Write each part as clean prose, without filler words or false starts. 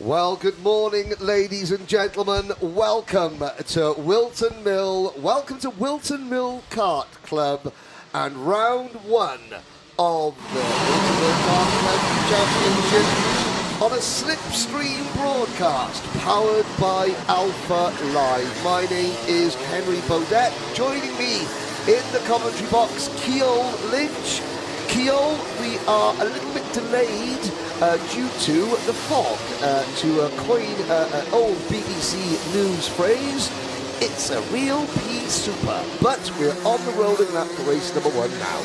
Well, good morning, ladies and gentlemen. Welcome to Wilton Mill. Welcome to Wilton Mill Kart Club and round one of the Wilton Mill Kart Club Championship on a SlipStream broadcast powered by Alpha Live. My name is Henry Beaudette. Joining me in the commentary box, Keol Lynch. Keol, we are a little bit delayed due to the fog. To coin an old BBC news phrase, it's a real pea super. But we're on the rolling lap for race number one now.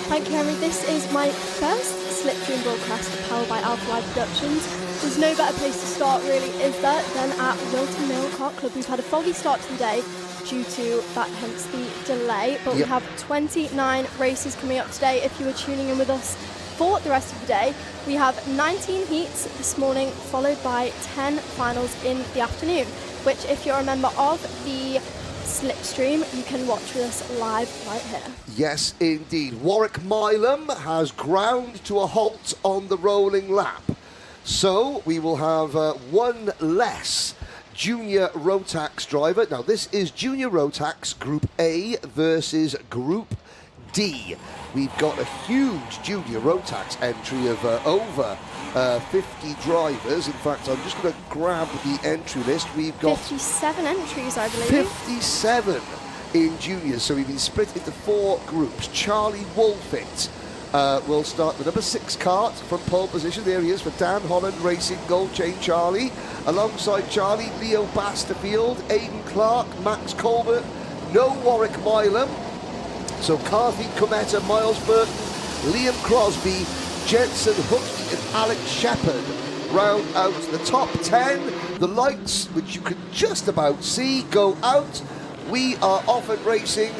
Thank you, Henry. This is my first SlipStream broadcast powered by Alpha Live Productions. There's no better place to start, really, is there, than at Wilton Mill Kart Club. We've had a foggy start to the day due to that, hence the delay. But we have 29 races coming up today. If you were tuning in with us for the rest of the day, we have 19 heats this morning, followed by 10 finals in the afternoon, which, if you're a member of the SlipStream, you can watch with us live right here. Yes, indeed. Warwick Milam has ground to a halt on the rolling lap. So we will have one less Junior Rotax driver. Now, this is Junior Rotax Group A versus Group D. We've got a huge Junior Rotax entry of over 50 drivers. In fact, I'm just going to grab the entry list. We've got 57 entries, I believe. 57 in juniors. So we've been split into 4 groups. Charlie Wolfit will start the number 6 kart from pole position. There he is for Dan Holland Racing, Gold Chain Charlie. Alongside Charlie, Leo Basterfield, Aidan Clark, Max Colbert, no Warwick Milam. So Carthy Cometa, Miles Burton, Liam Crosby, Jensen Hookie and Alex Shepard round out the top 10. The lights, which you can just about see, go out. We are off and racing.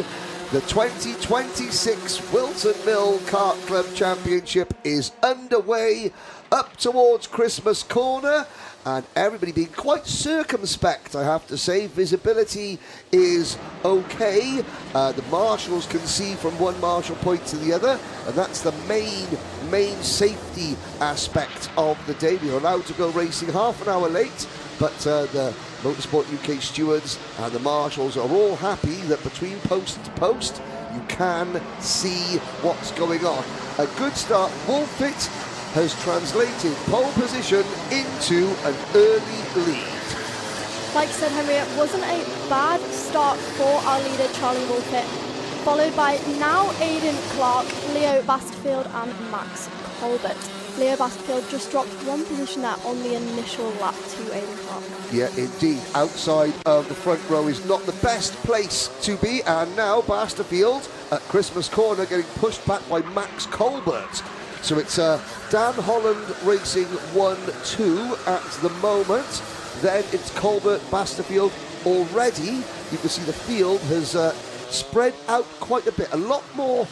The 2026 Wilton Mill Kart Club Championship is underway up towards Christmas Corner, and everybody being quite circumspect, I have to say. Visibility is okay. The marshals can see from one marshal point to the other, and that's the main safety aspect of the day. We are allowed to go racing half an hour late, but the Motorsport UK stewards and the marshals are all happy that between post to post you can see what's going on. A good start. Wolfit has translated pole position into an early lead. Like I said, Henry, it wasn't a bad start for our leader, Charlie Wolfit, followed by now Aidan Clark, Leo Basterfield and Max Colbert. Leo Basterfield just dropped one position there on the initial lap to Aidan Clark. Yeah, indeed. Outside of the front row is not the best place to be, and now Basterfield at Christmas Corner getting pushed back by Max Colbert. So it's Dan Holland Racing 1-2 at the moment. Then it's Colbert, Basterfield. Already, you can see the field has spread out quite a bit. A lot more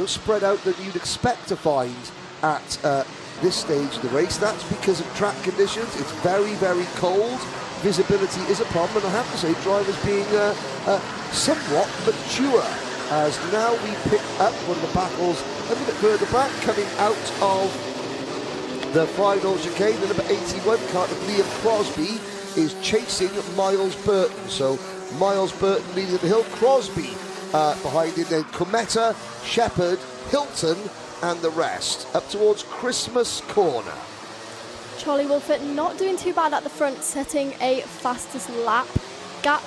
spread out than you'd expect to find at this stage of the race. That's because of track conditions. It's very, very cold. Visibility is a problem, and I have to say, drivers being somewhat mature, as now we pick up one of the battles a little bit further back, coming out of the final chicane. The number 81 kart of Liam Crosby is chasing Miles Burton. So Miles Burton leading the hill, Crosby behind him, then Cometa, Shepard, Hilton, and the rest up towards Christmas Corner. Charlie Wolfit not doing too bad at the front, setting a fastest lap. Gap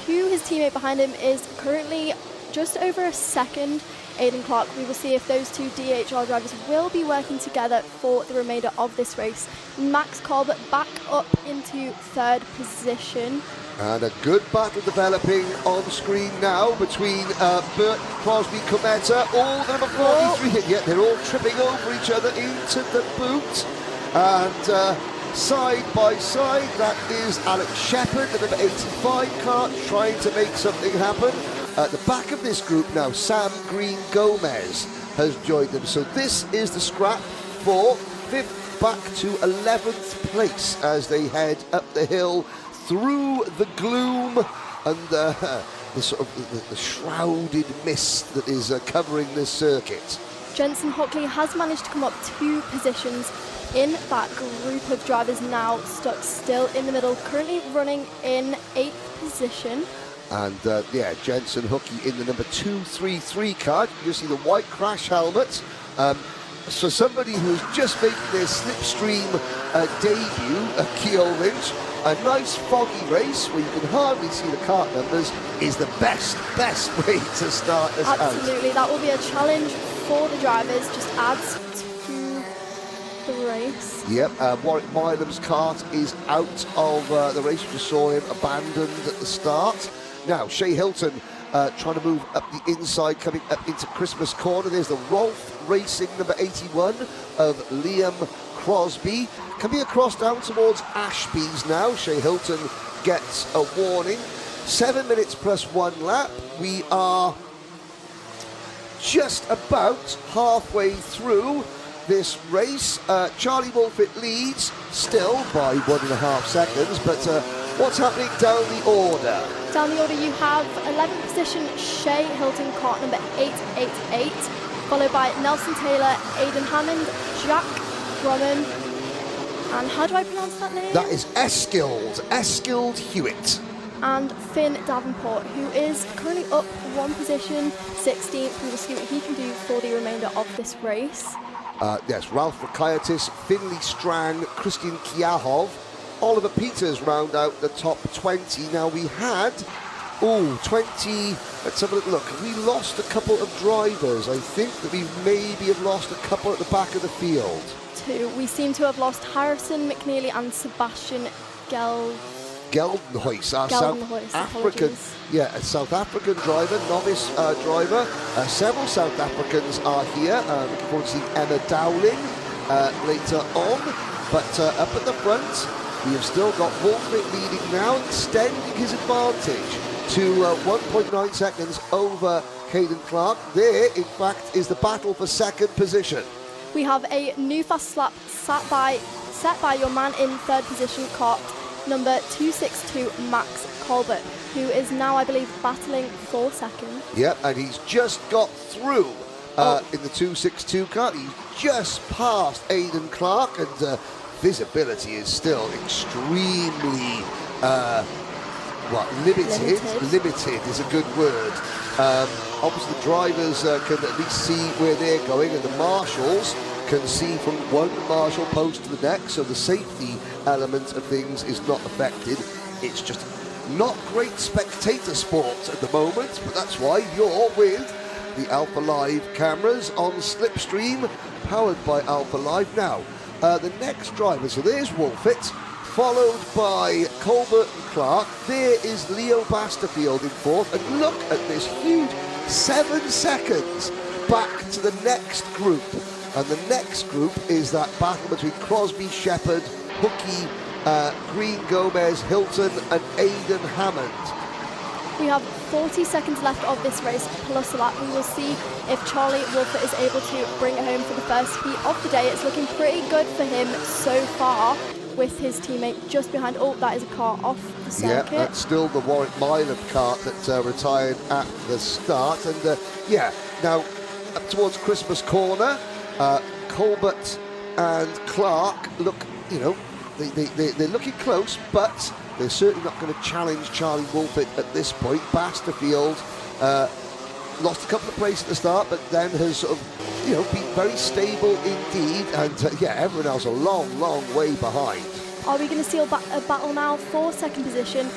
to his teammate behind him is currently just over a second. Aidan Clark, we will see if those two DHR drivers will be working together for the remainder of this race. Max Colbert back up into 3rd position. And a good battle developing on screen now between Burton, Crosby, Cometa, all number 43. Yet they're all tripping over each other into the boot. And side by side, that is Alex Shepard, the number 85 kart, trying to make something happen. At the back of this group now, Sam Green Gomez has joined them. So this is the scrap for 5th back to 11th place as they head up the hill through the gloom and the shrouded mist that is covering this circuit. Jensen Hockley has managed to come up 2 positions in that group of drivers now stuck still in the middle, currently running in 8th position. And yeah, Jensen Hookie in the number 233 car. You see the white crash helmet. So somebody who's just making their slipstream debut, Keogh Lynch, a nice foggy race where you can hardly see the kart numbers is the best way to start this out. Absolutely, that will be a challenge for the drivers, just adds to the race. Yep, Warwick Milam's kart is out of the race. You just saw him abandoned at the start. Now, Shea Hilton trying to move up the inside, coming up into Christmas Corner. There's the Rolf Racing number 81 of Liam Crosby. Coming across down towards Ashby's now. Shea Hilton gets a warning. 7 minutes plus 1 lap. We are just about halfway through this race. Charlie Wolfett leads still by 1.5 seconds, but what's happening down the order? Down the order you have 11th position Shea Hilton, kart number 888, followed by Nelson Taylor, Aidan Hammond, Jack Drummond, and how do I pronounce that name? That is Eskild Hewitt. And Finn Davenport, who is currently up 1 position, 16th. We will see what he can do for the remainder of this race. Yes, Ralph Rakaitis, Finley Strang, Christian Kiahov, Oliver Peters round out the top 20. Now we had, 20, let's have a little look. We lost a couple of drivers. I think that we maybe have lost a couple at the back of the field. 2. We seem to have lost Harrison McNeely and Sebastian Geldenhuis, our South African, a South African driver, novice driver. Several South Africans are here. Looking forward to seeing Emma Dowling later on. But up at the front, we have still got Wolfett leading now, extending his advantage to 1.9 seconds over Caden Clark. There, in fact, is the battle for second position. We have a new fast lap set by your man in 3rd position, kart number 262, Max Colbert, who is now, I believe, battling for second. Yep, and he's just got through in the 262 car. He's just passed Aidan Clark, and visibility is still extremely limited. Limited is a good word. Obviously, the drivers can at least see where they're going, and the marshals can see from one marshal post to the next, so the safety element of things is not affected. It's just not great spectator sport at the moment, but that's why you're with the Alpha Live cameras on Slipstream, powered by Alpha Live. Now, the next driver, so there's Wolfett, followed by Colbert and Clark. There is Leo Basterfield in 4th, and look at this huge 7 seconds back to the next group. And the next group is that battle between Crosby, Shepherd, Hookie, Green, Gomez, Hilton, and Aidan Hammond. We have 40 seconds left of this race, plus a lap. We will see if Charlie Wolfett is able to bring it home for the first heat of the day. It's looking pretty good for him so far, with his teammate just behind. Oh, that is a car off the circuit. Yeah, that's still the Warwick Milam kart that retired at the start. And now up towards Christmas Corner, Colbert and Clark look, they're looking close, but they're certainly not going to challenge Charlie Wolfett at this point. Basterfield lost a couple of places at the start, but then has sort of, been very stable indeed. And everyone else a long way behind. Are we going to see a battle now for second position?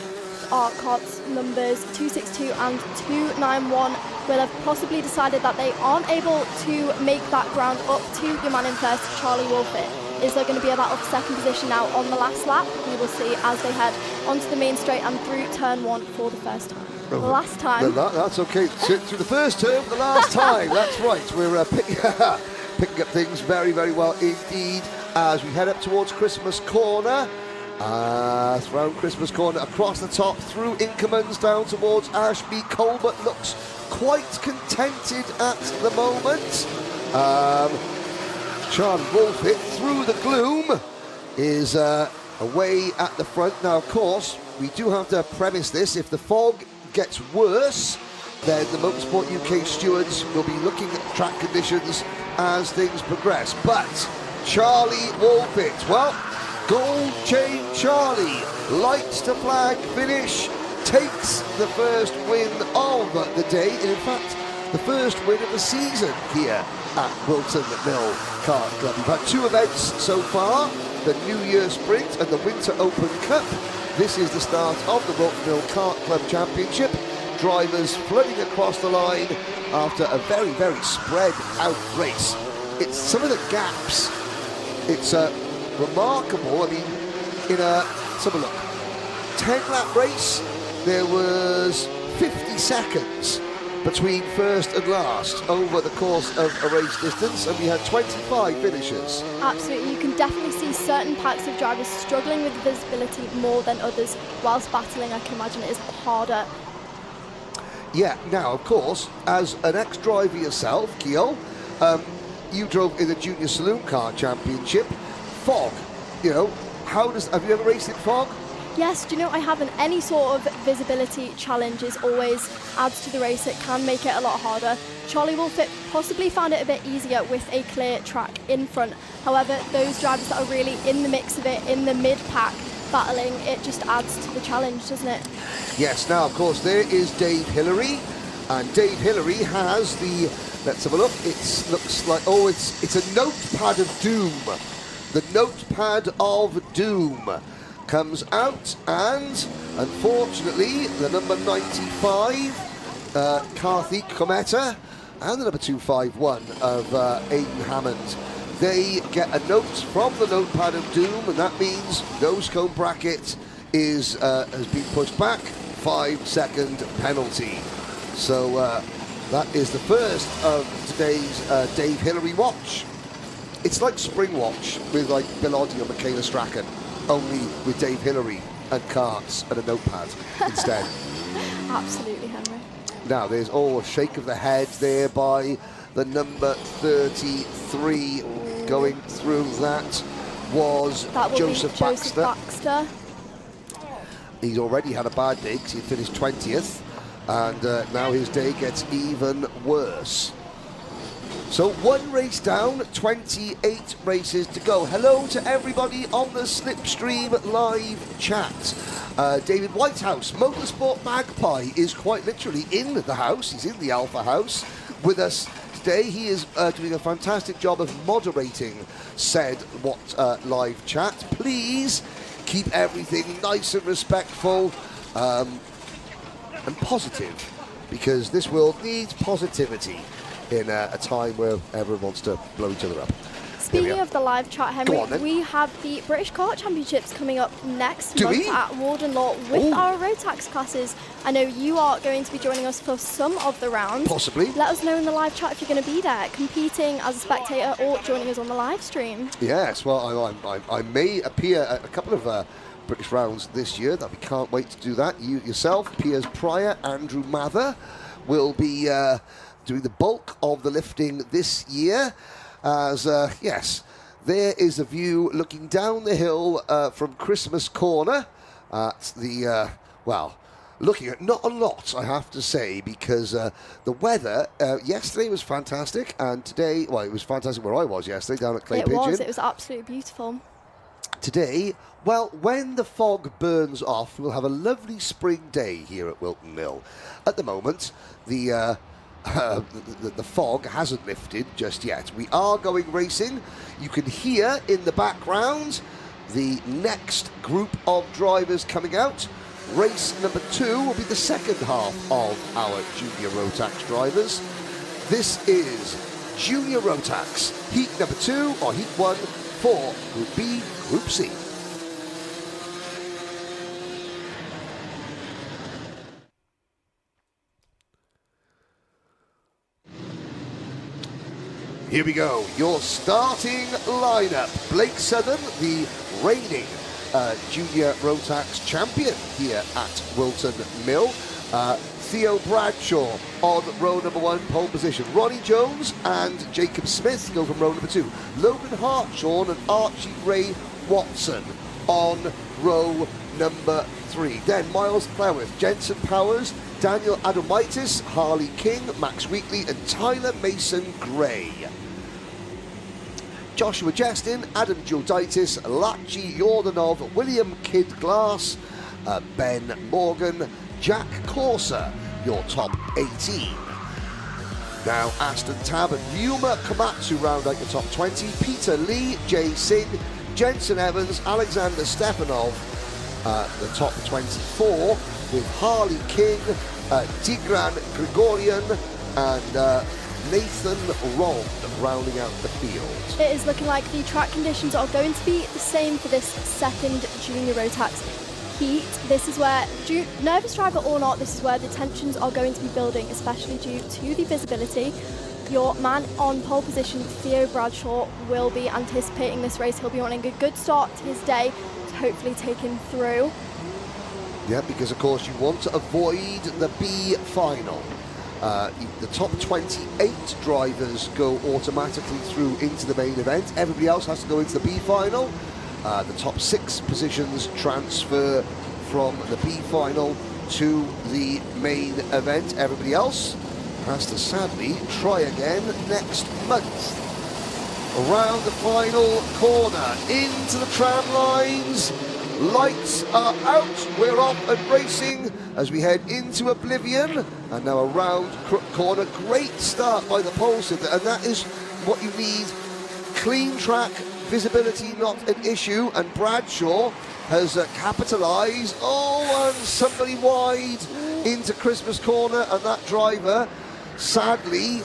Our carts numbers 262 and 291 will have possibly decided that they aren't able to make that ground up to your man in first, Charlie Wolfett. Is there going to be a battle for second position now on the last lap? We will see as they head onto the main straight and through turn 1 for the first time. The last time. That's okay. Through the first turn for the last time. That's right. We're picking up things very well indeed as we head up towards Christmas Corner. Through Christmas Corner, across the top, through Inkermans, down towards Ashby. Colbert looks quite contented at the moment. Charlie Wolfett, through the gloom, is away at the front. Now, of course, we do have to premise this. If the fog gets worse, then the Motorsport UK stewards will be looking at track conditions as things progress. But Charlie Wolfit. Well, Gold Chain Charlie lights to flag finish, takes the first win of the day, and in fact, the first win of the season here at Wilton Mill Kart Club. We've had 2 events so far, the New Year Sprint and the Winter Open Cup. This is the start of the Wilton Mill Kart Club Championship. Drivers flooding across the line after a very, very spread out race. It's some of the gaps. It's remarkable. I mean, in a, let's have a look, 10-lap race, there was 50 seconds between first and last over the course of a race distance, and we had 25 finishers. Absolutely, you can definitely see certain packs of drivers struggling with visibility more than others, whilst battling. I can imagine it is harder. Yeah, now, of course, as an ex-driver yourself, Keel, you drove in the Junior Saloon Car Championship. Fog, you know, have you ever raced in fog? Yes, do you know, I haven't. Any sort of visibility challenges always adds to the race. It can make it a lot harder. Charlie Wolfit possibly found it a bit easier with a clear track in front. However, those drivers that are really in the mix of it, in the mid-pack, battling, it just adds to the challenge, doesn't it? Yes, now, of course, there is Dave Hillary, and Dave Hillary has the, let's have a look, it looks like, oh, it's a notepad of doom. The notepad of doom comes out, and unfortunately the number 95 Karthik Kometa and the number 251 of Aidan Hammond, they get a note from the notepad of doom, and that means nose cone bracket is has been pushed back, 5-second penalty. So that is the first of today's Dave Hillary watch. It's like Spring Watch with like Bill Oddie or Michaela Strachan, only with Dave Hillary and carts and a notepad instead. Absolutely, Henry. Now there's a shake of the head there by the number 33. Going through that was Joseph Baxter. He's already had a bad day because he finished 20th, and now his day gets even worse. So 1 race down, 28 races to go. Hello to everybody on the SlipStream live chat. David Whitehouse, Motorsport Magpie, is quite literally in the house. He's in the Alpha House with us today. He is doing a fantastic job of moderating said live chat. Please keep everything nice and respectful and positive, because this world needs positivity in a time where everyone wants to blow each other up. Speaking of the live chat, Henry, we have the British Kart Championships coming up next month at Warden Law with our Rotax classes. I know you are going to be joining us for some of the rounds. Possibly. Let us know in the live chat if you're going to be there, competing as a spectator or joining us on the live stream. Yes, well, I may appear at a couple of British rounds this year. That we can't wait to do that. You yourself, Piers Pryor, Andrew Mather will be doing the bulk of the lifting this year. As, yes, there is a view looking down the hill from Christmas Corner at the, well, looking at not a lot, I have to say, because the weather yesterday was fantastic, and today, well, it was fantastic where I was yesterday, down at Clay Pigeon. It was absolutely beautiful. Today, well, when the fog burns off, we'll have a lovely spring day here at Wilton Mill. At the moment, the fog hasn't lifted just yet. We are going racing. You can hear in the background the next group of drivers coming out. Race number 2 will be the second half of our Junior Rotax drivers. This is Junior Rotax, Heat number 2, or Heat 1 for Group B, Group C. Here we go, your starting lineup. Blake Southern, the reigning Junior Rotax champion here at Wilton Mill. Theo Bradshaw on row number 1, pole position. Ronnie Jones and Jacob Smith go from row number 2. Logan Hartshorn and Archie Ray Watson on row number 3. Then Miles Cleworth, Jensen Powers, Daniel Adomaitis, Harley King, Max Wheatley and Tyler Mason Gray. Joshua Jestin, Adam Giuditis, Lachi Yordanov, William Kidd Glass, Ben Morgan, Jack Corser, your top 18. Now Aston Tab and Yuma Komatsu round out your top 20. Peter Lee, Jay Singh, Jensen Evans, Alexander Stepanov, the top 24, with Harley King, Tigran Grigorian, and Nathan Rond rounding out the field. It is looking like the track conditions are going to be the same for this second junior Rotax Heat. This is where, nervous driver or not, this is where the tensions are going to be building, especially due to the visibility. Your man on pole position, Theo Bradshaw, will be anticipating this race. He'll be wanting a good start to his day to hopefully take him through. Yeah, because of course you want to avoid the B final. The top 28 drivers go automatically through into the main event. Everybody else has to go into the B final. The top 6 positions transfer from the B final to the main event. Everybody else has to sadly try again next month. Around the final corner, into the tram lines. Lights are out, we're off and racing as we head into oblivion. And now around Crook Corner, great start by the pole sitter, and that is what you need. Clean track, visibility not an issue, and Bradshaw has capitalised. Oh, and somebody wide into Christmas Corner, and that driver sadly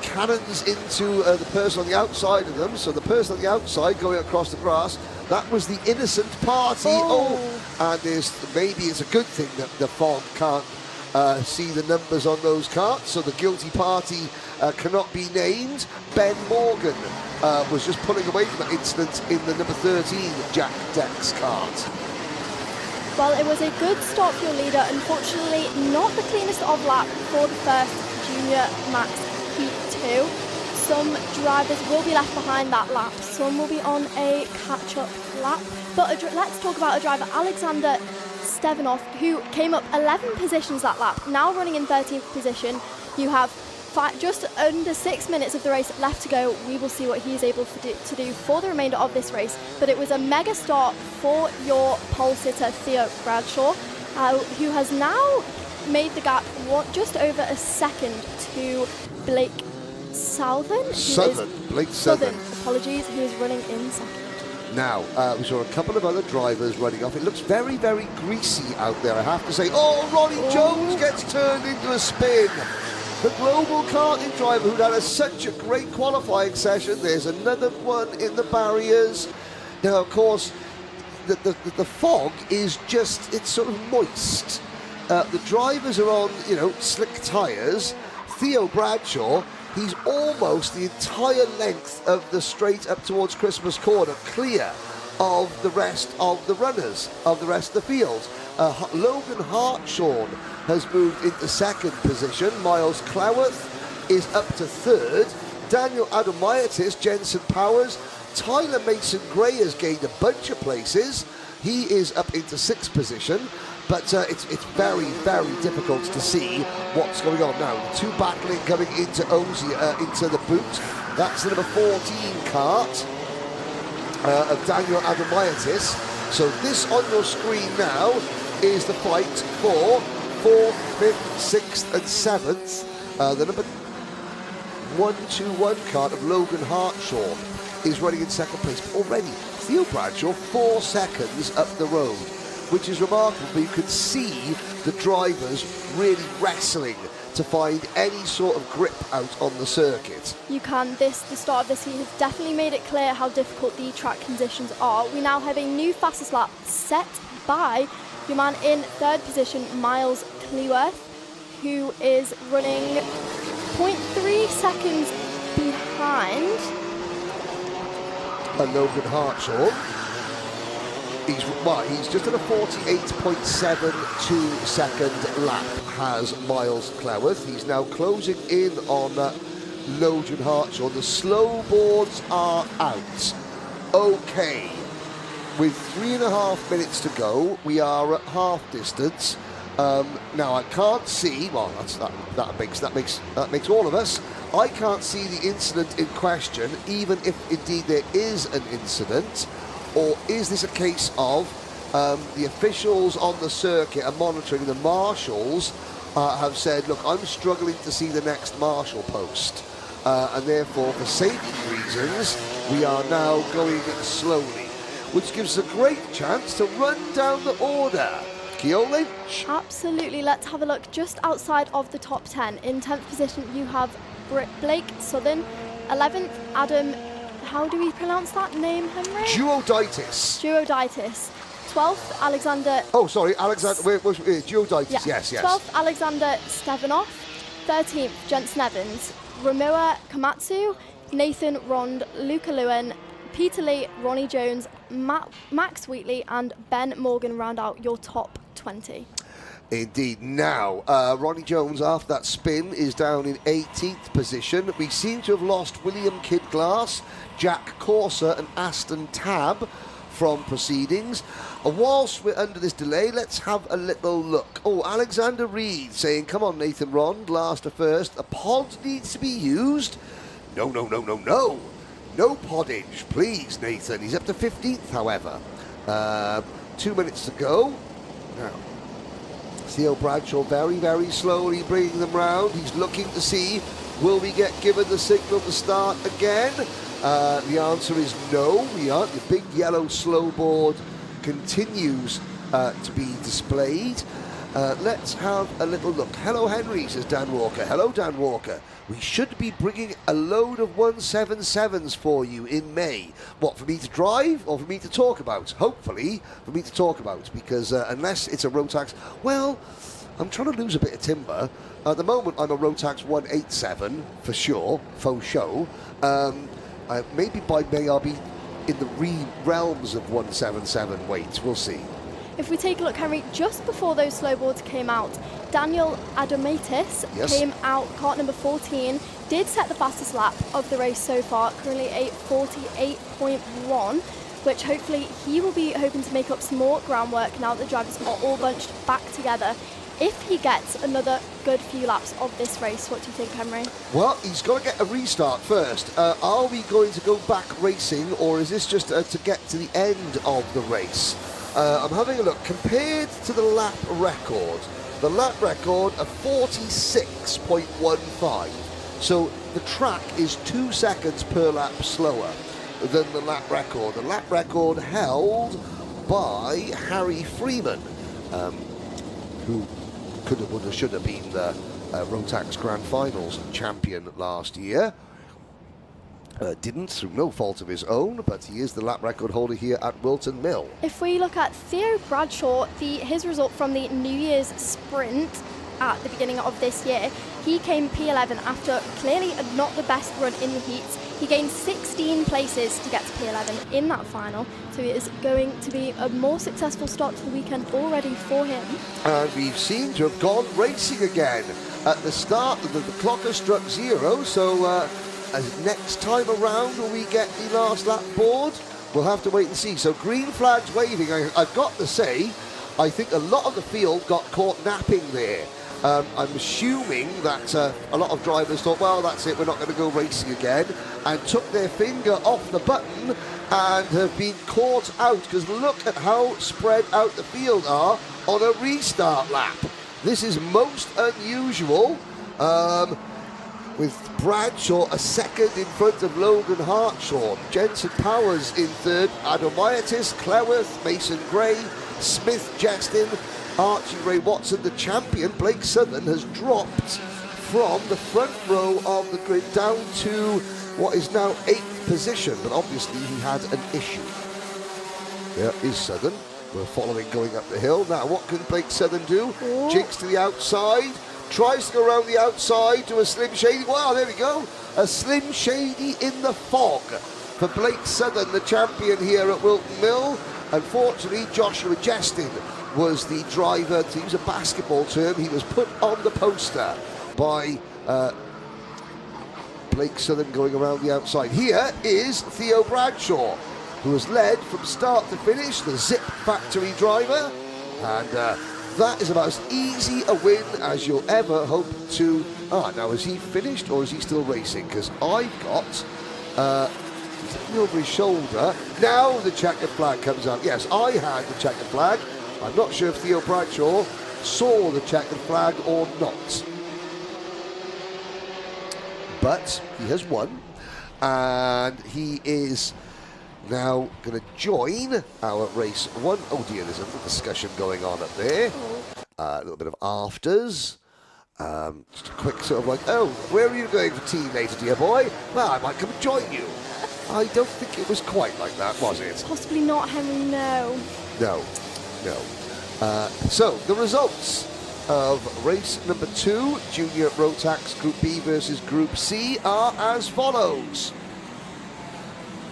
cannons into the person on the outside of them. So the person on the outside going across the grass, that was the innocent party. And maybe it's a good thing that the fog can't see the numbers on those carts, so the guilty party cannot be named. Ben Morgan was just pulling away from that incident in the number 13 Jack Deck's cart. Well, it was a good start for your leader. Unfortunately, not the cleanest of lap for the first Junior Max Heat 2. Some drivers will be left behind that lap. Some will be on a catch-up lap. But let's talk about a driver, Alexander Stepanov, who came up 11 positions that lap, now running in 13th position. You have just under 6 minutes of the race left to go. We will see what he is able to do for the remainder of this race. But it was a mega start for your pole sitter, Theo Bradshaw, who has now made the gap just over a second to Blake Southern. Blake Southern. Apologies, who is running in second. Now, we saw a couple of other drivers running off. It looks very, very greasy out there, I have to say. Oh, Ronnie Jones gets turned into a spin. The global karting driver who'd had such a great qualifying session. There's another one in the barriers. Now, of course, the fog is just, it's sort of moist. The drivers are on, slick tyres. Theo Bradshaw, he's almost the entire length of the straight up towards Christmas Corner clear of the rest of the runners, of the rest of the field. Logan Hartshorn has moved into second position. Miles Cloworth is up to third. Daniel Adomaitis, Jensen Powers, Tyler Mason-Gray has gained a bunch of places. He is up into sixth position. But it's very, very difficult to see what's going on now. The two battling coming into into the boot. That's the number 14 cart of Daniel Adomaitis. So this on your screen now is the fight for 4th, 5th, 6th and 7th. The number 121 cart of Logan Hartshorn is running in second place. But already, Theo Bradshaw 4 seconds up the road, which is remarkable, but you can see the drivers really wrestling to find any sort of grip out on the circuit. You can. The start of this heat has definitely made it clear how difficult the track conditions are. We now have a new fastest lap set by your man in third position, Miles Cleworth, who is running 0.3 seconds behind Logan Hartshorn. He's just at a 48.72 second lap, has Miles Cleworth. He's now closing in on Logan Hartshorn. The slow boards are out. Okay, with 3.5 minutes to go, we are at half distance. Now I can't see. Well, that makes all of us. I can't see the incident in question, even if indeed there is an incident, or is this a case of the officials on the circuit are monitoring? The marshals have said, look, I'm struggling to see the next marshal post, and therefore, for safety reasons, we are now going slowly, which gives us a great chance to run down the order. Keogh Lynch. Absolutely. Let's have a look just outside of the top 10. In 10th position, you have Blake Southern. 11th, Adam, how do we pronounce that name, Henry? Duoditis. 12th, Alexander. Oh, sorry, Alexander. Duoditis. Yes. 12th, Alexander Stevanoff. 13th, Jensen Evans. Romoa Komatsu. Nathan Rond. Luca Lewin. Peter Lee, Ronnie Jones, Max Wheatley, and Ben Morgan round out your top 20. Indeed. Now, Ronnie Jones, after that spin, is down in 18th position. We seem to have lost William Kidd-Glass, Jack Corser, and Aston Tabb from proceedings. Whilst we're under this delay, let's have a little look. Oh, Alexander Reed saying, come on, Nathan Rond, last to first. A pod needs to be used. No. No poddage, please, Nathan. He's up to 15th, however. 2 minutes to go. Now, Theo Bradshaw very, very slowly bringing them round. He's looking to see, will we get given the signal to start again? The answer is no, we aren't. The big yellow slow board continues to be displayed. Let's have a little look. Hello, Henry, says Dan Walker. Hello, Dan Walker. We should be bringing a load of 177s for you in May. What, for me to drive or for me to talk about? Hopefully for me to talk about, because unless it's a Rotax, well, I'm trying to lose a bit of timber. At the moment, I'm a Rotax 187 for sure, faux show. Maybe by May I'll be in the realms of 177 weight. We'll see. If we take a look, Henry, just before those snowboards came out, Daniel Adamatis came out, kart number 14, did set the fastest lap of the race so far, currently a 48.1, which hopefully he will be hoping to make up some more groundwork now that the drivers are all bunched back together. If he gets another good few laps of this race, what do you think, Henry? Well, he's got to get a restart first. Are we going to go back racing, or is this just to get to the end of the race? I'm having a look. Compared to the lap record of 46.15. So the track is 2 seconds per lap slower than the lap record. The lap record held by Harry Freeman, who could have, would have, should have been the Rotax Grand Finals champion last year. Didn't, through no fault of his own, but he is the lap record holder here at Wilton Mill. If we look at Theo Bradshaw, his result from the New Year's sprint at the beginning of this year, he came P11 after clearly not the best run in the heats. He gained 16 places to get to P11 in that final, so it is going to be a more successful start to the weekend already for him. And we've seen to have gone racing again. At the start, the clock has struck 0, so next time around, will we get the last lap board? We'll have to wait and see. So green flags waving. I've got to say, I think a lot of the field got caught napping there. I'm assuming that a lot of drivers thought, well, that's it, we're not going to go racing again, and took their finger off the button and have been caught out, because look at how spread out the field are on a restart lap. This is most unusual. With Bradshaw a second in front of Logan Hartshorn. Jensen Powers in third. Adomaitis, Cleworth, Mason Gray, Smith, Justin, Archie Ray Watson. The champion, Blake Southern, has dropped from the front row of the grid down to what is now 8th position, but obviously he had an issue. There is Southern. We're following going up the hill. Now what can Blake Southern do? Ooh. Jigs to the outside. Tries to go around the outside to a Slim Shady. Wow, there we go. A Slim Shady in the fog for Blake Southern, the champion here at Wilton Mill. Unfortunately, Joshua Justin was the driver. To use a basketball term, he was put on the poster by Blake Southern going around the outside. Here is Theo Bradshaw, who has led from start to finish, the Zip Factory driver. And That is about as easy a win as you'll ever hope to. Now is he finished or is he still racing? Because I've got something over his shoulder. Now the checkered flag comes out. Yes, I had the checkered flag. I'm not sure if Theo Bradshaw saw the checkered flag or not. But he has won, and he is now going to join our race one. Oh dear, there's a little discussion going on up there. A little bit of afters. Just a quick sort of like, oh, where are you going for tea later, dear boy? Well, I might come and join you. I don't think it was quite like that, was it? Possibly not, Henry, no. No. So, the results of race number 2, Junior Rotax Group B versus Group C, are as follows.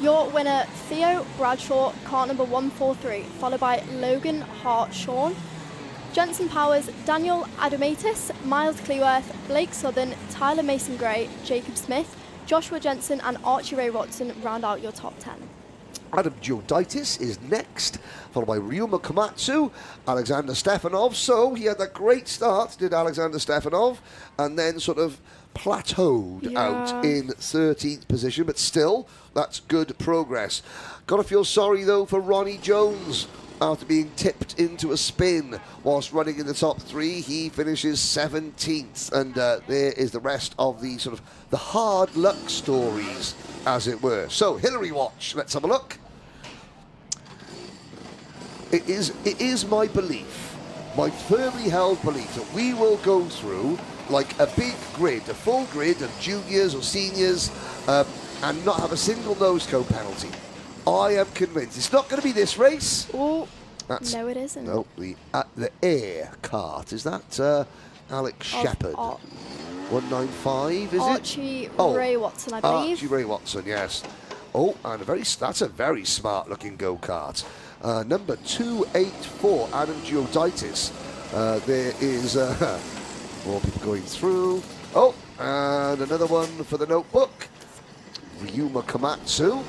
Your winner, Theo Bradshaw, car number 143, followed by Logan Hart-Shawn, Jensen Powers, Daniel Adamatis, Miles Cleworth, Blake Southern, Tyler Mason-Gray, Jacob Smith, Joshua Jensen and Archie Ray Watson round out your top 10. Adam Beaudette is next, followed by Ryuma Komatsu, Alexander Stefanov. So he had that great start, did Alexander Stefanov, and then sort of plateaued out in 13th position, but still, that's good progress. Got to feel sorry, though, for Ronnie Jones. After being tipped into a spin whilst running in the top 3, he finishes 17th. And there is the rest of the sort of the hard luck stories, as it were. So, Hillary Watch, let's have a look. It is my belief, my firmly held belief, that we will go through like a big grid, a full grid of juniors or seniors, and not have a single nose code penalty. I am convinced. It's not going to be this race. Oh, no, it isn't. No, the air kart. Is that Alex Shepherd? 195, is Archie it? Ray Watson, I believe. Archie Ray Watson, yes. Oh, and that's a very smart-looking go-kart. Number 284, Adam Beaudette. There is more people going through. Oh, and another one for the notebook. Ryuma Komatsu.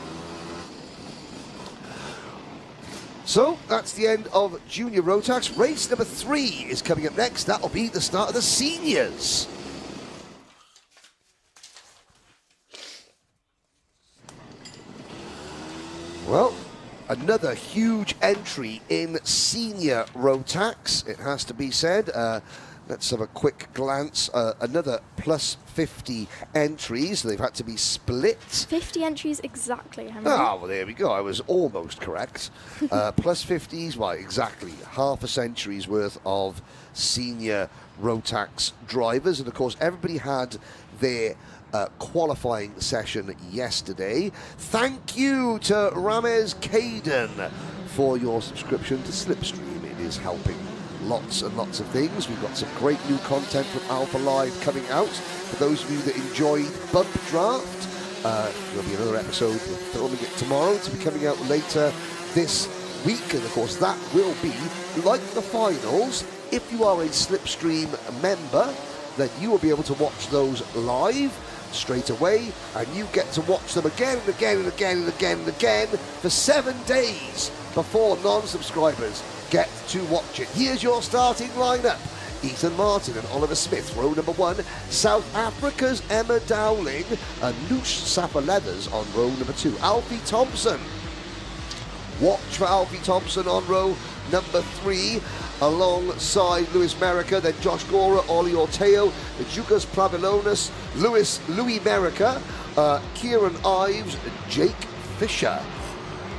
So, that's the end of Junior Rotax. Race number 3 is coming up next. That'll be the start of the seniors. Well, another huge entry in senior Rotax, it has to be said. Let's have a quick glance. Another plus 50 entries. They've had to be split. 50 entries exactly, Henry. Ah, well, there we go. I was almost correct. Plus 50s, well, exactly half a century's worth of senior Rotax drivers. And, of course, everybody had their qualifying session yesterday. Thank you to Ramez Caden for your subscription to SlipStream. It is helping lots and lots of things. We've got some great new content from Alpha Live coming out. For those of you that enjoyed Bump Draft, there'll be another episode. We're filming it tomorrow to be coming out later this week. And of course, that will be like the finals. If you are a SlipStream member, then you will be able to watch those live straight away, and you get to watch them again and again and again and again and again for 7 days before non-subscribers get to watch it. Here's your starting lineup. Ethan Martin and Oliver Smith, row number 1. South Africa's Emma Dowling and Noosh Sapper Leathers on row number 2. Alfie Thompson. Watch for Alfie Thompson on row number 3, alongside Lewis Merica, then Josh Gora, Ollie Orteo, Jukas Pravilonis, Louis Merica, Kieran Ives, Jake Fisher.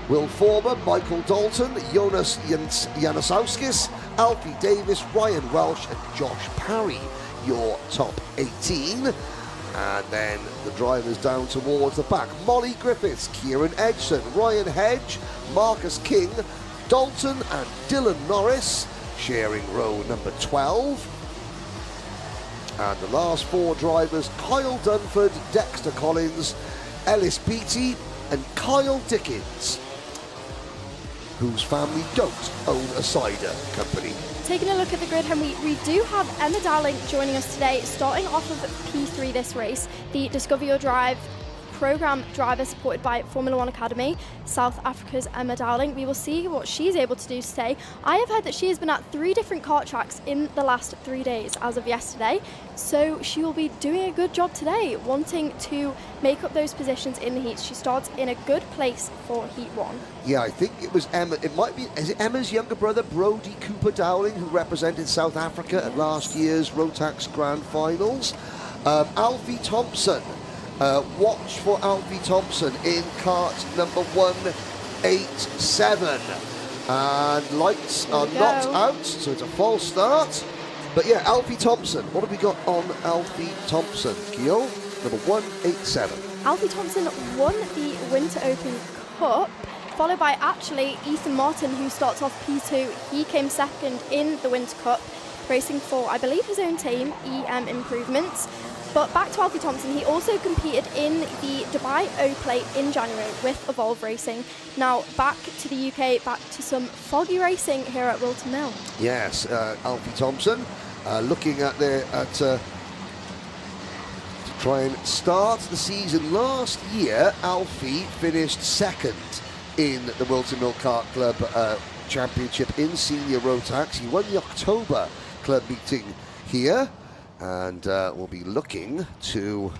Will Former, Michael Dalton, Jonas Janusauskis, Alfie Davis, Ryan Welsh and Josh Parry, your top 18. And then the drivers down towards the back. Molly Griffiths, Kieran Edgson, Ryan Hedge, Marcus King, Dalton and Dylan Norris sharing row number 12. And the last 4 drivers, Kyle Dunford, Dexter Collins, Ellis Beattie and Kyle Dickens, whose family don't own a cider company. Taking a look at the grid, Henry, we do have Emma Dowling joining us today, starting off of P3 this race, the Discover Your Drive programme driver supported by Formula One Academy, South Africa's Emma Dowling. We will see what she's able to do today. I have heard that she has been at 3 different kart tracks in the last 3 days as of yesterday, so she will be doing a good job today, wanting to make up those positions in the heats. She starts in a good place for Heat 1. Yeah, I think it was Emma. It might be, is it Emma's younger brother, Brodie Cooper Dowling, who represented South Africa at last year's Rotax Grand Finals? Alfie Thompson. Watch for Alfie Thompson in kart number 187. And lights are not out, so it's a false start. But yeah, Alfie Thompson. What have we got on Alfie Thompson? Gio, number 187. Alfie Thompson won the Winter Open Cup, followed by actually Ethan Martin, who starts off P2. He came second in the Winter Cup, racing for, I believe, his own team, EM Improvements. But back to Alfie Thompson, he also competed in the Dubai O-Plate in January with Evolve Racing. Now back to the UK, back to some foggy racing here at Wilton Mill. Yes, Alfie Thompson looking at to try and start the season. Last year, Alfie finished second in the Wilton Mill Kart Club Championship in Senior Rotax. He won the October club meeting here, and we'll be looking to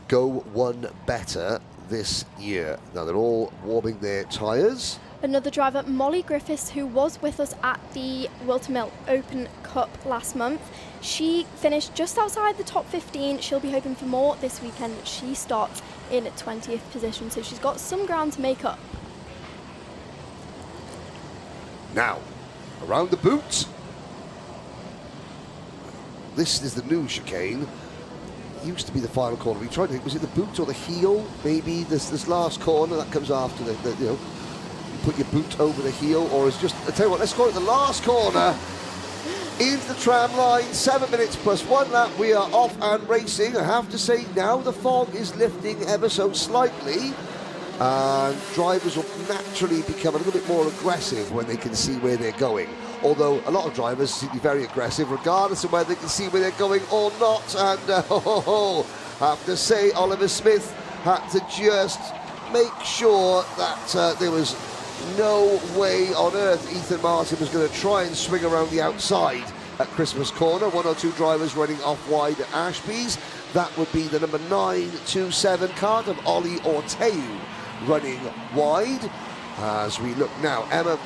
go one better this year. Now they're all warming their tyres. Another driver, Molly Griffiths, who was with us at the Wilton Mill Open Cup last month. She finished just outside the top 15. She'll be hoping for more this weekend. She starts in 20th position, so she's got some ground to make up. Now, around the boot. This is the new chicane. Used to be the final corner. We tried to think, was it the boot or the heel? Maybe this last corner that comes after the you know, you put your boot over the heel, or is just, I tell you what, let's call it the last corner. Into the tram line, 7 minutes plus 1 lap. We are off and racing. I have to say now the fog is lifting ever so slightly, and drivers will naturally become a little bit more aggressive when they can see where they're going. Although a lot of drivers seem to be very aggressive regardless of whether they can see where they're going or not. And I have to say Oliver Smith had to just make sure that there was no way on earth Ethan Martin was going to try and swing around the outside at Christmas Corner. 1 or 2 drivers running off wide at Ashby's. That would be the number 927 kart of Ollie Orteu running wide. As we look now, Emma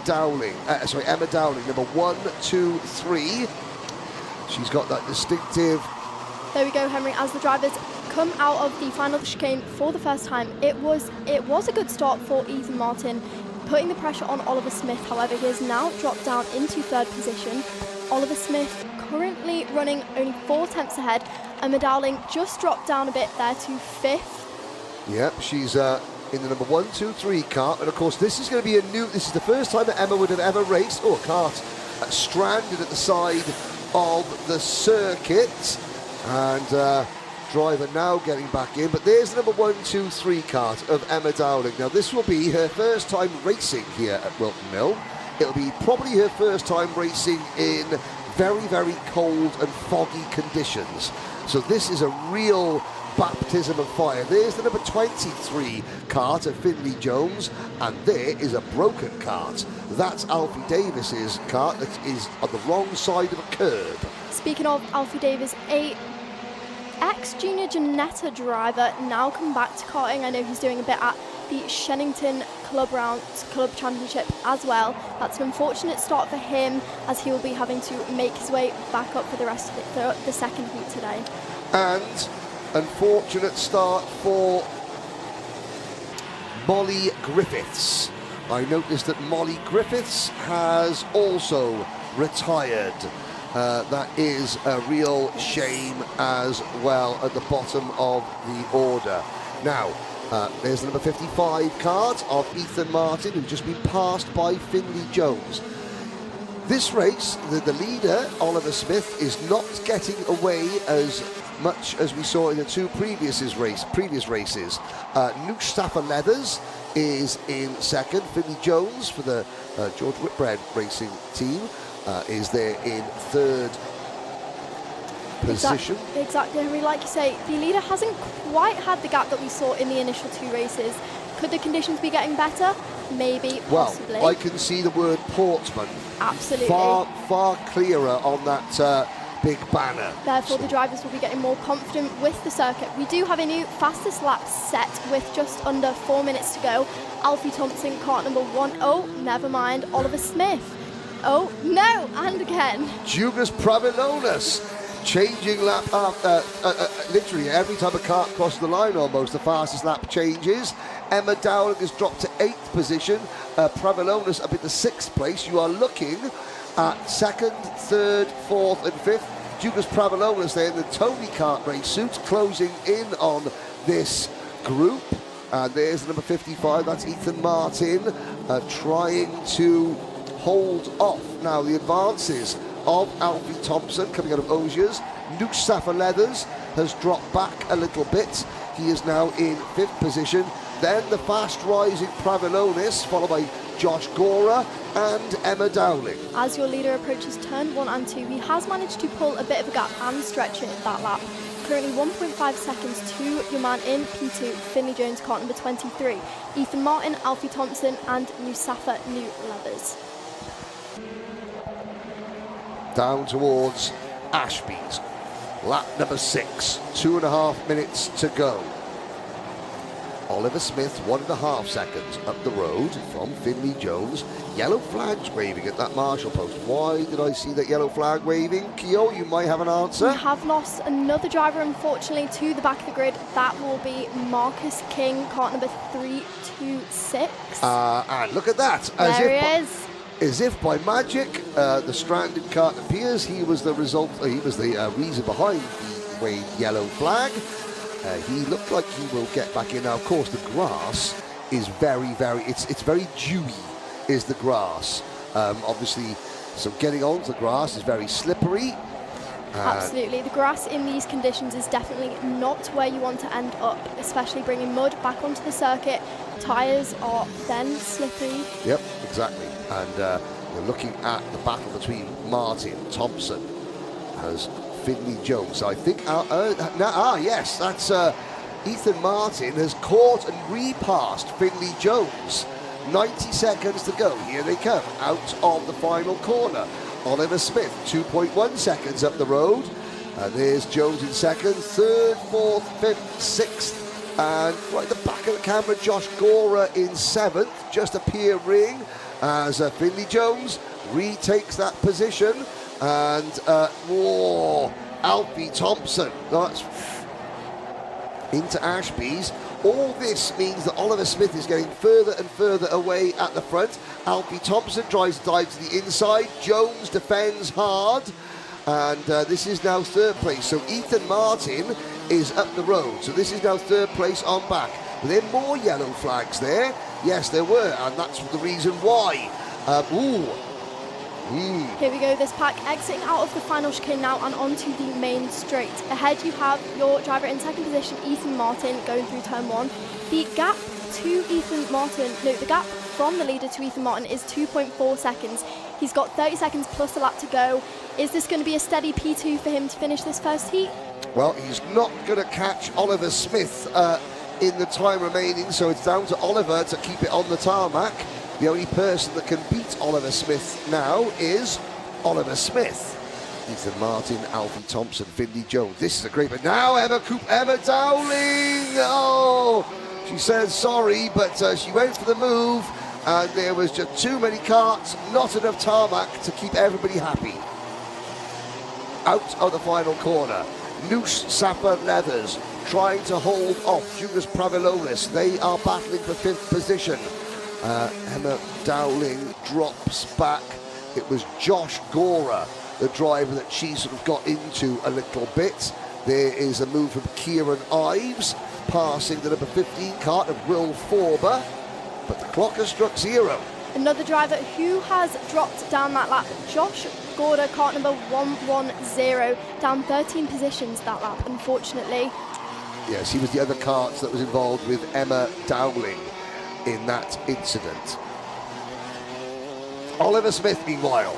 Dowling, number 1, 2, 3. She's got that distinctive. There we go, Henry. As the drivers come out of the final chicane for the first time, it was a good start for Ethan Martin, putting the pressure on Oliver Smith. However, he has now dropped down into 3rd position. Oliver Smith currently running only 4 tenths ahead. Emma Dowling just dropped down a bit there to 5th. Yep, she's in the number 1, 2, 3 kart, and of course this is going to be this is the first time that Emma would have ever raced a kart stranded at the side of the circuit, and driver now getting back in. But there's the number 1, 2, 3 kart of Emma Dowling. Now this will be her first time racing here at Wilton Mill. It'll be probably her first time racing in very, very cold and foggy conditions, so this is a real baptism of fire. There's the number 23 kart of Finley Jones, and there is a broken kart. That's Alfie Davis's kart that is on the wrong side of a curb. Speaking of Alfie Davis, a ex-junior Janetta driver now come back to karting. I know he's doing a bit at the Shennington Club Championship as well. That's an unfortunate start for him, as he will be having to make his way back up for the rest of the second heat today. And unfortunate start for Molly Griffiths. I noticed that Molly Griffiths has also retired. That is a real shame as well at the bottom of the order. Now, there's the number 55 kart of Ethan Martin, who's just been passed by Finley Jones. This race, the leader, Oliver Smith, is not getting away as much as we saw in the 2 previous races. Noosh Leathers is in 2nd. Finley Jones for the George Whitbread racing team is there in 3rd position. Exactly, Henry. Like you say, the leader hasn't quite had the gap that we saw in the initial 2 races. Could the conditions be getting better? Maybe, possibly. Well, I can see the word Portsmouth Absolutely. far clearer on that big banner. Therefore, the drivers will be getting more confident with the circuit. We do have a new fastest lap set with just under 4 minutes to go. Alfie Thompson, kart number 1. Oh, never mind. Oliver Smith. Oh, no, and again. Jugas Pravilonis changing lap after, literally every time a kart crosses the line almost, the fastest lap changes. Emma Dowling has dropped to 8th position. Pravilonis up into 6th place. You are looking at 2nd, 3rd, 4th and 5th. Jugas Pravilonis there in the Tony kart race suit, closing in on this group. And there's the number 55, that's Ethan Martin, trying to hold off now the advances of Alfie Thompson coming out of Osiers. Noosh Safa Leathers has dropped back a little bit. He is now in 5th position. Then the fast rising Pravilonis, followed by Josh Gora and Emma Dowling. As your leader approaches turn 1 and 2, he has managed to pull a bit of a gap and stretch it that lap. Currently 1.5 seconds to your man in P2, Finley Jones, kart number 23. Ethan Martin, Alfie Thompson and Nusafa New Leathers. Down towards Ashby's. Lap number 6, 2.5 minutes to go. Oliver Smith, 1.5 seconds up the road from Finley Jones. Yellow flags waving at that marshal post. Why did I see that yellow flag waving? Kyo, you might have an answer. We have lost another driver, unfortunately, to the back of the grid. That will be Marcus King, kart number 326. And look at that. There he is. As if by magic, the stranded kart appears. He was the result. He was the reason behind the waved yellow flag. He looked like he will get back in. Now, of course, the grass is it's very dewy, is the grass. Obviously, so getting onto the grass is very slippery. Absolutely. The grass in these conditions is definitely not where you want to end up, especially bringing mud back onto the circuit. Tyres are then slippery. Yep, exactly. And we're looking at the battle between Martin, Thompson, as Finley Jones. I think, yes, that's Ethan Martin has caught and repassed Finley Jones. 90 seconds to go. Here they come, out of the final corner. Oliver Smith, 2.1 seconds up the road. And there's Jones in 2nd, 3rd, 4th, 5th, 6th. And right at the back of the camera, Josh Gora in 7th, just appearing as Finley Jones retakes that position. And Alfie Thompson, that's into Ashby's. All this means that Oliver Smith is getting further and further away at the front. Alfie Thompson tries to dive to the inside. Jones defends hard. And this is now 3rd place. So Ethan Martin is up the road. So this is now 3rd place on back. Were there more yellow flags there? Yes, there were. And that's the reason why. Here we go, this pack exiting out of the final chicane now and onto the main straight. Ahead you have your driver in 2nd position, Ethan Martin, going through turn 1. The gap the gap from the leader to Ethan Martin is 2.4 seconds. He's got 30 seconds plus a lap to go. Is this going to be a steady P2 for him to finish this first heat? Well, he's not going to catch Oliver Smith in the time remaining, so it's down to Oliver to keep it on the tarmac. The only person that can beat Oliver Smith now is Oliver Smith. Ethan Martin, Alfie Thompson, Finley Jones. This is a great, but now Emma Dowling. Oh, she says sorry, but she went for the move, and there was just too many carts, not enough tarmac to keep everybody happy. Out of the final corner, Noosh Safa Leathers trying to hold off Jugas Pravilonis. They are battling for 5th position. Emma Dowling drops back. It was Josh Gora, the driver, that she sort of got into a little bit. There is a move from Kieran Ives, passing the number 15 kart of Will Forber, but the clock has struck 0. Another driver who has dropped down that lap, Josh Gora, kart number 110, down 13 positions that lap, unfortunately. Yes, he was the other kart that was involved with Emma Dowling in that incident. Oliver Smith, meanwhile,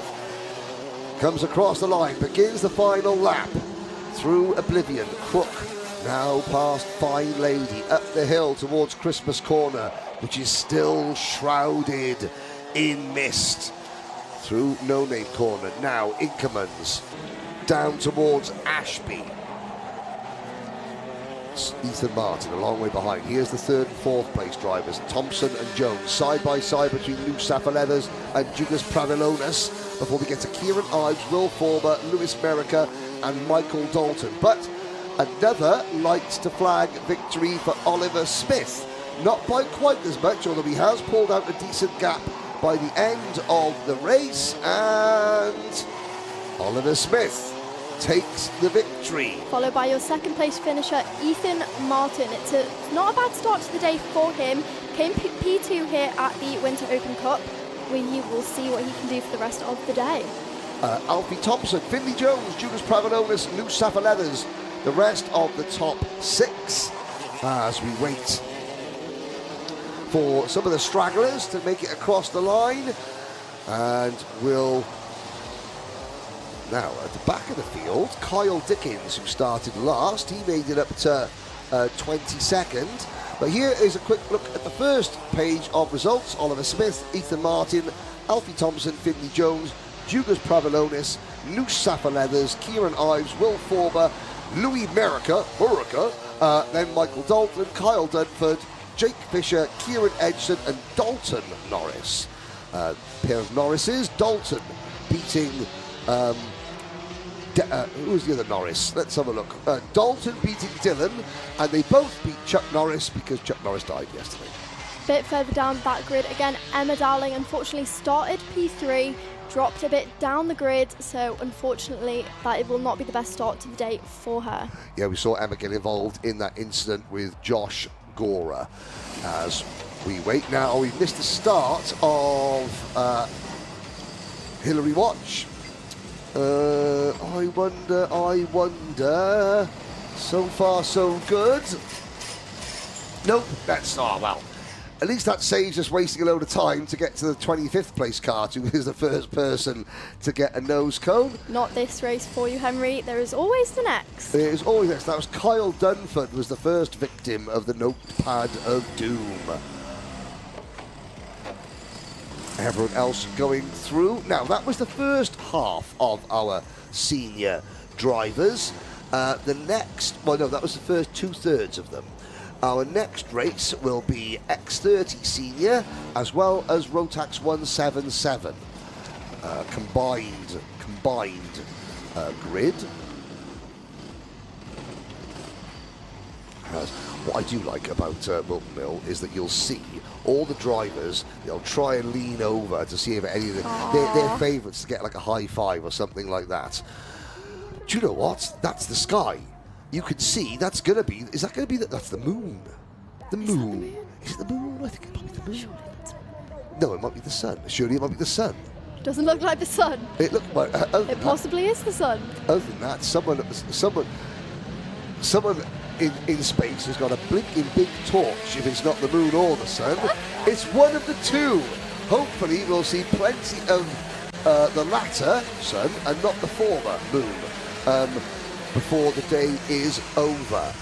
comes across the line, begins the final lap. through Oblivion. Crook now past Fine Lady, up the hill towards Christmas Corner, which is still shrouded in mist. Through No Name Corner, now Inkermans, down towards Ashby. Ethan Martin a long way behind. Here's the third and fourth place drivers, Thompson and Jones, side by side between Lou Safa-Leathers and Jugas Pravilonis, before we get to Kieran Ives, Will Forber, Lewis Merica and Michael Dalton. But another lights to flag victory for Oliver Smith. Not by quite as much, although he has pulled out a decent gap by the end of the race, and Oliver Smith takes the victory. Followed by your second place finisher, Ethan Martin. It's not a bad start to the day for him. Came P2 here at the Winter Open Cup. We will see what he can do for the rest of the day. Alfie Thompson, Finley Jones, Judas Pravanonis, Lou Safa-Leathers, the rest of the top six, as we wait for some of the stragglers to make it across the line. And we'll now at the back of the field, Kyle Dickens, who started last, he made it up to 22nd. But here is a quick look at the first page of results. Oliver Smith, Ethan Martin, Alfie Thompson, Finley Jones, Jugas Pravilonis, Lou Safa-Leathers, Kieran Ives, Will Forber, Louis Merica, then Michael Dalton, Kyle Dunford, Jake Fisher, Kieran Edgson and Dalton Norris. Pair of Norrises, Dalton beating, who was the other Norris? Let's have a look. Dalton beating Dylan, and they both beat Chuck Norris because Chuck Norris died yesterday. Bit further down that grid, again, Emma Dowling unfortunately started P3, dropped a bit down the grid, so unfortunately that will not be the best start to the day for her. Yeah, we saw Emma get involved in that incident with Josh Gora. As we wait now, we've missed the start of Hillary Watch. I wonder. So far, so good. Nope, that's, oh well. At least that saves us wasting a load of time to get to the 25th place kart, who is the first person to get a nose cone. Not this race for you, Henry. There is always the next. There is always next. That was Kyle Dunford, was the first victim of the notepad of doom. Everyone else going through. Now, that was the first half of our senior drivers. The next, well, no, that was the first 2/3 of them. Our next race will be X30 Senior as well as Rotax 177. Combined grid. What I do like about Milton Mill is that you'll see all the drivers, they'll try and lean over to see if any of their favourites to get like a high five or something like that. Do you know what? That's the sky. You can see that's going to be, is that going to be, that's the moon. The moon. Is it the moon? I think it might be the moon. No, it might be the sun. Surely it might be the sun. Doesn't look like the sun. It looked like, it possibly is the sun. Other than that, someone in space has got a blinking big torch if it's not the moon or the sun. It's one of the two. Hopefully we'll see plenty of the latter sun and not the former moon before the day is over.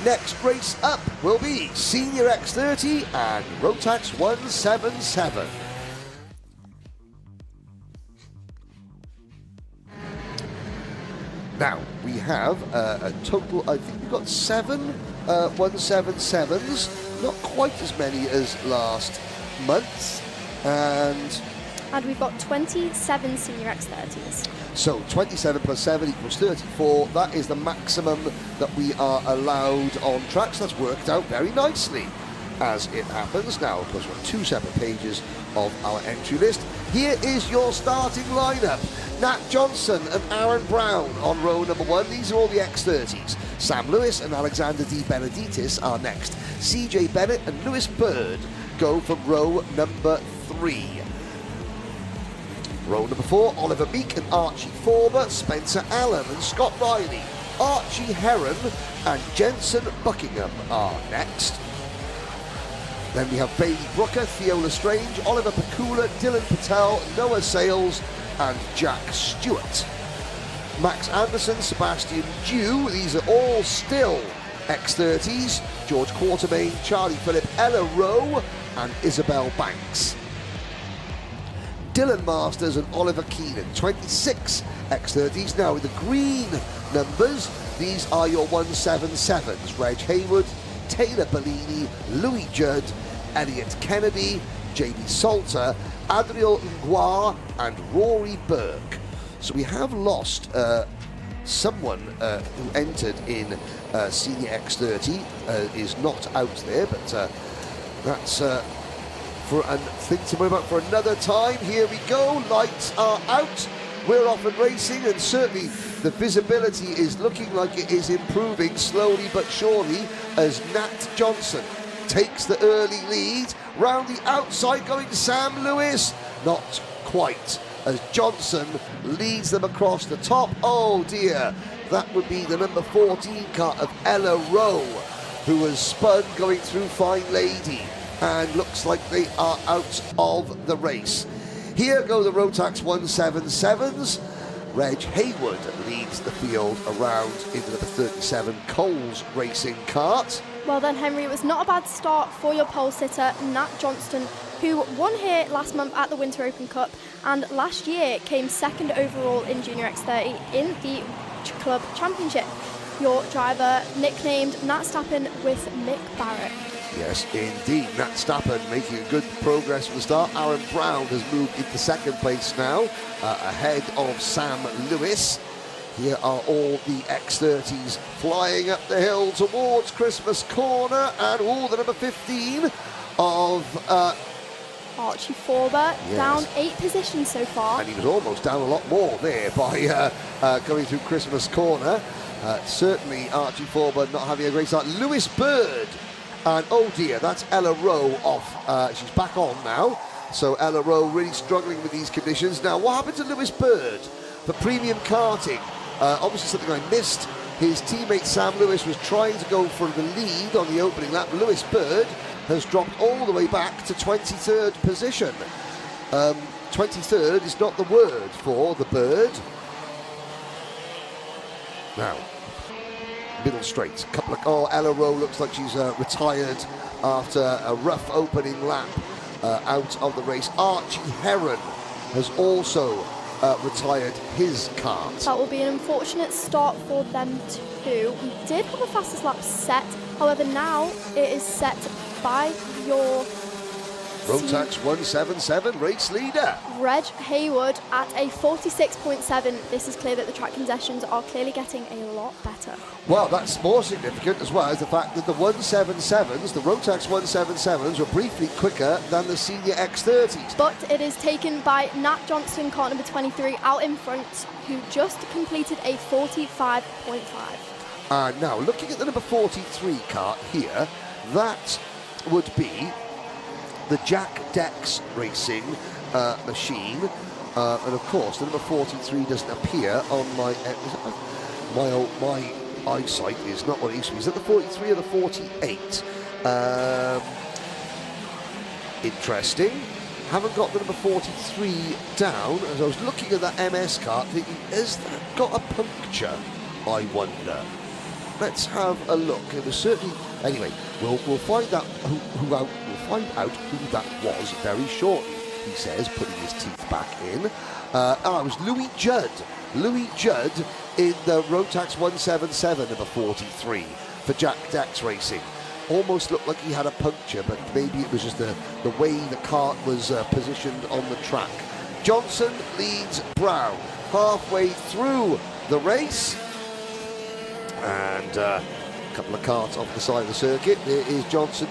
Next race up will be Senior X30 and Rotax 177. Now, we have a total, I think we've got 7 177s, not quite as many as last month, and we've got 27 Senior X30s. So 27 plus 7 equals 34. That is the maximum that we are allowed on tracks. That's worked out very nicely as it happens. Now, of course, we've got 2 separate pages of our entry list. Here is your starting lineup. Nat Johnson and Aaron Brown on row number 1. These are all the X30s. Sam Lewis and Alexander D. Benedictis are next. CJ Bennett and Lewis Bird go from row number 3. Row number 4, Oliver Meek and Archie Forber, Spencer Allen and Scott Riley. Archie Heron and Jensen Buckingham are next. Then we have Bailey Brooker, Theo Lestrange, Oliver Pakula, Dylan Patel, Noah Sales and Jack Stewart. Max Anderson, Sebastian Dew, these are all still X30s. George Quartermain, Charlie Phillip, Ella Rowe and Isabel Banks. Dylan Masters and Oliver Keenan, 26 X30s. Now with the green numbers, these are your 177s. Reg Haywood, Taylor Bellini, Louis Judd, Elliot Kennedy, JB Salter, Adriel Ngwa and Rory Burke. So we have lost someone who entered in Senior X30, is not out there, but that's for a thing to worry about for another time. Here we go, lights are out, we're off and racing, and certainly the visibility is looking like it is improving slowly but surely as Nat Johnson takes the early lead. Round the outside going Sam Lewis, not quite, as Johnson leads them across the top. Oh dear, that would be the number 14 car of Ella Rowe, who has spun going through Fine Lady, and looks like they are out of the race. Here go the Rotax 177s. Reg Haywood leads the field around into number 37 Coles Racing Kart. Well then, Henry, it was not a bad start for your pole sitter, Nat Johnston, who won here last month at the Winter Open Cup, and last year came second overall in Junior X30 in the Club Championship. Your driver, nicknamed Nat Stappen with Mick Barrett. Yes, indeed. Nat Stappen making good progress from the start. Aaron Brown has moved into second place now, ahead of Sam Lewis. Here are all the X30s flying up the hill towards Christmas Corner, and all the number 15 of Archie Forber, yes, down 8 positions so far. And he was almost down a lot more there by going through Christmas Corner. Certainly Archie Forber not having a great start. Lewis Bird, and oh dear, that's Ella Rowe off. She's back on now. So Ella Rowe really struggling with these conditions. Now, what happened to Lewis Bird for premium karting? Obviously something I missed. His teammate Sam Lewis was trying to go for the lead on the opening lap. Lewis Bird has dropped all the way back to 23rd position. 23rd is not the word for the bird. Now, middle straight, couple of, oh, Ella Rowe looks like she's retired after a rough opening lap out of the race. Archie Heron has also retired his kart. That will be an unfortunate start for them too. We did have a fastest lap set, however now it is set by your Rotax 177 race leader Reg Haywood at a 46.7. This is clear that the track conditions are clearly getting a lot better. Well, that's more significant as well as the fact that the 177s, the Rotax 177s, were briefly quicker than the Senior X30s. But it is taken by Nat Johnston, car number 23, out in front, who just completed a 45.5. Now, looking at the number 43 kart here, that would be the Jack Dex Racing machine, and of course the number 43 doesn't appear on my my eyesight is not what it used to be. Is that the 43 or the 48? Interesting. Haven't got the number 43 down. As I was looking at that MS kart, thinking, has that got a puncture? I wonder. Let's have a look. It was certainly. Anyway, we'll find out we'll find out who that was very shortly. He says, putting his teeth back in. It was Louis Judd. Louis Judd in the Rotax 177 number 43 for Jack Dex Racing. Almost looked like he had a puncture, but maybe it was just the way the kart was positioned on the track. Johnson leads Brown halfway through the race. And a couple of karts off the side of the circuit. There is Johnson,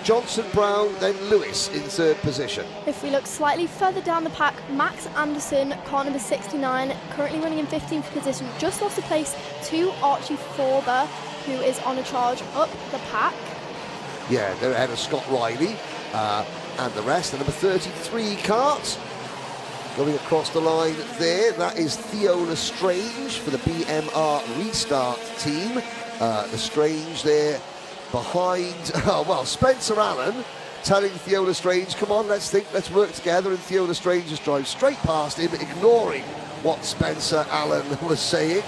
Brown, then Lewis in third position. If we look slightly further down the pack, Max Anderson, car number 69, currently running in 15th position, just lost a place to Archie Forber, who is on a charge up the pack. Yeah, they're ahead of Scott Riley and the rest. The number 33 kart going across the line there. That is Theo Lestrange for the BMR Restart team. Lestrange there behind, Spencer Allen telling Theo Lestrange, come on, let's work together. And Theo Lestrange just drives straight past him, ignoring what Spencer Allen was saying.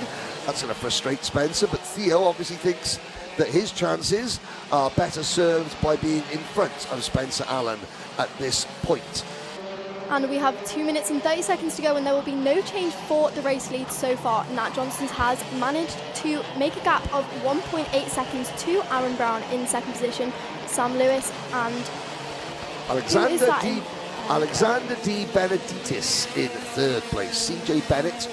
That's going to frustrate Spencer, but Theo obviously thinks that his chances are better served by being in front of Spencer Allen at this point. And we have 2 minutes and 30 seconds to go, and there will be no change for the race lead so far. Nat Johnson has managed to make a gap of 1.8 seconds to Aaron Brown in second position. Sam Lewis and Alexander D. Benedictis in third place. CJ Bennett,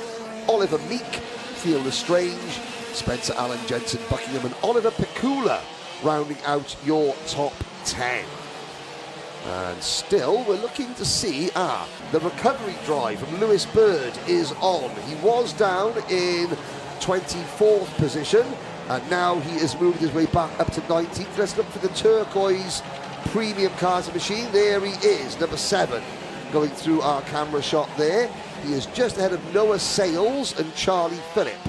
Oliver Meek, Theo Lestrange, Spencer Allen, Jensen Buckingham, and Oliver Picula rounding out your top 10. And still, we're looking to see, the recovery drive from Lewis Bird is on. He was down in 24th position, and now he has moved his way back up to 19th. Let's look for the turquoise premium cars machine. There he is, number 7, going through our camera shot there. He is just ahead of Noah Sales and Charlie Phillip.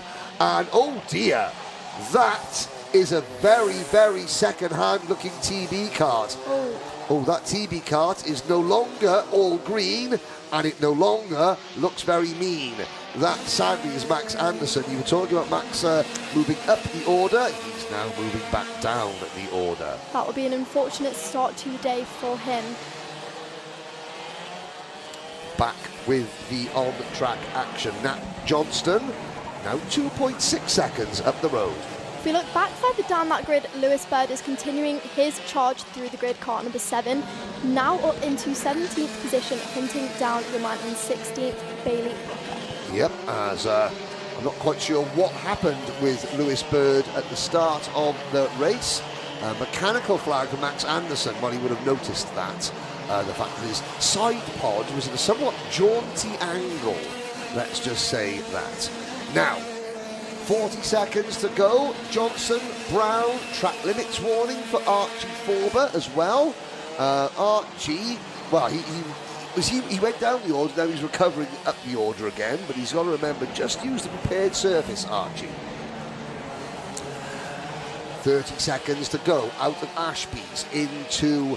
And oh dear, that is a very, very second-hand looking TB cart. Oh, that TB cart is no longer all green, and it no longer looks very mean. That, sadly, is Max Anderson. You were talking about Max moving up the order. He's now moving back down the order. That will be an unfortunate start to the day for him. Back with the on-track action. Nat Johnston, now 2.6 seconds up the road. If we look back further down that grid, Lewis Bird is continuing his charge through the grid, car number 7, now up into 17th position, hunting down the man in 16th, Bailey Brooker. Yep, as I'm not quite sure what happened with Lewis Bird at the start of the race. Mechanical flag for Max Anderson, well, he would have noticed that. The fact that his side pod was at a somewhat jaunty angle, let's just say that. Now, 40 seconds to go. Johnson, Brown, track limits warning for Archie Forber as well. Archie, well, he went down the order, now he's recovering up the order again, but he's got to remember, just use the prepared surface, Archie. 30 seconds to go out of Ashby's into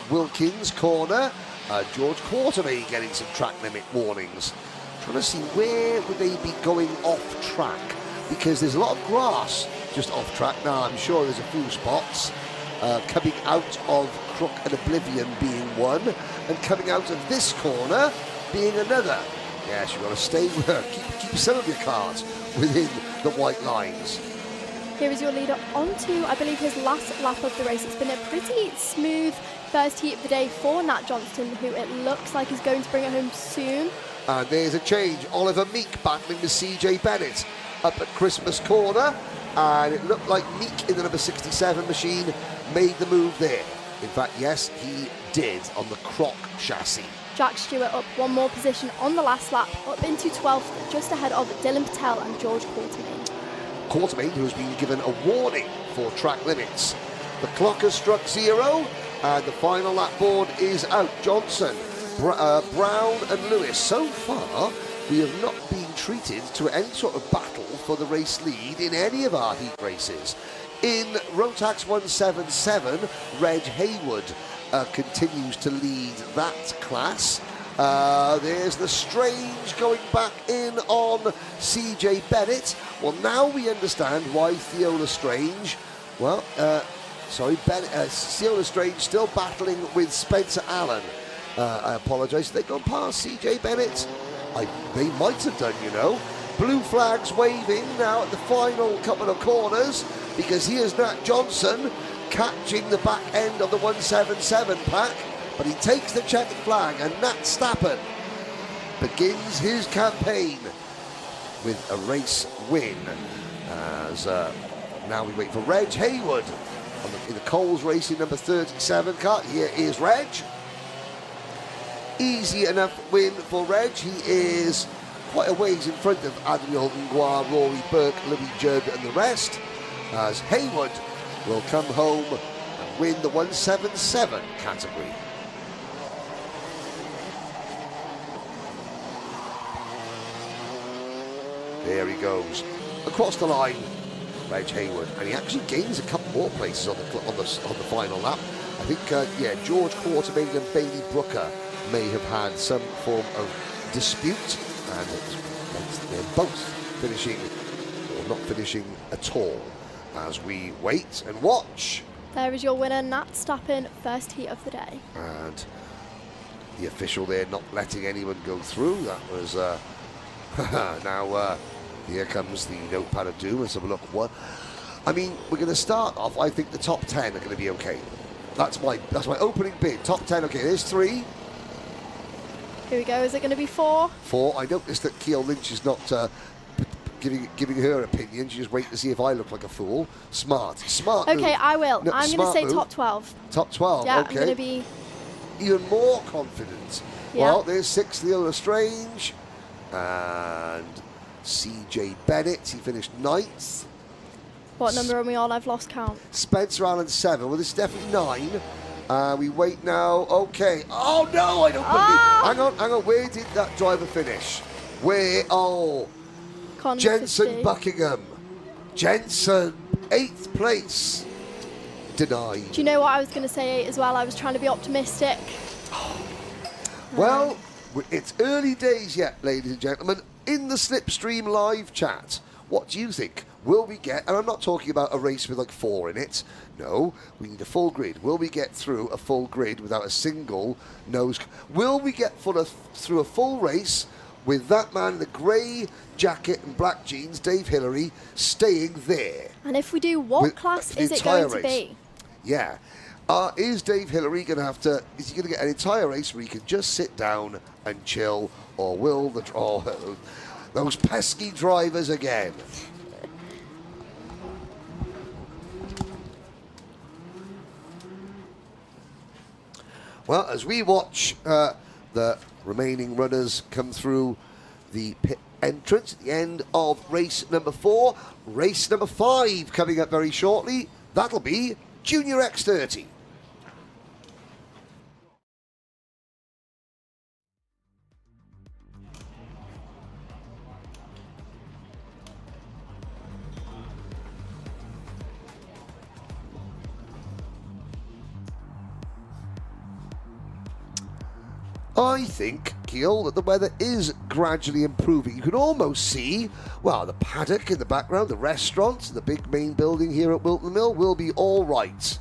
Wilkins corner. George Quartermain getting some track limit warnings. Trying to see where would they be going off track, because there's a lot of grass just off track. Now I'm sure there's a few spots coming out of Crook and Oblivion being one, and coming out of this corner being another. Yes, you've got to stay with her. Keep some of your cars within the white lines. Here is your leader onto, I believe, his last lap of the race. It's been a pretty smooth first heat of the day for Nat Johnston, who it looks like is going to bring it home soon. And there's a change. Oliver Meek battling with CJ Bennett up at Christmas corner, and it looked like Meek in the number 67 machine made the move there. In fact, yes, he did on the Croc chassis. Jack Stewart up one more position on the last lap, up into 12th, just ahead of Dylan Patel and George Quartermain. Quartermain, who has been given a warning for track limits. The clock has struck 0, and the final lap board is out. Johnson, Brown and Lewis. So far, we have not been treated to any sort of battle for the race lead in any of our heat races. In Rotax 177, Reg Haywood continues to lead that class. There's the Strange going back in on CJ Bennett. Well, now we understand why Theo Lestrange, Theo Lestrange still battling with Spencer Allen. I apologise, they've gone past CJ Bennett. They might have done, you know. Blue flags waving now at the final couple of corners, because here's Nat Johnson catching the back end of the 177 pack, but he takes the checkered flag, and Nat Stappen begins his campaign with a race win. As now we wait for Reg Haywood in the Coles Racing number 37 car. Here is Reg. Easy enough win for Reg. He is quite a ways in front of Admiral Ngwa, Rory Burke, Louis Judd and the rest, as Haywood will come home and win the 177 category. There he goes across the line, Reg Haywood, and he actually gains a couple more places on the final lap. I think George Quartermain and Bailey Brooker may have had some form of dispute, and they're both finishing, or not finishing at all as we wait and watch. There is your winner, Nat Stappen, first heat of the day. And the official there not letting anyone go through. That was now here comes the notepad of doom. Let's have a look. What? I mean, we're going to start off. I think the top 10 are going to be okay. That's my opening bid. Top 10. Okay, there's 3. Here we go. Is it going to be 4? 4. I noticed that Keogh Lynch is not giving her opinion. She just wait to see if I look like a fool. Smart. Okay, move. I will. No, I'm going to say move. top 12. Top 12. Yeah, Okay. I'm going to be even more confident. Yeah. Well, there's 6th, Leo Lestrange, and CJ Bennett. He finished 9th. What number are we on? I've lost count. Spencer Allen 7. Well, this is definitely 9. We wait now. Okay. Oh no, I don't believe. Hang on. Where did that driver finish? Where? Oh, Con Jensen 50. Buckingham. Jensen, 8th place. Denied. Do you know what I was going to say 8 as well? I was trying to be optimistic. Well, it's early days yet, ladies and gentlemen. In the Slipstream live chat, what do you think? Will we get, and I'm not talking about a race with like 4 in it. No, we need a full grid. Will we get through a full grid without a single nose? Will we get through a full race with that man in the grey jacket and black jeans, Dave Hillary, staying there? And if we do, what class is it going to be? Yeah. Is Dave Hillary going to have to, is he going to get an entire race where he can just sit down and chill, or will those pesky drivers again? Well, as we watch the remaining runners come through the pit entrance at the end of race number 4, race number 5 coming up very shortly. That'll be Junior X30. I think, Keogh, that the weather is gradually improving. You can almost see, well, the paddock in the background, the restaurant, the big main building here at Wilton Mill will be all right.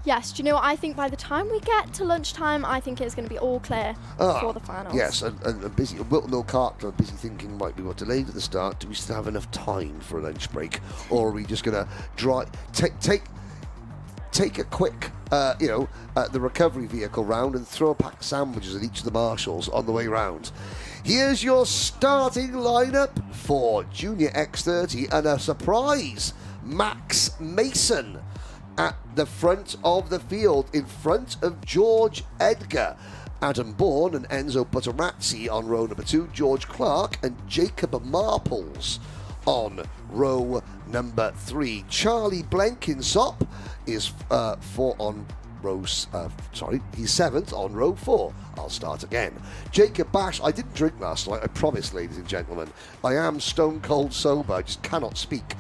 Yes, do you know what? I think by the time we get to lunchtime, I think it's going to be all clear for the finals. Yes, and busy. Wilton Mill Kart Club busy thinking might be delayed at the start. Do we still have enough time for a lunch break, or are we just going to take a quick, the recovery vehicle round and throw a pack of sandwiches at each of the marshals on the way round? Here's your starting lineup for Junior X30, and a surprise, Max Mason at the front of the field, in front of George Edgar. Adam Bourne and Enzo Butterazzi on row number 2, George Clark and Jacob Marples on row number 3. Charlie Blenkinsop is he's 7th on row 4. I'll start again. Jacob Bash, I didn't drink last night, I promise, ladies and gentlemen. I am stone cold sober, I just cannot speak.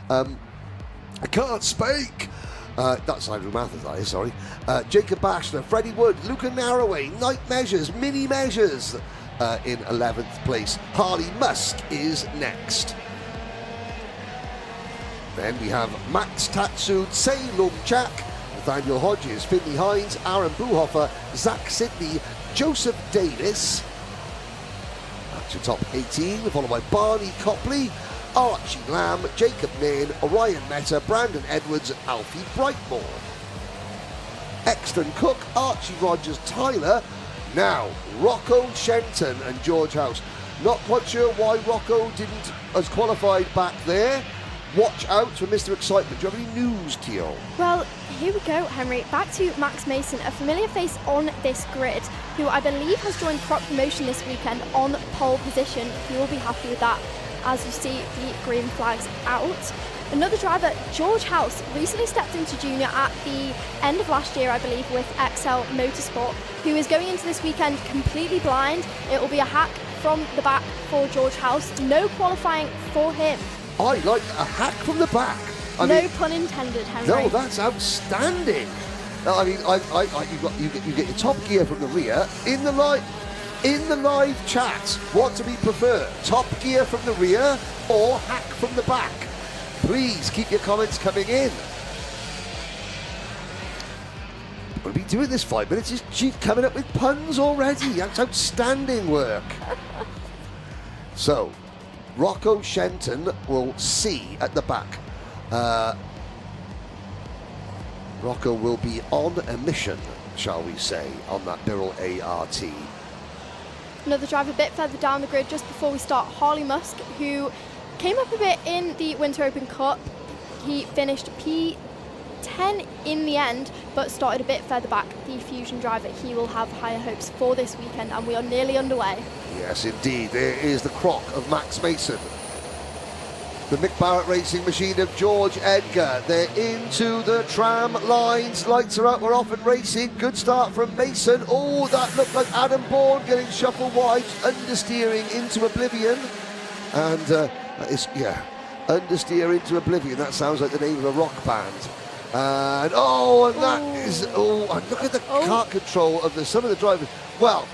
I can't speak! That's Andrew Mathers, sorry. Jacob Bashner, Freddie Wood, Luca Narroway, Night Measures, Mini Measures in 11th place. Harley Musk is next. Then we have Max Tatsud, Say Lum Chak, Nathaniel Hodges, Finley Hines, Aaron Buhofer, Zach Sidney, Joseph Davis. That's your top 18, followed by Barney Copley, Archie Lamb, Jacob Nairn, Orion Meta, Brandon Edwards, and Alfie Brightmore. Exton Cook, Archie Rogers, Tyler. Now, Rocco Shenton and George House. Not quite sure why Rocco didn't as qualified back there. Watch out for Mr. Excitement. Do you have any news, Keogh? Well, here we go, Henry. Back to Max Mason, a familiar face on this grid, who I believe has joined Prop Promotion this weekend on pole position. You will be happy with that, as you see the green flags out. Another driver, George House, recently stepped into junior at the end of last year, I believe, with XL Motorsport, who is going into this weekend completely blind. It will be a hack from the back for George House. No qualifying for him. I like a hack from the back. No pun intended, Henry. No, that's outstanding. I mean, you get your top gear from the rear in the live chat. What do we prefer? Top gear from the rear or hack from the back? Please keep your comments coming in. We'll be doing this 5 minutes. She's coming up with puns already. That's outstanding work. So, Rocco Shenton will see at the back. Rocco will be on a mission, shall we say, on that Birrell ART. Another driver a bit further down the grid just before we start, Harley Musk, who came up a bit in the Winter Open Cup. He finished P10 in the end, but started a bit further back. The Fusion driver, he will have higher hopes for this weekend, and we are nearly underway. Yes, indeed. There is the croc of Max Mason. The Mick Barrett racing machine of George Edgar. They're into the tram lines. Lights are out. We're off and racing. Good start from Mason. Oh, that looked like Adam Bourne getting shuffled wide, understeering into oblivion. And that is, yeah, understeer into oblivion. That sounds like the name of a rock band. And that is, and look at the kart control of some of the drivers. Well,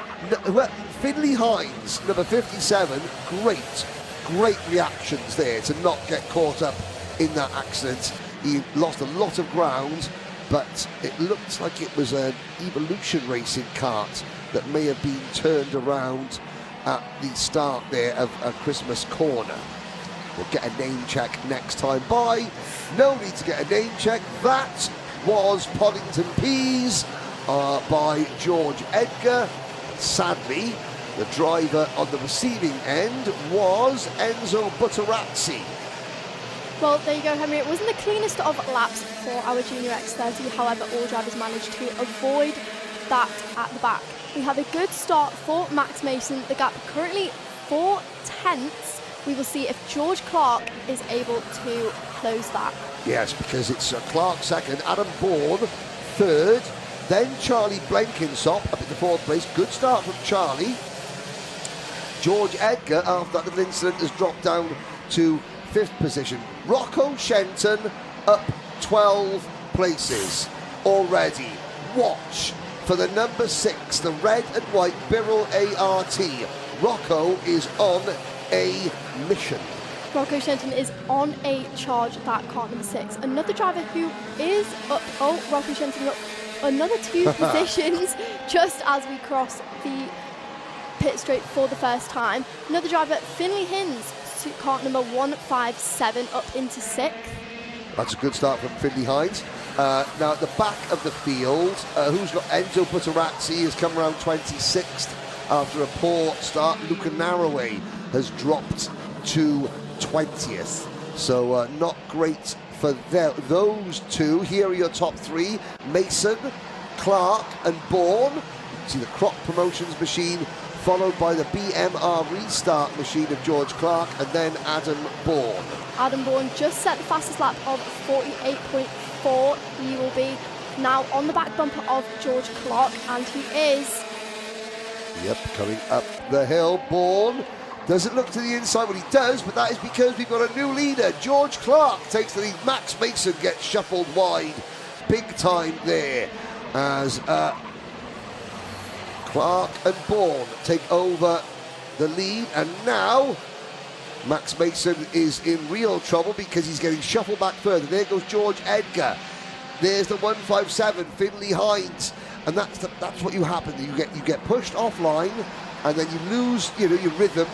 Finley Hines, number 57, great reactions there to not get caught up in that accident. He lost a lot of ground, but it looks like it was an Evolution racing kart that may have been turned around at the start there of a Christmas corner. We'll get a name check next time by. No need to get a name check. That was Poddington Peas by George Edgar. Sadly, the driver on the receiving end was Enzo Butterazzi. Well, there you go, Henry. It wasn't the cleanest of laps for our Junior X30. However, all drivers managed to avoid that at the back. We have a good start for Max Mason. The gap currently 4/10. We will see if George Clark is able to close that. Yes, because it's Clark second, Adam Bourne third, then Charlie Blenkinsop up into fourth place. Good start from Charlie. George Edgar, after that little incident, has dropped down to fifth position. Rocco Shenton up 12 places already. Watch for the number 6, the red and white Birrell ART. Rocco is on a mission. Rocco Shenton is on a charge, that car number 6. Another driver who is up, Rocco Shenton up another 2 positions just as we cross the pit straight for the first time. Another driver, Finley Hinds, car number 157 up into 6th. That's a good start from Finley Hines. Now at the back of the field, who's got Enzo Butterazzi has come around 26th after a poor start. Luca Narroway has dropped to 20th. So not great for those two. Here are your top 3, Mason, Clark and Bourne. You can see the Croc Promotions machine, followed by the BMR Restart machine of George Clark, and then Adam Bourne. Adam Bourne just set the fastest lap of 48.4. He will be now on the back bumper of George Clark, and he is... Yep, coming up the hill. Bourne doesn't look to the inside, well he does, but that is because we've got a new leader. George Clark takes the lead. Max Mason gets shuffled wide. Big time there as Clark and Bourne take over the lead, and now Max Mason is in real trouble because he's getting shuffled back further. There goes George Edgar. There's the 157, Finley Hines, and that's what you happen. You get pushed offline, and then you lose, your rhythm,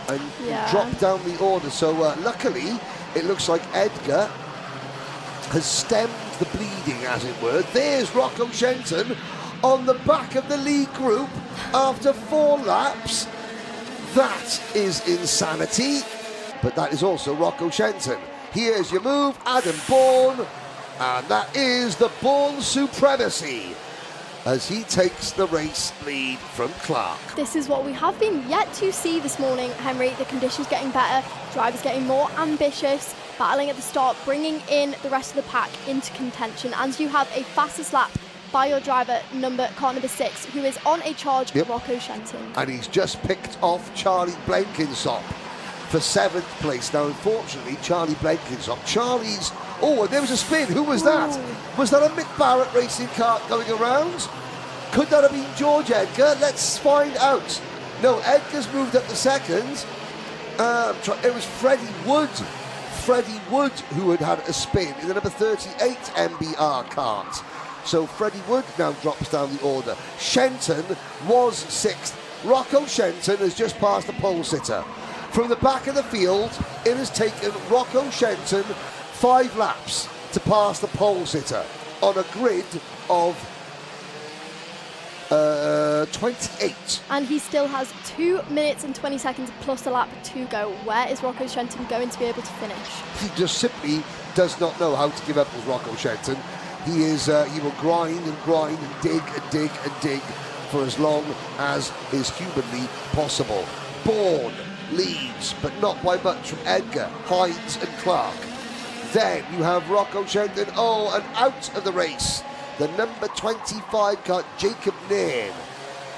and you drop down the order. So luckily, it looks like Edgar has stemmed the bleeding, as it were. There's Rocco Shenton on the back of the lead group after 4 laps. That is insanity, but that is also Rocco Shenton. Here's your move, Adam Bourne, and that is the Bourne supremacy as he takes the race lead from Clark. This is what we have been yet to see this morning, Henry. The conditions getting better, drivers getting more ambitious, battling at the start, bringing in the rest of the pack into contention, and you have a fastest lap by your driver, car number 6, who is on a charge, Rocco Shenton. And he's just picked off Charlie Blenkinsop for 7th place. Now, unfortunately, Charlie Blenkinsop, and there was a spin. Who was that? Was that a Mick Barrett racing kart going around? Could that have been George Edgar? Let's find out. No, Edgar's moved up to 2nd. It was Freddie Wood Freddie Wood, who had had a spin in the number 38 MBR kart. So Freddie Wood now drops down the order. Shenton was 6th. Rocco Shenton has just passed the pole sitter. From the back of the field, it has taken Rocco Shenton 5 laps to pass the pole sitter on a grid of 28. And he still has 2 minutes and 20 seconds plus a lap to go. Where is Rocco Shenton going to be able to finish? He just simply does not know how to give up with Rocco Shenton. He will grind and grind and dig and dig and dig for as long as is humanly possible. Bourne leads, but not by much, from Edgar, Hines and Clark. Then you have Rocco Shenton, and out of the race, the number 25 car, Jacob Nairn.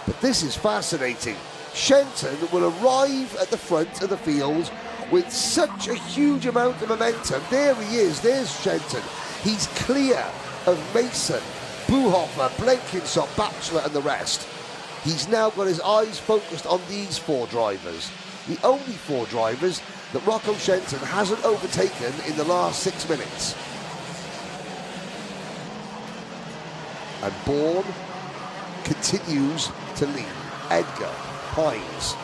But this is fascinating. Shenton will arrive at the front of the field with such a huge amount of momentum. There he is, there's Shenton. He's clear of Mason, Buhofer, Blenkinsop, Batchelor and the rest. He's now got his eyes focused on these 4 drivers. The only 4 drivers that Rocco Shenton hasn't overtaken in the last 6 minutes. And Bourne continues to lead. Edgar, Hines.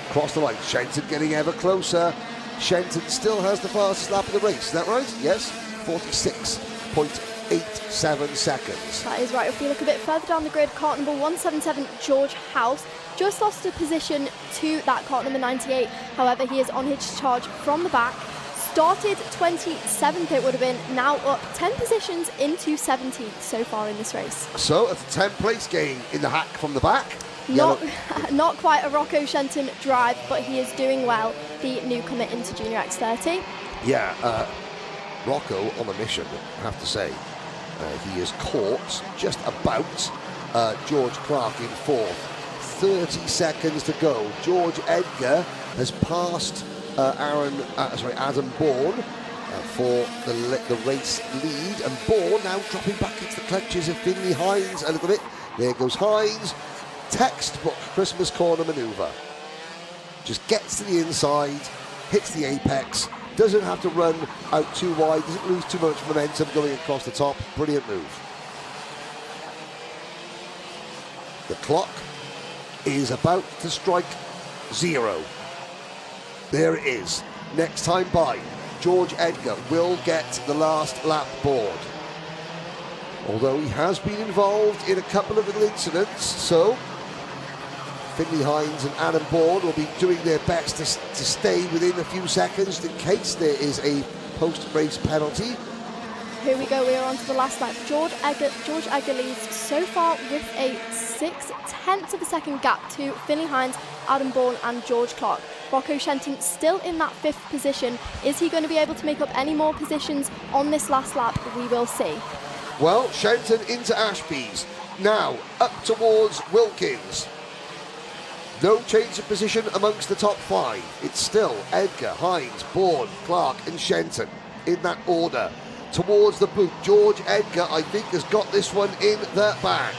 Across the line, Shenton getting ever closer. Shenton still has the fastest lap of the race, is that right? Yes, 46.87 seconds. That is right. If we look a bit further down the grid, kart number 177, George House, just lost a position to that kart number 98. However, he is on his charge from the back. Started 27th, it would have been, now up 10 positions into 17th so far in this race. So, it's a 10th place gain in the hack from the back. Not quite a Rocco Shenton drive, but he is doing well, the newcomer into Junior X30. Yeah, Rocco on a mission, I have to say. He is caught just about George Clark in 4th. 30 seconds to go. George Edgar has passed Adam Bourne for the race lead, and Bourne now dropping back into the clutches of Finley Hines a little bit. There goes Hines. Textbook Christmas corner manoeuvre. Just gets to the inside, hits the apex, doesn't have to run out too wide, doesn't lose too much momentum going across the top. Brilliant move. The clock is about to strike 0. There it is. Next time by, George Edgar will get the last lap board. Although he has been involved in a couple of little incidents, so Finley Hines and Adam Bourne will be doing their best to stay within a few seconds in case there is a post-race penalty. Here we go, we are on to the last lap. George Edgar leads so far with a 0.6 of a second gap to Finley Hines, Adam Bourne and George Clark. Rocco Shenton still in that 5th position. Is he going to be able to make up any more positions on this last lap? We will see. Well, Shenton into Ashby's. Now, up towards Wilkins. No change of position amongst the top 5. It's still Edgar, Hines, Bourne, Clark and Shenton in that order. Towards the boot, George Edgar, I think, has got this one in the bag.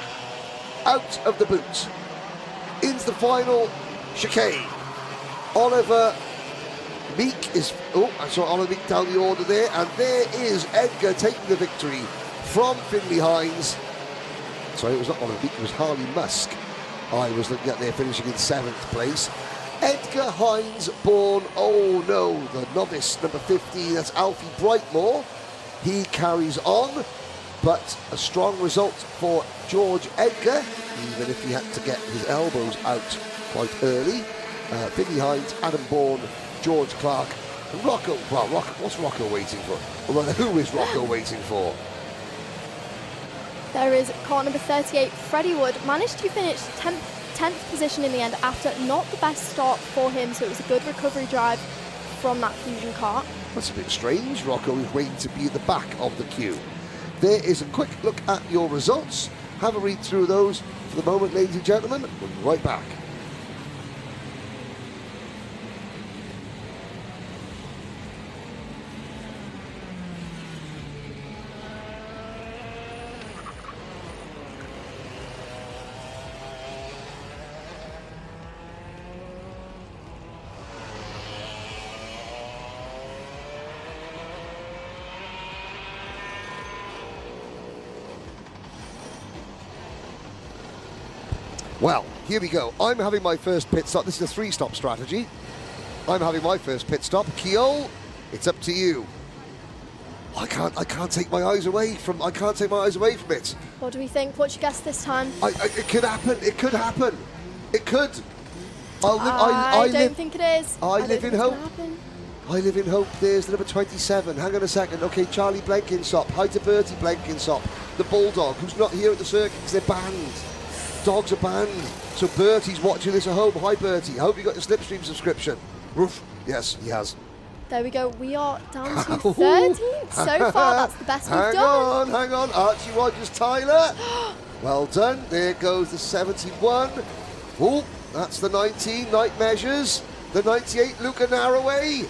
Out of the boot. Into the final chicane. Oliver Meek is... I saw Oliver Meek down the order there. And there is Edgar taking the victory from Finley Hines. Sorry, it was not Oliver Meek, it was Harley Musk. I was looking at there, finishing in 7th place. Edgar, Hines, Bourne, oh no, the novice, number 15, that's Alfie Brightmore. He carries on, but a strong result for George Edgar, even if he had to get his elbows out quite early. Finley Hines, Adam Bourne, George Clark, and Rocco. Well, what's Rocco waiting for? Well, who is Rocco waiting for? There is car number 38, Freddie Wood, managed to finish 10th position in the end after not the best start for him, so it was a good recovery drive from that Fusion car. That's a bit strange. Rocco is waiting to be at the back of the queue. There is a quick look at your results. Have a read through those. For the moment, ladies and gentlemen, we'll be right back. Well, here we go. I'm having my first pit stop. This is a 3-stop strategy. I'm having my first pit stop. Kiel, it's up to you. I can't take my eyes away from it. What do we think? What's your guess this time? It could happen. It could happen. It could. I don't think it is. I live in hope. I live in hope. There's the number 27. Hang on a second. Okay, Charlie Blenkinsop. Hi to Bertie Blenkinsop. The Bulldog, who's not here at the circuit because they're banned. Dogs are banned. So Bertie's watching this at home. Hi, Bertie. I hope you got your SlipStream subscription. Roof. Yes, he has. There we go. We are down to 13th so far. That's the best we've done. Hang on. Archie Rogers Tyler. Well done. There goes the 71. Oh, that's the 19. Night Measures. The 98. Luca Narroway.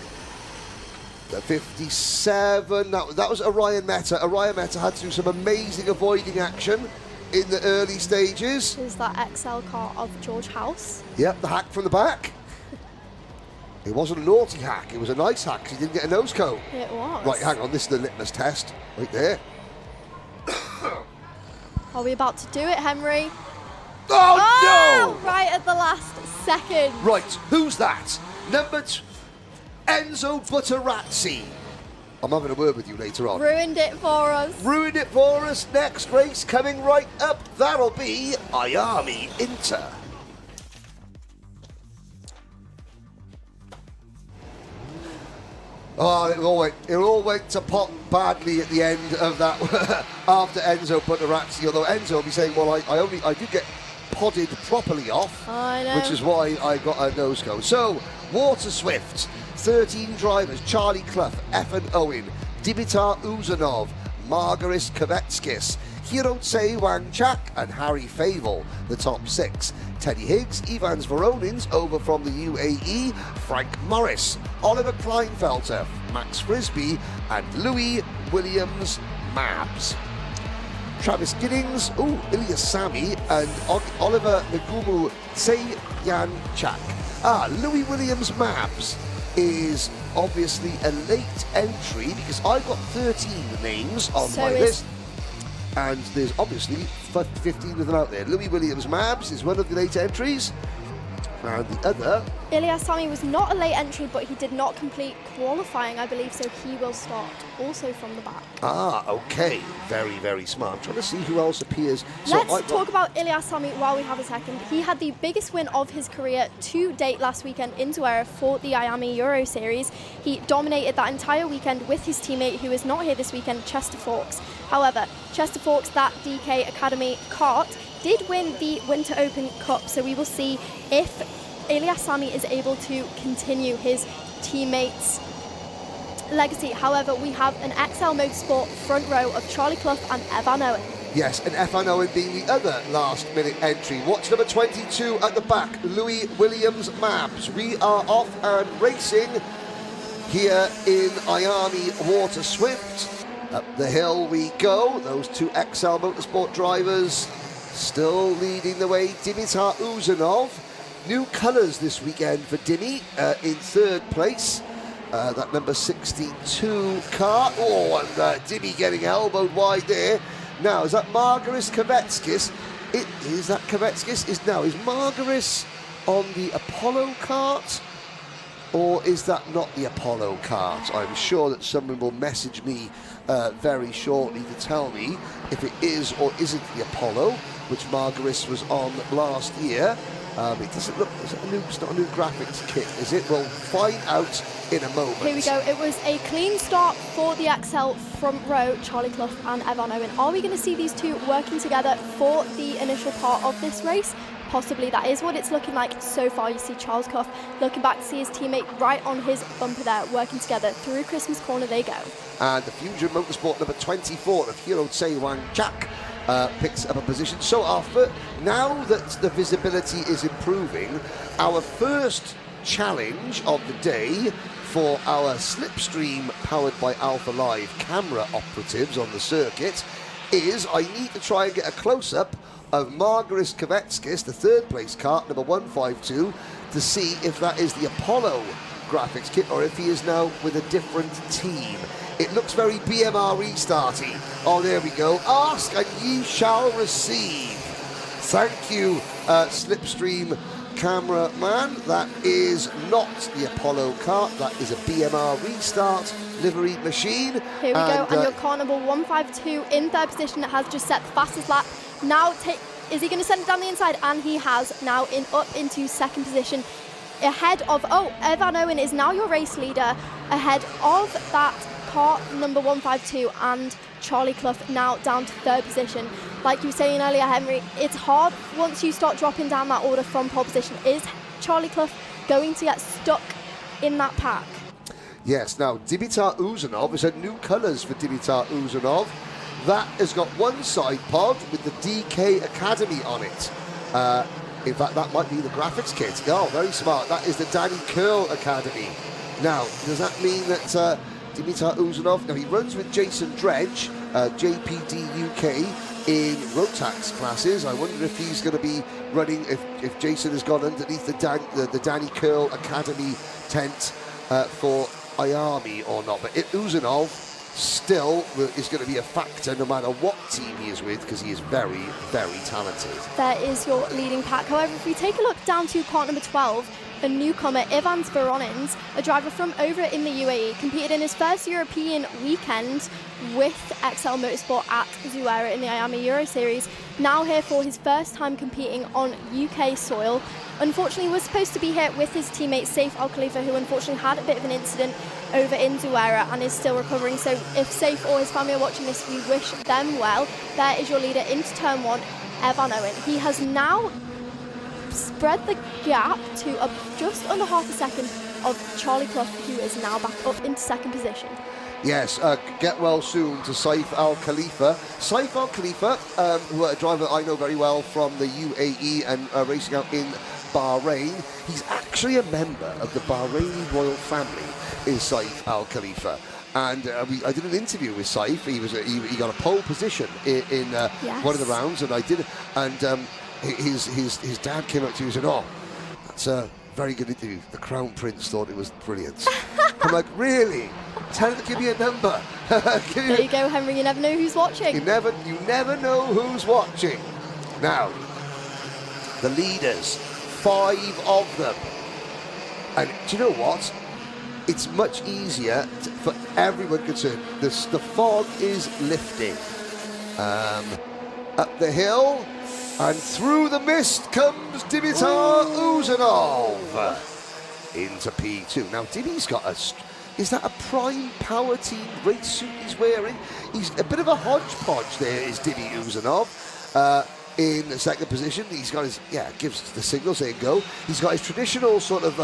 The 57. That was Orion Meta. Orion Meta had to do some amazing avoiding action in the early stages. Is that XL car of George House? Yep, the hack from the back. It wasn't a naughty hack, it was a nice hack because he didn't get a nose coat. It was. Right, hang on, this is the litmus test. Right there. Are we about to do it, Henry? Oh, no! Right at the last second. Right, who's that? Number Enzo Butterazzi. I'm having a word with you later on. Ruined it for us. Ruined it for us. Next race coming right up. That'll be Miami Inter. Oh, it all went to pot badly at the end of that after Enzo Butterazzi. Although Enzo will be saying, well, I did get podded properly off, I know. which is why I got a nose cone. So, Water Swift, 13 drivers: Charlie Clough, Evan Owen, Dimitar Uzanov, Margaris Kovetskis, Hirotse Wangchak and Harry Favel, the top 6. Teddy Higgs, Ivans Voronins over from the UAE, Frank Morris, Oliver Kleinfelter, Max Frisbee and Louis Williams Mabs. Travis Giddings, Ilya Sami and Oliver Nagumu Seyan Chak. Louis Williams Mabs is obviously a late entry because I've got 13 names on my list. And there's obviously 15 of them out there. Louis Williams Mabs is one of the late entries. And the other... Ilya Sami was not a late entry, but he did not complete qualifying, I believe, so he will start also from the back. Okay. Very, very smart. I'm trying to see who else appears. Let's talk about Ilya Sami while we have a second. He had the biggest win of his career to date last weekend in Tuera for the Miami Euro Series. He dominated that entire weekend with his teammate, who is not here this weekend, Chester Fawkes. However, Chester Fawkes, that DK Academy kart, did win the Winter Open Cup, so we will see if Ilya Sami is able to continue his teammates' legacy. However, we have an XL Motorsport front row of Charlie Clough and Evan Owen. Yes, and Evan Owen being the other last-minute entry. Watch number 22 at the back, Louis Williams Mabs. We are off and racing here in Miami Water Swift. Up the hill we go. Those two XL Motorsport drivers still leading the way. Dimitar Uzanov. New colours this weekend for Dimmy in 3rd place. That number 62 car. And Dimmy getting elbowed wide there. Now, is that Margaris Kovetskis? Is that Kovetskis? Is Margaris on the Apollo kart? Or is that not the Apollo kart? I'm sure that someone will message me very shortly to tell me if it is or isn't the Apollo, which Margaris was on last year. It doesn't look, it's not a new graphics kit, is it? We'll find out in a moment. Here we go. It was a clean start for the XL front row, Charlie Clough and Evan Owen. Are we going to see these two working together for the initial part of this race? Possibly. That is what it's looking like so far. You see Charles Clough looking back to see his teammate right on his bumper there, working together. Through Christmas Corner they go. And the Fusion Motorsport number 24 of Hirotse Wangchak picks up a position. So now that the visibility is improving, our first challenge of the day for our SlipStream powered by Alpha Live camera operatives on the circuit is I need to try and get a close-up of Margaris Kovetskis, the 3rd place kart, number 152, to see if that is the Apollo graphics kit or if he is now with a different team. It looks very BMR restarty. Oh, there we go. Ask and ye shall receive. Thank you, SlipStream cameraman. That is not the Apollo kart. That is a BMR restart livery machine. Here we go, and your car number 152 in third position has just set the fastest lap. Now, is he going to send it down the inside? And he has now up into second position. Ahead of, Evan Owen is now your race leader, ahead of that car number 152 and Charlie Clough now down to third position. Like you were saying earlier, Henry, it's hard once you start dropping down that order from pole position. Is Charlie Clough going to get stuck in that pack? Yes, now Dimitar Uzanov has had new colours for Dimitar Uzanov. That has got one side pod with the DK Academy on it. In fact, that might be the graphics kit. Oh, very smart. That is the Danny Curl Academy. Now, does that mean that Dimitar Uzanov, now he runs with Jason Dredge, JPD UK, in Rotax classes. I wonder if he's going to be running, if Jason has gone underneath the Danny Curl Academy tent for IARMY or not. But Uzanov still is going to be a factor no matter what team he is with, because he is very, very talented. There is your leading pack. However, if we take a look down to car number 12, a newcomer, Ivan Zvoronins, a driver from over in the UAE, competed in his first European weekend with XL Motorsport at Zuera in the IAME Euro Series. Now here for his first time competing on UK soil. Unfortunately, was supposed to be here with his teammate Saif Al Khalifa, who unfortunately had a bit of an incident over in Zuera and is still recovering. So if Saif or his family are watching this, we wish them well. There is your leader into turn one, Evan Owen. He has now spread the gap to just under half a second of Charlie Clough, who is now back up into second position. Yes, get well soon to Saif Al Khalifa. Saif Al Khalifa, who a driver I know very well from the UAE and racing out in Bahrain. He's actually a member of the Bahraini royal family, is Saif Al Khalifa. And I did an interview with Saif. He got a pole position in Yes. one of the rounds, and I did. And his dad came up to me and said, "Oh, that's a very good interview. The Crown Prince thought it was brilliant." I'm like, "Really? Tell him to give me a number." There you go, Henry. You never know who's watching. You never know who's watching. Now, the leaders, 5 of them. And do you know what? It's much easier for everyone concerned. The fog is lifting. Up the hill and through the mist comes Dimitar Uzanov into P2. Now, Dimmy's got is that a Prime Power Team race suit he's wearing? He's a bit of a hodgepodge there, is Dimmy Uzanov. In the second position, he's got his, gives the signal saying go. He's got his traditional sort of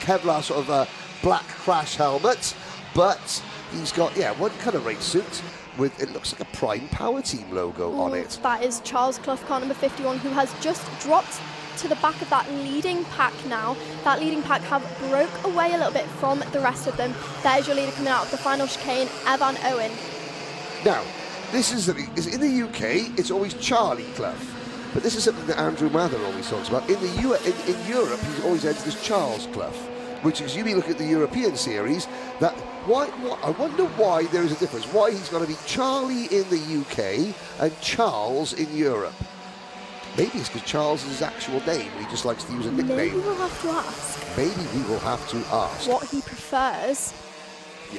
Kevlar sort of black crash helmet, but he's got, one kind of race suit with, it looks like a Prime Power Team logo on it. That is Charles Clough, car number 51, who has just dropped to the back of that leading pack now. That leading pack have broke away a little bit from the rest of them. There's your leader coming out of the final chicane, Evan Owen. Now, this is in the UK, it's always Charlie Clough, but this is something that Andrew Mather always talks about. In Europe, he's always entered as Charles Clough, which is, you look at the European series, I wonder why there is a difference. Why he's going to be Charlie in the UK and Charles in Europe. Maybe it's because Charles is his actual name and he just likes to use a nickname. Maybe we'll have to ask. Maybe we will have to ask. What he prefers.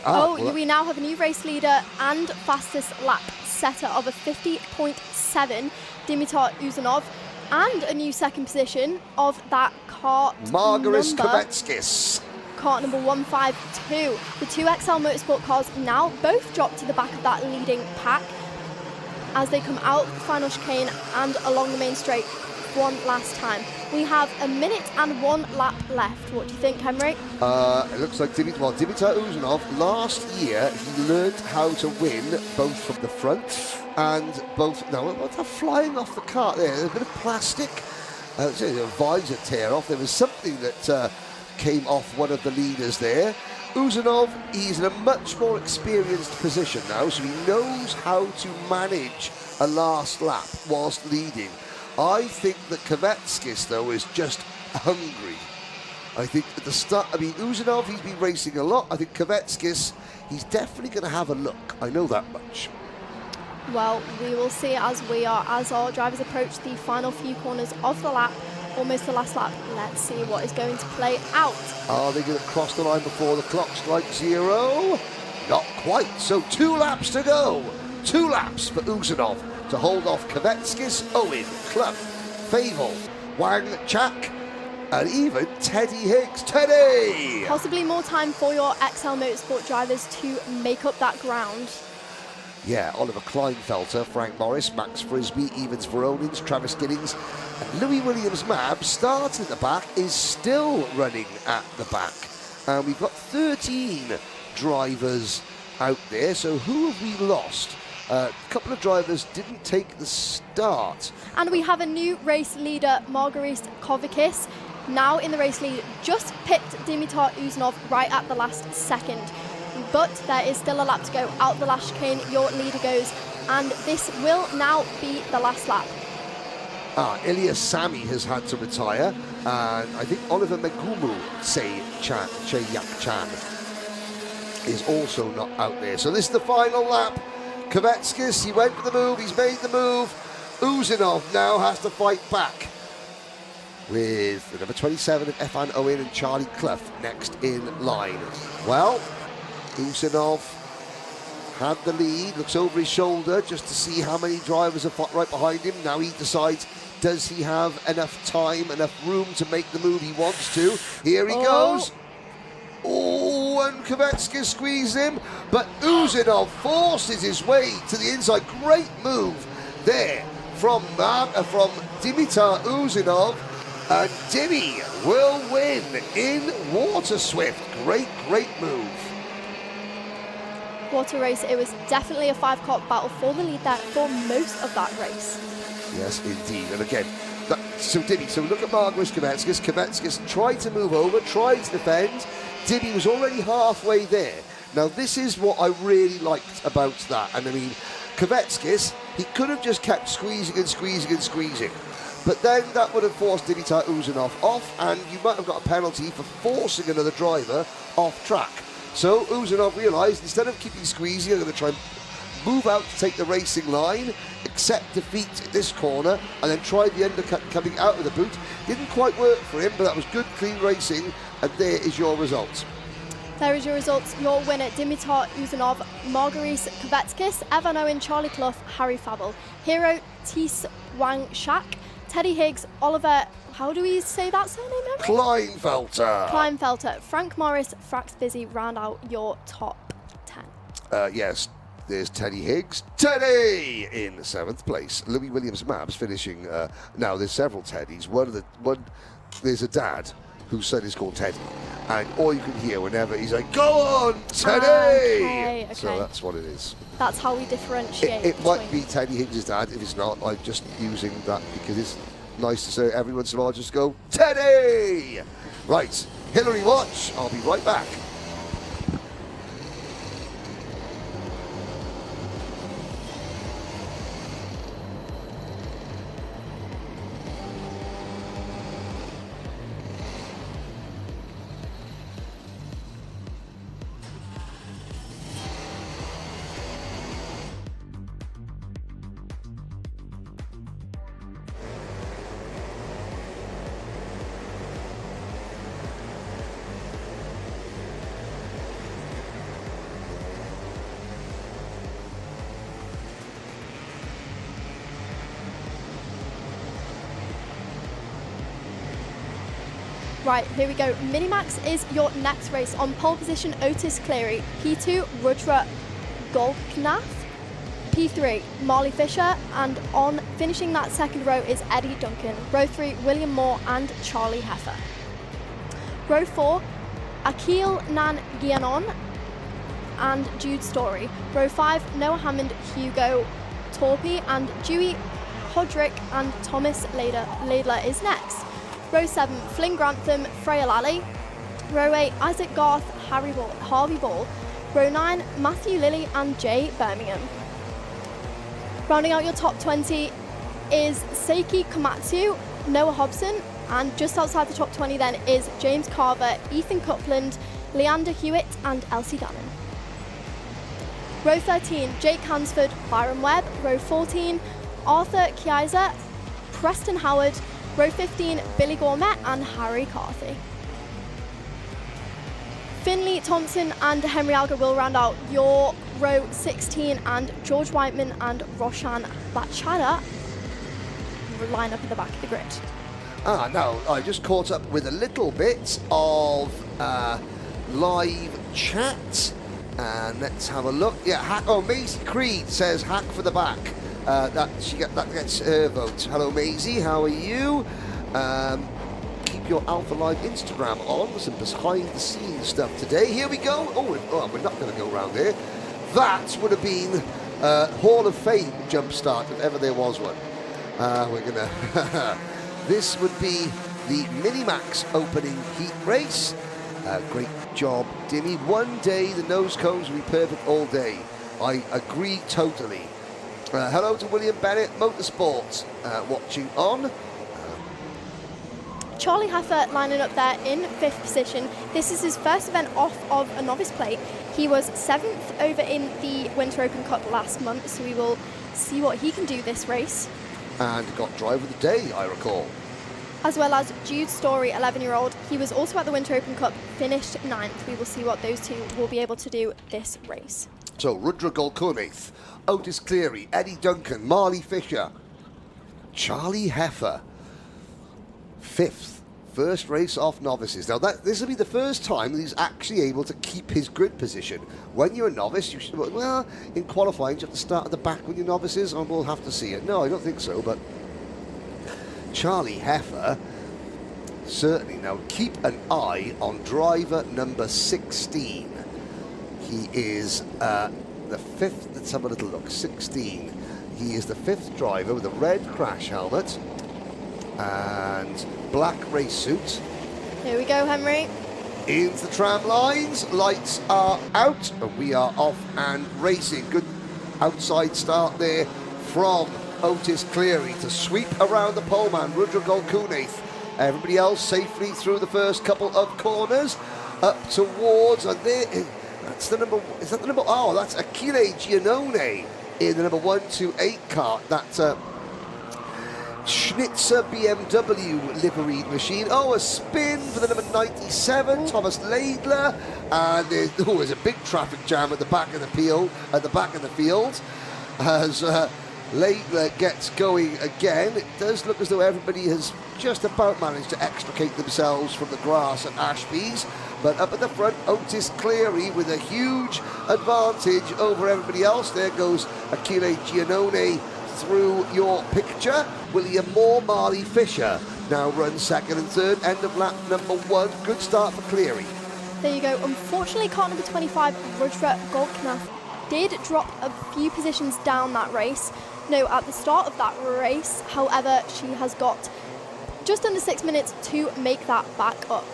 Well, we now have a new race leader and fastest lap setter of a 50.7, Dimitar Uzanov, and a new second position of that car Margaris Kovetskis. Car number 152. The 2 XL Motorsport cars now both drop to the back of that leading pack as they come out the final chicane and along the main straight one last time. We have a minute and 1 lap left. What do you think, Henry? It looks like Dimitar Uzanov, last year he learned how to win both from the front and both. Now, what's that flying off the car there? There's a bit of plastic. A visor tear off. There was something that came off one of the leaders there. Uzanov, he's in a much more experienced position now, so he knows how to manage a last lap whilst leading. I think that Kovetskis, though, is just hungry. I think at the start, Uzanov, he's been racing a lot. I think Kovetskis, he's definitely going to have a look. I know that much. Well, we will see as our drivers approach the final few corners of the lap, almost the last lap. Let's see what is going to play out. Are they going to cross the line before the clock strikes 0? Not quite. So 2 laps to go. 2 laps for Uzanov to hold off Kvetskis, Owen, Clough, Favel, Wang Chak, and even Teddy Higgs. Teddy! Possibly more time for your XL Motorsport drivers to make up that ground. Yeah, Oliver Kleinfelter, Frank Morris, Max Frisbee, Evans Veronins, Travis Giddings, and Louis Williams-Mab, starting at the back, is still running at the back. And we've got 13 drivers out there, so who have we lost? A couple of drivers didn't take the start. And we have a new race leader, Margaris Kovakis, now in the race lead, just pipped Dimitar Uzanov right at the last second. But there is still a lap to go out the last chicane, your leader goes, and this will now be the last lap. Ilya Sami has had to retire, and I think Oliver Megumu Che-Yak-Chan is also not out there. So this is the final lap. Kvetskis, he went for the move, he's made the move. Uzanov now has to fight back with the number 27 of Efan Owen and Charlie Clough next in line. Well, Uzanov had the lead, looks over his shoulder just to see how many drivers are right behind him. Now he decides, does he have enough time, enough room to make the move he wants to? Here he goes. Oh, and Kvetskis squeezed him, but Uzanov forces his way to the inside. Great move there from Dimitar Uzanov, and Dimmy will win in Water Swift. Great move. What a race. It was definitely a 5-car battle for the lead there for most of that race. Yes, indeed. And again, so look at Margaris Kvetskis. Kvetskis tried to move over, tried to defend. Dimmy was already halfway there. Now, this is what I really liked about that. And I mean, Kvetskis, he could have just kept squeezing and squeezing and squeezing. But then that would have forced Dimitar Uzanov off, and you might have got a penalty for forcing another driver off track. So Uzanov realised, instead of keeping squeezing, I'm going to try and move out to take the racing line, accept defeat at this corner, and then try the undercut coming out of the boot. Didn't quite work for him, but that was good, clean racing, and there is your result. There is your results. Your winner, Dimitar Uzanov, Margaris Kvetskis, Evan Owen, Charlie Clough, Harry Favel, Hero Tis Wang Shak, Teddy Higgs, Oliver, how do we say that surname? Kleinfelter, Frank Morris, Frax Busy round out your top 10. Yes, there's Teddy Higgs. Teddy in 7th place. Louis Williams-Mabs finishing. Now, there's several Teddys. There's a dad whose son is called Teddy. And all you can hear whenever he's like, go on, Teddy! Okay. So that's what it is. That's how we differentiate. It might be Teddy Higgs' dad. If it's not, I'm just using that because it's nice to say every once in a while just go, Teddy! Right, Hillary watch. I'll be right back. Right, here we go. Minimax is your next race. On pole position, Otis Cleary. P2, Rudra Golknath. P3, Marley Fisher. And on finishing that second row is Eddie Duncan. Row 3, William Moore and Charlie Heffer. Row 4, Akil Nan Guianon and Jude Story. Row 5, Noah Hammond, Hugo Torpy and Dewey Hodrick and Thomas Laidler is next. Row 7, Flynn Grantham, Freya Lally. Row 8, Isaac Garth, Harvey Ball. Row 9, Matthew Lilly and Jay Birmingham. Rounding out your top 20 is Seiki Komatsu, Noah Hobson, and just outside the top 20 then is James Carver, Ethan Coupland, Leander Hewitt and Elsie Gannon. Row 13, Jake Hansford, Byron Webb. Row 14, Arthur Kiaiser, Preston Howard. Row 15, Billy Gourmet and Harry Carthy. Finley Thompson and Henry Alger will round out your row 16, and George Whiteman and Roshan Bachada will line up at the back of the grid. Now, I just caught up with a little bit of live chat, and let's have a look. Yeah, Maisie Creed says hack for the back. That gets her vote. Hello, Maisie, how are you? Keep your Alpha Live Instagram on for some behind-the-scenes stuff today. Here we go. Oh, we're not going to go around there. That would have been Hall of Fame jump start if ever there was one. We're going to... This would be the Minimax opening heat race. Great job, Dimmy. One day the nose cones will be perfect all day. I agree totally. Hello to William Bennett, Motorsports, watching on. Charlie Heifer lining up there in 5th position. This is his first event off of a novice plate. He was 7th over in the Winter Open Cup last month, so we will see what he can do this race. And got driver of the day, I recall. As well as Jude Story, 11-year-old. He was also at the Winter Open Cup, finished 9th. We will see what those two will be able to do this race. So Rudra Golkunath, Otis Cleary, Eddie Duncan, Marley Fisher, Charlie Heifer, 5th. First race off novices. Now this will be the first time that he's actually able to keep his grid position. When you're a novice, you should, well, in qualifying, you have to start at the back when you're novices, and we'll have to see it. No, I don't think so, but Charlie Heifer, certainly. Now keep an eye on driver number 16. He is the 5th, let's have a little look, 16. He is the 5th driver with a red crash helmet and black race suit. Here we go, Henry. Into the tram lines, lights are out, and we are off and racing. Good outside start there from Otis Cleary to sweep around the poleman, Rudra Golkunath. Everybody else safely through the first couple of corners, up towards, and there, that's the number, is that the number, oh, that's Achille Giannone in the number 128 cart. That's Schnitzer BMW liveried machine. Oh, a spin for the number 97, Thomas Laidler, and there's a big traffic jam at the back of the field. As Laidler gets going again, it does look as though everybody has just about managed to extricate themselves from the grass at Ashby's. But up at the front, Otis Cleary with a huge advantage over everybody else. There goes Achille Giannone through your picture. William Moore, Marley Fisher now runs second and third. End of lap number 1. Good start for Cleary. There you go. Unfortunately, car number 25, Rudra Golkunath, did drop a few positions down that race. No, at the start of that race. However, she has got just under 6 minutes to make that back up.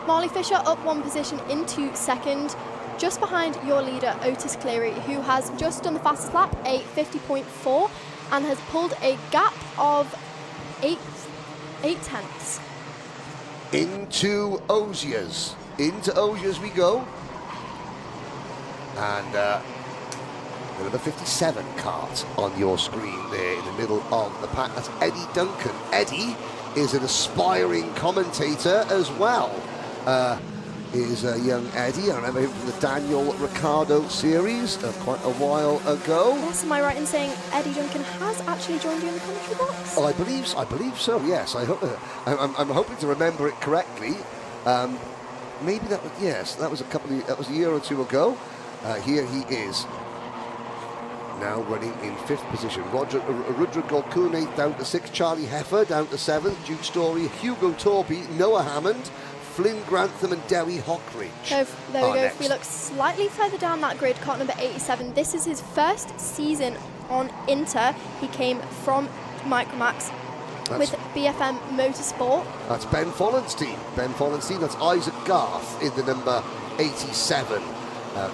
Marley Fisher up 1 position into second, just behind your leader, Otis Cleary, who has just done the fastest lap, a 50.4, and has pulled a gap of 8 tenths. Into Ozias. Into Ozias we go. And the number 57 cart on your screen there in the middle of the pack. That's Eddie Duncan. Eddie is an aspiring commentator as well. Is young Eddie. I remember him from the Daniel Ricciardo series quite a while ago. Yes, am I right in saying Eddie Duncan has actually joined you in the commentary box? Oh, I believe so. Yes, I hope. I'm hoping to remember it correctly. Maybe that was, yes, that was a year or two ago. Here he is. Now running in 5th position. Rudra Golkunath down to 6th. Charlie Heifer down to 7th. Duke Story, Hugo Torby, Noah Hammond, Flynn Grantham and Dewi Hockridge. So there we go. Next. If we look slightly further down that grid, cart number 87, this is his first season on Inter. He came from Microax with BFM Motorsport. That's Ben Follenstein. That's Isaac Garth in the number 87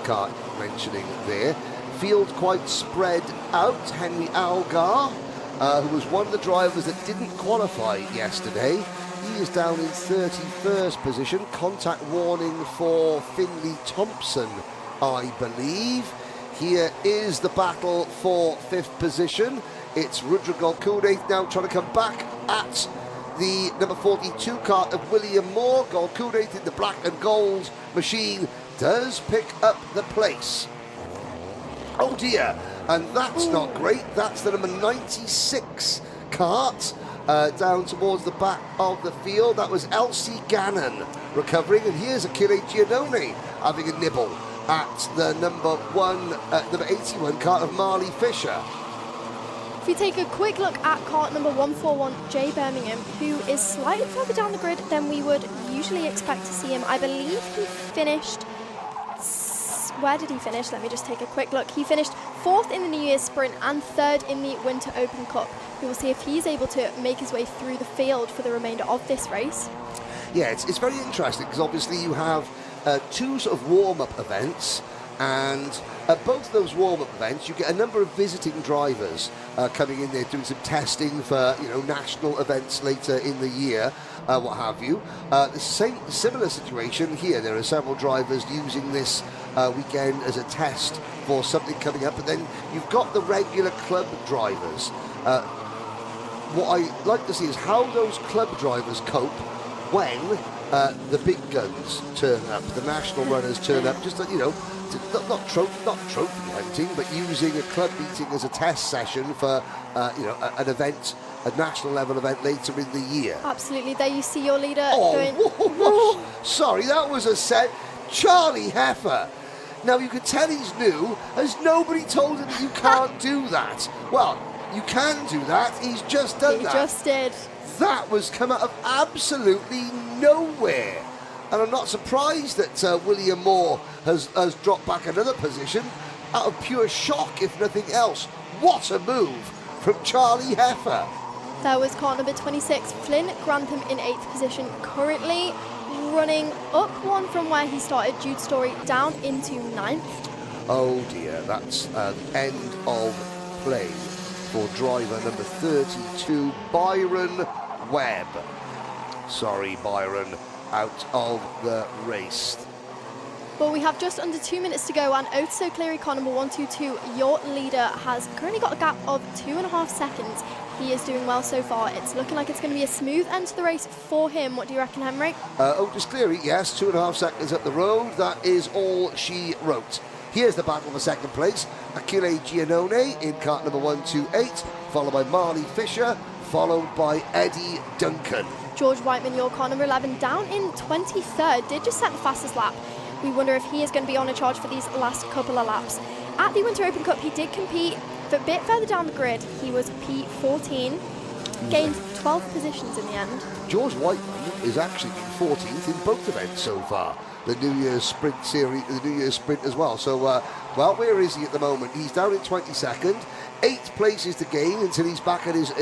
car mentioning there. Field quite spread out. Henry Algar, who was one of the drivers that didn't qualify yesterday. He is down in 31st position. Contact warning for Finley Thompson, I believe. here is the battle for 5th position. It's Rudra Golkude now trying to come back at the number 42 kart of William Moore. Golkude in the black and gold machine does pick up the place. Oh dear, and that's not great. That's the number 96 kart down towards the back of the field. That was Elsie Gannon recovering, and here's Achille Giannone having a nibble at the number 81 kart of Marley Fisher. If we take a quick look at kart number 141, Jay Birmingham, who is slightly further down the grid than we would usually expect to see him. I believe he finished... Where did he finish? Let me just take a quick look. He finished 4th in the New Year's Sprint and 3rd in the Winter Open Cup. We will see if he's able to make his way through the field for the remainder of this race. Yeah, it's very interesting because obviously you have 2 sort of warm-up events, and at both those warm-up events you get a number of visiting drivers coming in there doing some testing for national events later in the year, what have you. The similar situation here. There are several drivers using this weekend as a test for something coming up, but then you've got the regular club drivers. What I like to see is how those club drivers cope when the big guns turn up, the national runners turn up, just not trophy hunting, but using a club meeting as a test session for an event, a national level event later in the year. Absolutely. There you see your leader going... Sorry, that was a set. Charlie Heffer. Now you can tell he's new, as nobody told him that you can't do that. Well, you can do that. He's just done that. He just did. That was come out of absolutely nowhere. And I'm not surprised that William Moore has dropped back another position out of pure shock, if nothing else. What a move from Charlie Heffer. There was car number 26, Flynn Grantham in 8th position, currently running up one from where he started. Jude Story down into 9th. Oh dear, that's the end of play for driver number 32, Byron Webb. Sorry, Byron, out of the race. Well, we have just under 2 minutes to go, and Otis O'Cleary, car number 122, your leader, has currently got a gap of 2.5 seconds. He is doing well so far. It's looking like it's going to be a smooth end to the race for him. What do you reckon, Henry? Otis Cleary, yes, 2.5 seconds up the road. That is all she wrote. Here's the battle for second place. Achille Giannone in kart number 128, followed by Marley Fisher, followed by Eddie Duncan. George Whiteman, your car number 11, down in 23rd, did just set the fastest lap. We wonder if he is going to be on a charge for these last couple of laps. At the Winter Open Cup, he did compete a bit further down the grid. He was P14, gained 12 positions in the end. George Whiteman is actually 14th in both events so far. The New Year's Sprint series, the New Year's Sprint as well. So, well, where is he at the moment? He's down in 22nd. 8 places to gain until he's back at his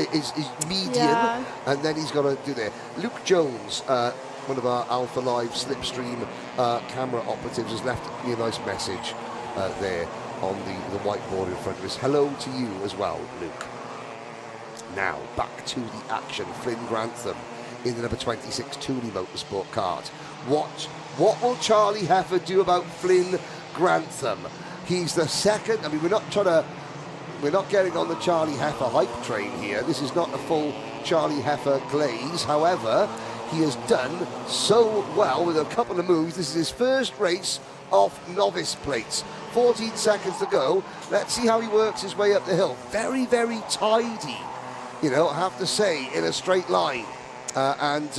median, and then he's got to do there. Luke Jones, one of our Alpha Live SlipStream camera operatives, has left me a nice message there on the whiteboard in front of us. Hello to you as well, Luke. Now, back to the action. Flynn Grantham in the number 26 Thule Motorsport kart. What will Charlie Heffer do about Flynn Grantham? He's the second. I mean, we're not getting on the Charlie Heffer hype train here. This is not a full Charlie Heffer glaze. However, he has done so well with a couple of moves. This is his first race off novice plates. 14 seconds to go. Let's see how he works his way up the hill. Very, very tidy, I have to say, in a straight line. And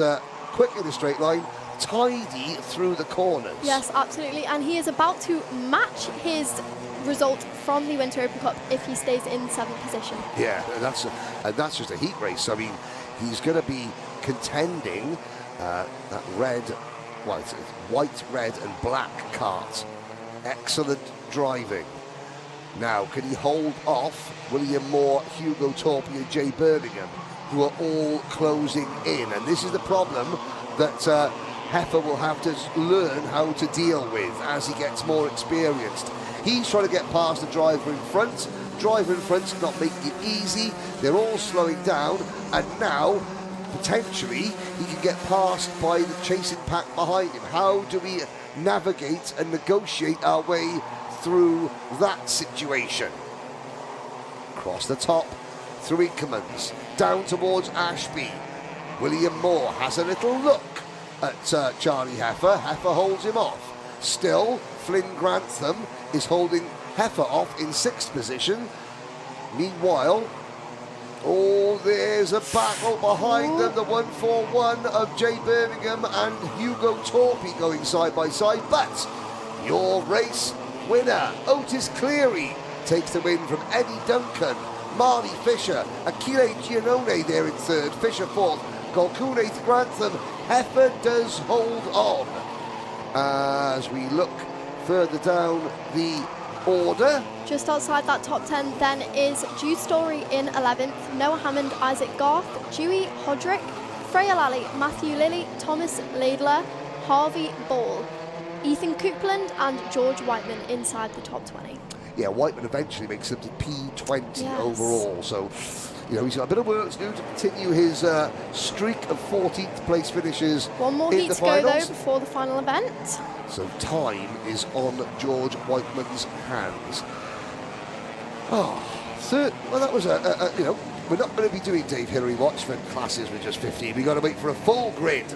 quick in a straight line, tidy through the corners. Yes, absolutely. And he is about to match his result from the Winter Open Cup if he stays in 7th position. Yeah, and that's just a heat race. I mean, he's going to be contending that it's white, red and black kart. Excellent driving. Now, can he hold off William Moore, Hugo Torpy and Jay Birmingham, who are all closing in? And this is the problem that Heffer will have to learn how to deal with as he gets more experienced. He's trying to get past the driver in front. Driver in front's not making it easy. They're all slowing down, and now potentially he can get past by the chasing pack behind him. How do we navigate and negotiate our way through that situation. Across the top, through Inkermans, down towards Ashby. William Moore has a little look at Charlie Heifer. Heifer holds him off. Still, Flynn Grantham is holding Heifer off in 6th position. Meanwhile, oh, there's a battle behind them. The 141 of Jay Birmingham and Hugo Torpy going side by side. But your race winner, Otis Cleary, takes the win from Eddie Duncan. Marley Fisher, Achille Giannone there in 3rd. Fisher 4th. Golkune to Grantham. Heifer does hold on. As we look further down the order. Just outside that top 10 then is Jude Story in 11th, Noah Hammond, Isaac Garth, Dewey Hodrick, Freya Lally, Matthew Lilly, Thomas Laidler, Harvey Ball, Ethan Coupland and George Whiteman inside the top 20. Yeah, Whiteman eventually makes it to P20 Yes. overall, so you know he's got a bit of work to do to continue his streak of 14th place finishes. One more in heat the to go though finals. before the final event. So time is on George Whiteman's hands. Oh, third. Well, that was you know, we're not going to be doing Dave Hillary watch for classes with just 15. We've got to wait for a full grid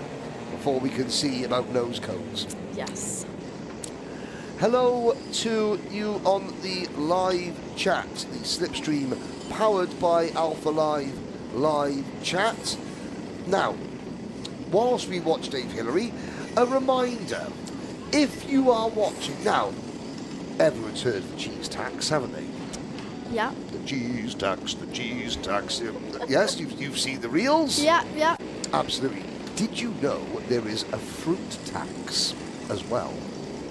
before we can see about nose cones. Yes. Hello to you on the live chat, the Slipstream powered by Alpha live chat. Now, whilst we watch Dave Hillary, a reminder, if you are watching, now, everyone's heard of the cheese tax, haven't they? Yeah. The cheese tax, the cheese tax. Yes, you've seen the reels? Yeah, yeah. Absolutely. Did you know there is a fruit tax as well?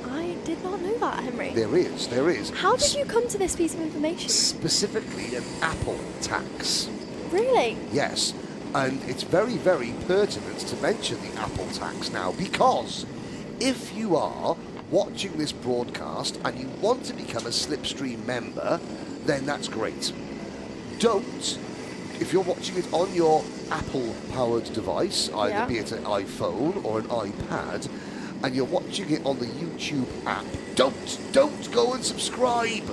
I did not know that, Henry. There is. How did you come to this piece of information? Specifically an apple tax. Really? Yes, and it's very, very pertinent to mention the apple tax now, because if you are watching this broadcast and you want to become a Slipstream member, then that's great. Don't, if you're watching it on your Apple-powered device, either be it an iPhone or an iPad, and you're watching it on the YouTube app, don't go and subscribe.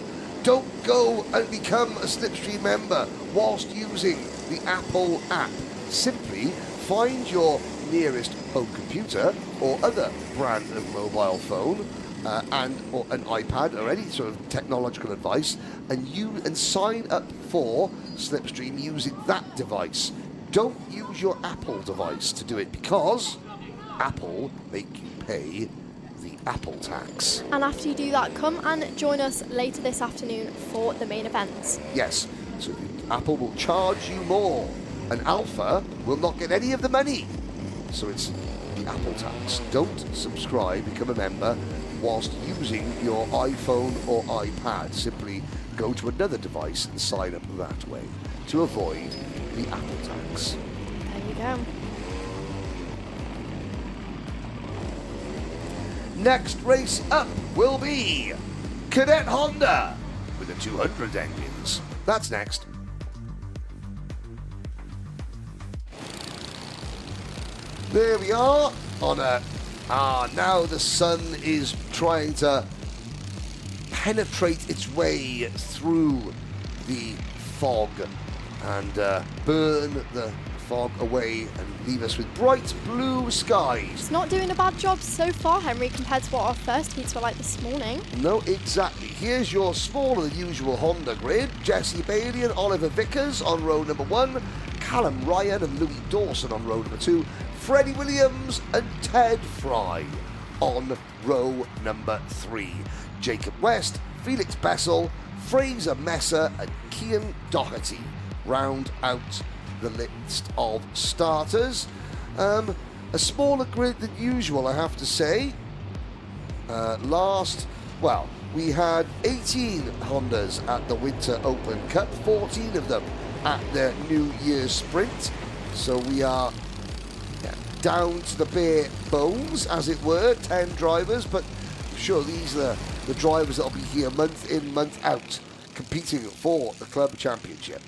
Don't go and become a Slipstream member whilst using the Apple app. Simply find your nearest home computer or other brand of mobile phone or an iPad or any sort of technological device, and sign up for Slipstream using that device. Don't use your Apple device to do it, because Apple make you pay the Apple tax. And after you do that, come and join us later this afternoon for the main event. Yes, so Apple will charge you more, and Alpha will not get any of the money. So it's the Apple tax. Don't subscribe, become a member whilst using your iPhone or iPad. Simply go to another device and sign up that way to avoid the Apple tax. There you go. Next race up will be Cadet Honda with the 200 engines. That's next. There we are on a... now the sun is trying to penetrate its way through the fog and burn the fog away and leave us with bright blue skies. It's not doing a bad job so far, Henry, compared to what our first heats were like this morning. No, exactly. Here's your smaller than usual Honda grid. Jesse Bailey and Oliver Vickers on row number 1. Callum Ryan and Louis Dawson on row number 2. Freddie Williams and Ted Fry on row number 3. Jacob West, Felix Bessel, Fraser Messer and Cian Doherty round out the list of starters. A smaller grid than usual, I have to say. We had 18 Hondas at the Winter Open Cup, 14 of them at the New Year's Sprint. So we are down to the bare bones, as it were, 10 drivers, but I'm sure these are the drivers that will be here month in, month out, competing for the club championship.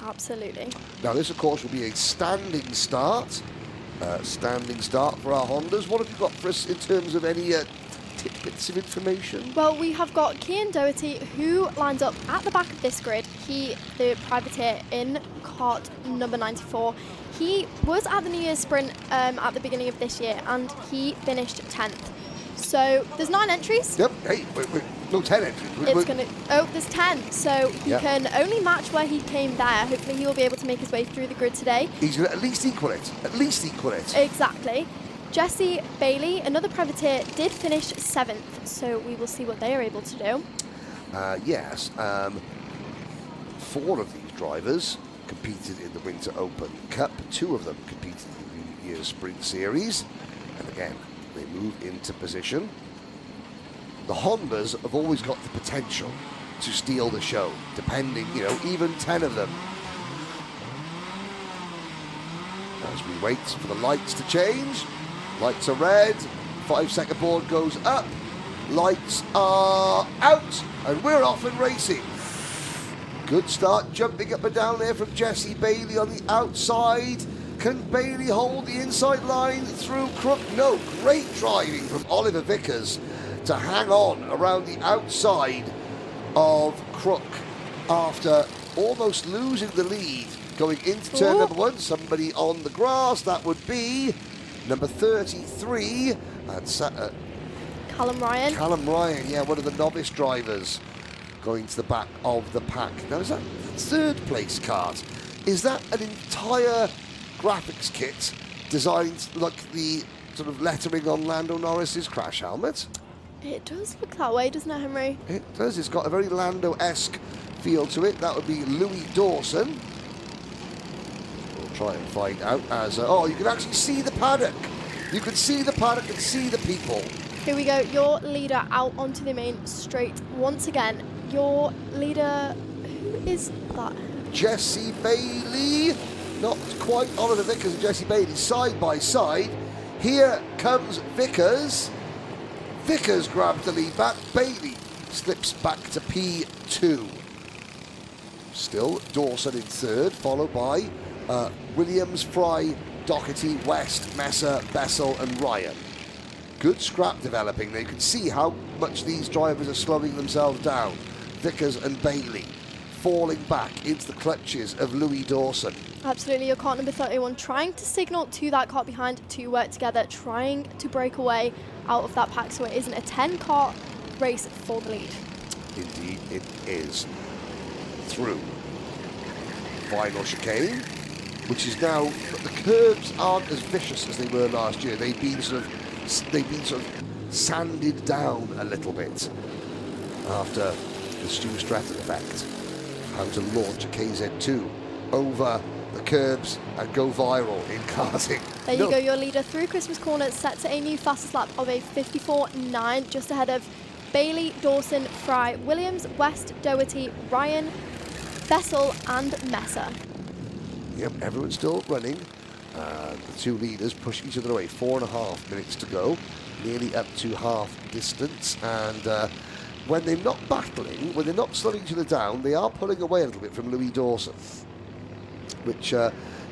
Absolutely. Now this, of course, will be a standing start. For our Hondas. What have you got for us in terms of any tidbits of information? Well, we have got Cian Doherty, who lines up at the back of this grid. He, the privateer in kart number 94. He was at the New Year's sprint at the beginning of this year, and he finished 10th. So there's 9 entries. Yep. Hey, wait. No, 10 entries. It's gonna. Oh, there's 10. So he can only match where he came there. Hopefully, he will be able to make his way through the grid today. He's going to at least equal it. At least equal it. Exactly. Jesse Bailey, another privateer, did finish 7th. So we will see what they are able to do. Yes. 4 of these drivers competed in the Winter Open Cup. 2 of them competed in the New Year's Sprint Series. And again, they move into position. The Hondas have always got the potential to steal the show, depending, even 10 of them. As we wait for the lights to change, lights are red, 5-second board goes up, lights are out, and we're off and racing. Good start jumping up and down there from Jesse Bailey on the outside. Can Bailey hold the inside line through Crook? No, great driving from Oliver Vickers to hang on around the outside of Crook after almost losing the lead going into turn number 1. Somebody on the grass, that would be number 33, and Callum Ryan. Callum Ryan, yeah, one of the novice drivers going to the back of the pack. Now, is that third place kart? Is that an entire graphics kit designed like the sort of lettering on Lando Norris's crash helmet? It does look that way, doesn't it, Henry? It does. It's got a very Lando-esque feel to it. That would be Louis Dawson. We'll try and find out as... oh, you can actually see the paddock. You can see the paddock and see the people. Here we go. Your leader out onto the main straight once again. Your leader... Who is that? Jesse Bailey. Not quite Oliver Vickers and Jesse Bailey side by side. Here comes Vickers. Vickers grabs the lead back. Bailey slips back to P2. Still Dawson in third, followed by Williams, Fry, Doherty, West, Messer, Bessel and Ryan. Good scrap developing there. You can see how much these drivers are slowing themselves down. Vickers and Bailey falling back into the clutches of Louis Dawson. Absolutely, your kart number 31 trying to signal to that kart behind to work together, trying to break away out of that pack so it isn't a 10-kart race for the lead. Indeed it is. Through final chicane, which is now, the curbs aren't as vicious as they were last year. They've been sort of sanded down a little bit after the Stu Stratton effect. How to launch a KZ2 over the curbs and go viral in karting. There you go, your leader through Christmas corner, set to a new fastest lap of a 54.9, just ahead of Bailey, Dawson, Fry, Williams, West, Doherty, Ryan, Bessel and Messer. Yep, everyone's still running. The 2 leaders push each other away. 4.5 minutes to go, nearly up to half distance. And when they're not battling, when they're not slowing each other down, they are pulling away a little bit from Louis Dawson, which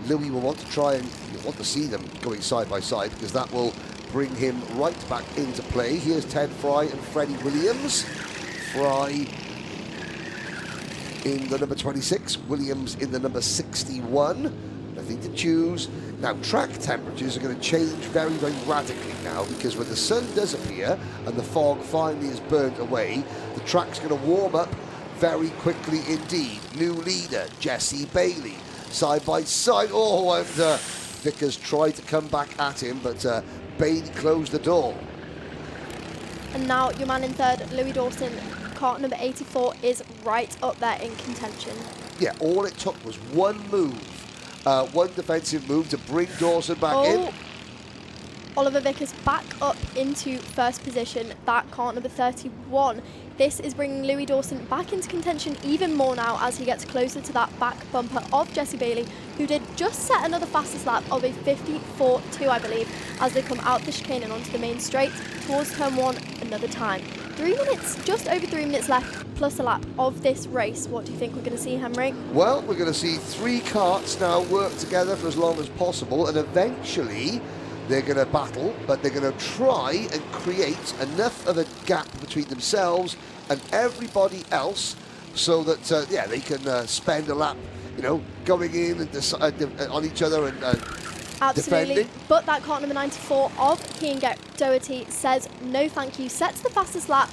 Louis will want to try and want to see them going side by side, because that will bring him right back into play. Here's Ted Fry and Freddie Williams. Fry in the number 26, Williams in the number 61. Nothing to choose. Now, track temperatures are going to change very, very radically now, because when the sun does appear and the fog finally is burnt away, the track's going to warm up very quickly indeed. New leader, Jesse Bailey, side by side. Oh, and Vickers tried to come back at him, but Bailey closed the door. And now your man in third, Louis Dawson, kart number 84, is right up there in contention. Yeah, all it took was one move, one defensive move to bring Dawson back in. Oliver Vickers back up into first position, that kart number 31. This is bringing Louis Dawson back into contention even more now as he gets closer to that back bumper of Jesse Bailey, who did just set another fastest lap of a 54.2, I believe, as they come out the chicane and onto the main straight towards turn 1 another time. 3 minutes, just over 3 minutes left, plus a lap of this race. What do you think we're going to see, Henry? Well, we're going to see 3 karts now work together for as long as possible, and eventually They're going to battle, but they're going to try and create enough of a gap between themselves and everybody else so that, yeah, they can spend a lap, you know, going in and on each other and Absolutely. defending. But that kart number 94 of Cadet Doherty says no thank you, sets the fastest lap,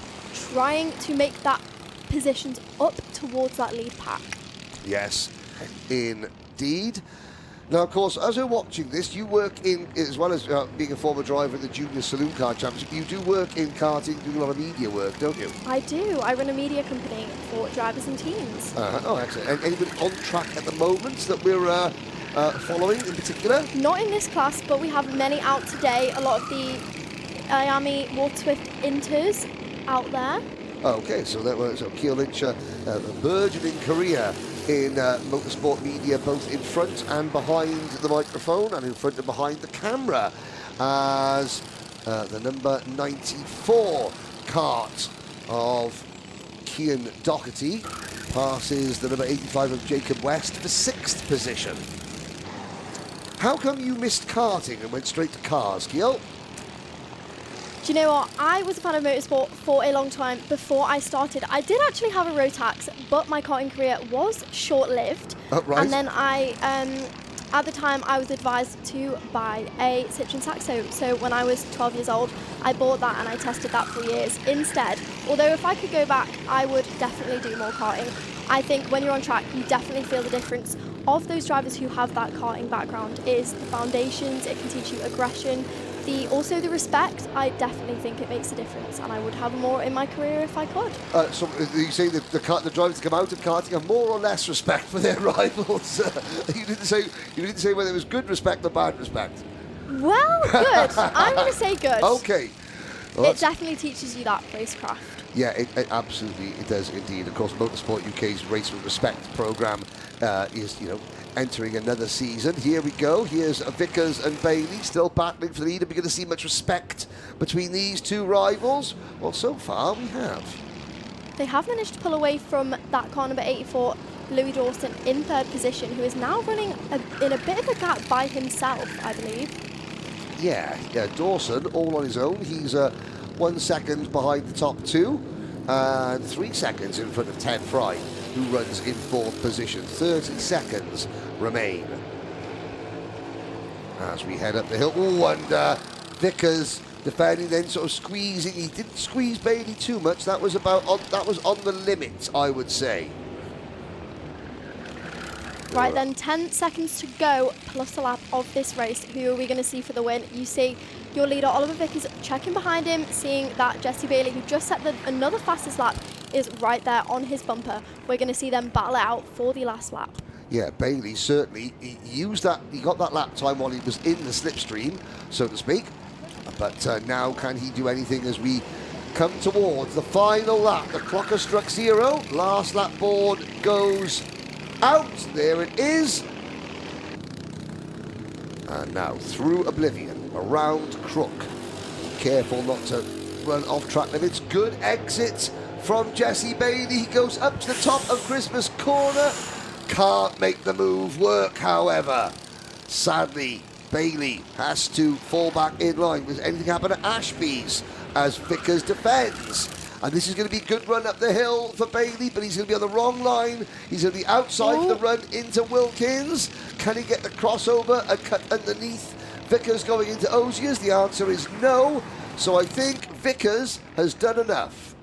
trying to make that positions up towards that lead pack. Yes, indeed. Now, of course, as we're watching this, you work in, as well as being a former driver in the Junior Saloon Car Championship, you do work in karting, doing a lot of media work, don't you? I do. I run a media company for drivers and teams. Oh, excellent. And anybody on track at the moment that we're following in particular? Not in this class, but we have many out today. A lot of the Miami Water Swift Inters out there. Okay, so that was Keel Lynch, a burgeoning career in motorsport media, both in front and behind the microphone and in front and behind the camera, as the number 94 kart of Cian Doherty passes the number 85 of Jacob West for 6th position. How come you missed karting and went straight to cars, Keel? Do you know what? I was a fan of motorsport for a long time before I started. I did actually have a Rotax, but my karting career was short-lived. Right. And then I, at the time, I was advised to buy a Citroen Saxo. So when I was 12 years old, I bought that and I tested that for years instead. Although if I could go back, I would definitely do more karting. I think when you're on track, you definitely feel the difference of those drivers who have that karting background. Is the foundations, it can teach you aggression. Also the respect, I definitely think it makes a difference, and I would have more in my career if I could. So you say that the drivers that come out of karting have more or less respect for their rivals? You didn't say whether it was good respect or bad respect. Well, good. I'm going to say good. Okay. Well, it definitely teaches you that racecraft. Yeah, it absolutely it does indeed. Of course, Motorsport UK's Race with Respect programme is, you know, entering another season. Here we go. Here's Vickers and Bailey still battling for the lead. Are we going to see much respect between these two rivals? Well, so far we have. They have managed to pull away from that car number 84, Louis Dawson, in 3rd position, who is now running in a bit of a gap by himself, I believe. Yeah, Dawson all on his own. He's 1 second behind the top two and 3 seconds in front of Ted Fry, who runs in 4th position. 30 seconds remain as we head up the hill. Oh, and Vickers defending, then sort of squeezing. He didn't squeeze Bailey too much. That was on the limit, I would say. Right then, 10 seconds to go, plus a lap of this race. Who are we going to see for the win? You see your leader, Oliver Vickers, checking behind him, seeing that Jesse Bailey, who just set another fastest lap, is right there on his bumper. We're going to see them battle out for the last lap. Yeah, Bailey certainly he got that lap time while he was in the slipstream, so to speak. But now can he do anything as we come towards the final lap? The clock has struck 0. Last lap board goes out. There it is. And now through Oblivion, around Crook. Careful not to run off track limits. Good exit from Jesse Bailey. He goes up to the top of Christmas Corner. Can't make the move work, however. Sadly, Bailey has to fall back in line. Does anything happen at Ashby's as Vickers defends? And this is going to be a good run up the hill for Bailey, but he's going to be on the wrong line. He's going to be outside of the run into Wilkins. Can he get the crossover and cut underneath Vickers going into Osiers? The answer is no. So I think Vickers has done enough.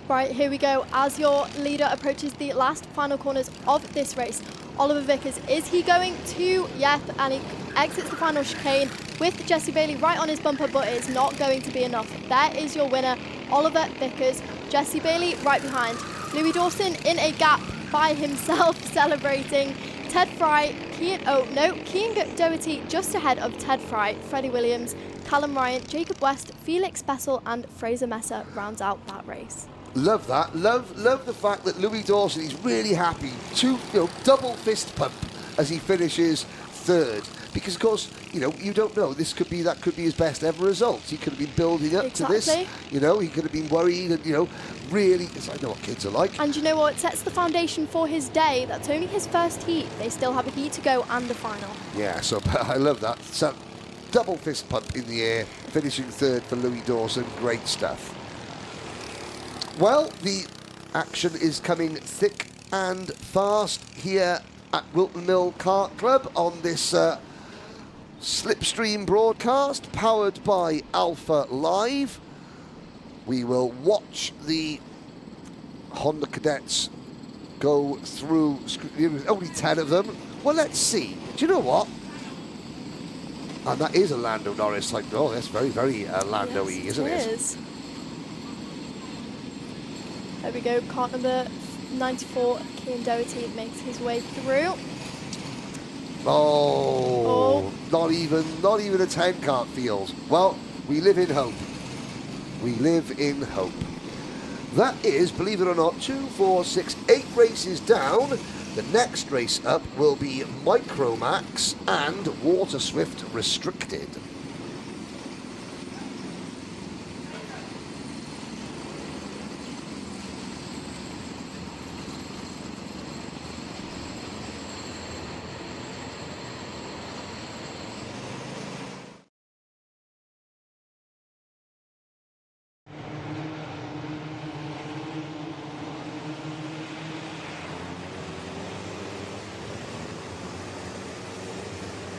Right, here we go. As your leader approaches the last final corners of this race, Oliver Vickers, is he going to? Yep, and he exits the final chicane with Jesse Bailey right on his bumper, but it's not going to be enough. There is your winner, Oliver Vickers. Jesse Bailey right behind. Louis Dawson in a gap by himself, celebrating. Ted Fry, Cian Doherty just ahead of Ted Fry, Freddie Williams, Callum Ryan, Jacob West, Felix Bessel and Fraser Messer rounds out that race. Love that. Love the fact that Louis Dawson is really happy. Double fist pump as he finishes third. Because, of course, you know, you don't know. That could be his best ever result. He could have been building up to this. You know, he could have been worried and, you know, really, because I know what kids are like. And you know what? It sets the foundation for his day. That's only his first heat. They still have a heat to go and the final. Yeah, so I love that. So, double fist pump in the air, finishing third for Louis Dawson. Great stuff. Well, the action is coming thick and fast here at Wilton Mill Kart Club on this SlipStream broadcast powered by Alpha Live. We will watch the Honda Cadets go through. There's only 10 of them. Well, let's see. Do you know what? And that is a Lando Norris type. Oh, that's very, very Lando-y, yes, isn't it? It is. There we go. Kart number 94, Cian Doherty makes his way through. Oh, not even a 10 kart field. Well, we live in hope. We live in hope. That is, believe it or not, 2, 4, 6, 8 races down. The next race up will be Microax and Water Swift Restricted.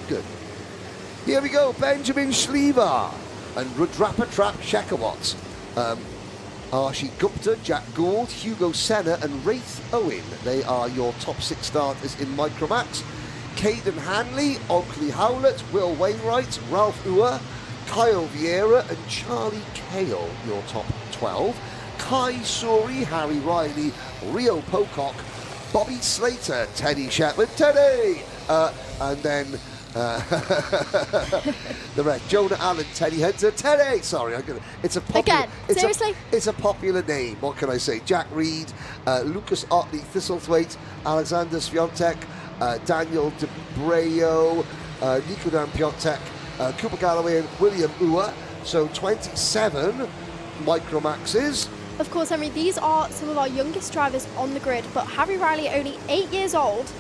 Good. Here we go, Benjamin Schliever and Rudrapatrap Shekhawat. Archie Gupta, Jack Gould, Hugo Senna and Wraith Owen. They are your top 6 starters in Microax. Caden Hanley, Oakley Howlett, Will Wainwright, Ralph Ua, Kyle Vieira and Charlie Cale, your top 12. Kai Suri, Harry Riley, Rio Pocock, Bobby Slater, Teddy Shepard, Teddy! And then the rest, Jonah Allen, Teddy Hunter, Teddy! Sorry, it's a popular... Again, seriously? It's a popular name, what can I say? Jack Reed, Lucas Otley, Thistlethwaite, Alexander Sviontek, Daniel DeBreo, Nico Dan Piontek, Cooper Galloway and William Ua. So 27 Microaxes. Of course, Henry, these are some of our youngest drivers on the grid, but Harry Riley, only 8 years old,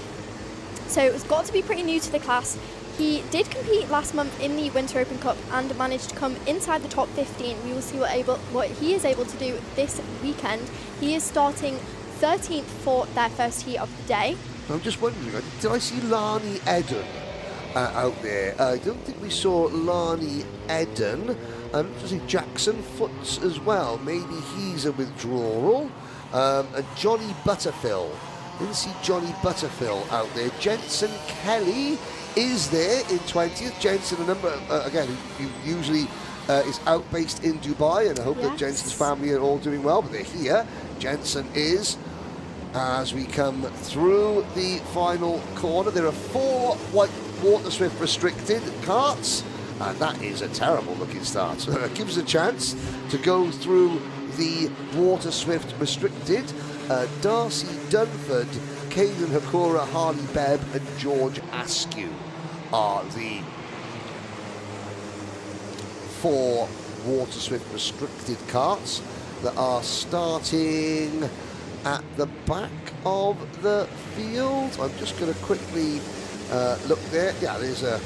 so it's got to be pretty new to the class. He did compete last month in the Winter Open Cup and managed to come inside the top 15. We will see what he is able to do this weekend. He is starting 13th for their first heat of the day. I'm just wondering, did I see Lani Eden out there? I don't think we saw Lani Eden. And Jackson Foots as well. Maybe he's a withdrawal. And Johnny Butterfill. Didn't see Johnny Butterfill out there. Jensen Kelly is there in 20th. Jensen, a number, again, who usually is out based in Dubai, and I hope that Jensen's family are all doing well, but they're here. Jensen is. As we come through the final corner, there are 4 white Water Swift restricted karts, and that is a terrible looking start. So it gives us a chance to go through the Water Swift restricted. Darcy Dunford, Caden Hakura, Harley Bebb and George Askew are the 4 Water Swift restricted karts that are starting at the back of the field. I'm just going to quickly look there. Yeah, there's a...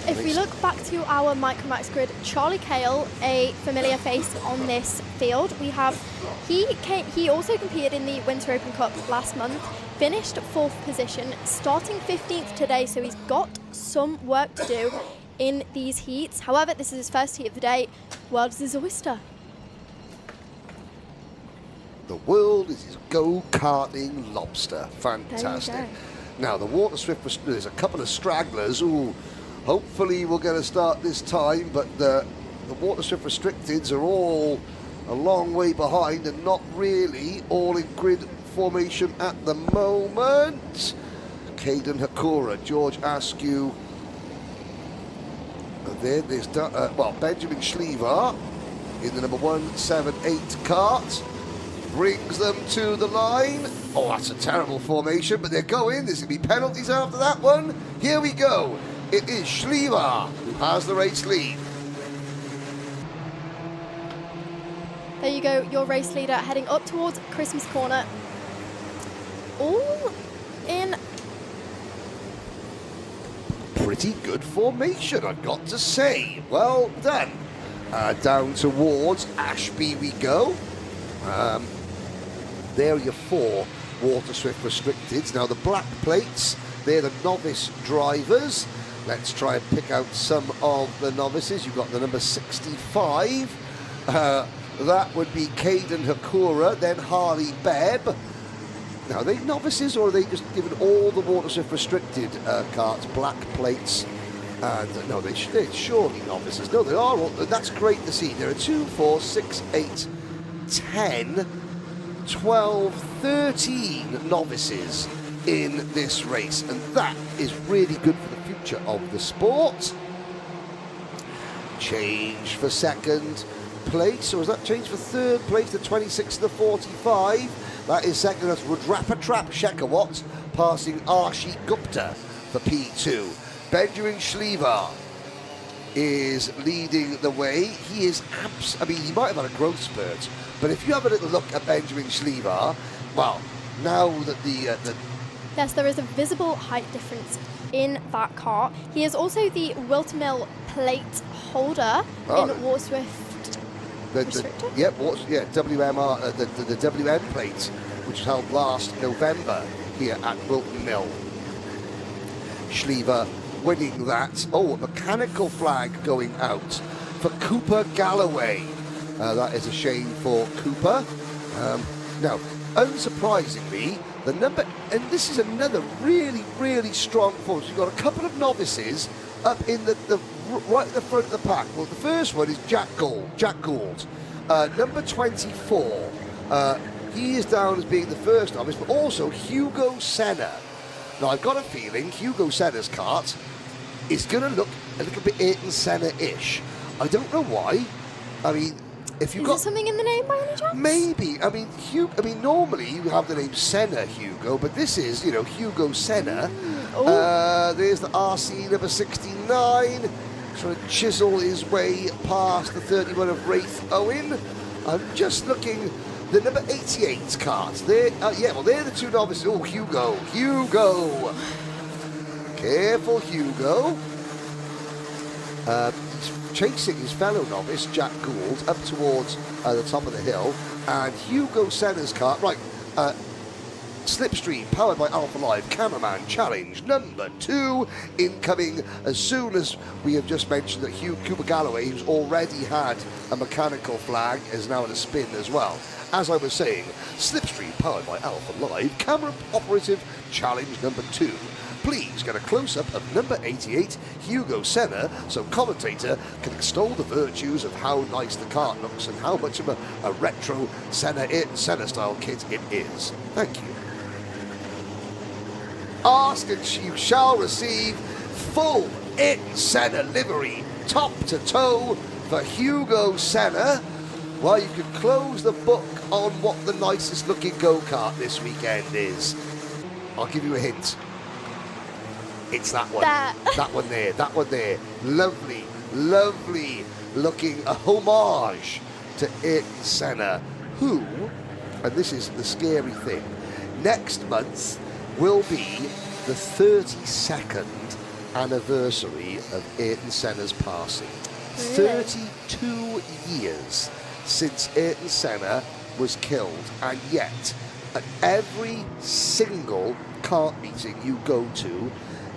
If we look back to our Microax grid, Charlie Cale, a familiar face on this field. We have, he also competed in the Winter Open Cup last month, finished 4th position, starting 15th today, so he's got some work to do in these heats. However, this is his first heat of the day. World is his oyster. The world is his go-karting lobster. Fantastic. Now, the Water Swift, there's a couple of stragglers. Ooh, hopefully we'll get a start this time, but the Water Swift restricteds are all a long way behind and not really all in grid formation at the moment. Caden Hakura, George Askew. And then there's, Benjamin Schliever in the number 178 kart. Brings them to the line. Oh, that's a terrible formation, but they're going. There's going to be penalties after that one. Here we go. It is Schliever who has the race lead. There you go, your race leader heading up towards Christmas corner. All in pretty good formation, I've got to say. Well done. Down towards Ashby we go. There are your 4 Water Swift restricteds. Now the black plates, they're the novice drivers. Let's try and pick out some of the novices. You've got the number 65. That would be Caden Hakura, then Harley Bebb. Now, are they novices, or are they just given all the Water Swift restricted carts, black plates? And no, they're surely novices. No, they are all. That's great to see. There are 2, 4, 6, 8, 10, 12, 13 novices in this race, and that is really good for the future of the sport. Change for second place, or is that change for third place? The 26 and the 45. That is second. That's Rudrapatrap Shekhawat passing Arshi Gupta for P2. Benjamin Schliever is leading the way. He is I mean, he might have had a growth spurt, but if you have a little look at Benjamin Schliever, well, now that the yes, there is a visible height difference in that car. He is also the Wiltermill plate holder in Water Swift restricted. WMR, the WM plate, which was held last November here at Wilton Mill. Schliever winning that. Oh, a mechanical flag going out for Cooper Galloway. That is a shame for Cooper. Now, unsurprisingly, the number, and this is another really, really strong force. You've got a couple of novices up in the right at the front of the pack. Well, the first one is Jack Gould, number 24. He is down as being the first novice, but also Hugo Senna. Now, I've got a feeling Hugo Senna's kart is going to look a little bit Ayrton Senna-ish. I don't know why. I mean, if you've got something in the name by any chance? Maybe. I mean, normally you have the name Senna Hugo, but this is, Hugo Senna. There's the RC number 69. Trying to chisel his way past the 31 of Wraith Owen. I'm just looking. The number 88 karts. They're the 2 novices. Oh, Hugo. Careful, Hugo. He's chasing his fellow novice, Jack Gould, up towards the top of the hill. And Hugo Senna's kart, right, SlipStream, powered by Alpha Live, cameraman challenge number 2, incoming as soon as we have just mentioned that Cooper Galloway, who's already had a mechanical flag, is now at a spin as well. As I was saying, SlipStream, powered by Alpha Live, camera operative challenge number 2. Please get a close-up of number 88, Hugo Senna, so Commentator can extol the virtues of how nice the kart looks and how much of a retro Senna-style kit it is. Thank you. Ask and you shall receive full Ayrton Senna livery, top to toe for Hugo Senna. Well, you can close the book on what the nicest looking go-kart this weekend is. I'll give you a hint. It's that one. That one there. Lovely, lovely looking, a homage to Ayrton Senna, who, and this is the scary thing, next month will be the 32nd anniversary of Ayrton Senna's passing. Really? 32 years since Ayrton Senna was killed, and yet at every single kart meeting you go to,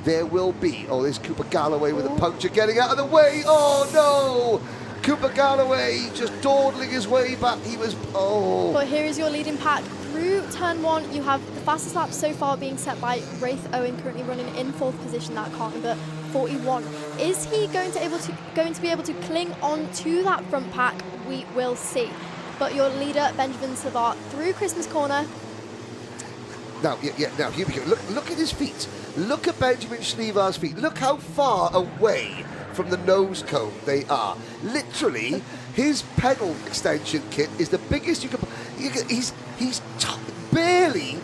there will be, there's Cooper Galloway with a puncture getting out of the way. Oh no! Cooper Galloway just dawdling his way back. But here is your leading pack. Through turn 1, you have the fastest lap so far being set by Wraith Owen, currently running in 4th position, that kart number 41. Is he going to be able to cling on to that front pack? We will see. But your leader, Benjamin Savard, through Christmas corner. Now, now here we go. Look at his feet. Look at Benjamin Schliever's feet. Look how far away from the nose cone they are. Literally, his pedal extension kit is the biggest you can. He's barely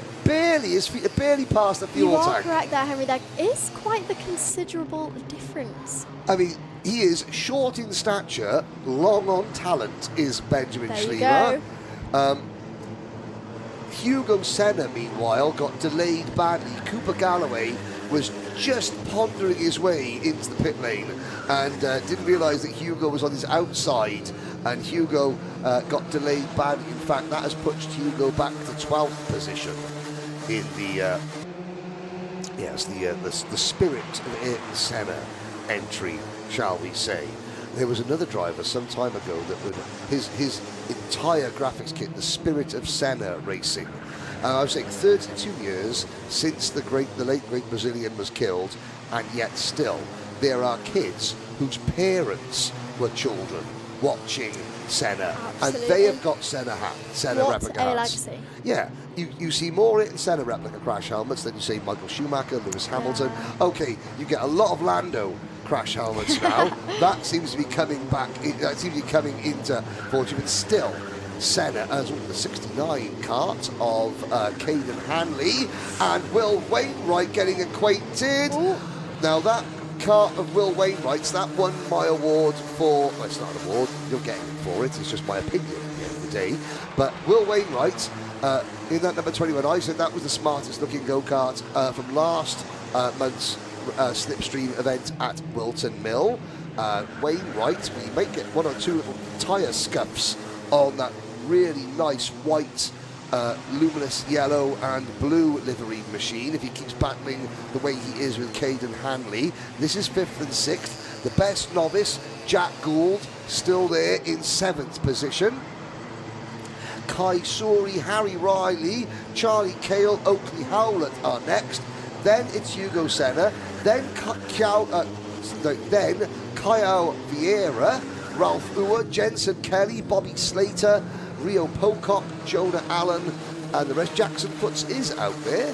his feet are barely past the fuel You are tank. correct there, Henry. There is quite the considerable difference. I mean, he is short in stature, long on talent, is Benjamin There you Schliever. go. Hugo Senna, meanwhile, got delayed badly. Cooper Galloway was just pondering his way into the pit lane and didn't realise that Hugo was on his outside, and Hugo got delayed badly. In fact, that has pushed Hugo back to 12th position in the the spirit of Ayrton Senna entry, shall we say. There was another driver some time ago that would his entire graphics kit, the Spirit of Senna Racing. I was saying 32 years since the late great Brazilian was killed, and yet still there are kids whose parents were children watching Senna, Absolutely. and they have got Senna What replica a hats. legacy. Yeah, you see more Ayrton Senna replica crash helmets than you see Michael Schumacher, Lewis Hamilton. Okay, you get a lot of Lando crash helmets now. That seems to be coming back. That seems to be coming into fortune, but still, Senna has the 69 kart of Caden Hanley and Will Wainwright getting acquainted. Ooh. Now that kart of Will Wainwright's, that won my award for, well, it's not an award, you're getting it for it, it's just my opinion at the end of the day. But Will Wainwright, in that number 21, I said that was the smartest looking go-kart from last month's SlipStream event at Wilton Mill. Wainwright, we may get one or two little tyre scuffs on that really nice white, luminous yellow and blue livery machine if he keeps battling the way he is with Caden Hanley. This is 5th and 6th. The best novice, Jack Gould, still there in 7th position. Kai Suri, Harry Riley, Charlie Cale, Oakley Howlett are next. Then it's Hugo Senna. Then Kyle Vieira, Ralph Uwer, Jensen Kelly, Bobby Slater, Rio Pocock, Jonah Allen, and the rest. Jackson Foots is out there.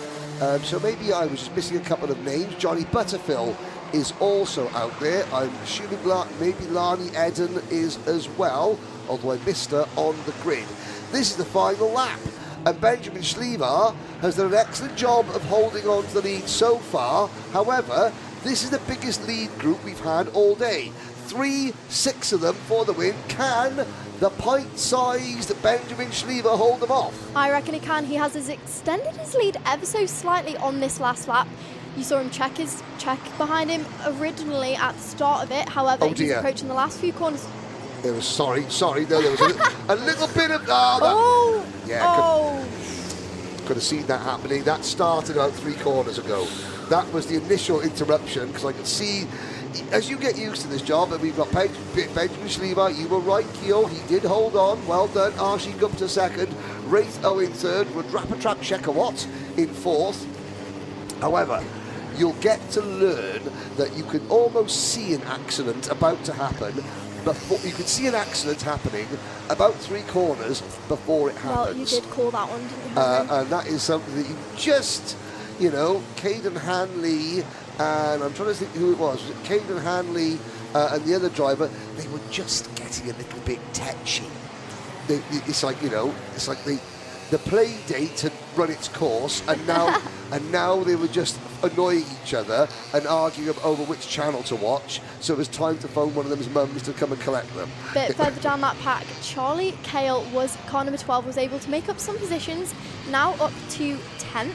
So maybe I was just missing a couple of names. Johnny Butterfill is also out there. I'm assuming maybe Lani Eden is as well, although I missed her on the grid. This is the final lap, and Benjamin Schliever has done an excellent job of holding on to the lead so far. However, this is the biggest lead group we've had all day. 6 of them for the win. Can the pint-sized Benjamin Schliever hold them off? I reckon he can. He has extended his lead ever so slightly on this last lap. You saw him check behind him originally at the start of it. However, he's approaching the last few corners. There was there was a little bit of could have seen that happening. That started about 3 corners ago. That was the initial interruption, because I could see, as you get used to this job, and we've got Benjamin Schliever, you were right, Keo, he did hold on, well done. Archie Gupta 2nd, Wraith O in 3rd, Rudrapatrap Shekhawat in 4th. However, you'll get to learn that you can almost see an accident about to happen. You could see an accident happening about 3 corners before it happens. Well, you did call that one, didn't you? And that is something that you just, Caden Hanley, and I'm trying to think who it was. Was it Caden Hanley and the other driver? They were just getting a little bit tetchy. It's like, it's like the play date had run its course, and now they were just annoying each other and arguing over which channel to watch. So it was time to phone one of them's mums to come and collect them. Bit further down that pack, Charlie Cale car number 12, was able to make up some positions, now up to 10th.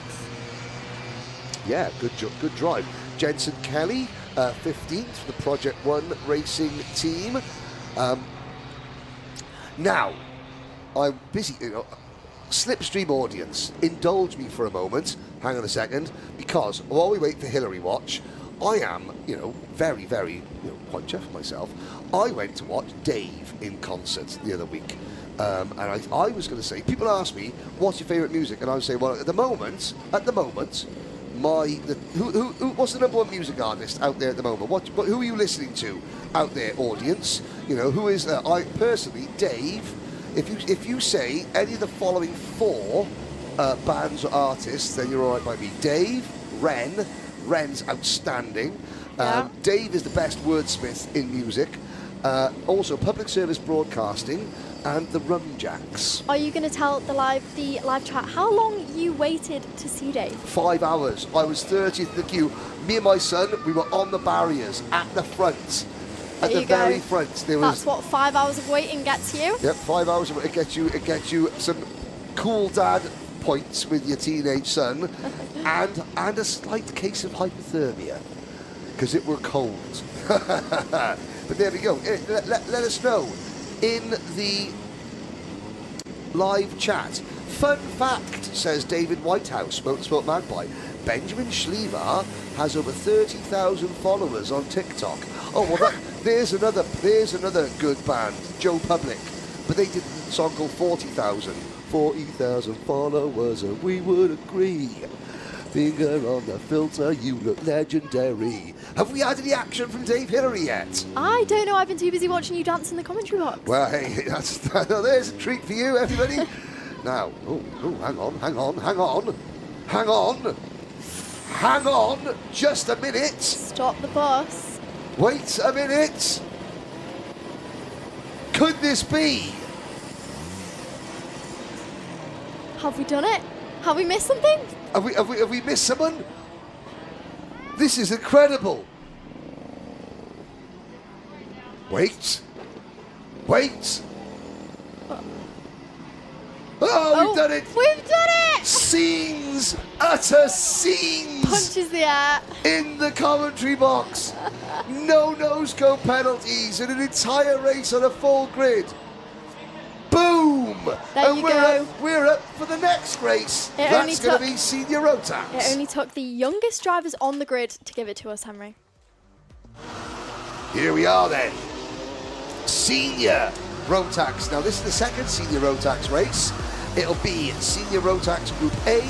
Yeah, good drive. Jensen Kelly, 15th for the Project One racing team. Now, I'm busy. SlipStream audience, indulge me for a moment. Hang on a second, because while we wait for Hillary Watch, I am, very, very, quite chuffed with myself. I went to watch Dave in concert the other week, and I was going to say, people ask me, what's your favourite music? And I would say, well, at the moment, what's the number 1 music artist out there at the moment? Who are you listening to out there, audience? Who is? I personally, Dave. If you say any of the following 4 bands or artists, then you're all right by me. Dave, Ren's outstanding. Yeah. Dave is the best wordsmith in music. Also, public service broadcasting and the Rumjacks. Are you going to tell the live chat how long you waited to see Dave? 5 hours. I was 30th in the queue. Me and my son, we were on the barriers at the front. At the very front. That's what 5 hours of waiting gets you? Yep, 5 hours. It gets you some cool dad points with your teenage son and a slight case of hypothermia because it were cold. But there we go. Let us know in the live chat. Fun fact, says David Whitehouse, Motorsport Magpie. Benjamin Schliever has over 30,000 followers on TikTok. Oh, well, there's another good band, Joe Public. But they did a song called 40,000. 40,000 followers and we would agree. Finger on the filter, you look legendary. Have we had any action from Dave Hillary yet? I don't know, I've been too busy watching you dance in the commentary box. Well, hey, there's a treat for you, everybody. Now, hang on, just a minute. Stop the bus. Wait a minute. Could this be? Have we done it? Have we missed something? Have we missed someone? This is incredible. Wait. Oh, we've done it. We've done it. Scenes, utter scenes. Punches the air. In the commentary box. No no-scope penalties in an entire race on a full grid. Boom! There you go. We're up for the next race. That's going to be Senior Rotax. It only took the youngest drivers on the grid to give it to us, Henry. Here we are then. Senior Rotax. Now this is the second Senior Rotax race. It'll be Senior Rotax Group A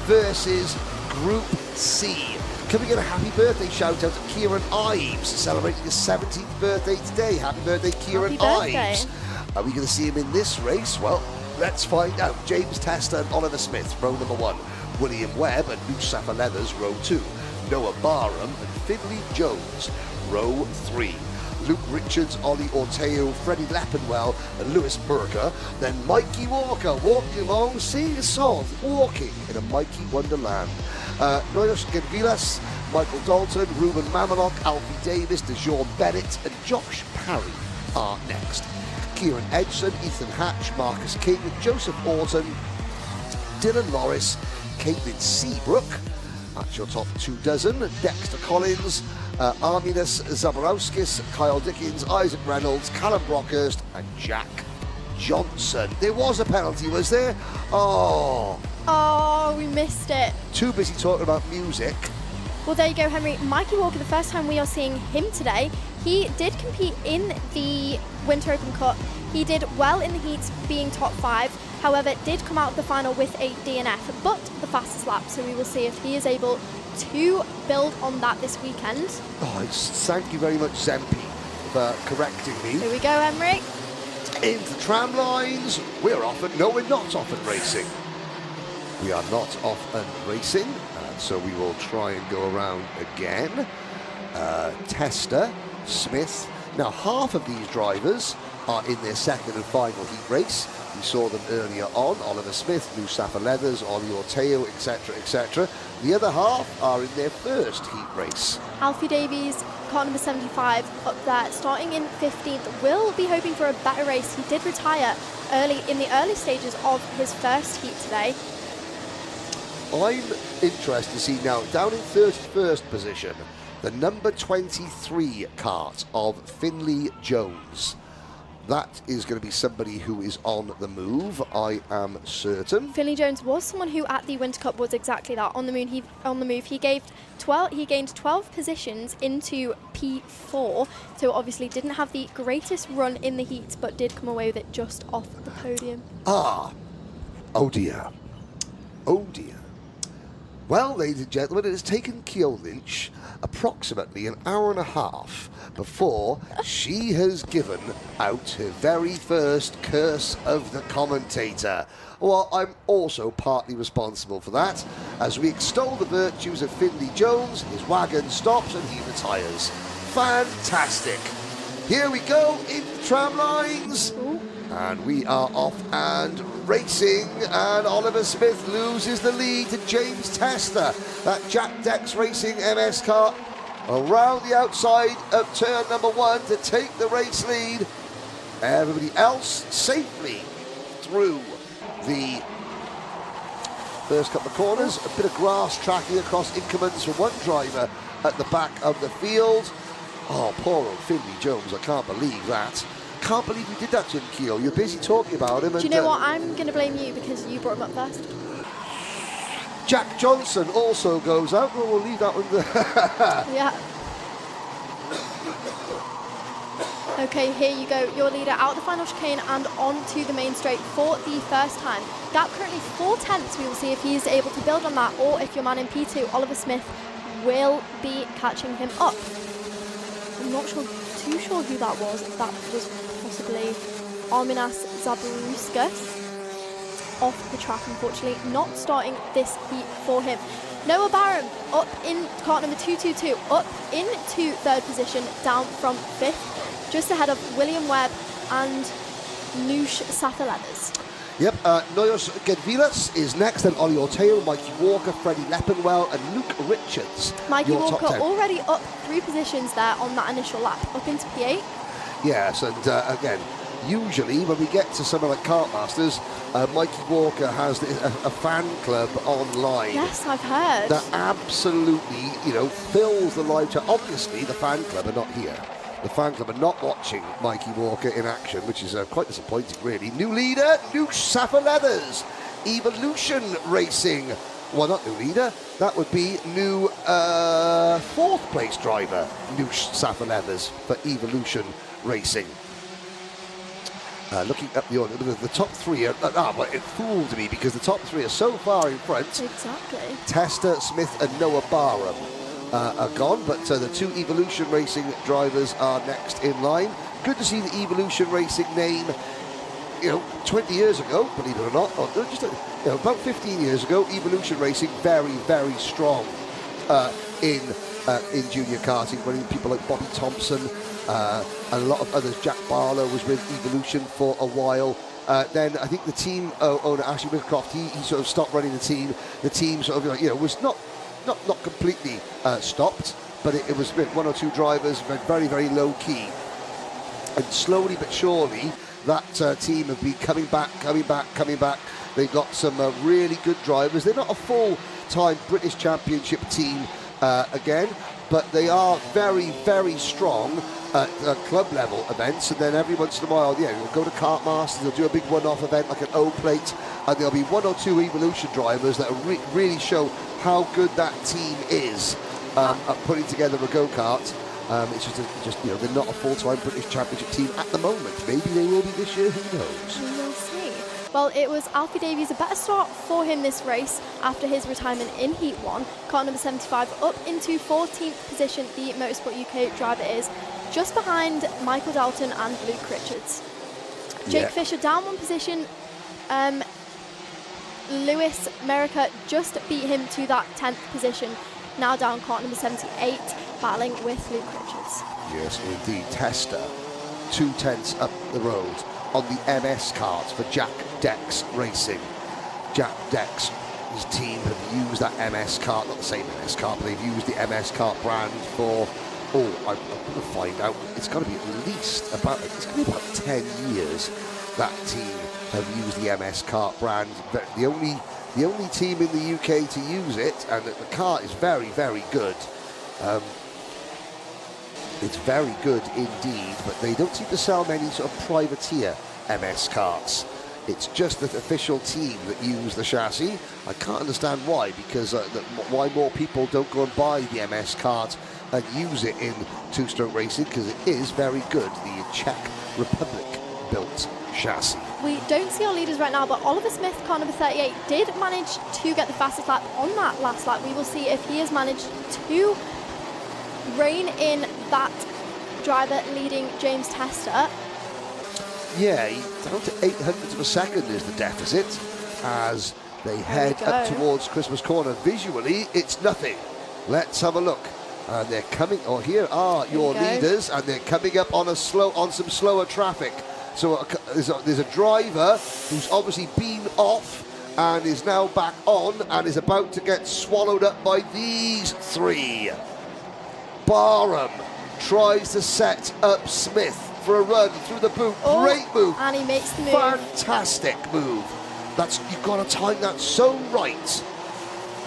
versus Group C. Can we get a happy birthday shout out to Kieran Ives, celebrating his 17th birthday today. Happy birthday, Kieran Ives. Are we going to see him in this race? Well, let's find out. James Tester and Oliver Smith, row number 1. William Webb and Loose Sapphire Leathers, row 2. Noah Barham and Finley Jones, row 3. Luke Richards, Ollie Orteo, Freddie Lappenwell and Lewis Burker. Then Mikey Walker walking along, singing a song, walking in a Mikey Wonderland. Noyos Gedvilas, Michael Dalton, Ruben Mamalok, Alfie Davis, DeJean Bennett and Josh Parry are next. Kieran Edson, Ethan Hatch, Marcus King, Joseph Orton, Dylan Norris, Caitlin Seabrook, that's your top 24. Dexter Collins, Arminus Zaborowskis, Kyle Dickens, Isaac Reynolds, Callum Brockhurst and Jack Johnson. There was a penalty, was there? Oh, we missed it. Too busy talking about music. Well, there you go, Henry. Mikey Walker, the first time we are seeing him today. He did compete in the Winter Open Cup. He did well in the heats, being top 5. However, did come out of the final with a DNF, but the fastest lap. So we will see if he is able to build on that this weekend. Oh, thank you very much, Zempi, for correcting me. Here we go, Henry. Into tram lines. We're off and no, we're not off and racing. We are not off and racing. So we will try and go around again. Tester, Smith. Now, half of these drivers are in their second and final heat race. We saw them earlier on. Oliver Smith, Lou Sapphire Leathers, Ollie Orteo, etc., etc. The other half are in their first heat race. Alfie Davies, car number 75, up there, starting in 15th. Will be hoping for a better race. He did retire in the early stages of his first heat today. I'm interested to see now, down in 31st position, the number 23 kart of Finley Jones. That is going to be somebody who is on the move, I am certain. Finley Jones was someone who at the Winter Cup was exactly that, on the move. He gained 12 positions into P4, so obviously didn't have the greatest run in the heats, but did come away with it just off the podium. Oh dear. Well, ladies and gentlemen, it has taken Kyo Lynch approximately an hour and a half before she has given out her very first curse of the commentator. Well, I'm also partly responsible for that. As we extol the virtues of Finley Jones, his wagon stops and he retires. Fantastic. Here we go in the tram lines. And we are off and racing, and Oliver Smith loses the lead to James Tester. That Jack Dex Racing MS car around the outside of turn number 1 to take the race lead. Everybody else safely through the first couple of corners. A bit of grass tracking across increments from one driver at the back of the field. Oh, poor old Finley Jones, I can't believe that. Can't believe you did that, Jim Keel. You're busy talking about him. Do you know what? I'm going to blame you because you brought him up first. Jack Johnson also goes out. Well, we'll leave that one there. Yeah. Okay, here you go. Your leader out the final chicane and onto the main straight for the first time. Gap currently 4 tenths. We will see if he is able to build on that, or if your man in P2, Oliver Smith, will be catching him up. I'm not too sure who that was. That was possibly Arminas Zabruskas. Off the track, unfortunately, not starting this heat for him. Noah Barham up in kart number 222, up into 3rd position, down from 5th, just ahead of William Webb and Noosh Safaleathers. Yep, Noyos Gedvilas is next, then Ollie Orteo, Mikey Walker, Freddie Leppenwell, and Luke Richards. Mikey Walker already up 3 positions there on that initial lap, up into P8. Yes, and again, usually when we get to something like Kartmasters, Mikey Walker has a fan club online. Yes, I've heard. That absolutely, fills the live chat. Obviously, the fan club are not here. The fan club are not watching Mikey Walker in action, which is quite disappointing, really. New leader, Noosh Safaleathers, Evolution Racing. Well, not new leader. That would be new 4th place driver, Noosh Safaleathers, for Evolution Racing. Looking at the order, the top 3 are, but it fooled me because the top 3 are so far in front. Exactly. Tester, Smith and Noah Barham are gone, but the 2 Evolution Racing drivers are next in line. Good to see the Evolution Racing name, 20 years ago, believe it or not, or just about 15 years ago, Evolution Racing very, very strong in junior karting, when people like Bobby Thompson and a lot of others. Jack Barlow was with Evolution for a while. Then I think the team owner Ashley Whitcroft, he sort of stopped running the team. The team sort of was not completely stopped, but it was 1 or 2 drivers, very, very low key, and slowly but surely that team have been coming back. They've got some really good drivers. They're not a full-time British Championship team again, but they are very, very strong at club level events. And then every once in a while, they'll go to Kartmasters, they'll do a big one-off event like an O-Plate, and there'll be 1 or 2 Evolution drivers that really show how good that team is at putting together a go-kart. It's just they're not a full-time British Championship team at the moment. Maybe they will be this year, who knows? We will see. Well, it was Alfie Davies, a better start for him this race after his retirement in Heat 1. Car number 75 up into 14th position, the Motorsport UK driver is, just behind Michael Dalton and Luke Richards. Jake Fisher down 1 position. Lewis Merica just beat him to that 10th position. Now down car number 78, battling with Luke Richards. Yes, indeed. Tester, 2 tenths up the road on the MS cart for Jack Dex Racing. Jack Dex, his team have used that MS cart, not the same MS cart, but they've used the MS cart brand for, I'm going to find out, it's got to be at least about 10 years that team have used the MS kart brand. The only team in the UK to use it, and the car is very, very good. It's very good indeed, but they don't seem to sell many sort of privateer MS karts. It's just the official team that use the chassis. I can't understand why, because why more people don't go and buy the MS kart and use it in 2-stroke racing, because it is very good, the Czech Republic built chassis. We don't see our leaders right now, but Oliver Smith, car number 38, did manage to get the fastest lap on that last lap. We will see if he has managed to rein in that driver leading James Tester. Yeah, down to 800ths of a second is the deficit as they head up towards Christmas Corner. Visually, it's nothing. Let's have a look. And they're coming, here are your leaders, and they're coming up on some slower traffic. So there's a driver who's obviously been off and is now back on and is about to get swallowed up by these three. Barham tries to set up Smith for a run through the boot. Oh, great move. And he makes the move. Fantastic move. You've got to time that so right.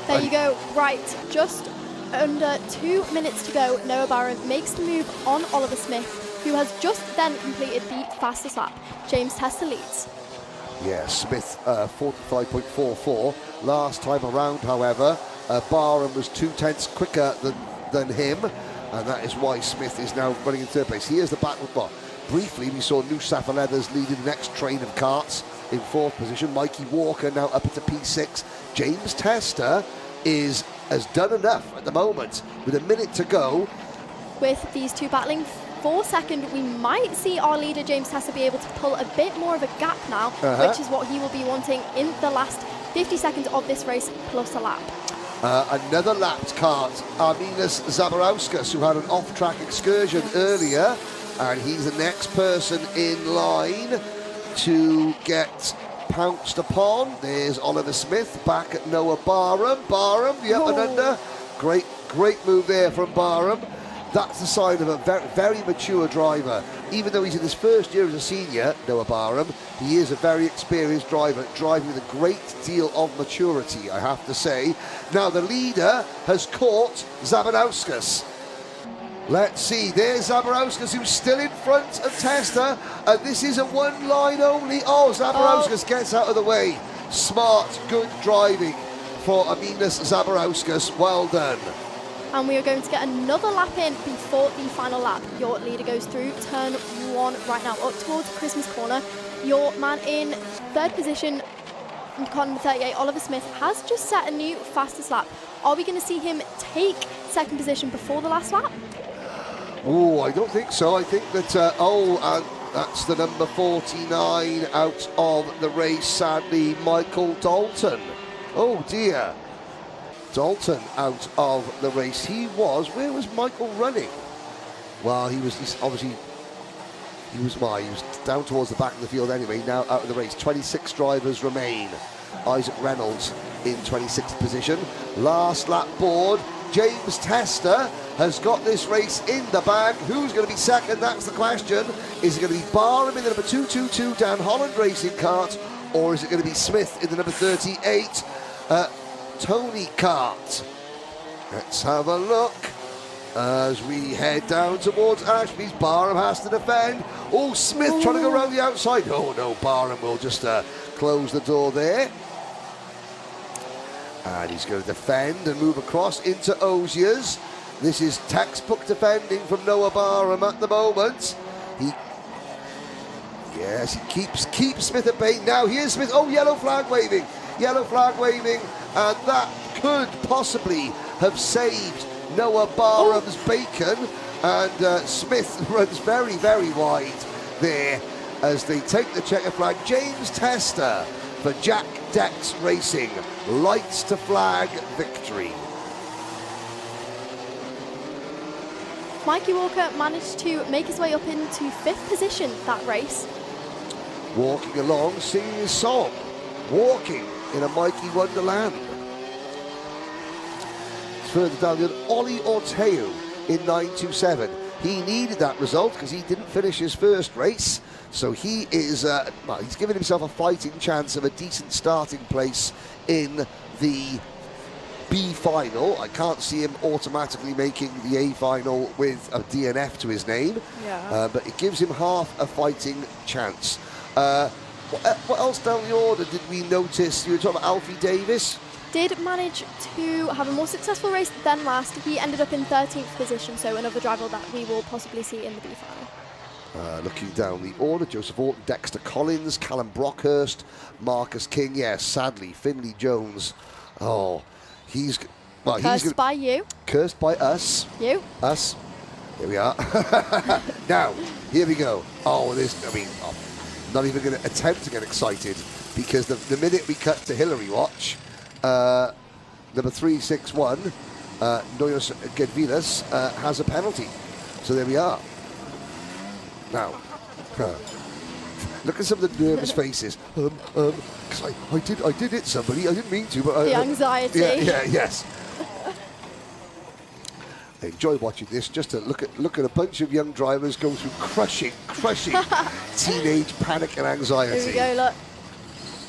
There you go. Right, just under 2 minutes to go. Noah Barham makes the move on Oliver Smith, who has just then completed the fastest lap. James Tester leads. Yeah, Smith 45.44. Last time around, however, Barham was 0.2 quicker than him, and that is why Smith is now running in third place. Here's the backward bar. Briefly, we saw New Safa Leathers leading the next train of carts in fourth position. Mikey Walker now up into P6. James Tester has done enough at the moment. With a minute to go. With these two battling for second, we might see our leader James Tester be able to pull a bit more of a gap now, which is what he will be wanting in the last 50 seconds of this race plus a lap. Another lapped kart, Arminas Zabarauskas, who had an off-track excursion earlier, and he's the next person in line to get pounced upon. There's Oliver Smith back at Noah Barham. Barham, the up and under. Great move there from Barham. That's the sign of a very, very mature driver. Even though he's in his first year as a senior, Noah Barham, he is a very experienced driver, driving with a great deal of maturity, I have to say. Now the leader has caught Zabarauskas. Let's see, there's Zabarauskas, who's still in front of Tester, and this is a one line only. Oh, Zabarauskas gets out of the way. Smart, good driving for Arminas Zabarauskas. Well done. And we are going to get another lap in before the final lap. Your leader goes through turn 1 right now, up towards Christmas Corner. Your man in third position, car number 38, Oliver Smith, has just set a new fastest lap. Are we going to see him take second position before the last lap? Oh, I don't think so. I think that, and that's the number 49 out of the race, sadly, Michael Dalton. Oh dear. Dalton out of the race. Where was Michael running? Well, he was down towards the back of the field anyway, now out of the race. 26 drivers remain. Isaac Reynolds in 26th position. Last lap board. James Tester has got this race in the bag. Who's going to be second? That's the question. Is it going to be Barham in the number 222 Dan Holland racing kart, or is it going to be Smith in the number 38 Tony kart? Let's have a look as we head down towards Ashby's. Barham has to defend. Oh, Smith trying to go around the outside. Oh no, Barham will just close the door there. And he's going to defend and move across into Ozier's. This is textbook defending from Noah Barham at the moment. He keeps Smith at bay. Now here's Smith. Oh, yellow flag waving. Yellow flag waving. And that could possibly have saved Noah Barham's bacon. And Smith runs very, very wide there as they take the checker flag. James Tester for Jack Dex Racing. Lights to flag victory. Mikey Walker managed to make his way up into 5th position that race. Walking along, singing his song. Walking in a Mikey Wonderland. Further down the other, Ollie Orteu in 927. He needed that result because he didn't finish his first race. So he is, he's given himself a fighting chance of a decent starting place in the B final. I can't see him automatically making the A final with a DNF to his name. Yeah. But it gives him half a fighting chance. What else down the order did we notice? You were talking about Alfie Davis. Did manage to have a more successful race than last. He ended up in 13th position, so another driver that we will possibly see in the B final. Looking down the order, Joseph Orton, Dexter Collins, Callum Brockhurst, Marcus King. Yes, sadly, Finley Jones. Oh, he's cursed by you. Cursed by us. You. Us. Here we are. Now, here we go. Oh, I'm not even going to attempt to get excited because the minute we cut to Hillary Watch, number 361, Noyos Gedvilas, has a penalty. So there we are. Now, Look at some of the nervous faces. Because I did hit somebody. I didn't mean to, but the anxiety. Yes. I enjoy watching this, just to look at a bunch of young drivers go through crushing teenage panic and anxiety. Here we go, look.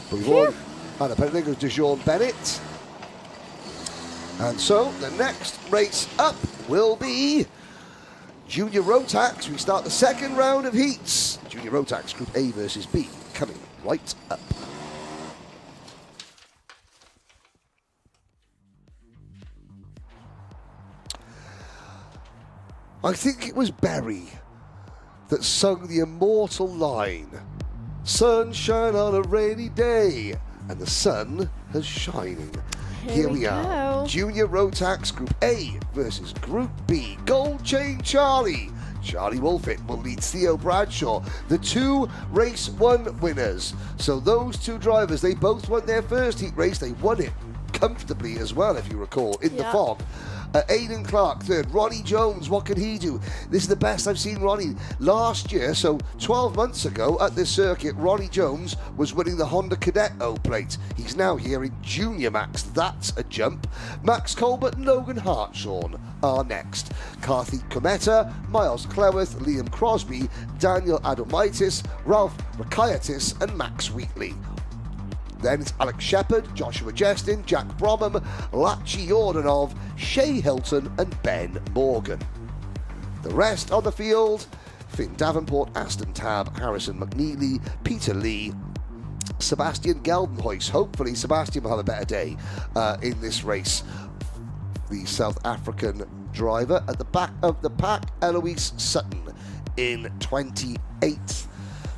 But we've all had a penalty. Goes to Sean Bennett. And so the next race up will be Junior Rotax. We start the second round of heats. Junior Rotax Group A versus B coming right up. I think it was Berry that sung the immortal line, "Sunshine on a rainy day, and the sun has shining." Here we are. Junior Rotax Group A versus Group B. Gold Chain Charlie. Charlie Wolfett will lead Theo Bradshaw, the two race 1 winners. So those two drivers, they both won their first heat race. They won it comfortably as well, if you recall, in the fog. Aidan Clark third. Ronnie Jones, what can he do? This is the best I've seen Ronnie. Last year, so 12 months ago at this circuit, Ronnie Jones was winning the Honda Cadet O plate. He's now here in Junior Max. That's a jump. Max Colbert and Logan Hartshorn are next. Karthik Kometa, Miles Cleworth, Liam Crosby, Daniel Adomaitis, Ralph Rakaitis and Max Wheatley. Then it's Alex Shepard, Joshua Jestin, Jack Bromham, Lachi Yordanov, Shea Hilton and Ben Morgan. The rest on the field, Finn Davenport, Aston Tabb, Harrison McNeely, Peter Lee, Sebastian Geldenhuys. Hopefully Sebastian will have a better day in this race. The South African driver at the back of the pack, Eloise Sutton in 28th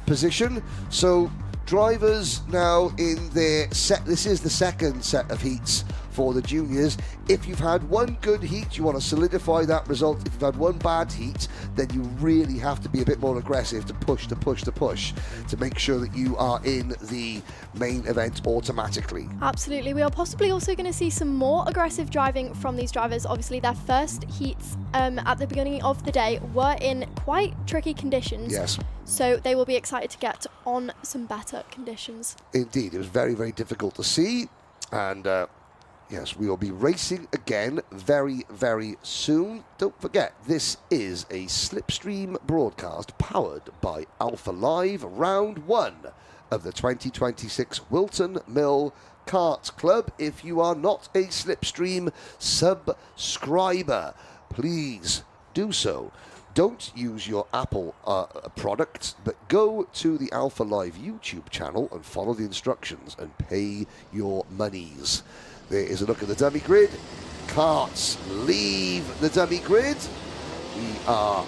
position. So drivers now in their set. This is the second set of heats for the juniors. If you've had one good heat, you want to solidify that result. If you've had one bad heat, then you really have to be a bit more aggressive to push to make sure that you are in the main event automatically. Absolutely. We are possibly also going to see some more aggressive driving from these drivers. Obviously, their first heats at the beginning of the day were in quite tricky conditions. Yes. So they will be excited to get on some better conditions. Indeed, it was very, very difficult to see. And yes, we will be racing again very, very soon. Don't forget, this is a SlipStream broadcast powered by Alpha Live, round 1 of the 2026 Wilton Mill Kart Club. If you are not a SlipStream subscriber, please do so. Don't use your Apple product, but go to the Alpha Live YouTube channel and follow the instructions and pay your monies. There is a look at the dummy grid. Karts leave the dummy grid. We are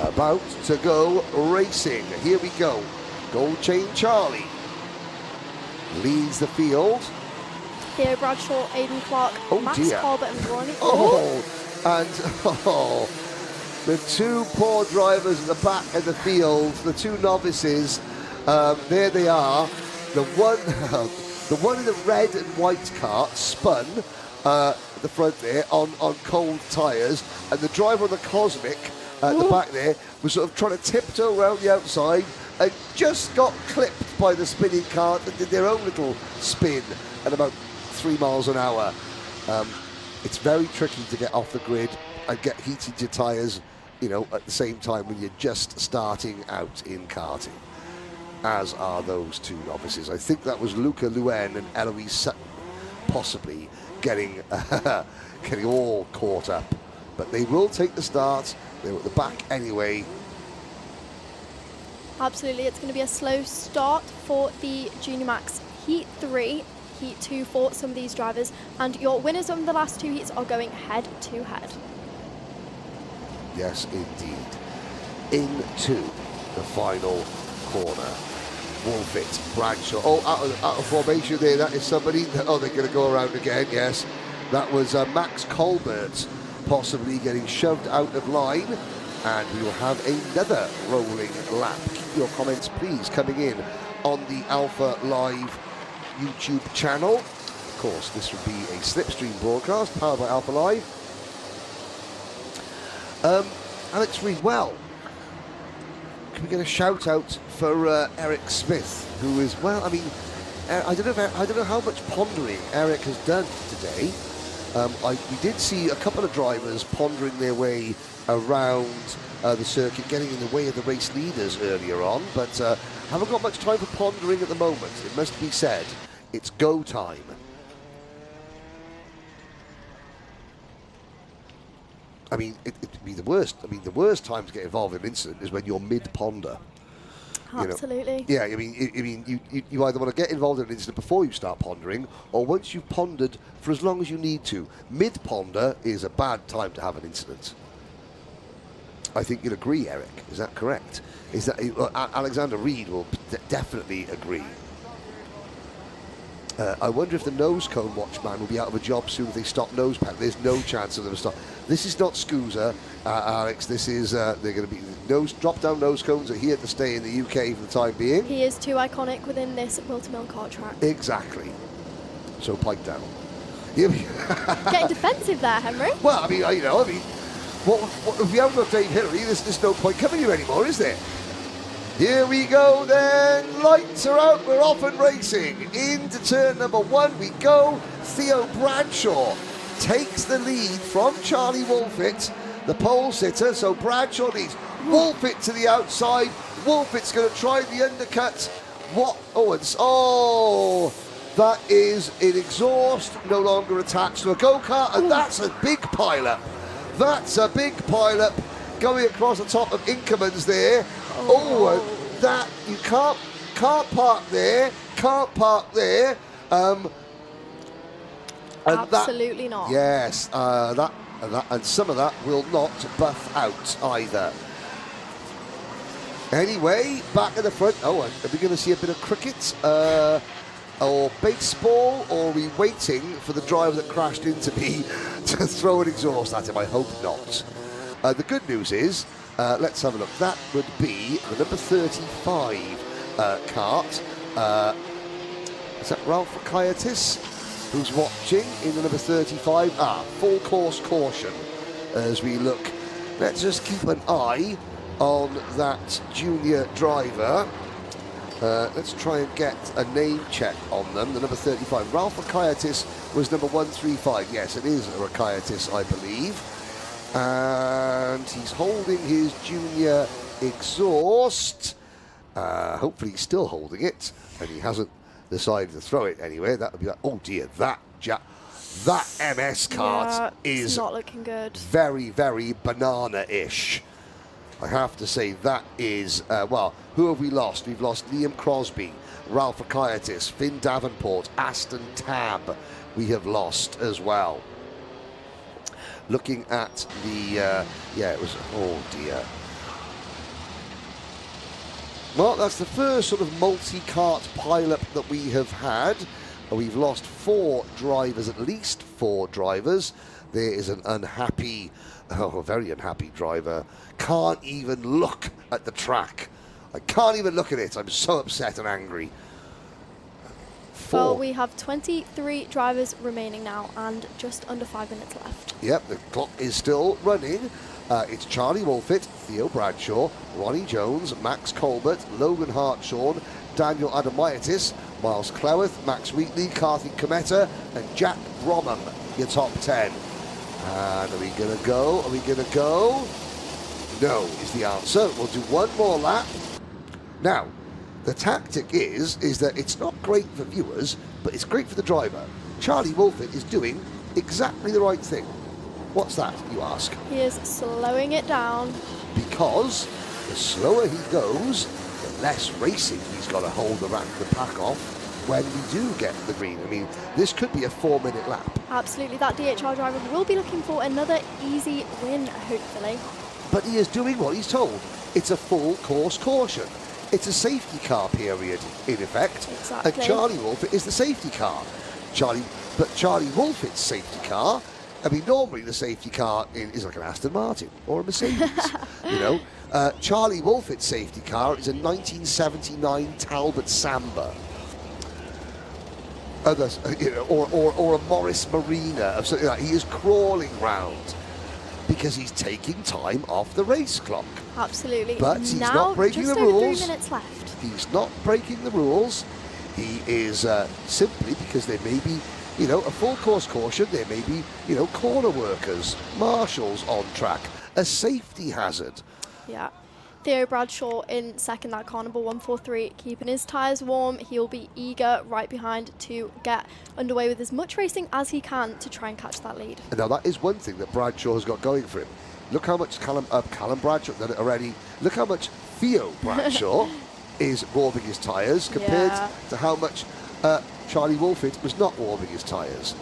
about to go racing. Here we go. Gold Chain Charlie leads the field. Theo Bradshaw, Aidan Clark, Max Colbert and Ronnie. And the two poor drivers at the back of the field, the two novices, there they are. The one in the red and white cart spun at the front there on cold tyres, and the driver on the Cosmic at the back there was sort of trying to tiptoe around the outside and just got clipped by the spinning cart and did their own little spin at about 3 miles an hour. It's very tricky to get off the grid and get heated your tyres, you know, at the same time when you're just starting out in karting, as are those two novices. I think that was Luca Luen and Eloise Sutton possibly getting all caught up. But they will take the start. They're at the back anyway. Absolutely, it's going to be a slow start for the Junior Max Heat 3. Heat 2 for some of these drivers, and your winners of the last 2 heats are going head to head. Yes, indeed. Into the final corner. Wolfett, Bradshaw. Oh, out of formation there. That is somebody. Oh, they're going to go around again. Yes, that was Max Colbert possibly getting shoved out of line, and we will have another rolling lap. Keep your comments, please, coming in on the Alpha Live YouTube channel. Of course, this would be a SlipStream broadcast powered by Alpha Live. Alex Reed, well, can we get a shout out for Eric Smith, who is, well, I mean, I don't know how much pondering Eric has done today. We did see a couple of drivers pondering their way around the circuit, getting in the way of the race leaders earlier on, but haven't got much time for pondering at the moment. It must be said, it's go time. I mean, it'd be the worst. I mean, the worst time to get involved in an incident is when you're mid-ponder. Absolutely. You know? Yeah, I mean, you either want to get involved in an incident before you start pondering, or once you've pondered for as long as you need to. Mid-ponder is a bad time to have an incident. I think you'll agree, Eric. Is that correct? Is that Alexander Reed will definitely agree. I wonder if the nose cone watchman will be out of a job soon if they stop nose pack. There's no chance of them stop. This is not Scooter, Alex. This is they're going to be drop-down nose cones are here to stay in the UK for the time being. He is too iconic within this Wilton Mill kart track. Exactly. So pipe down. Getting defensive there, Henry. Well, I mean, what if you haven't got Dave Hillary? There's no point coming here anymore, is there? Here we go then, lights are out, we're off and racing. Into turn number 1 we go. Theo Bradshaw takes the lead from Charlie Wolfett, the pole sitter, so Bradshaw leads. Wolfett to the outside, Wolfett's going to try the undercut. What, that is an exhaust, no longer attached to a go-kart, and that's a big pile-up. That's a big pile-up going across the top of Inkerman's there. That you can't park there. Can't park there. Absolutely not. Yes, and some of that will not buff out either. Anyway, back at the front. Are we going to see a bit of cricket or baseball, or are we waiting for the driver that crashed into me to throw an exhaust at him? I hope not. The good news is, let's have a look. That would be the number 35 kart. Is that Ralph Kyatis who's watching in the number 35? Full course caution as we look. Let's just keep an eye on that junior driver. Let's try and get a name check on them. The number 35, Ralph Kyatis, was number 135. Yes, it is Kyatis, I believe. And he's holding his junior exhaust. Hopefully he's still holding it, and he hasn't decided to throw it anyway. That would be like, oh dear, that MS kart is not looking good. Very, very banana-ish. I have to say that is, who have we lost? We've lost Liam Crosby, Ralph Kyatis, Finn Davenport, Aston Tab we have lost as well. Looking at the, it was, oh dear. Well, that's the first sort of multi-kart pileup that we have had. We've lost 4 drivers, at least 4 drivers. There is an unhappy, very unhappy driver. Can't even look at the track. I can't even look at it. I'm so upset and angry. 4. Well, we have 23 drivers remaining now and just under 5 minutes left. Yep, the clock is still running. It's Charlie Wolfett, Theo Bradshaw, Ronnie Jones, Max Colbert, Logan Hartshorn, Daniel Adamaitis, Miles Cleworth, Max Wheatley, Karthik Kometa, and Jack Bromham, your top 10. And are we going to go? Are we going to go? No is the answer. We'll do one more lap. Now, the tactic is that it's not great for viewers, but it's great for the driver. Charlie Wolfett is doing exactly the right thing. What's that, you ask? He is slowing it down. Because the slower he goes, the less racing he's got to hold the pack off when we do get the green. I mean, this could be a 4-minute lap. Absolutely, that DHR driver will be looking for another easy win, hopefully. But he is doing what he's told. It's a full course caution. It's a safety car period, in effect. Exactly. And Charlie Wolfett is the safety car. But Charlie Wolfett's safety car, I mean, normally the safety car is like an Aston Martin or a Mercedes, you know. Charlie Wolfett's safety car is a 1979 Talbot Samba. Others, or a Morris Marina of something like that. He is crawling round because he's taking time off the race clock. Absolutely. But he's now, not breaking just the over rules. 3 minutes left. He's not breaking the rules. He is simply because there may be, you know, a full course caution. There may be, you know, corner workers, marshals on track, a safety hazard. Yeah. Theo Bradshaw in second, that car number 143, keeping his tyres warm. He'll be eager right behind to get underway with as much racing as he can to try and catch that lead. And now that is one thing that Bradshaw has got going for him. Look how much Callum Bradshaw done it already. Look how much Theo Bradshaw is warming his tyres compared to how much Charlie Wolfett was not warming his tyres.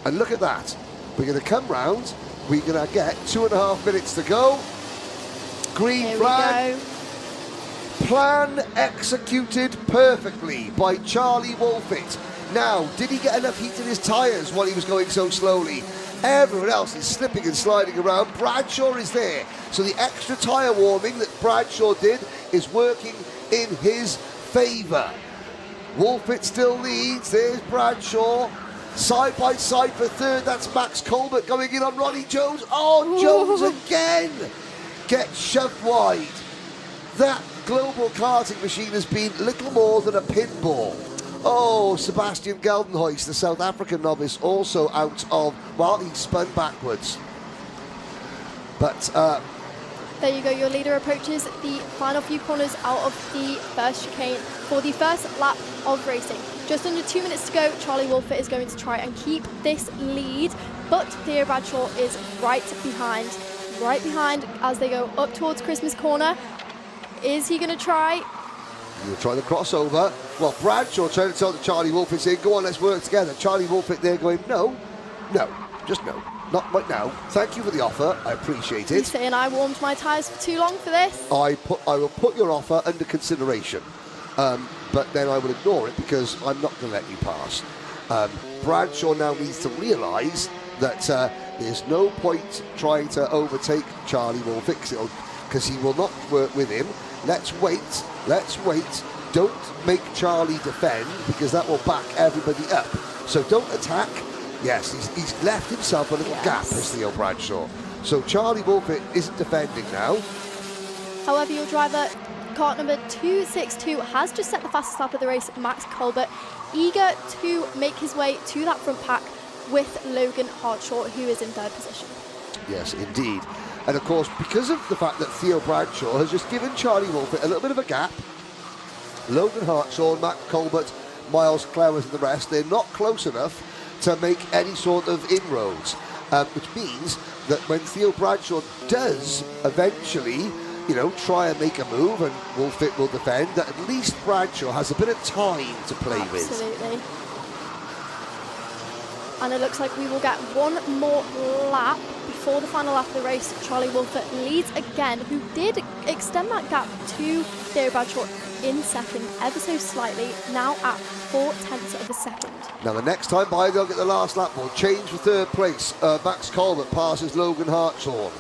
And look at that. We're going to come round. We're going to get 2.5 minutes to go. Green flag. Plan executed perfectly by Charlie Wolfett. Now, did he get enough heat in his tyres while he was going so slowly? Everyone else is slipping and sliding around. Bradshaw is there. So the extra tyre warming that Bradshaw did is working in his favour. Wolfett still leads. There's Bradshaw. Side by side for third. That's Max Colbert going in on Ronnie Jones. Oh, Jones again gets shoved wide. That global karting machine has been little more than a pinball. Oh, Sebastian Geldenhuys, the South African novice, also out of, well, he spun backwards. But there you go, your leader approaches the final few corners out of the first chicane for the first lap of racing. Just under 2 minutes to go, Charlie Wolfett is going to try and keep this lead, but Theo Bradshaw is right behind as they go up towards Christmas Corner. Is he going to try? He'll try the crossover. Well, Bradshaw trying to tell Charlie Wolfett, saying, go on, let's work together. Charlie Wolfett there going, no, just no. Not right now. Thank you for the offer. I appreciate it. He's saying I warmed my tyres for too long for this. I will put your offer under consideration, but then I will ignore it because I'm not going to let you pass. Bradshaw now needs to realise that there's no point trying to overtake Charlie Wolfett because he will not work with him. Let's wait. Don't make Charlie defend because that will back everybody up. So don't attack. Yes, he's left himself a little gap as Theo Bradshaw. So Charlie Wolfett isn't defending now. However, your driver, kart number 262, has just set the fastest lap of the race, Max Colbert, eager to make his way to that front pack with Logan Hartshaw, who is in third position. Yes, indeed. And of course, because of the fact that Theo Bradshaw has just given Charlie Wolfett a little bit of a gap, Logan Hartshaw, Max Colbert, Miles Clowers and the rest, they're not close enough to make any sort of inroads, which means that when Theo Bradshaw does eventually, you know, try and make a move and Wolfett will defend, that at least Bradshaw has a bit of time to play with. Absolutely. And it looks like we will get one more lap before the final lap of the race. Charlie Wolfett leads again, who did extend that gap to Theo Bradshaw in second ever so slightly, now at 0.4 of a second. Now the next time by they'll get the last lap. Will change for third place. Max Colbert passes Logan Hartshorn.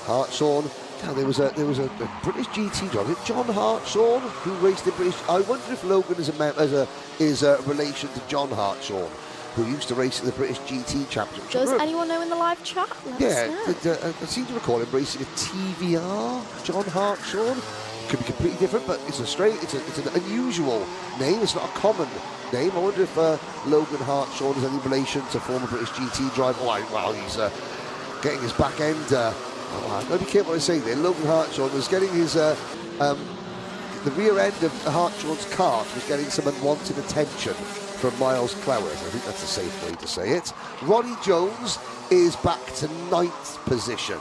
Now there was a British GT driver, John Hartshorn, who raced in British. I wonder if Logan is a relation to John Hartshorn, who used to race in the British GT Championship. Does anyone know in the live chat? I seem to recall him racing a TVR, John Hartshorn. Could be completely different, but it's an unusual name. It's not a common name. I wonder if Logan Hartshorn is any relation to former British GT driver. Well, he's getting his back end. I've got to be careful what I say there. Logan Hartshorn was getting his the rear end of Hartshorn's cart was getting some unwanted attention from Miles Clowers. I think that's a safe way to say it. Ronnie Jones is back to 9th position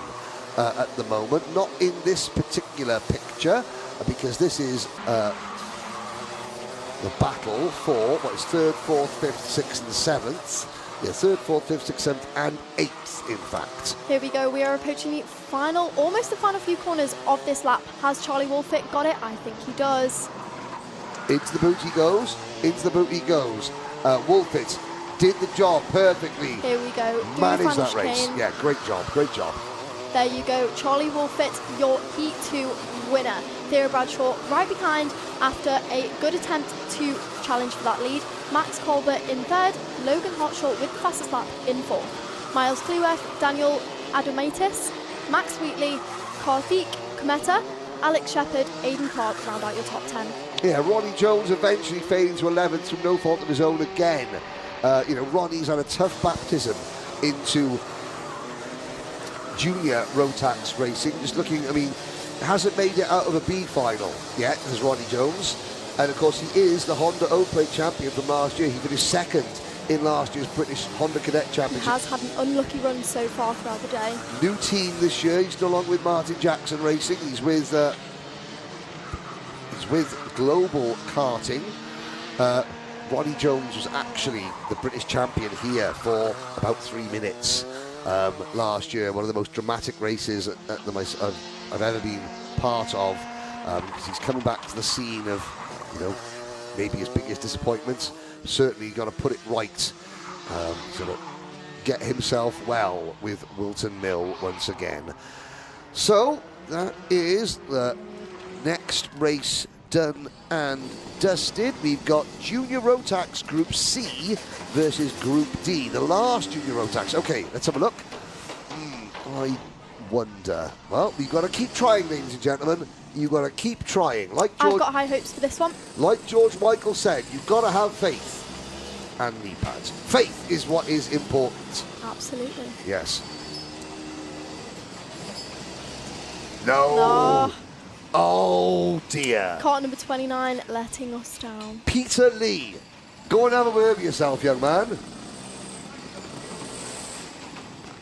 at the moment. Not in this particular picture, because this is the battle for what is 3rd, 4th, 5th, 6th and 7th. Yeah, 3rd, 4th, 5th, 6th, 7th and 8th, in fact. Here we go. We are approaching the final, almost the final few corners of this lap. Has Charlie Wolfett got it? I think he does. Into the boot he goes. Into the boot he goes. Wolfett did the job perfectly. Here we go. Managed that race. Yeah, great job. There you go. Charlie Wolfett, your Heat 2 winner. Theo Bradshaw right behind after a good attempt to challenge for that lead. Max Colbert in third. Logan Hartshaw with the fastest lap in fourth. Miles Cleworth, Daniel Adomatis, Max Wheatley, Karthik, Kometa, Alex Shepherd, Aidan Clark round out your top 10. Yeah, Ronnie Jones eventually fading to 11th through no fault of his own again. You know, Ronnie's had a tough baptism into junior Rotax racing. Just looking, I mean, hasn't made it out of a B final yet, as Ronnie Jones. And of course, he is the Honda O-Plate champion from last year. He finished second in last year's British Honda Cadet Championship. He has had an unlucky run so far throughout the day. New team this year. He's no longer with Martin Jackson Racing. He's with Global Karting. Ronnie Jones was actually the British champion here for about 3 minutes last year. One of the most dramatic races I've ever been part of. Because he's coming back to the scene of, you know, maybe his biggest disappointments. Certainly got to put it right, so to get himself well with Wilton Mill once again. So that is the next race done and dusted. We've got Junior Rotax Group C versus Group D, the last Junior Rotax. Okay, let's have a look. I wonder. Well, we've got to keep trying, ladies and gentlemen. You've got to keep trying. Like George, I've got high hopes for this one. Like George Michael said, you've got to have faith and knee pads. Faith is what is important. Absolutely. Yes. No. Oh dear. Cart number 29 letting us down. Peter Lee, go and have a word with yourself, young man.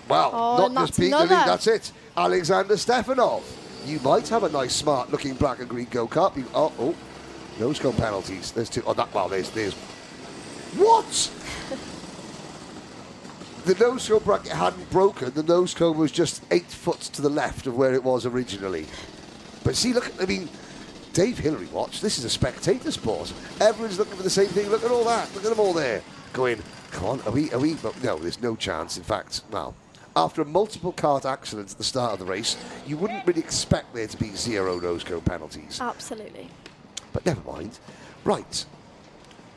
Well, not just Peter Lee, that's it. Alexander Stefanov. You might have a nice, smart looking black and green go-kart. Oh, nose cone penalties. There's two. Oh, there's. What? The nose cone bracket hadn't broken. The nose cone was just 8 foot to the left of where it was originally. But see, look, I mean, Dave Hillary watch. This is a spectator sport. Everyone's looking for the same thing. Look at all that. Look at them all there. Going, come on, are we? But no, there's no chance. In fact, well, after a multiple kart accident at the start of the race, you wouldn't really expect there to be 0 nose cone penalties. Absolutely. But never mind. Right.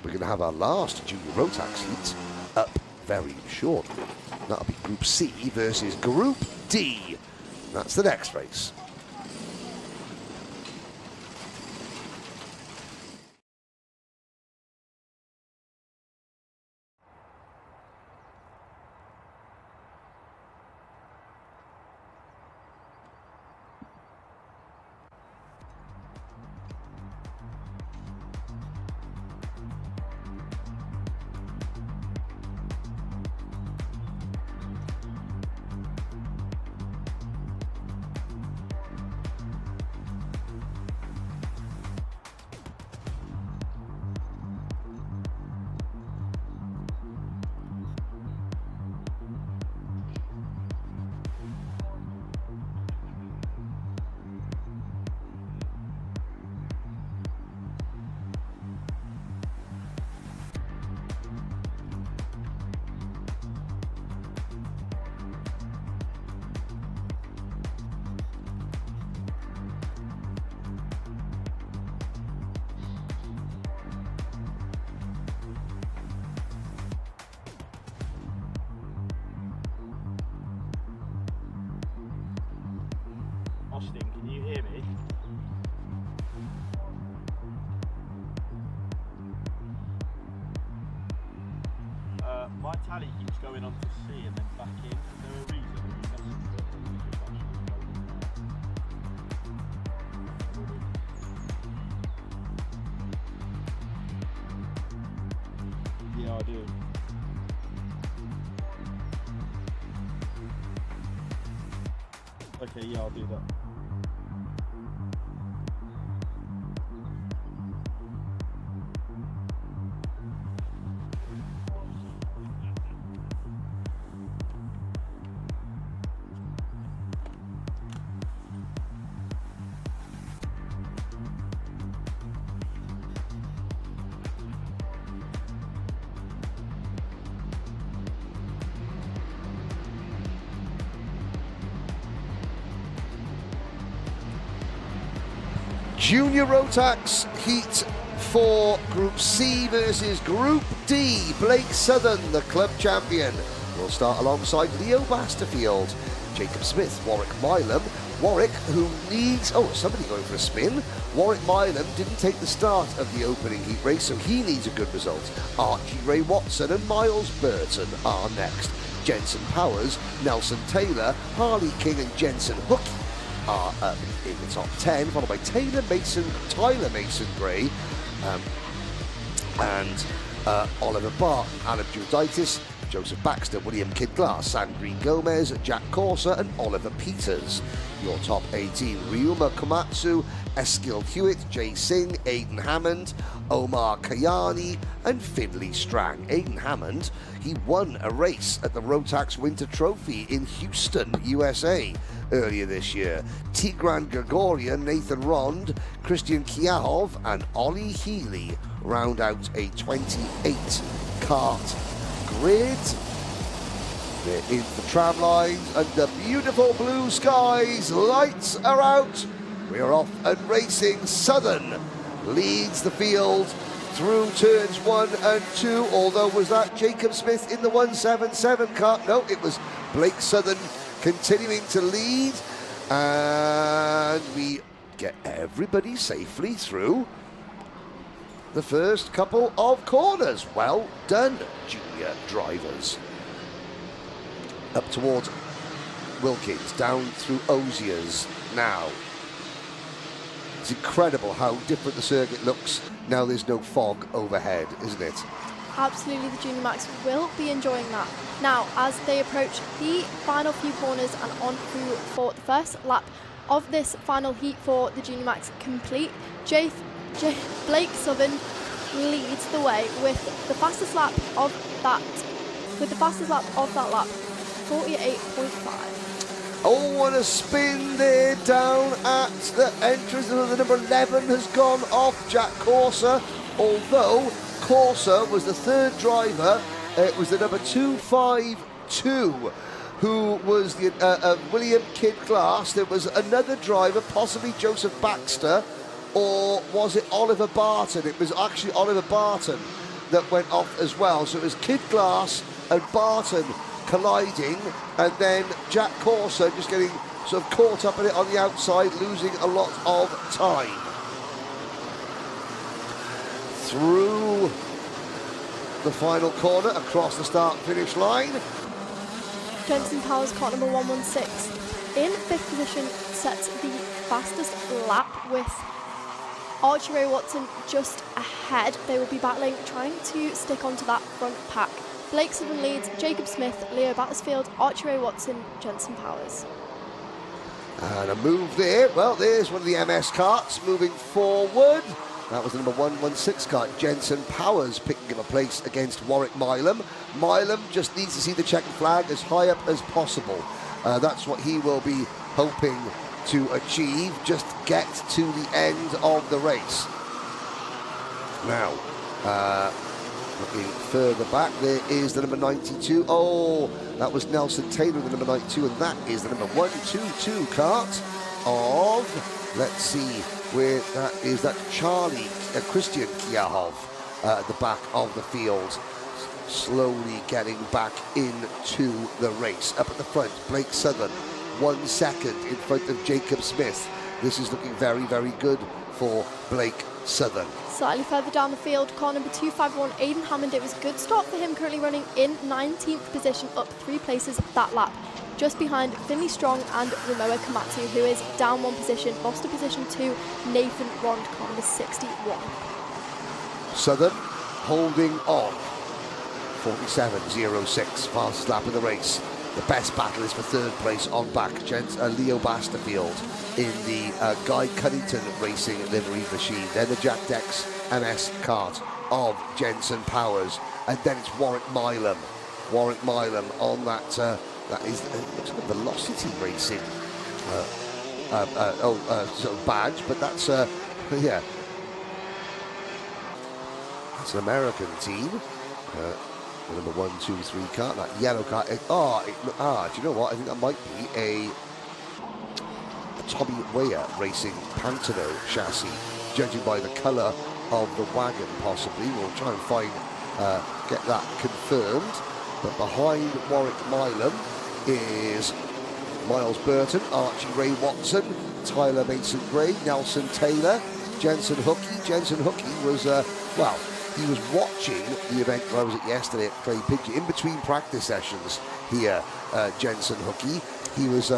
We're going to have our last Junior Rotax heat up very shortly. That'll be Group C versus Group D. That's the next race. Can you hear me? My tally keeps going on to C and then back in. Is there a reason? Yeah, I do. Okay, yeah, I'll do that. Junior Rotax Heat 4 Group C versus Group D. Blake Southern, the club champion, will start alongside Leo Basterfield Jacob Smith, Warwick Milam. Warwick, who needs... Oh, somebody going for a spin. Warwick Milam didn't take the start of the opening heat race, so he needs a good result. Archie Ray Watson and Miles Burton are next. Jensen Powers, Nelson Taylor, Harley King and Jensen Hook are up in the top 10, followed by Tyler Mason Gray, and Oliver Barr, Alan Juditis, Joseph Baxter, William Kidd Glass, Sandrine Gomez, Jack Corser and Oliver Peters. Your top 18, Ryuma Komatsu, Eskil Hewitt, Jay Singh, Aidan Hammond, Omar Kayani and Finley Strang. Aidan Hammond, he won a race at the Rotax Winter Trophy in Houston, USA earlier this year. Tigran Gregorian, Nathan Rond, Christian Kiahov and Ollie Healy round out a 28 kart grid. They're in the tram lines under beautiful blue skies. Lights are out. We are off and racing. Southern leads the field through turns 1 and 2. Although, was that Jacob Smith in the 177 kart? No, it was Blake Southern continuing to lead. And we get everybody safely through the first couple of corners. Well done, junior drivers. Up towards Wilkins, down through Osiers now. It's incredible how different the circuit looks now there's no fog overhead, isn't it? Absolutely, the Junior Max will be enjoying that. Now, as they approach the final few corners and on through for the first lap of this final heat for the Junior Max complete, Blake Southern leads the way with the fastest lap of that lap, 48.5. Oh, what a spin there down at the entrance. The number 11 has gone off, Jack Corser, although Corser was the third driver. It was the number 252 who was the William Kidd Glass. There was another driver, possibly Joseph Baxter, or was it Oliver Barton? It was actually Oliver Barton that went off as well. So it was Kidd Glass and Barton colliding, and then Jack Corser just getting sort of caught up in it on the outside, losing a lot of time. Through the final corner, across the start-finish line. Jensen Powers, cart number 116, in 5th position, sets the fastest lap with Archie Ray Watson just ahead. They will be battling, trying to stick onto that front pack. Blake Southern leads, Jacob Smith, Leo Battersfield, Archie Ray Watson, Jensen Powers. And a move there. Well, there's one of the MS carts moving forward. That was the number 116 cart, Jensen Powers, picking up a place against Warwick Milam. Milam just needs to see the checkered flag as high up as possible. That's what he will be hoping to achieve, just get to the end of the race. Now, looking further back, there is the number 92. Oh, that was Nelson Taylor, the number 92, and that is the number 122 cart of, let's see where that is. That Charlie Christian Kiahov at the back of the field, slowly getting back into the race. Up at the front, Blake Southern, 1 second in front of Jacob Smith. This is looking very, very good for Blake Southern. Slightly further down the field, car number 251, Aidan Hammond. It was a good start for him, currently running in 19th position, up 3 places that lap. Just behind Finley Strong and Ryuma Komatsu, who is down 1 position, lost to position 2, Nathan Rond, car number 61. Southern holding on, 47.06, fastest lap of the race. The best battle is for 3rd place on back, Leo Basterfield in the Guy Cunnington Racing livery machine. Then the Jack Dex MS cart of Jensen Powers, and then it's Warwick Milam. Warwick Milam on that, that is, looks like a Velocity Racing sort of badge, but that's, yeah, that's an American team. The number 1, 2, 3 car, that yellow car. Do you know what? I think that might be a Tommy Weir Racing Pantano chassis, judging by the colour of the wagon, possibly. We'll try and find, get that confirmed. But behind Warwick Milam is Miles Burton, Archie Ray Watson, Tyler Mason Gray, Nelson Taylor, Jensen Hookey. Jensen Hookey was, well, he was watching the event where I was at yesterday at Clay Pigeon. In between practice sessions here, Jensen Hookey, he was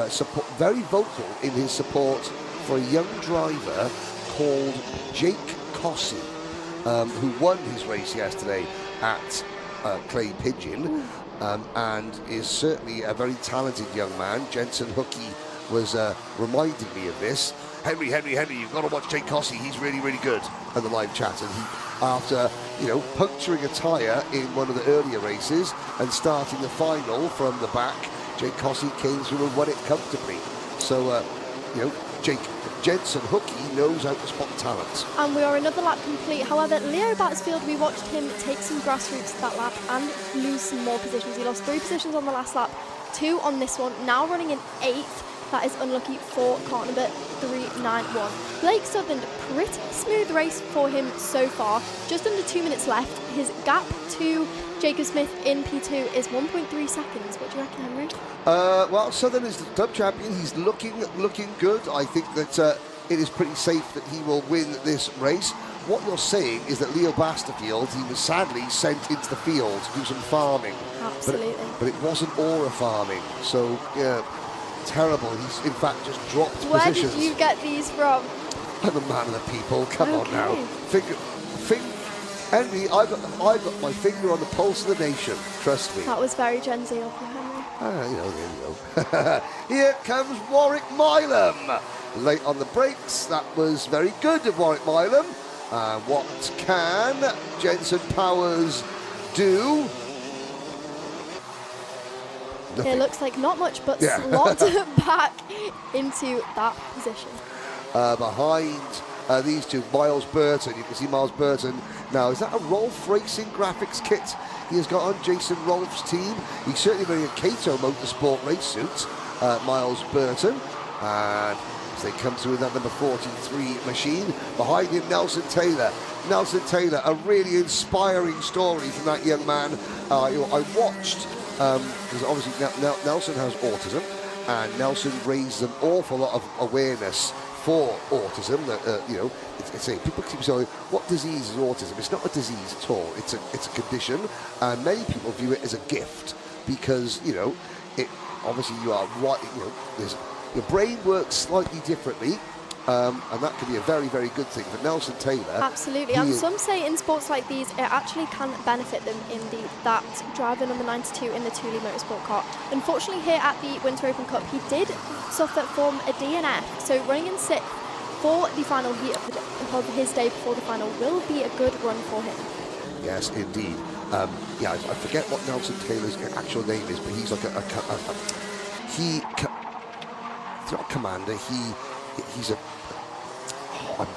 very vocal in his support for a young driver called Jake Cossey, who won his race yesterday at Clay Pigeon, and is certainly a very talented young man. Jensen Hookey was reminding me of this. Henry, you've got to watch Jake Cossey. He's really, really good. And the live chat, and he, after puncturing a tyre in one of the earlier races and starting the final from the back, Jake Cossey came through and won it comfortably. So, Jensen Hookey knows how to spot talent. And we are another lap complete. However, Leo Battersfield, we watched him take some grassroots that lap and lose some more positions. He lost 3 positions on the last lap, 2 on this one, now running in 8th. That is unlucky for car number 391. Blake Southern, pretty smooth race for him so far. Just under 2 minutes left. His gap to Jacob Smith in P2 is 1.3 seconds. What do you reckon, Henry? Well, Southern is the club champion. He's looking good. I think that it is pretty safe that he will win this race. What you're saying is that Leo Basterfield, he was sadly sent into the field to do some farming. Absolutely. But it wasn't Aura farming. So, yeah. Terrible. He's in fact just dropped Where positions. Where did you get these from? I'm a man of the people. Come on now. Henry, I've got my finger on the pulse of the nation. Trust me. That was very Gen Z of you, Henry. There you go. Here comes Warwick Milam. Late on the brakes. That was very good of Warwick Milam. What can Jensen Powers do? Nothing. It looks like not much, but slot back into that position. Behind these two, Miles Burton. You can see Miles Burton now. Is that a Rolf Racing graphics kit he has got on Jason Rolf's team? He's certainly wearing a Kato Motorsport race suit, Miles Burton. And as they come through that number 43 machine, behind him, Nelson Taylor. Nelson Taylor, a really inspiring story from that young man. I watched. Because obviously Nelson has autism, and Nelson raised an awful lot of awareness for autism. That people keep saying, "What disease is autism?" It's not a disease at all. It's a condition, and many people view it as a gift because it obviously you are right. Your brain works slightly differently. And that can be a very, very good thing for Nelson Taylor. Absolutely, and some say in sports like these, it actually can benefit them in that driver number 92 in the Thule Motorsport car. Unfortunately, here at the Winter Open Cup, he did suffer from a DNF, so running in 6th for the final heat of his day before the final will be a good run for him. Yes, indeed. I forget what Nelson Taylor's actual name is, but he's like he's not a commander, he's a...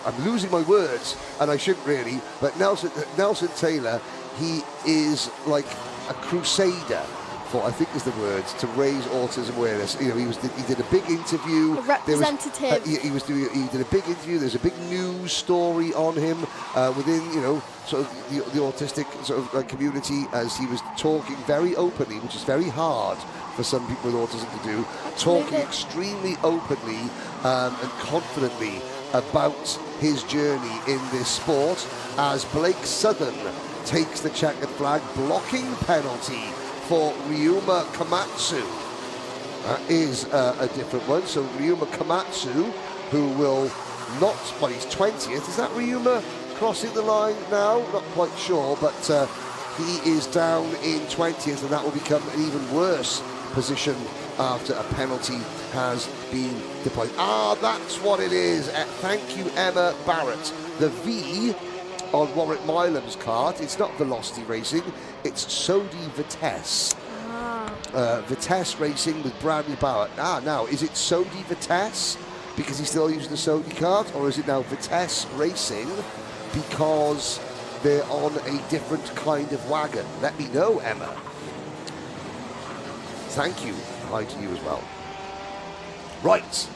I'm losing my words, and I shouldn't really, but Nelson Taylor, he is like a crusader for, I think is the words, to raise autism awareness. He did a big interview. A representative. He did a big interview. There's a big news story on him within, sort of the autistic sort of community, as he was talking very openly, which is very hard for some people with autism to do, talking extremely openly and confidently about his journey in this sport, as Blake Southern takes the checkered flag, blocking penalty for Ryuma Komatsu. That is a different one. So Ryuma Komatsu, who will not, well, he's 20th. Is that Ryuma crossing the line now? Not quite sure, but he is down in 20th, and that will become an even worse position after a penalty has been deployed. That's what it is. Thank you, Emma Barrett. The V on Warwick Milam's kart, it's not Velocity Racing, it's Sodi Vitesse. Vitesse Racing with Bradley Barrett. Now, is it Sodi Vitesse because he's still using the Sodi kart, or is it now Vitesse Racing because they're on a different kind of wagon? Let me know, Emma. Thank you. Hi to you as well. Right.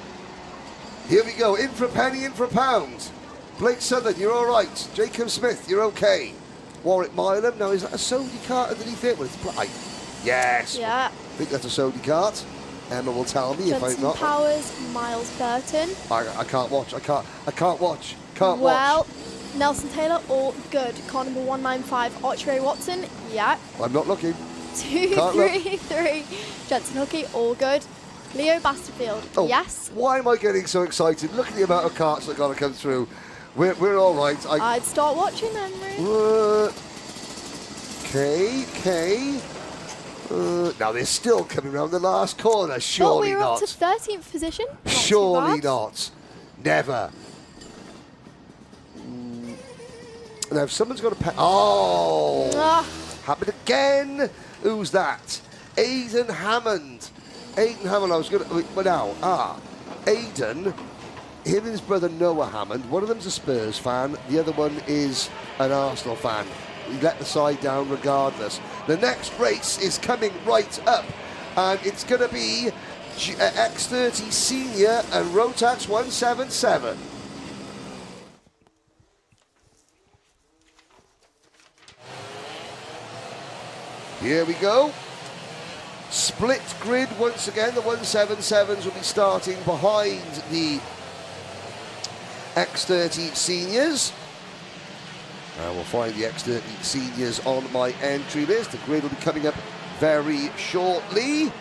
Here we go. In for a penny, in for a pound. Blake Southern, you're all right. Jacob Smith, you're okay. Warwick Milam. Now, is that a Sodi kart underneath it? Well, it's black. Yes. Yeah. I think that's a Sodi kart. Emma will tell me if I'm Johnson not. Powers, Miles Burton. I can't watch. I can't watch. Well, Nelson Taylor, all good. Car number 195, Archie Watson, yeah. I'm not looking. 233, Jensen Hookie, all good. Leo Basterfield, Oh, yes. Why am I getting so excited? Look at the amount of carts that are going to come through. We're all right. I'd start watching then, Ruth. Okay. Now they're still coming around the last corner. Surely But we're not. up to 13th position. Not too Surely bad. not. Never. Now if someone's got a pet. Oh! Ah, Happened again. Who's that? Aidan Hammond. Aidan Hammond. I was going to. But now, Aidan. Him and his brother Noah Hammond. One of them's a Spurs fan. The other one is an Arsenal fan. He let the side down regardless. The next race is coming right up, and it's going to be X30 Senior and Rotax 177. Here we go. Split grid once again. The 177s will be starting behind the X30 Seniors. And we'll find the X30 Seniors on my entry list. The grid will be coming up very shortly.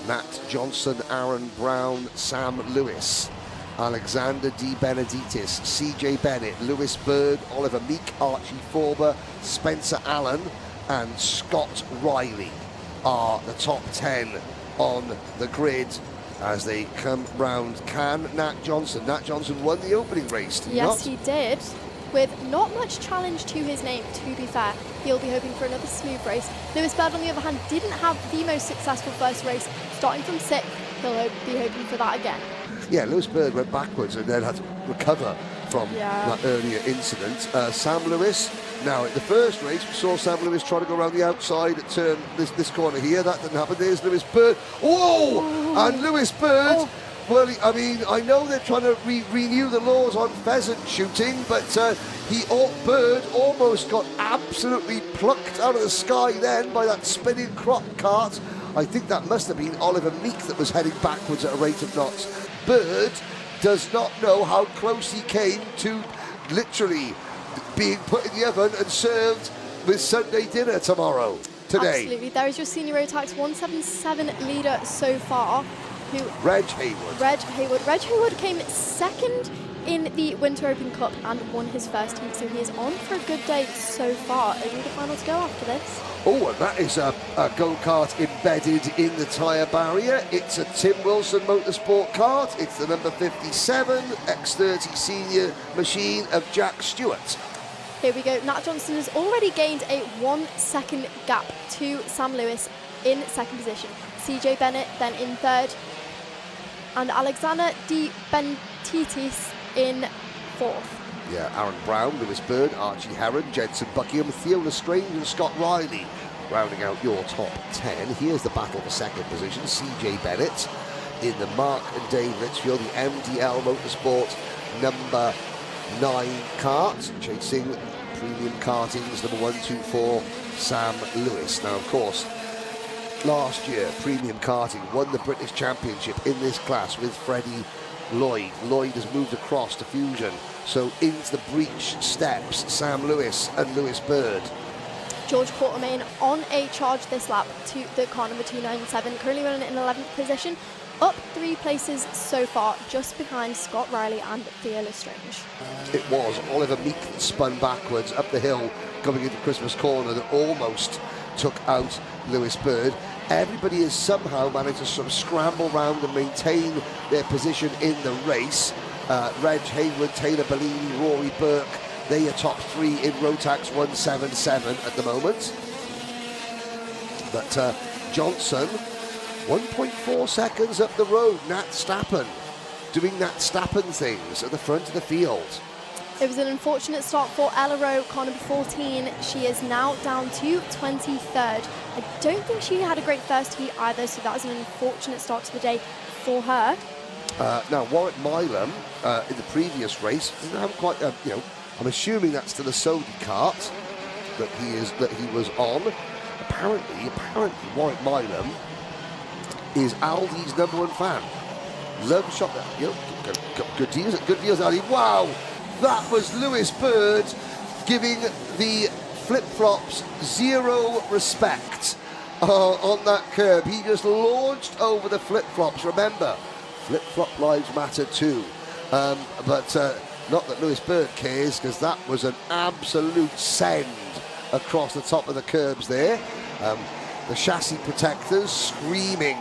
Matt Johnson, Aaron Brown, Sam Lewis, Alexander D. Benedictis, CJ Bennett, Lewis Bird, Oliver Meek, Archie Forber, Spencer Allen and Scott Riley are the top 10 on the grid as they come round. Can Nat Johnson? Nat Johnson won the opening race, did he not? yes, he did. With not much challenge to his name, to be fair. He'll be hoping for another smooth race. Lewis Bird, on the other hand, didn't have the most successful first race. Starting from 6th, he'll be hoping for that again. Yeah, Lewis Bird went backwards and then had to recover from that earlier incident. Sam Lewis, now at the first race, we saw Sam Lewis try to go around the outside at turn this corner here. That didn't happen. There's Lewis Bird. Whoa! Oh. And Lewis Bird. Oh. Well, I mean, I know they're trying to renew the laws on pheasant shooting, but Bird almost got absolutely plucked out of the sky then by that spinning cart. I think that must have been Oliver Meek that was heading backwards at a rate of knots. Bird does not know how close he came to literally being put in the oven and served with Sunday dinner today. Absolutely. There is your senior Rotax 177 leader so far. Reg Haywood. Reg Haywood came second in the Winter Open Cup and won his first heat, so he is on for a good day so far. Only the final to go after this. Oh, and that is a go-kart embedded in the tyre barrier. It's a Tim Wilson Motorsport kart. It's the number 57 X30 Senior machine of Jack Stewart. Here we go. Nat Johnson has already gained a 1 second gap to Sam Lewis in second position. CJ Bennett then in third. And Alexander D. Benedictis in fourth. Yeah, Aaron Brown, Lewis Bird, Archie Herron, Jensen Buckingham, Theo Lestrange and Scott Riley rounding out your top 10. Here's the battle for second position. CJ Bennett in the Mark and Dave Litchfield, the MDL Motorsport number 9 kart, chasing Premium Karting's number 124, Sam Lewis. Now, of course, last year, Premium Karting won the British Championship in this class with Freddie Lloyd. Lloyd has moved across to Fusion, so into the breach steps Sam Lewis and Lewis Bird. George Quartermain on a charge this lap to the car number 297, currently running in 11th position, up 3 places so far, just behind Scott Riley and Theo Lestrange. It was Oliver Meek that spun backwards up the hill coming into Christmas Corner that almost took out Lewis Bird. Everybody has somehow managed to sort of scramble round and maintain their position in the race. Reg Haywood, Taylor Bellini, Rory Burke, they are top 3 in Rotax 177 at the moment. But Johnson, 1.4 seconds up the road. Nat Stappen doing Nat Stappen things at the front of the field. It was an unfortunate start for Ella Rowe, car number 14. She is now down to 23rd. I don't think she had a great first heat either, so that was an unfortunate start to the day for her. Now, Warwick Milam in the previous race didn't have quite, I'm assuming that's still a Sodi kart. that he was on. Apparently, Warwick Milam is Aldi's #1 fan. Love shot that. You know, good deals, Aldi. Wow, that was Lewis Bird giving the flip-flops zero respect on that curb. He just launched over the flip-flops. Remember, flip-flop lives matter too. But not that Lewis Bird cares, because that was an absolute send across the top of the curbs there. The chassis protectors screaming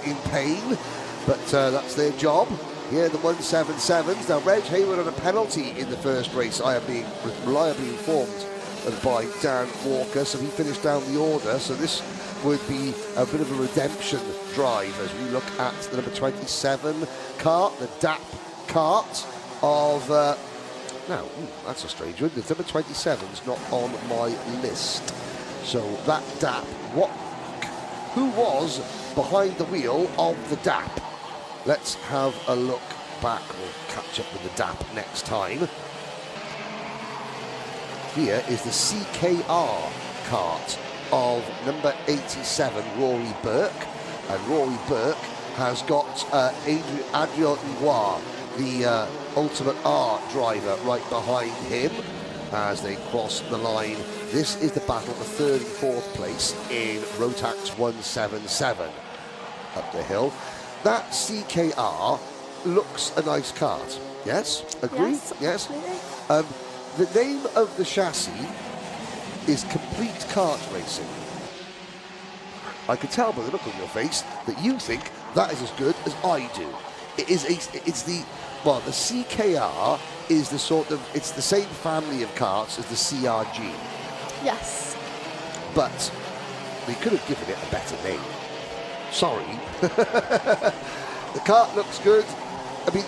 in pain, but that's their job. Yeah, the 177s. Now, Reg Hayward on a penalty in the first race, I am being reliably informed by Dan Walker, so he finished down the order. So this would be a bit of a redemption drive as we look at the number 27 kart, the DAP kart of... now, that's a strange one. The number 27's not on my list. So that DAP, who was behind the wheel of the DAP? Let's have a look back. We'll catch up with the DAP next time. Here is the CKR kart of number 87, Rory Burke. And Rory Burke has got Adrien Noir, the Ultimate R driver, right behind him as they cross the line. This is the battle for third and fourth place in Rotax 177 up the hill. That CKR looks a nice kart. Yes? Agree? Yes. The name of the chassis is Complete Kart Racing. I can tell by the look on your face that you think that is as good as I do. It's the CKR is the sort of, it's the same family of karts as the CRG. Yes. But they could have given it a better name. Sorry. The kart looks good. I mean,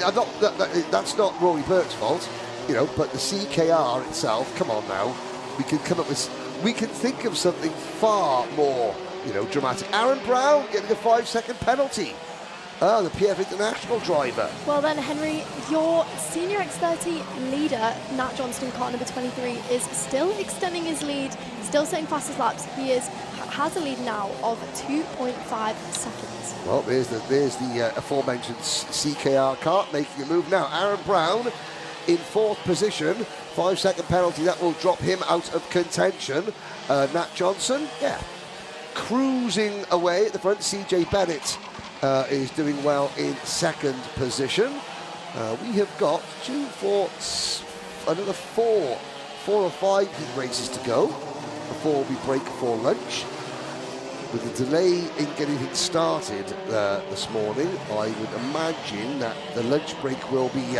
that's not Rory Burke's fault, you know, but the CKR itself, come on now, we can think of something far more, you know, dramatic. Aaron Brown getting a 5-second penalty. The PF International driver. Well then, Henry, your senior X30 leader, Nat Johnston, car number 23, is still extending his lead, still setting fastest laps. He has a lead now of 2.5 seconds. Well, there's the aforementioned CKR kart making a move now. Aaron Brown in fourth position, 5-second penalty, that will drop him out of contention. Nat Johnson, yeah, cruising away at the front. CJ Bennett is doing well in second position. We have got another four or five heat races to go before we break for lunch. With the delay in getting things started this morning, I would imagine that the lunch break will be,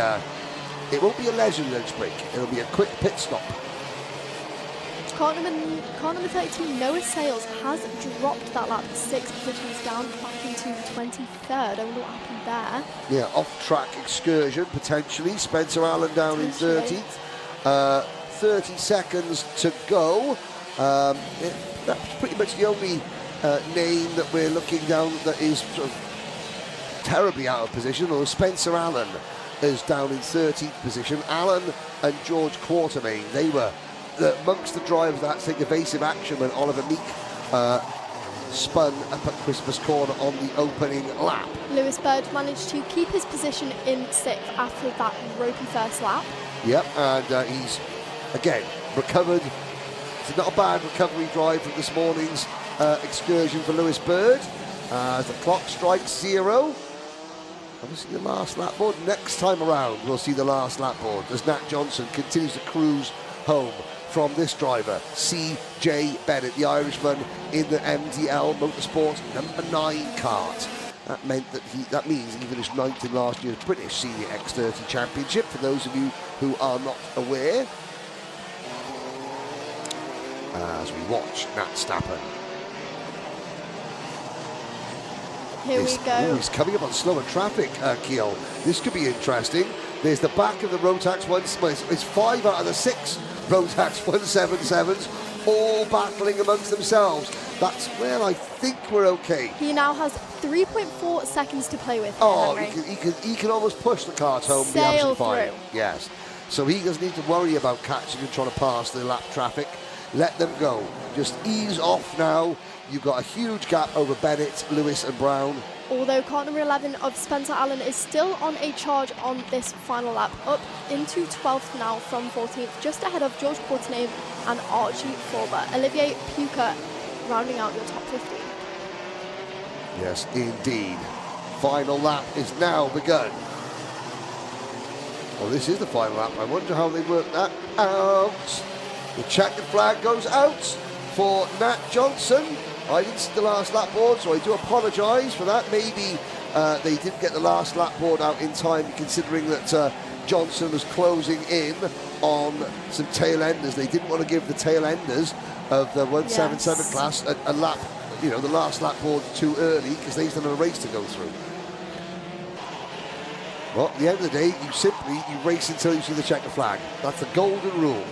it won't be a leisure lunch break, it'll be a quick pit stop. Car number 32, Noah Sales, has dropped that lap 6 positions down back into 23rd. I wonder what happened there. Yeah, off-track excursion potentially. Spencer Allen down in 13th. 30 seconds to go. That's pretty much the only name that we're looking down that is sort of terribly out of position, although Spencer Allen is down in 13th position. Allen and George Quartermain, they were amongst the drivers that take evasive action when Oliver Meek spun up at Christmas Corner on the opening lap. Lewis Bird managed to keep his position in 6th after that ropey first lap. Yep, and he's, again, recovered. It's not a bad recovery drive from this morning's excursion for Lewis Bird. As the clock strikes 0. Obviously the last lap board. Next time around, we'll see the last lap board as Nat Johnson continues to cruise home from this driver, CJ Bennett, the Irishman in the MDL Motorsport number 9 kart. That meant that means he finished 9th in last year's British Senior X30 Championship, for those of you who are not aware. As we watch Nat Stappen. Here we go. He's coming up on slower traffic, Keel. This could be interesting. There's the back of the Rotax it's 5 out of the 6 Rotax 177s all battling amongst themselves. That's where I think we're okay. He now has 3.4 seconds to play with. Oh, he can almost push the cart home and be absolutely fine. Yes. So he doesn't need to worry about catching and trying to pass the lap traffic. let them go. Just ease off now. You've got a huge gap over Bennett, Lewis and Brown. Although car number 11 of Spencer Allen is still on a charge on this final lap, up into 12th now from 14th, just ahead of George Courtenay and Archie Forber. Olivier Puka rounding out your top 15. Yes, indeed. Final lap is now begun. Well, this is the final lap. I wonder how they work that out. The checkered flag goes out for Nat Johnson. I didn't see the last lap board, so I do apologise for that. Maybe they didn't get the last lap board out in time, considering that Johnson was closing in on some tail enders. They didn't want to give the tail enders of the 177 class a lap, you know, the last lap board too early, because they've done a race to go through. Well, at the end of the day, you race until you see the checkered flag. That's the golden rule.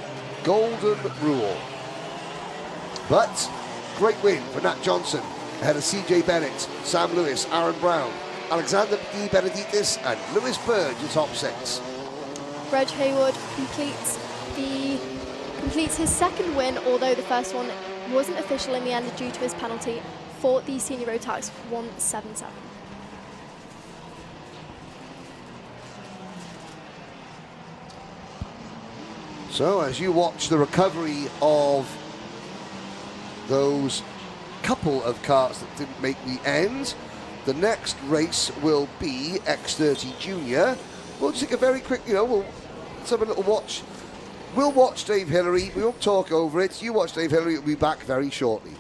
Golden rule. But great win for Nat Johnson ahead of CJ Bennett, Sam Lewis, Aaron Brown, Alexander Di Benedictis and Lewis Burge in top 6. Reg Hayward completes his second win, although the first one wasn't official in the end due to his penalty for the senior Rotax 177. So as you watch the recovery of those couple of karts that didn't make the end, the next race will be X30 Junior. We'll just take a very quick, let's have a little watch. We'll watch Dave Hillary. We won't talk over it. You watch Dave Hillary. We'll be back very shortly.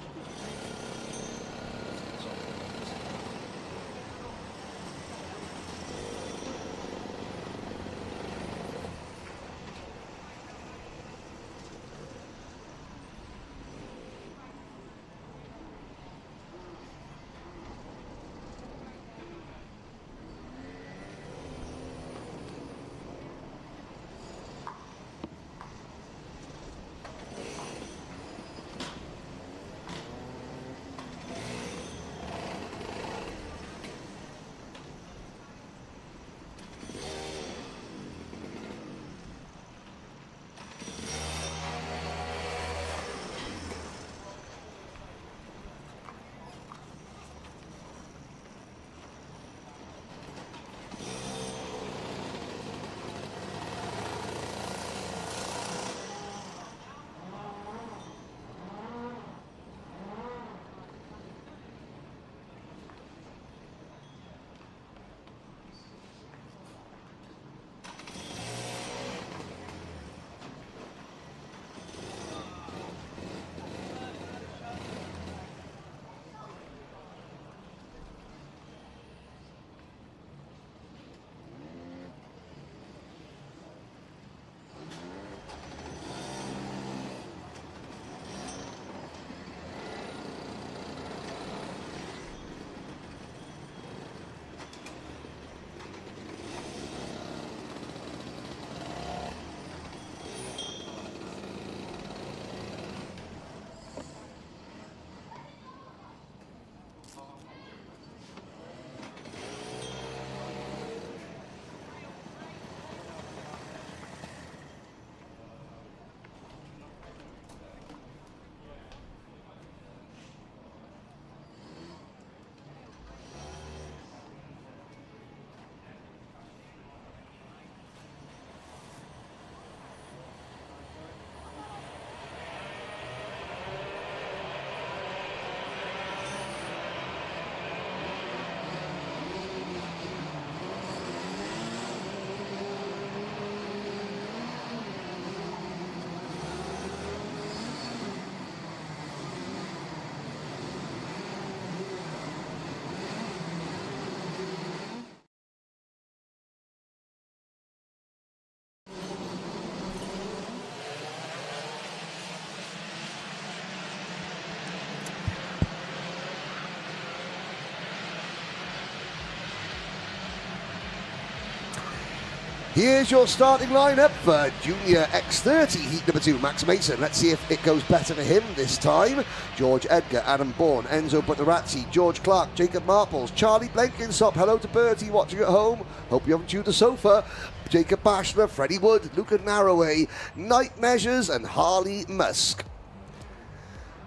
Here's your starting lineup for Junior X30 Heat number 2, Max Mason. Let's see if it goes better for him this time. George Edgar, Adam Bourne, Enzo Buttarazzi, George Clark, Jacob Marples, Charlie Blenkinsop. Hello to Bertie watching at home. Hope you haven't chewed the sofa. Jacob Bashler, Freddie Wood, Luca Narroway, Night Measures and Harley Musk.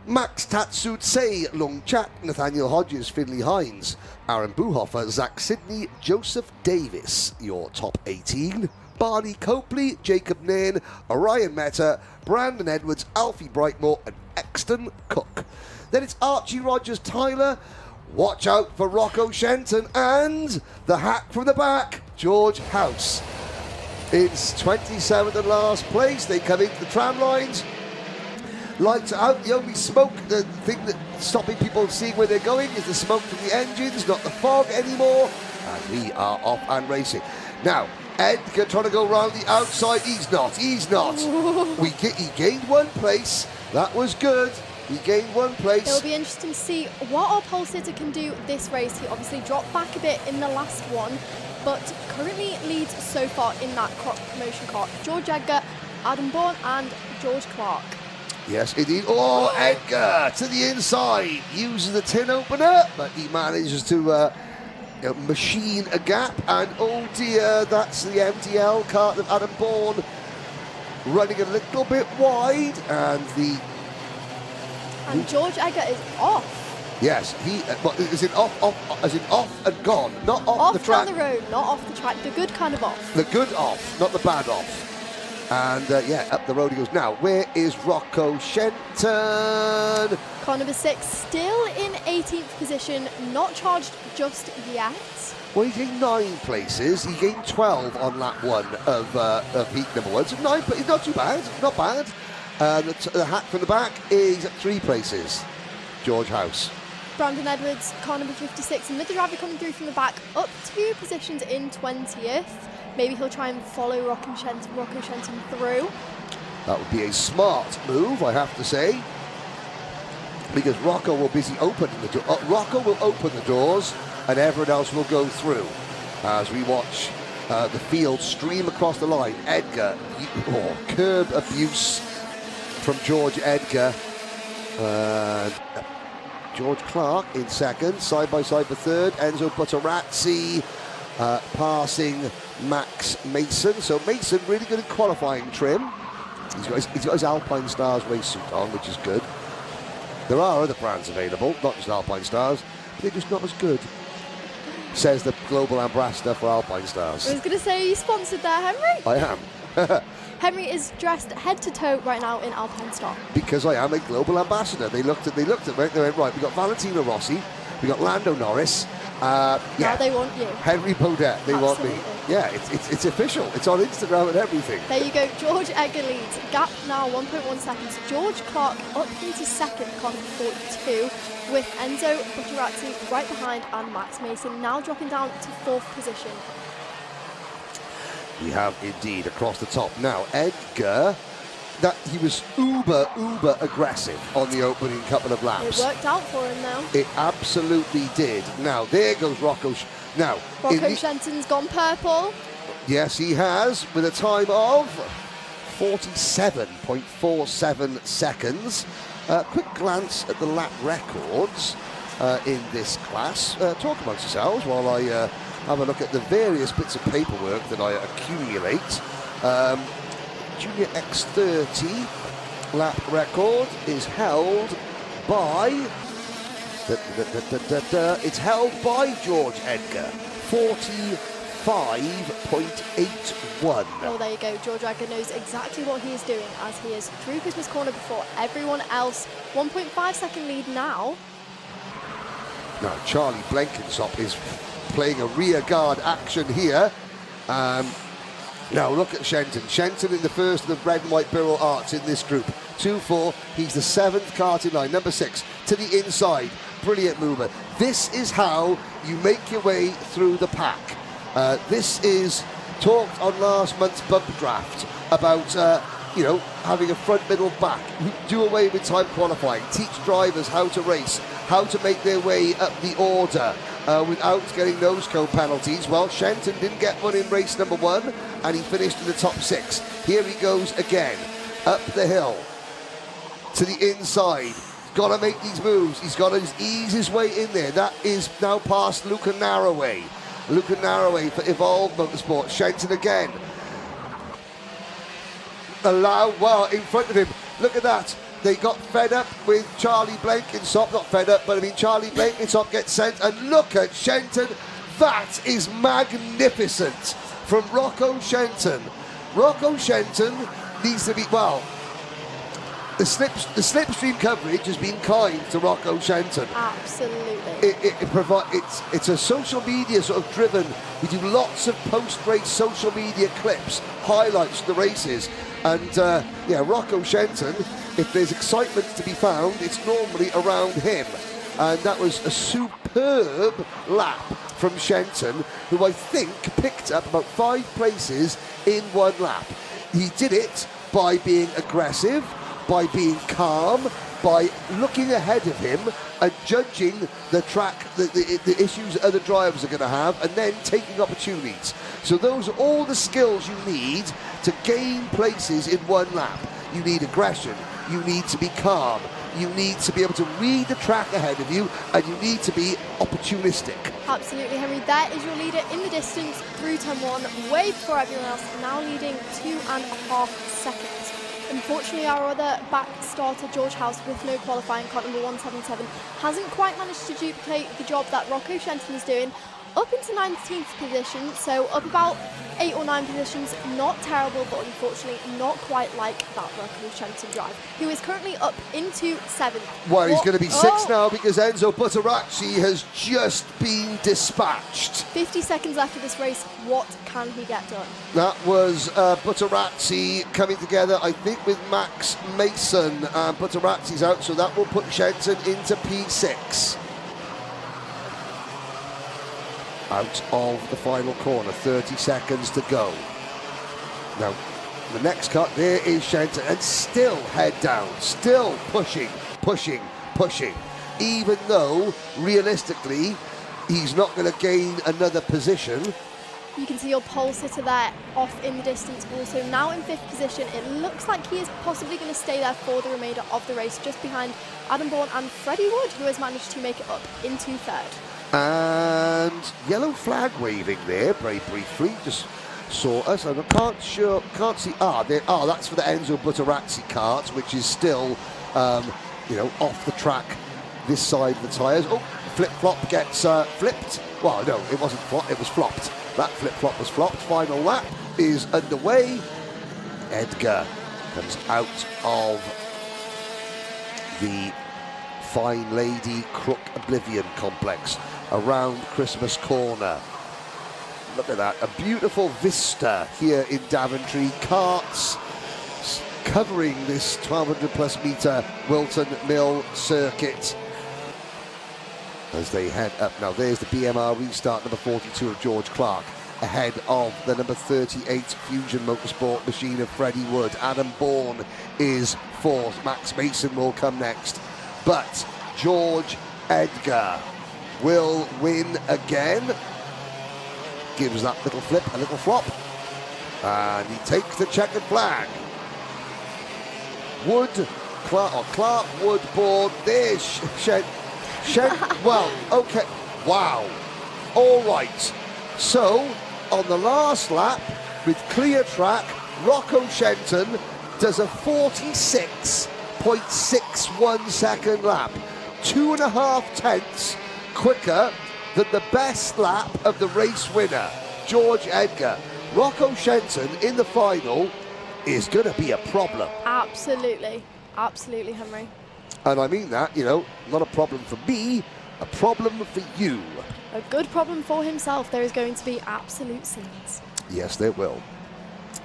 Max Tatsutse, Lung Chak, Nathaniel Hodges, Finley Hines, Aaron Buhofer, Zach Sidney, Joseph Davis, your top 18. Barney Copley, Jacob Nairn, Orion Meta, Brandon Edwards, Alfie Brightmore, and Exton Cook. Then it's Archie Rogers Tyler. Watch out for Rocco Shenton and the hack from the back, George House. It's 27th and last place. They come into the tram lines. Lights are out. The only smoke, the thing that's stopping people seeing where they're going, is the smoke from the engines, not the fog anymore. And we are off and racing. Now, Edgar trying to go round the outside. He's not. He gained 1 place. That was good. He gained 1 place. It'll be interesting to see what our pole sitter can do this race. He obviously dropped back a bit in the last one, but currently leads so far in that promotion car. George Edgar, Adam Bourne, and George Clark. Yes, indeed. Oh, Edgar to the inside. Uses the tin opener, but he manages to machine a gap. And oh dear, that's the MTL car of Adam Bourne running a little bit wide. And George Edgar is off. Yes, is it off and gone, not off the track. Off down the road, not off the track. The good kind of off. The good off, not the bad off. And yeah, up the road he goes. Now, where is Rocco Shenton? Car number 6, still in 18th position, not charged just yet. Well, he gained 9 places. He gained 12 on lap 1 of heat number 1. So 9, but it's not too bad. Not bad. The hack from the back is 3 places. George House. Brandon Edwards, car number 56, another driver coming through from the back, up 2 positions in 20th. Maybe he'll try and follow Rocco Shenton through. That would be a smart move, I have to say, because Rocco will busy opening the door. Rocco will open the doors, and everyone else will go through. As we watch the field stream across the line, Edgar, curb abuse from George Edgar. George Clark in second, side by side for third. Enzo Butterazzi passing Max Mason. So Mason really good in qualifying trim. He's got his Alpine Stars race suit on, which is good. There are other brands available, not just Alpine Stars, but they're just not as good, says the global ambassador for Alpine Stars. I was going to say, are you sponsored there, Henry? I am. Henry is dressed head to toe right now in Alpine Star. Because I am a global ambassador. They looked at me, they went, right, we got Valentino Rossi, we got Lando Norris. Now they want you. Henry Beaudette, they want me. Yeah, it's official. It's on Instagram and everything. There you go. George Edgar leads. Gap now 1.1 seconds. George Clark up into second, car number 42, with Enzo Butterazzi right behind and Max Mason now dropping down to 4th position. We have indeed across the top. Now, Edgar, that he was uber aggressive on the opening couple of laps. It worked out for him now. It absolutely did. Now, there goes Rocco. Now, Rocco Shenton's gone purple. Yes, he has, with a time of 47.47 seconds. Quick glance at the lap records in this class. Talk amongst yourselves while I have a look at the various bits of paperwork that I accumulate. Junior X30 lap record is held by it's held by George Edgar, 45.81. Oh, there you go. George Edgar knows exactly what he is doing as he is through Christmas corner before everyone else. 1.5 second lead now. Now Charlie Blenkinsop is playing a rear guard action here. Now look at Shenton. Shenton in the first of the red and white Birrell Arts in this group. 2-4. He's the 7th kart in line. Number 6 to the inside. Brilliant mover. This is how you make your way through the pack. This is talked on last month's bump draft about having a front, middle, back. Do away with time qualifying. Teach drivers how to race, how to make their way up the order without getting nose cone penalties. Well, Shenton didn't get one in race number 1, and he finished in the top 6. Here he goes again, up the hill to the inside. Got to make these moves. He's got to ease his way in there. That is now past Luca Narroway. Luca Narroway for Evolve Motorsport. Shenton again. Well, in front of him. Look at that. they got fed up with Charlie Blenkinsop. Not fed up, but I mean Charlie Blenkinsop gets sent. And look at Shenton. That is magnificent from Rocco Shenton. Rocco Shenton needs to be, well, the slipstream coverage has been kind to Rocco Shenton. Absolutely. It's a social media sort of driven. We do lots of post-race social media clips, highlights of the races. And yeah, Rocco Shenton, if there's excitement to be found, it's normally around him. And that was a superb lap from Shenton, who I think picked up about 5 places in 1 lap. He did it by being aggressive, by being calm, by looking ahead of him and judging the track, the issues other drivers are going to have, and then taking opportunities. So those are all the skills you need to gain places in 1 lap. You need aggression, you need to be calm, you need to be able to read the track ahead of you, and you need to be opportunistic. Absolutely, Henry. There is your leader in the distance through turn 1, way before everyone else, now leading 2.5 seconds. Unfortunately, our other back starter, George House, with no qualifying, car number 177, hasn't quite managed to duplicate the job that Rocco Shenton is doing. Up into 19th position, so up about 8 or 9 positions. Not terrible, but unfortunately not quite like that Rocco Shenton drive, who is currently up into 7th. Well, he's going to be 6th now because Enzo Buttaracci has just been dispatched. 50 seconds after this race, what can he get done? That was Buttaracci coming together, I think, with Max Mason. Buttaracci's out, so that will put Shenton into P6. Out of the final corner, 30 seconds to go. Now, the next cut, there is Shenton, and still head down, still pushing. Even though, realistically, he's not going to gain another position. You can see your pole sitter there off in the distance, also now in 5th position. It looks like he is possibly going to stay there for the remainder of the race, just behind Adam Bourne and Freddie Wood, who has managed to make it up into 3rd. And yellow flag waving there very briefly, just saw us, and I can't see, that's for the Enzo Buttaracci kart, which is still, off the track this side of the tyres. Oh, flip-flop gets flipped. Well, no, it wasn't flopped, it was flopped. That flip-flop was flopped. Final lap is underway. Edgar comes out of the Fine Lady Crook Oblivion complex around Christmas Corner. Look at that, a beautiful vista here in Daventry. Karts covering this 1200 plus metre Wilton Mill circuit as they head up. Now there's the BMR restart, number 42 of George Clark, ahead of the number 38 Fusion Motorsport machine of Freddie Wood. Adam Bourne is 4th, Max Mason will come next. But George Edgar will win again. Gives that little flip, a little flop. And he takes the checkered flag. Clark, Wood, Bourne. There's well, okay. Wow. All right. So, on the last lap, with clear track, Rocco Shenton does a 46.61 second lap, 2.5 tenths quicker than the best lap of the race winner, George Edgar. Rocco Shenton in the final is going to be a problem. Absolutely, Henry. And I mean that, not a problem for me, a problem for you. A good problem for himself. There is going to be absolute scenes. Yes, there will.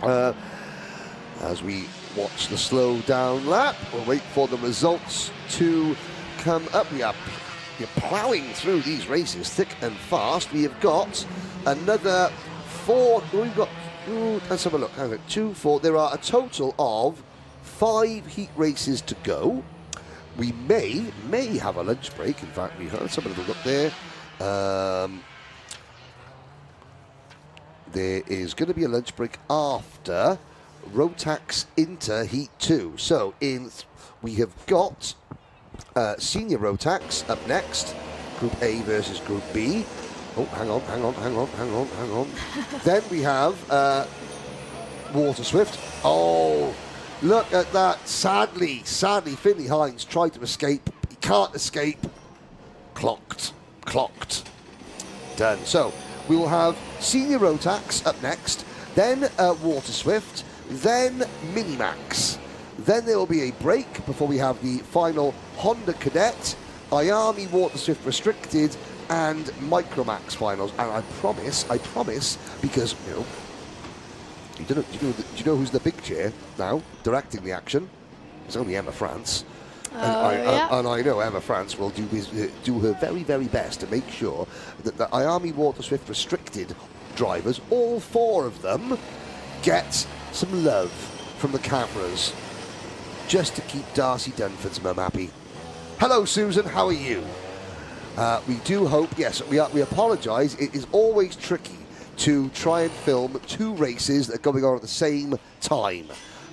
As we watch the slow down lap, we'll wait for the results to come up. You're ploughing through these races thick and fast. We have got another 4. We've got, let's have a look. 2, 4. There are a total of 5 heat races to go. We may have a lunch break. In fact, let's have a little look there. There is going to be a lunch break after Rotax Inter Heat 2. So we have got Senior Rotax up next, Group A versus Group B. Oh, hang on. Then we have Water Swift. Oh, Look at that. Sadly, Finley Hines tried to escape. He can't escape. Clocked. Done. So, we will have Senior Rotax up next, then Water Swift, then Minimax. Then there will be a break before we have the final Honda Cadet, Iami Water Swift Restricted, and Microax Finals. And I promise, because, you know, do you know who's the big chair now, directing the action? It's only Emma France. And I know Emma France will do her very, very best to make sure that the Iami Water Swift Restricted drivers, all 4 of them, get some love from the cameras, just to keep Darcy Dunford's mum happy. Hello, Susan. How are you? We do hope. Yes, we apologise. It is always tricky to try and film 2 races that are going on at the same time,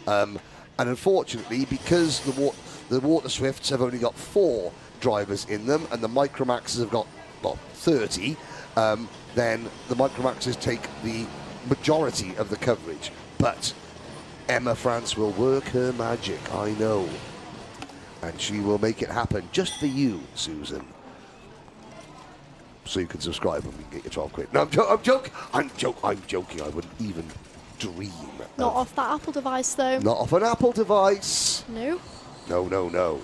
and unfortunately, because the Water Swifts have only got 4 drivers in them, and the Micromaxes have got 30. Then the Micromaxes take the majority of the coverage. But Emma France will work her magic, I know, and she will make it happen just for you, Susan. So you can subscribe and we can get your 12 quid. No, I'm joking. I wouldn't even dream. Not off that Apple device, though. Not off an Apple device. No. No.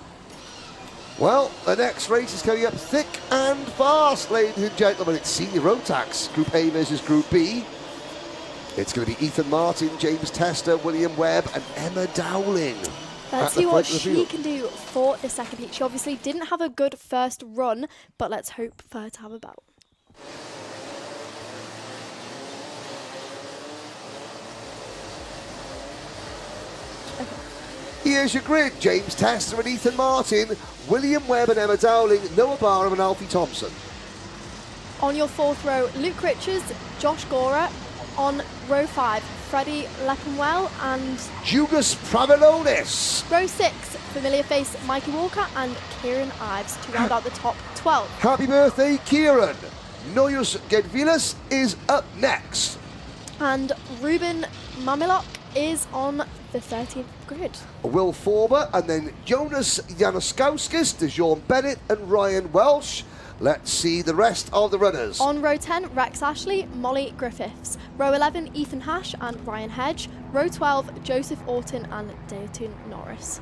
Well, the next race is coming up thick and fast, ladies and gentlemen. It's Senior Rotax, Group A versus Group B. It's going to be Ethan Martin, James Tester, William Webb, and Emma Dowling. Let's see what she can do for the second heat. She obviously didn't have a good first run, but let's hope for her to have a bout. Here's your grid. James Tester and Ethan Martin, William Webb and Emma Dowling, Noah Barham and Alfie Thompson. On your 4th row, Luke Richards, Josh Gora. On row 5, Freddie Leppenwell and Jugas Pravilonis. Row 6, familiar face Mikey Walker and Kieran Ives to round out the top 12. Happy birthday, Kieran. Noyus Gedvilas is up next. And Ruben Mamilok is on the 13th grid. Will Forber, and then Jonas Januskowskis, DeJean Bennett and Ryan Welsh. Let's see the rest of the runners. On row 10, Rex Ashley, Molly Griffiths. Row 11, Ethan Hash and Ryan Hedge. Row 12, Joseph Orton and Dayton Norris.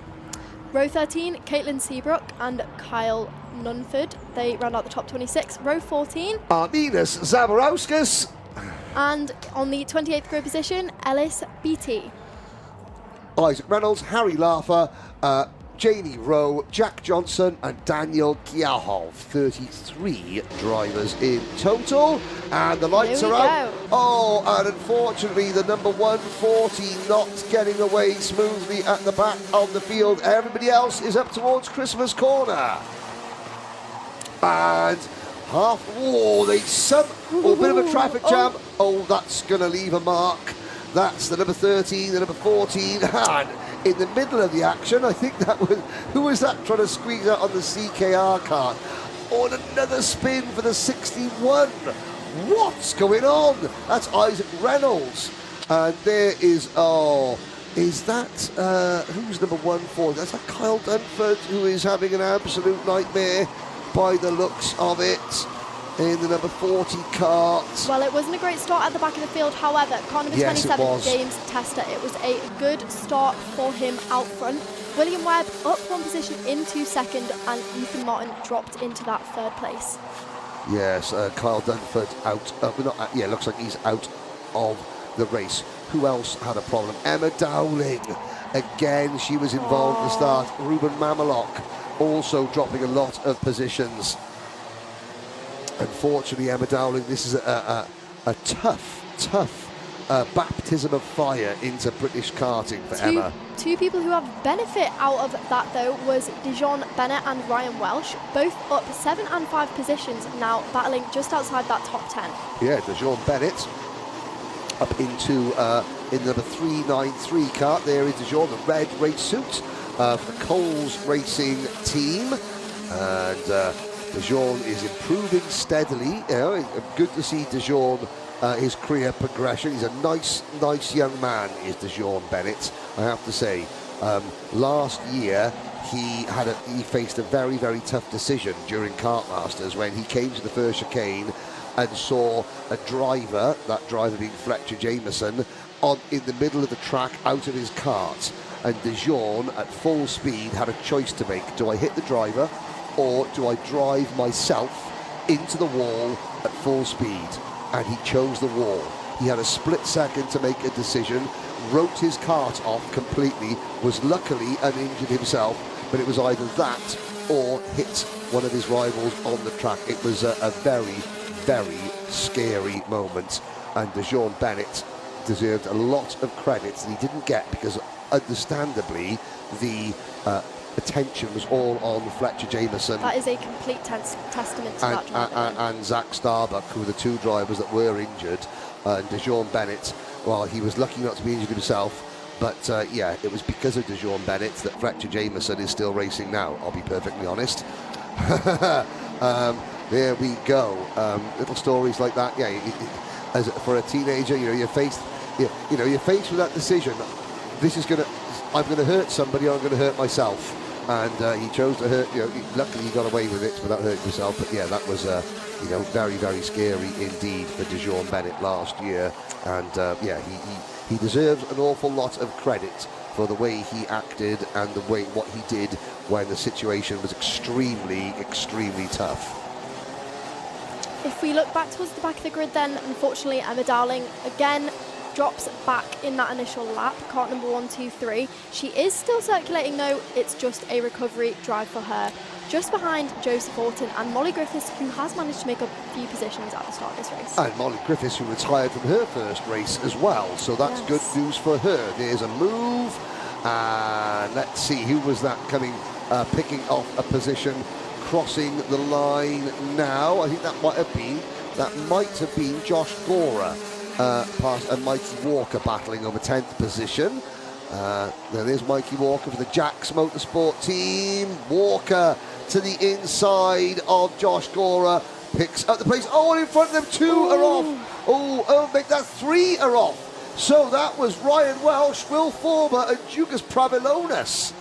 Row 13, Caitlin Seabrook and Kyle Nunford. They round out the top 26. Row 14, Arminas Zabarauskas. And on the 28th grid position, Ellis Beattie. Isaac Reynolds, Harry Laffer, Jamie Rowe, Jack Johnson and Daniel Giahov. 33 drivers in total. And the lights are out. Oh, and unfortunately the number 140 not getting away smoothly at the back of the field. Everybody else is up towards Christmas corner. And a bit of a traffic jam. Oh, that's going to leave a mark. That's the number 13, the number 14, and in the middle of the action, I think that was, who was that trying to squeeze out on the CKR card? Oh, and another spin for the 61. What's going on? That's Isaac Reynolds. And there is, is that, who's number 140? That's that Kyle Dunford, who is having an absolute nightmare by the looks of it. In the number 40 cart. Well, it wasn't a great start at the back of the field. However, car number 27, James Tester, it was a good start for him out front. William Webb up 1 position into 2nd, and Ethan Martin dropped into that 3rd place. Yes, Kyle Dunford out. Looks like he's out of the race. Who else had a problem? Emma Dowling. Again, she was involved at the start. Ruben Mamalok also dropping a lot of positions. Unfortunately, Emma Dowling, this is a tough baptism of fire into British karting for Emma. 2 people who have benefit out of that, though, was DeJean Bennett and Ryan Welsh, both up 7 and 5 positions now, battling just outside that top 10. Yeah, DeJean Bennett up into in the number 393 cart. There is DeJean, the red race suit for the Coles Racing team. And DeJean is improving steadily. You know, good to see DeJean, his career progression. He's a nice young man, is DeJean Bennett, I have to say. Last year, he faced a very, very tough decision during Kart Masters when he came to the first chicane and saw a driver, that driver being Fletcher Jameson, in the middle of the track out of his kart. And DeJean, at full speed, had a choice to make. Do I hit the driver, or do I drive myself into the wall at full speed? And he chose the wall. He had a split second to make a decision, wrote his kart off completely, was luckily uninjured himself, but it was either that or hit one of his rivals on the track. It was a very, very scary moment, and DeJean Bennett deserved a lot of credit that he didn't get, because understandably the attention was all on Fletcher Jameson. That is a complete testament to that driver. And Zach Starbuck, who were the two drivers that were injured. And DeJean Bennett, well, he was lucky not to be injured himself, but yeah, it was because of DeJean Bennett that Fletcher Jameson is still racing now, I'll be perfectly honest. There we go. Little stories like that. Yeah, as for a teenager, you're faced with that decision. I'm gonna hurt somebody, or I'm gonna hurt myself. And he chose to hurt. Luckily he got away with it without hurting himself. But yeah, that was very, very scary indeed for DeJean Bennett last year. And yeah, he deserves an awful lot of credit for the way he acted and what he did when the situation was extremely, extremely tough. If we look back towards the back of the grid, then unfortunately Emma Dowling again drops back in that initial lap, kart number 1, 2, 3. She is still circulating though, it's just a recovery drive for her. Just behind Joseph Orton and Molly Griffiths, who has managed to make up a few positions at the start of this race. And Molly Griffiths, who retired from her first race as well, so that's good news for her. There's a move, and let's see, who was that coming, picking off a position, crossing the line now. I think that might have been Josh Gora. Past and Mikey Walker battling over 10th position. There's Mikey Walker for the Jacks Motorsport team. Walker to the inside of Josh Gora, picks up the place. Oh, and in front of them, 2 are off. Oh, make that 3 are off. So that was Ryan Welsh, Will Former, and Jugas Pravilonis.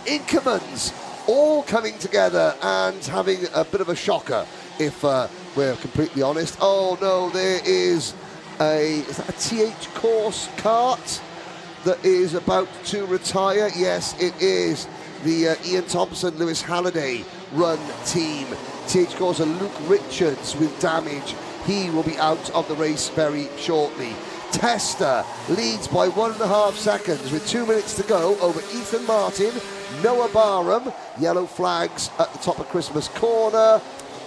Inkermans all coming together and having a bit of a shocker, if we're completely honest. Oh no, there is that a TH Course kart that is about to retire? Yes, it is the Ian Thompson, Lewis Halliday run team. TH Course and Luke Richards with damage. He will be out of the race very shortly. Testa leads by 1.5 seconds with 2 minutes to go over Ethan Martin, Noah Barham. Yellow flags at the top of Christmas Corner.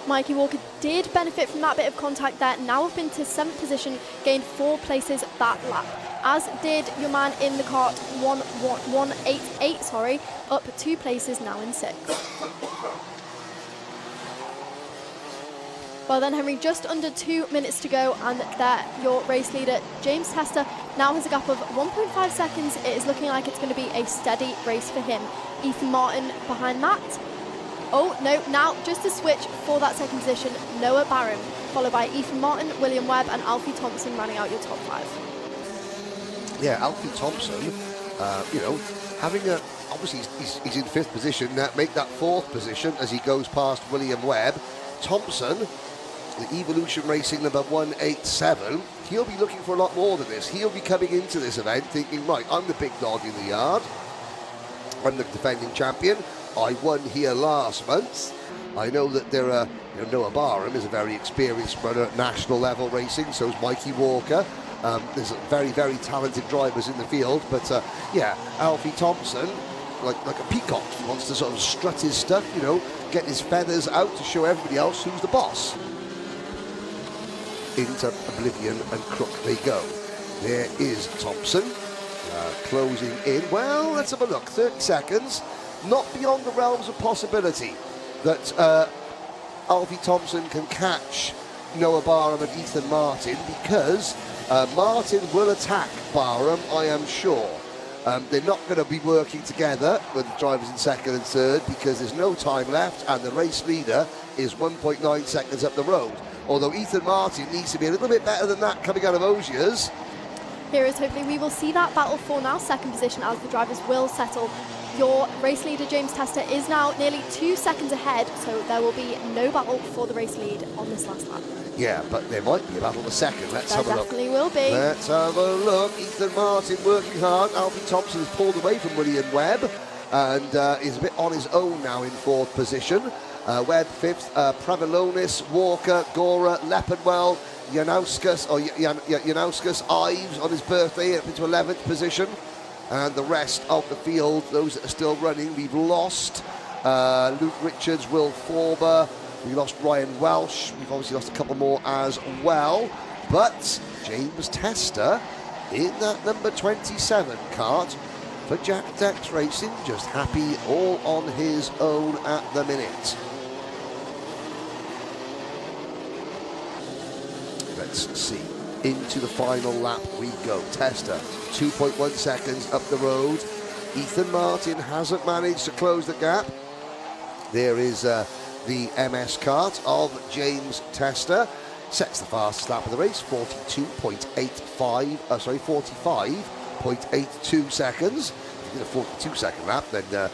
Mikey Walker did benefit from that bit of contact there, now up into 7th position, gained 4 places that lap. As did your man in the kart, 188, up 2 places, now in 6th. Well then, Henry, just under 2 minutes to go, and there, your race leader, James Testa, now has a gap of 1.5 seconds. It is looking like it's going to be a steady race for him. Ethan Martin behind that. Oh, no, now just a switch for that 2nd position, Noah Barham, followed by Ethan Martin, William Webb and Alfie Thompson running out your top 5. Yeah, Alfie Thompson, having obviously he's in 5th position, make that 4th position as he goes past William Webb. Thompson, the Evolution Racing number 187, he'll be looking for a lot more than this. He'll be coming into this event thinking, right, I'm the big dog in the yard. I'm the defending champion. I won here last month. I know that there are, Noah Barham is a very experienced runner at national level racing, so is Mikey Walker. There's very, very talented drivers in the field, but yeah, Alfie Thompson, like a peacock, he wants to sort of strut his stuff, get his feathers out to show everybody else who's the boss. Into oblivion and crook they go. There is Thompson, closing in. Well, let's have a look, 30 seconds. Not beyond the realms of possibility that Alfie Thompson can catch Noah Barham and Ethan Martin, because Martin will attack Barham, I am sure. They're not going to be working together with the drivers in 2nd and 3rd, because there's no time left and the race leader is 1.9 seconds up the road. Although Ethan Martin needs to be a little bit better than that coming out of Osiers. Heroes, hopefully we will see that battle for now second position as the drivers will settle. Your race leader, James Tester, is now nearly 2 seconds ahead, so there will be no battle for the race lead on this last lap. Yeah, but there might be a battle for second. Let's have a look. There definitely will be. Let's have a look. Ethan Martin working hard. Alfie Thompson has pulled away from William Webb and is a bit on his own now in 4th position. Webb 5th, Pravilonis, Walker, Gora, Leopardwell, Janauskas Ives on his birthday up into 11th position. And the rest of the field, those that are still running, we've lost Luke Richards, Will Forber, we lost Ryan Welsh, we've obviously lost a couple more as well. But James Tester in that number 27 kart for Jack Dex Racing, just happy all on his own at the minute. Let's see. Into the final lap we go. Tester, 2.1 seconds up the road. Ethan Martin hasn't managed to close the gap. There is the MS kart of James Tester. Sets the fastest lap of the race, 45.82 seconds. If you did a 42-second lap, then the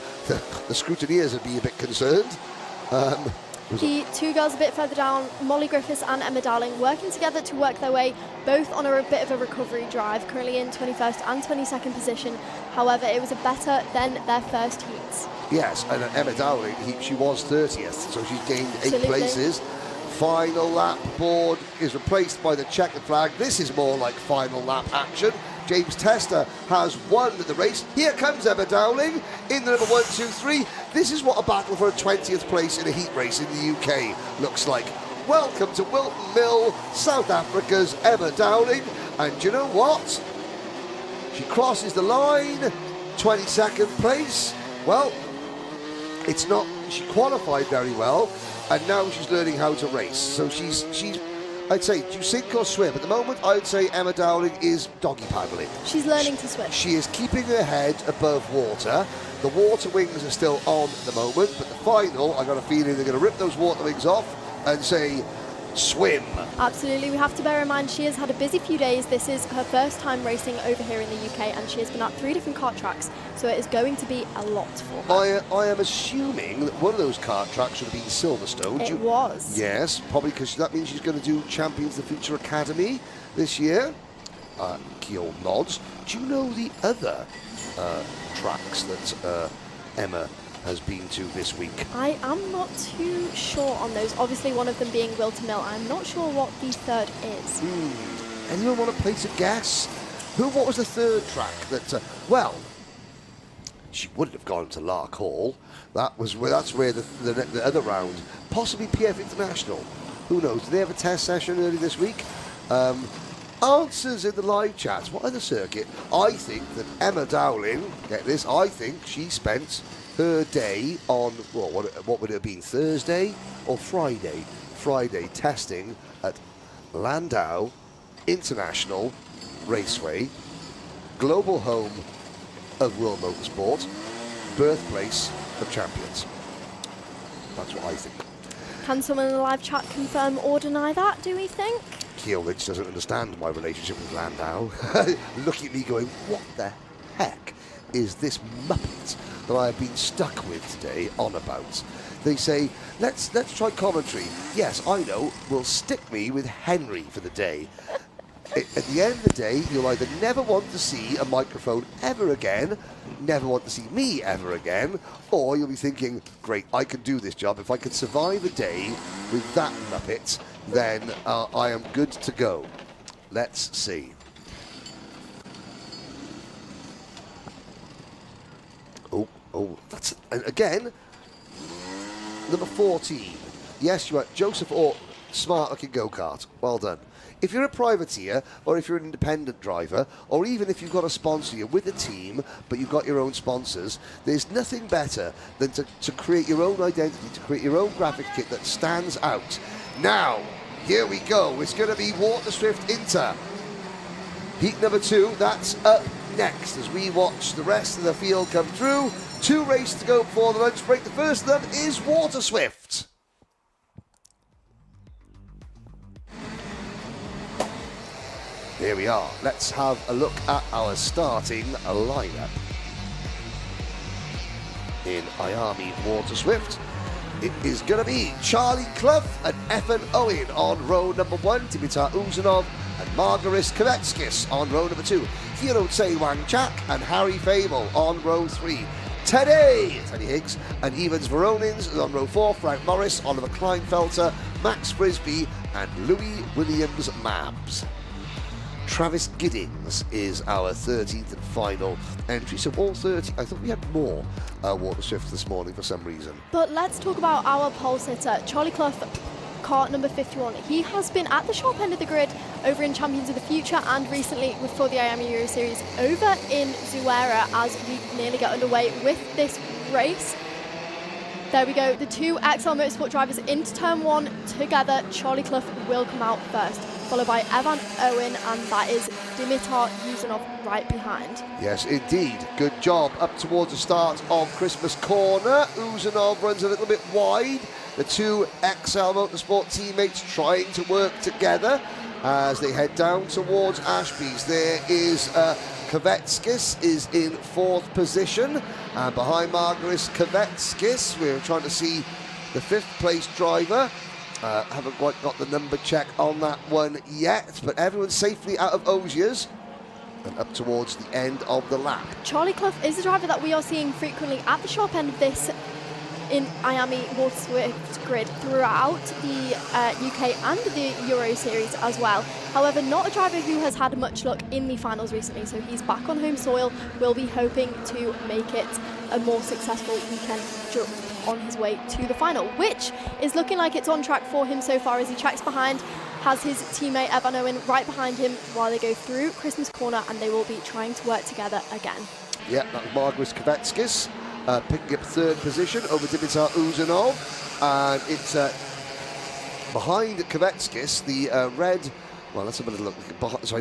scrutineers would be a bit concerned. The two girls a bit further down, Molly Griffiths and Emma Dowling, working together to work their way both on a bit of a recovery drive, currently in 21st and 22nd position. However, it was a better than their first heats. Yes, and Emma Dowling, she was 30th, so she's gained 8 Absolutely. places. Final lap board is replaced by the checkered flag. This is more like final lap action. James Tester has won the race. Here comes Emma Dowling in the number 1, 2, 3. This is what a battle for a 20th place in a heat race in the UK looks like. Welcome to Wilton Mill, South Africa's Emma Dowling. And you know what? She crosses the line, 22nd place. Well, it's not, she qualified very well, and now she's learning how to race. So she's I'd say, do you sink or swim? At the moment, I'd say Emma Dowling is doggy paddling. She's learning to swim. She is keeping her head above water. The water wings are still on at the moment, but the final, I got a feeling they're going to rip those water wings off and say, swim. Absolutely. We have to bear in mind she has had a busy few days. This is her first time racing over here in the UK, and she has been at 3 different kart tracks, so it is going to be a lot for her. I am assuming that one of those kart tracks should have been Silverstone. It was. Yes, probably because that means she's going to do Champions of the Future Academy this year. Key nods. Do you know the other tracks that Emma has been to this week? I am not too sure on those. Obviously, one of them being Wilton Mill. I'm not sure what the third is. Anyone want to place a guess? What was the third track that? Well, she wouldn't have gone to Lark Hall. That's where the other round, possibly PF International. Who knows? Did they have a test session early this week? Answers in the live chat. What other circuit? I think that Emma Dowling, get this, I think she spent her day on, well, what would it have been, Thursday or Friday? Friday, testing at Landau International Raceway, global home of World Motorsport, birthplace of champions. That's what I think. Can someone in the live chat confirm or deny that, do we think? Keelwich doesn't understand my relationship with Landau. Looking at me going, what the heck is this muppet that I have been stuck with today on about? They say, let's try commentary. Yes, I know, we'll stick me with Henry for the day. At the end of the day, you'll either never want to see a microphone ever again, never want to see me ever again, or you'll be thinking, great, I can do this job. If I can survive a day with that muppet, then I am good to go. Let's see. Oh, that's, and again, number 14. Yes, you are Joseph Orton, smart looking go-kart. Well done. If you're a privateer, or if you're an independent driver, or even if you've got a sponsor, you're with a team, but you've got your own sponsors, there's nothing better than to create your own identity, to create your own graphic kit that stands out. Now, here we go. It's going to be Water Swift Inter. Heat number 2, that's up next as we watch the rest of the field come through. 2 races to go before the lunch break. The first of them is Water Swift. Here we are. Let's have a look at our starting lineup. In Miami Water Swift, it is going to be Charlie Clough and Ethan Owen on row number 1, Dimitar Uzanov and Margaris Kvetskis on row number 2, Hiro Tsai Wang Chak and Harry Fable on row 3. Today, Teddy Higgs and Evans Veronins on row 4, Frank Morris, Oliver Kleinfelter, Max Frisbee and Louis Williams Mabs. Travis Giddings is our 13th and final entry. So all 30, I thought we had more Water Swift this morning for some reason. But let's talk about our pole sitter, Charlie Clough, kart number 51. He has been at the sharp end of the grid over in Champions of the Future and recently for the Miami Euro Series over in Zuera as we nearly get underway with this race. There we go, the two XL Motorsport drivers into turn 1 together. Charlie Clough will come out first, followed by Evan Owen, and that is Dimitar Uzanov right behind. Yes, indeed. Good job up towards the start of Christmas Corner. Uzanov runs a little bit wide. The two XL Motorsport teammates trying to work together as they head down towards Ashby's. There is Kvetskis is in 4th position, and behind Margaris Kvetskis, we're trying to see the 5th place driver. Haven't quite got the number check on that one yet, but everyone's safely out of Osiers and up towards the end of the lap. Charlie Clough is a driver that we are seeing frequently at the sharp end of this in Miami Water Swift grid throughout the UK and the Euro Series as well. However, not a driver who has had much luck in the finals recently, so he's back on home soil. We'll be hoping to make it a more successful weekend on his way to the final, which is looking like it's on track for him so far as he tracks behind, has his teammate Evan Owen right behind him while they go through Christmas Corner, and they will be trying to work together again. Yeah, that was Margaris Kvetskis picking up 3rd position over Dimitar Uzanov, and it's behind Kvetskis, the red. Well, let's have a look.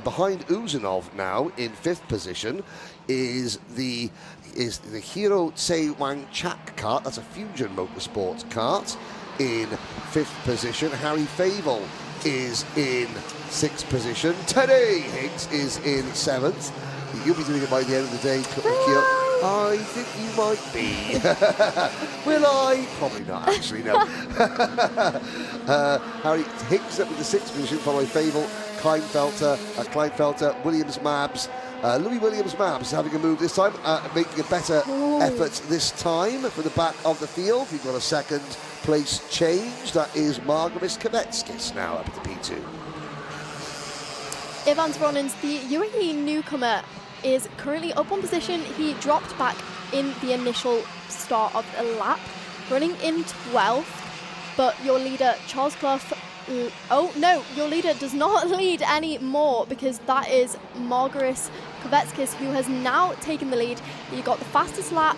Behind Uzanov now in 5th position is the Hiro Tsai Wang Chak kart. That's a Fusion Motorsports kart in 5th position. Harry Fable is in 6th position. Teddy Higgs is in 7th. You'll be doing it by the end of the day, Kyo. I think you might be. Will I? Probably not, actually, no. Harry Higgs up in the 6th position, followed by Fable, Kleinfelter, Williams Mabs. Louis Williams Mabs having a move this time, making a better effort this time from the back of the field. We've got a 2nd place change. That is Margaris Kvetskis now up at the P2. Ivan Zvorin's, the UAE newcomer, is currently up one position. He dropped back in the initial start of the lap, running in 12th, but your leader, Charles Clough, oh no, your leader does not lead anymore because that is Margaris Kvetskis, who has now taken the lead. He got the fastest last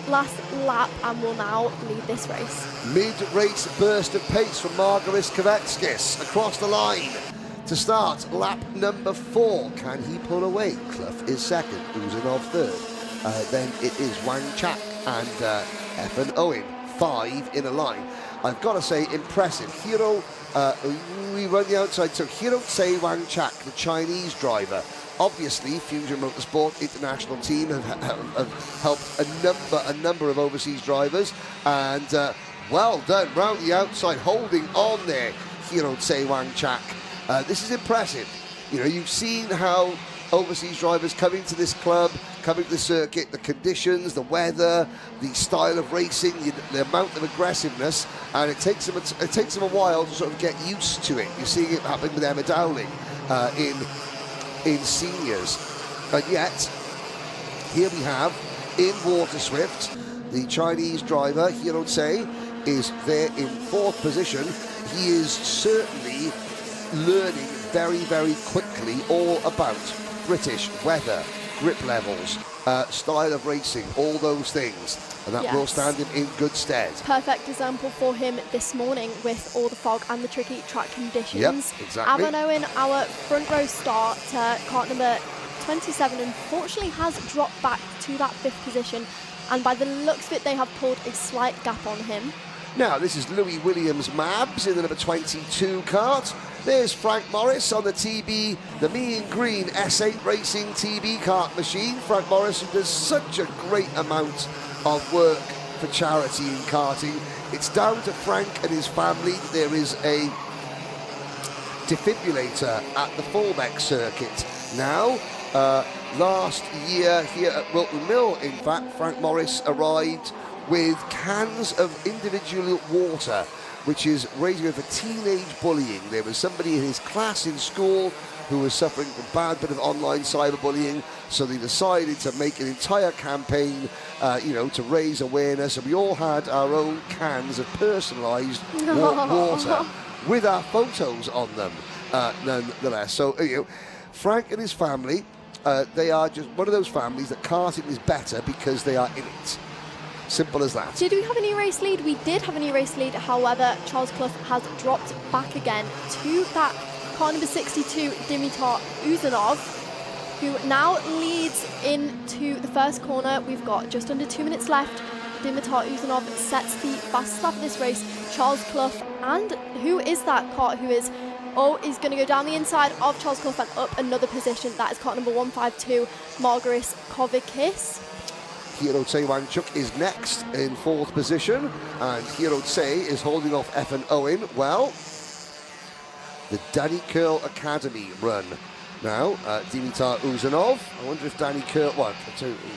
lap and will now lead this race. Mid-race burst of pace from Margaris Kvetskis across the line to start lap number 4. Can he pull away? Clough is 2nd, Uzanov 3rd. Then it is Wang Chak and Ethan Owen, 5 in a line. I've got to say, impressive. Hiro, we run the outside, so Hiro Tsai Wang Chak, the Chinese driver. Obviously, Fusion Motorsport International team have helped a number of overseas drivers, and well done, round the outside, holding on there, Hiro Tsai Wang Chak. This is impressive. You know, you've seen how overseas drivers come into this club, coming to the circuit, the conditions, the weather, the style of racing, the amount of aggressiveness, and it takes them a while to sort of get used to it. You're seeing it happen with Emma Dowling in seniors, and yet here we have in Water Swift the Chinese driver Hiro Tsai is there in 4th position. He is certainly learning very, very quickly all about British weather, grip levels, style of racing, all those things, and that will stand him in good stead. Perfect example for him this morning with all the fog and the tricky track conditions. Yep, exactly. Evan Owen, our front row starter, kart number 27, unfortunately has dropped back to that 5th position, and by the looks of it, they have pulled a slight gap on him. Now, this is Louis Williams-Mabs in the number 22 kart. There's Frank Morris on the TB, the Me in Green S8 Racing TB kart machine. Frank Morris, who does such a great amount of work for charity in karting. It's down to Frank and his family. There is a defibrillator at the Fulbeck circuit. Now, last year here at Wilton Mill, in fact, Frank Morris arrived with cans of individual water, which is raising for teenage bullying. There was somebody in his class in school who was suffering from a bad bit of online cyberbullying, so they decided to make an entire campaign, to raise awareness, and we all had our own cans of personalised water with our photos on them, nonetheless. So, Frank and his family, they are just one of those families that karting is better because they are in it. Simple as that. Did we have a new race lead? We did have a new race lead. However, Charles Clough has dropped back again to that car number 62, Dimitar Uzanov, who now leads into the first corner. We've got just under 2 minutes left. Dimitar Uzanov sets the fastest lap of this race. Charles Clough, and who is that kart who is going to go down the inside of Charles Clough and up another position. That is kart number 152, Margaris Kovikis. Hiro Tse Wangchuk is next in 4th position, and Hiro Tse is holding off Evan Owen. Well, the Danny Curl Academy run now. Dimitar Uzanov. I wonder if Danny Curl,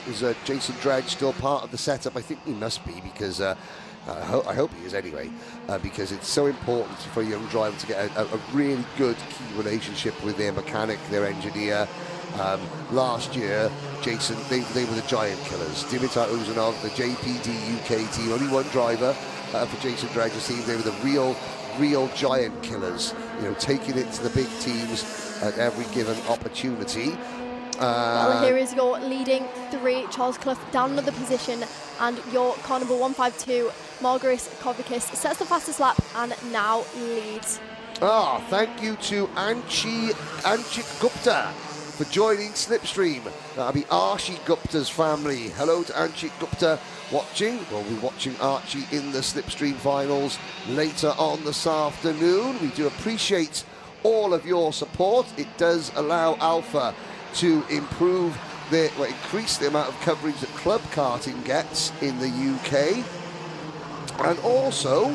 is Jason Dredge still part of the setup? I think he must be, because I hope he is anyway, because it's so important for a young driver to get a really good key relationship with their mechanic, their engineer. Last year, Jason, they were the giant killers. Dimitar Uzanov, the JPD UK team, only one driver for Jason Dredge's team. They were the real giant killers, taking it to the big teams at every given opportunity. Well, here is your leading 3, Charles Clough down another position, and your car number 152, Margaris Kovikis, sets the fastest lap and now leads. Thank you to Anchit Gupta for joining SlipStream. That'll be Archie Gupta's family. Hello to Anchit Gupta watching. We'll be watching Archie in the SlipStream finals later on this afternoon. We do appreciate all of your support. It does allow Alpha to increase the amount of coverage that club karting gets in the UK, and also,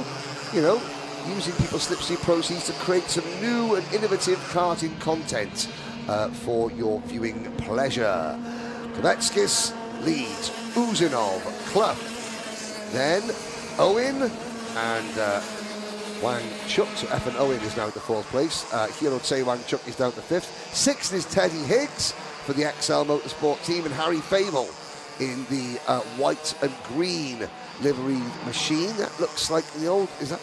using people's SlipStream proceeds to create some new and innovative karting content for your viewing pleasure. Kovetskis leads, Uzanov, Clough, then Owen and Wangchuk. So F and Owen is now at the 4th place. Hiro Tse Wangchuk is down to 5th. 6th is Teddy Higgs for the XL Motorsport team, and Harry Fable in the white and green livery machine. That looks like the old, is that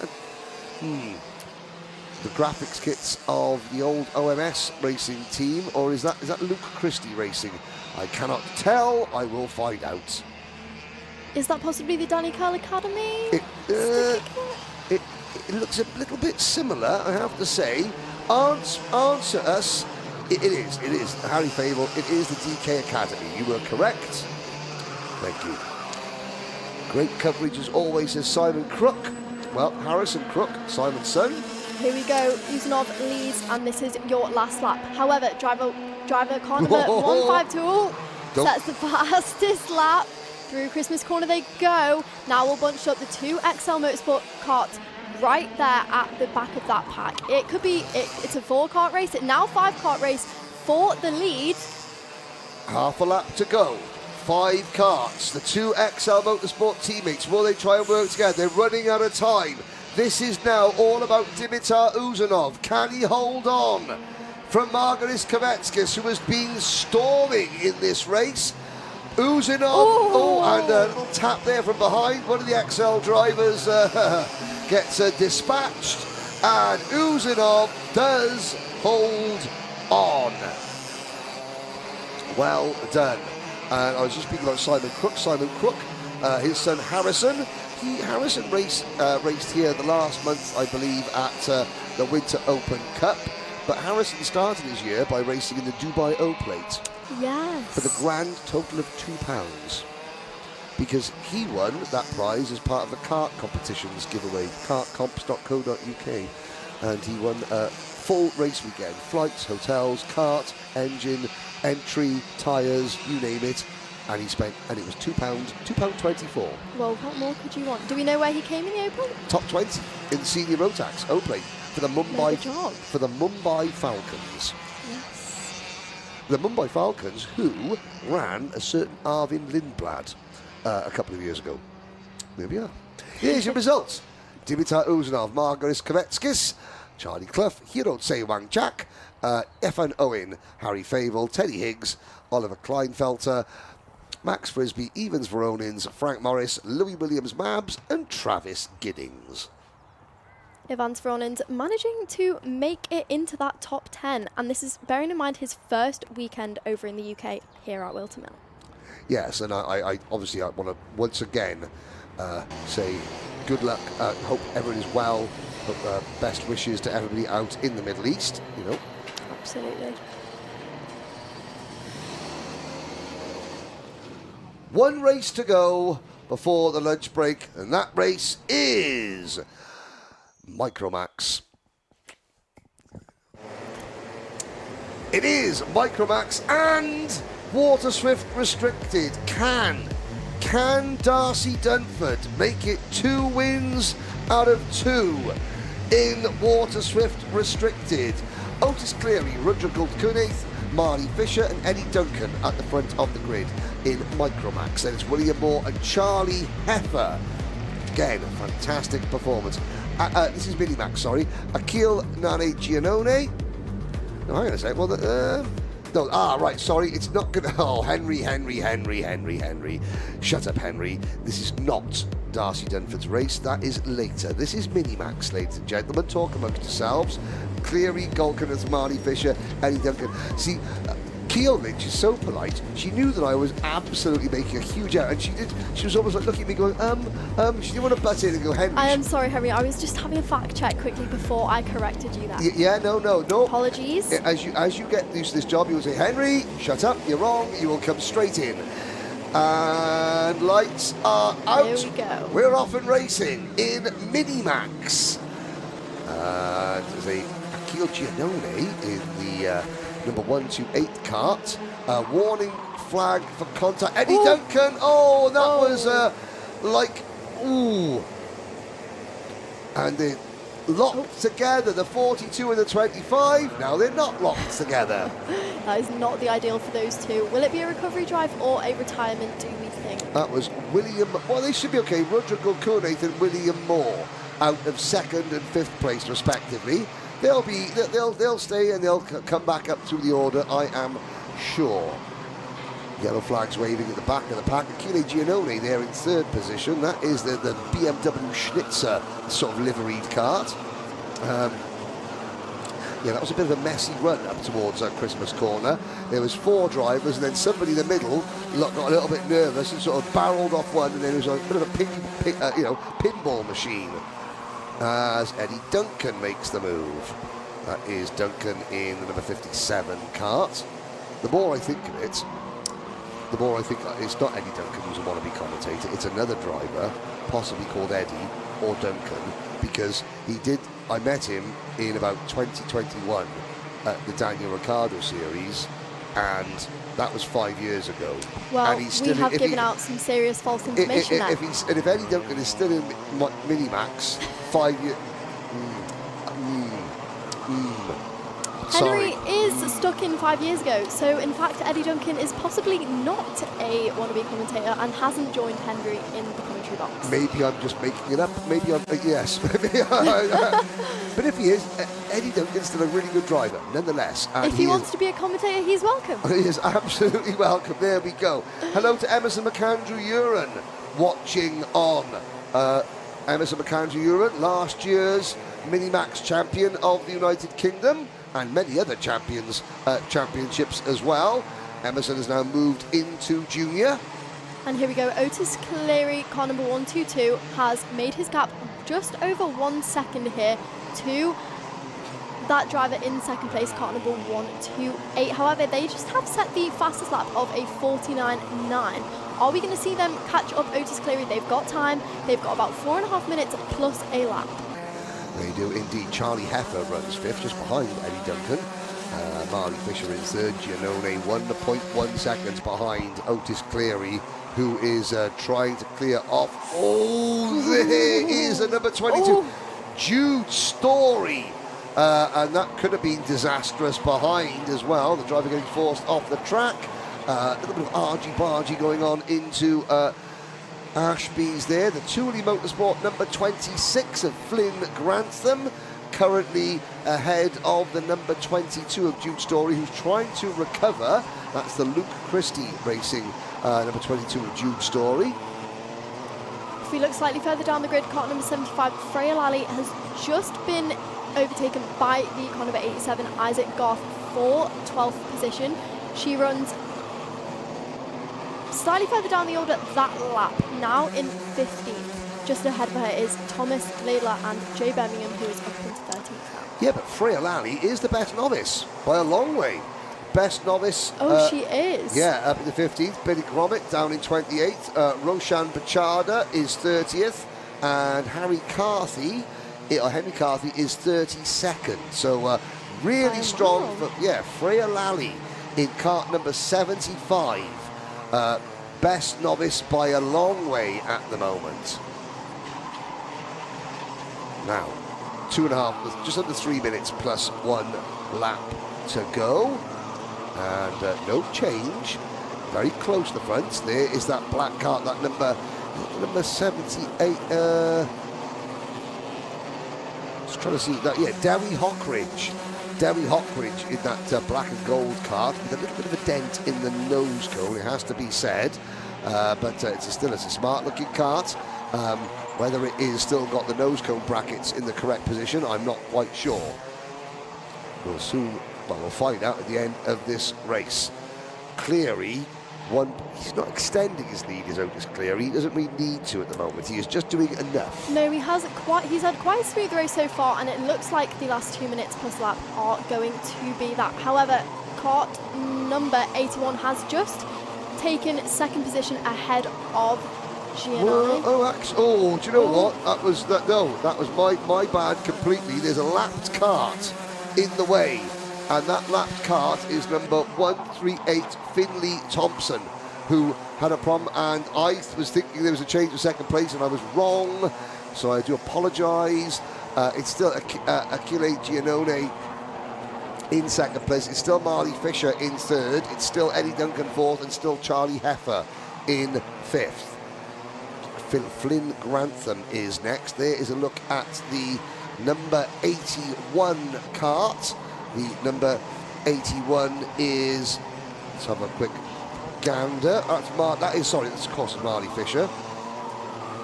the graphics kits of the old OMS racing team, or is that Luke Christie Racing? I cannot tell. I will find out. Is that possibly the Danny Curl Academy? It looks a little bit similar, I have to say. Answer us. It is Harry Fable. It is the DK Academy. You were correct. Thank you. Great coverage as always, says Simon Crook. Well, Harrison Crook, Simon's son. Here we go. Uzanov leads, and this is your last lap. However, driver car number 152 sets the fastest lap. Through Christmas corner they go. Now we'll bunch up the 2 XL Motorsport karts right there at the back of that pack. It could be, it's a 4-kart race. It's now 5-kart race for the lead. Half a lap to go. 5 karts. The 2 XL Motorsport teammates. Will they try and work together? They're running out of time. This is now all about Dimitar Uzanov. Can he hold on from Margaris Kovetskis, who has been storming in this race? Uzanov, and a little tap there from behind. One of the XL drivers gets dispatched, and Uzanov does hold on. Well done. And I was just speaking about Simon Crook. Simon Crook, his son Harrison. Harrison raced here the last month, I believe, at the Winter Open Cup. But Harrison started his year by racing in the Dubai O-Plate. Yes. For the grand total of £2. because he won that prize as part of the kart competitions giveaway, kartcomps.co.uk, and he won a full race weekend, flights, hotels, kart, engine, entry, tyres, you name it, and he spent, and it was £2.24. Well, what more could you want? Do we know where he came in the Open? Top 20 in senior Rotax Oplay for the Mumbai Falcons. Yes. The Mumbai Falcons, who ran a certain Arvin Lindblad a couple of years ago. There we are. Here's your results. Dimitar Uzanov, Margaris Kovetskis, Charlie Clough, Hiro Tsewang Chak, Efan Owen, Harry Favel, Teddy Higgs, Oliver Kleinfelter, Max Frisbee, Evans Veronins, Frank Morris, Louis Williams Mabs, and Travis Giddings. Evans Veronins managing to make it into that top 10, and this is bearing in mind his first weekend over in the UK here at Wilton Mill. Yes, and I obviously I want to once again say good luck. Hope everyone is well. Hope, best wishes to everybody out in the Middle East. You know. Absolutely. One race to go before the lunch break, and that race is Microax. It is Microax and Water Swift Restricted. Can Darcy Dunford make it 2 wins out of 2 in Water Swift Restricted? Otis Cleary, Rudra Kunith, Marley Fisher and Eddie Duncan at the front of the grid in Microax. Then it's William Moore and Charlie Heffer. Again, a fantastic performance. This is Minimax, sorry. Akil Nane Giannone. No, hang on a sec. Well, no, right, sorry. It's not going to... Oh, Henry. Shut up, Henry. This is not Darcy Dunford's race. That is later. This is Minimax, ladies and gentlemen. Talk amongst yourselves. Cleary, Golkins, Marley Fisher, Eddie Duncan. See, Keel Lynch is so polite. She knew that I was absolutely making a huge error, and she was almost like looking at me going, she didn't want to butt in and go, Henry. I am sorry, Henry. I was just having a fact check quickly before I corrected you there. Yeah, no. Apologies. As you get used to this job, you will say, Henry, shut up, you're wrong. You will come straight in. And lights are out. There we go. We're off and racing in Minimax. There's a Akil Giannone in the number 128 kart. Warning flag for contact. Eddie Duncan. Oh, that was ooh. And they locked together, the 42 and the 25. Now they're not locked together. That is not the ideal for those two. Will it be a recovery drive or a retirement, do we think? That was William. Well, they should be okay. Roger Gulkuneth and William Moore out of 2nd and 5th place respectively. They'll stay and they'll come back up through the order, I am sure. Yellow flags waving at the back of the pack. Akile Giannone there in 3rd position. That is the BMW Schnitzer sort of liveried kart. Yeah, that was a bit of a messy run up towards Christmas corner. There was 4 drivers, and then somebody in the middle got a little bit nervous and sort of barreled off one, and then it was a bit of a pinball machine. As Eddie Duncan makes the move. That is Duncan in the number 57 kart. The more I think of it, the more I think it's not Eddie Duncan who's a wannabe commentator, it's another driver, possibly called Eddie or Duncan, because I met him in about 2021 at the Daniel Ricciardo series, and that was 5 years ago. Well, and he's we have given out some serious false information there. If Eddie Duncan is still in Minimax, 5 years... Henry is stuck in 5 years ago, so in fact Eddie Duncan is possibly not a wannabe commentator and hasn't joined Henry in the commentary box. Maybe I'm just making it up. Maybe I'm... yes. But if he is, Eddie Duncan's still a really good driver, nonetheless. And if he wants to be a commentator, he's welcome. He is absolutely welcome. There we go. Hello to Emerson McAndrew-Uren watching on. Emerson McAndrew-Uren, last year's Minimax champion of the United Kingdom, and many other championships as well. Emerson has now moved into junior. And here we go, Otis Cleary, car number 122, has made his gap just over 1 second here to that driver in second place, car number 128. However, they just have set the fastest lap of a 49.9. Are we going to see them catch up Otis Cleary? They've got time. They've got about 4.5 minutes plus a lap. They do indeed. Charlie Heffer runs fifth, just behind Eddie Duncan. Marley Fisher in third. Giannone 1.1 seconds behind Otis Cleary, who is trying to clear off. Oh, there is a number 22. Oh. Jude Story. And that could have been disastrous behind as well. The driver getting forced off the track. A little bit of argy-bargy going on into Ashby's there. The Thule Motorsport number 26 of Flynn Grantham, currently ahead of the number 22 of Jude Story, who's trying to recover. That's the Luke Christie Racing number 22 of Jude Story. If we look slightly further down the grid, car number 75, Freya Lally, has just been overtaken by the car number 87, Isaac Garth, for 12th position. She runs slightly further down the order that lap, now in 15th. Just ahead of her is Thomas Laidler and Jay Birmingham, who is up into 13th now. Yeah, but Freya Lally is the best novice by a long way. Best novice. Oh, she is. Yeah, up in the 15th. Billy Gromit down in 28th. Roshan Bachada is 30th. And Henry Carthy is 32nd. So really strong. For, yeah, Freya Lally in kart number 75. Best novice by a long way at the moment. Now, 2.5, just under 3 minutes plus 1 lap to go. And no change. Very close to the front. There is that black kart, that number 78. Just trying to see that. Yeah, Dewi Hockridge. Dewi Hockridge in that black and gold kart with a little bit of a dent in the nose cone, it has to be said. But it's a smart-looking kart. Whether it is still got the nose cone brackets in the correct position, I'm not quite sure. We'll soon. Well, we'll find out at the end of this race. Cleary, he's not extending his lead, is Otis Cleary. He doesn't really need to at the moment. He is just doing enough. No, he's had quite a smooth race so far, and it looks like the last 2 minutes plus lap are going to be that. However, kart number 81 has just taken second position ahead of Giannone. Do you know what? That was my bad completely. There's a lapped kart in the way. And that lapped kart is number 138, Finley Thompson, who had a problem, and I was thinking there was a change of second place, and I was wrong, so I do apologise. It's still Achille Giannone in second place. It's still Marley Fisher in third. It's still Eddie Duncan fourth, and still Charlie Heffer in fifth. Flynn Grantham is next. There is a look at the number 81 kart. The number 81 is, let's have a quick gander. That's of course Marley Fisher.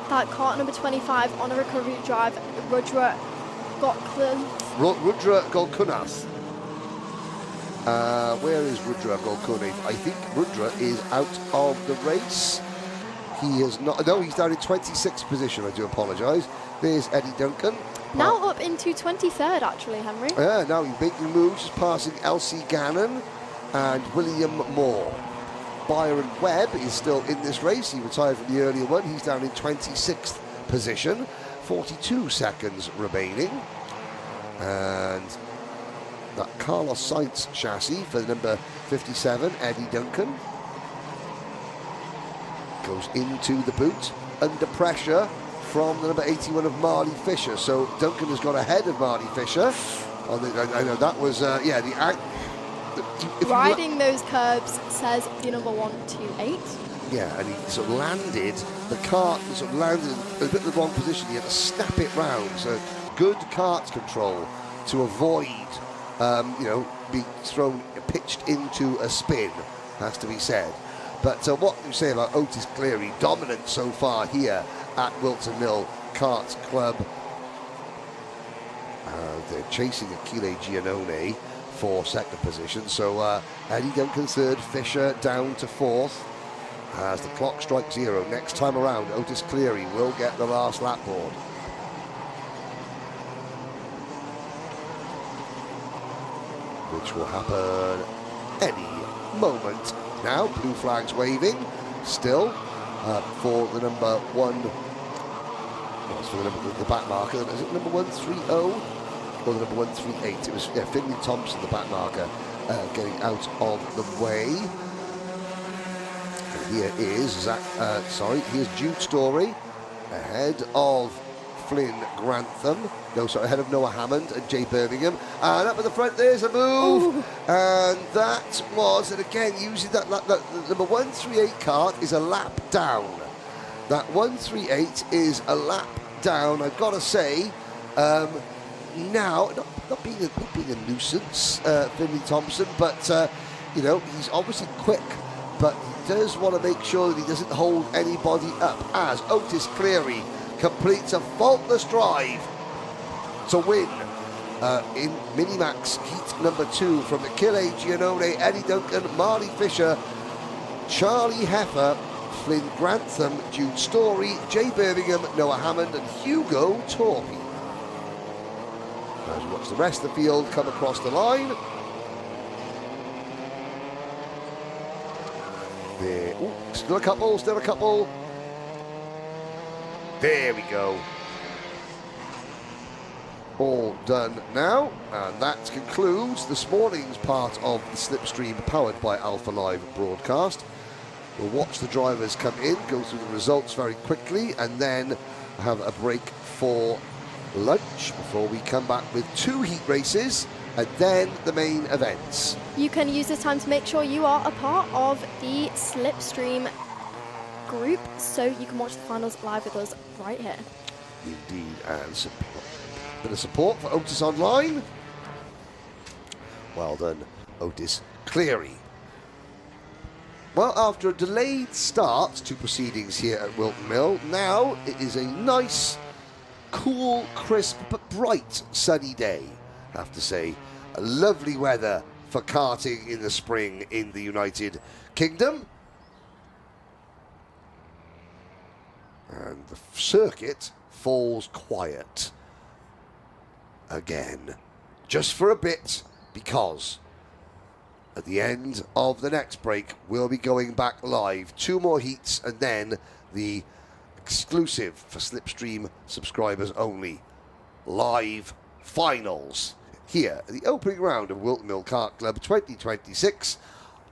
That kart number 25 on a recovery drive, Rudra Golkunath. Where is Rudra Golkunath? I think Rudra is out of the race. He is not. No, he's down in 26th position. I do apologise. There's Eddie Duncan. Now up into 23rd, actually, Henry. Yeah, now he's making moves, just passing Elsie Gannon and William Moore. Byron Webb is still in this race. He retired from the earlier one. He's down in 26th position. 42 seconds remaining. And that Carlos Sainz chassis for number 57, Eddie Duncan, goes into the boot under pressure from the number 81 of Marley Fisher. So Duncan has got ahead of Marley Fisher. I know that was, riding those curbs, says the number 128. Yeah, and he sort of landed, the kart sort of landed in a bit of the wrong position. He had to snap it round. So good kart control to avoid, being pitched into a spin, has to be said. But what do you say about Otis Cleary? Dominant so far here at Wilton Mill Kart Club. They're chasing Achille Giannone for second position. So Eddie Duncan third, Fisher down to fourth. As the clock strikes 0, next time around, Otis Cleary will get the last lap board. which will happen any moment. Now, blue flags waving, still, for the number one, what's for the back marker, is it number 130 or the number 138? It was Finley Thompson, the back marker, getting out of the way. And here is here's Jude Story ahead of Flynn Grantham. No, sorry, ahead of Noah Hammond and Jay Birmingham. And up at the front, there's a move. Ooh. And that was, and again, using that number 138 kart is a lap down. That 138 is a lap down, I've got to say. Now, not being a nuisance, Finley Thompson, but, you know, he's obviously quick, but he does want to make sure that he doesn't hold anybody up as Otis Cleary completes a faultless drive to win in Minimax Heat number 2 from Achille Giannone, Eddie Duncan, Marley Fisher, Charlie Heffer, Flynn Grantham, Jude Story, Jay Birmingham, Noah Hammond and Hugo Torpey. As we watch the rest of the field come across the line. There, ooh, still a couple. There we go. All done now, and that concludes this morning's part of the SlipStream powered by Alpha Live broadcast. We'll watch the drivers come in, go through the results very quickly, and then have a break for lunch before we come back with 2 heat races and then the main events. You can use this time to make sure you are a part of the SlipStream group, so you can watch the finals live with us right here. Indeed, and bit of support for Otis Online. Well done, Otis Cleary. Well, after a delayed start to proceedings here at Wilton Mill, now it is a nice, cool, crisp, but bright, sunny day. I have to say, lovely weather for karting in the spring in the United Kingdom. And the circuit falls quiet again, just for a bit, because at the end of the next break, we'll be going back live. 2 more heats and then the exclusive for SlipStream subscribers only live finals here at the opening round of Wilton Mill Kart Club 2026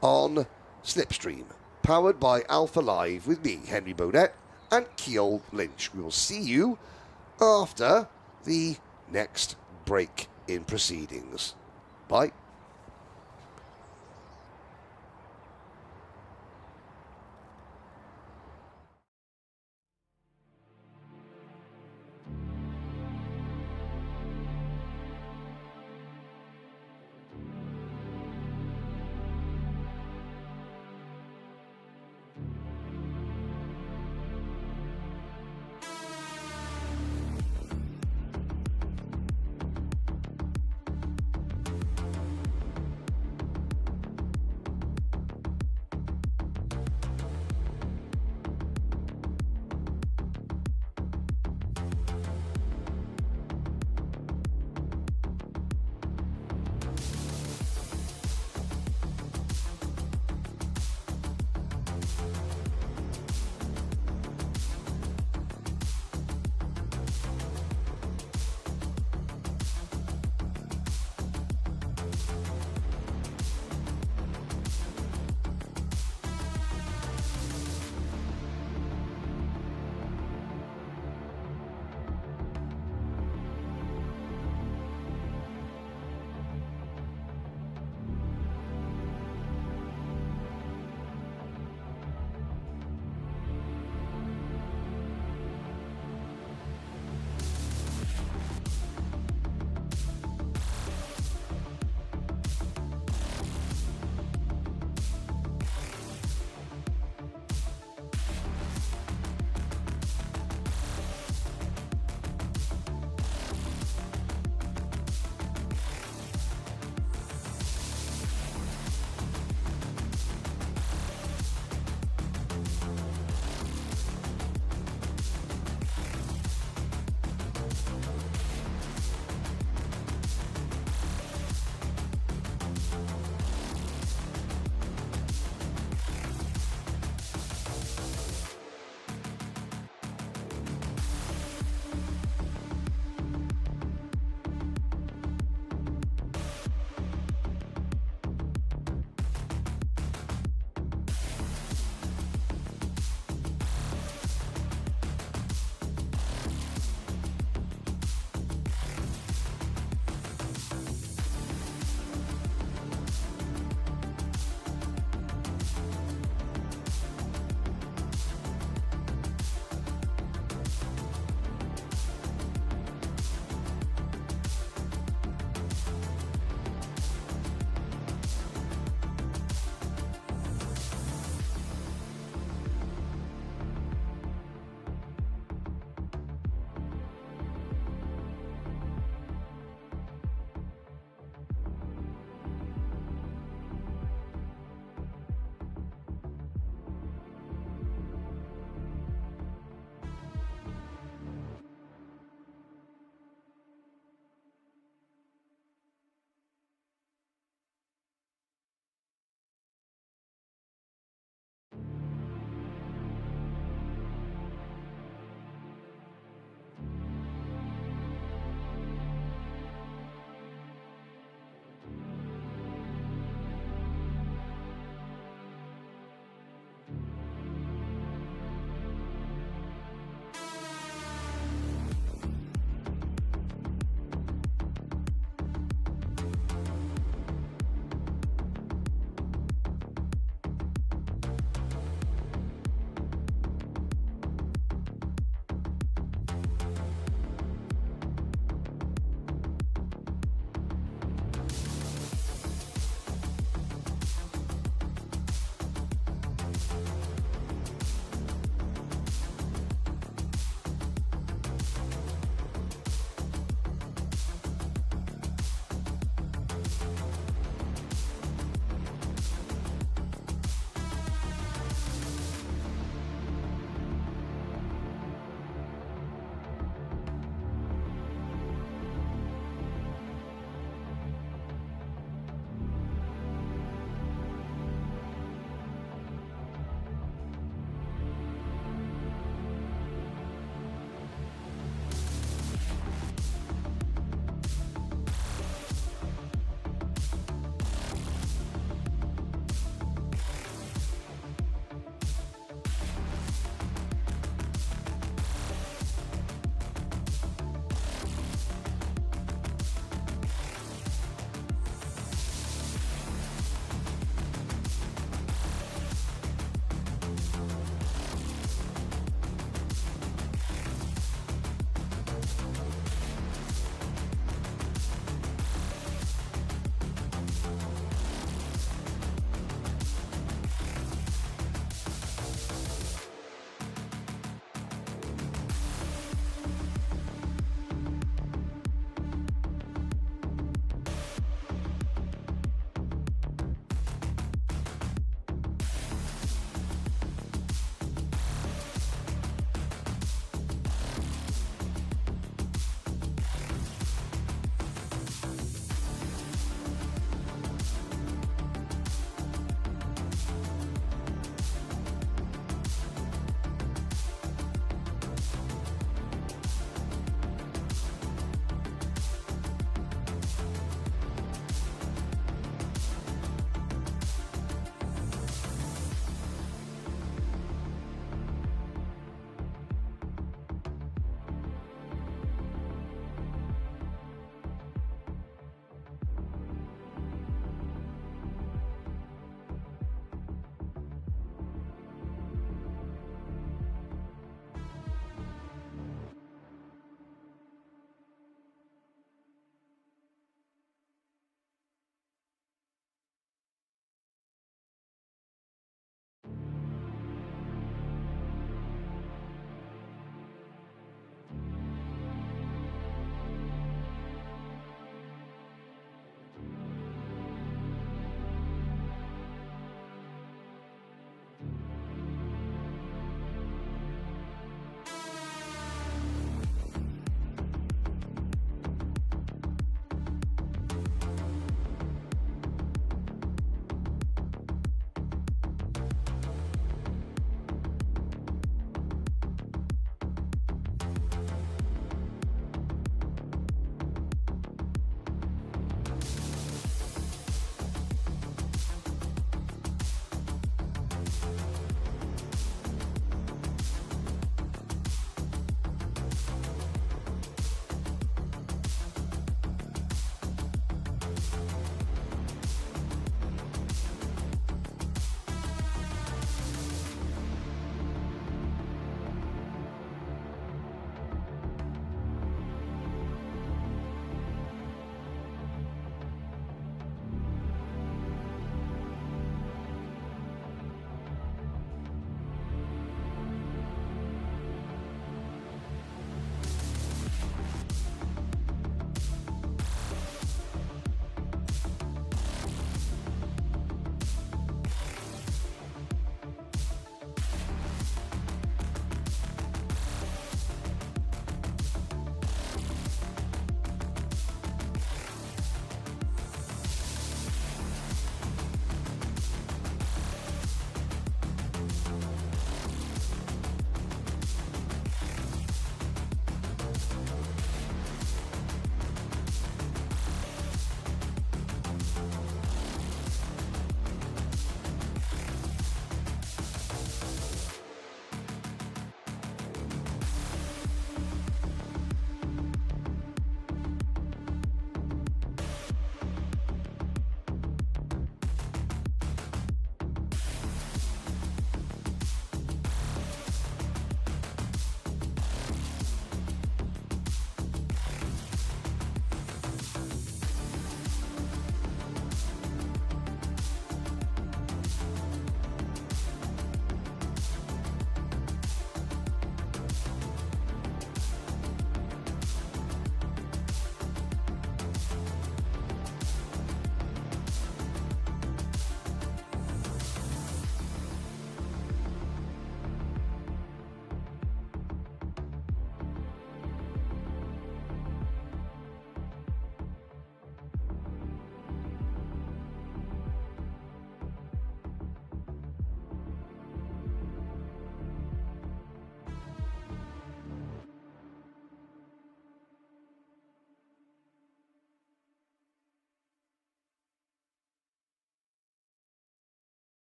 on SlipStream, powered by Alpha Live with me, Henry Beaudette, and Keol Lynch. We will see you after the next break in proceedings. Bye.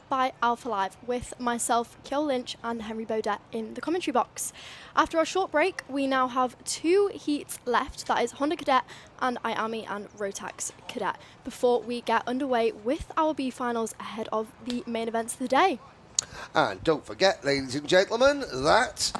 by Alpha Live with myself, Kjell Lynch, and Henry Beaudette in the commentary box. After our short break, we now have 2 heats left, that is Honda Cadet and Cammie and Rotax Cadet, before we get underway with our B finals ahead of the main events of the day. And don't forget, ladies and gentlemen, that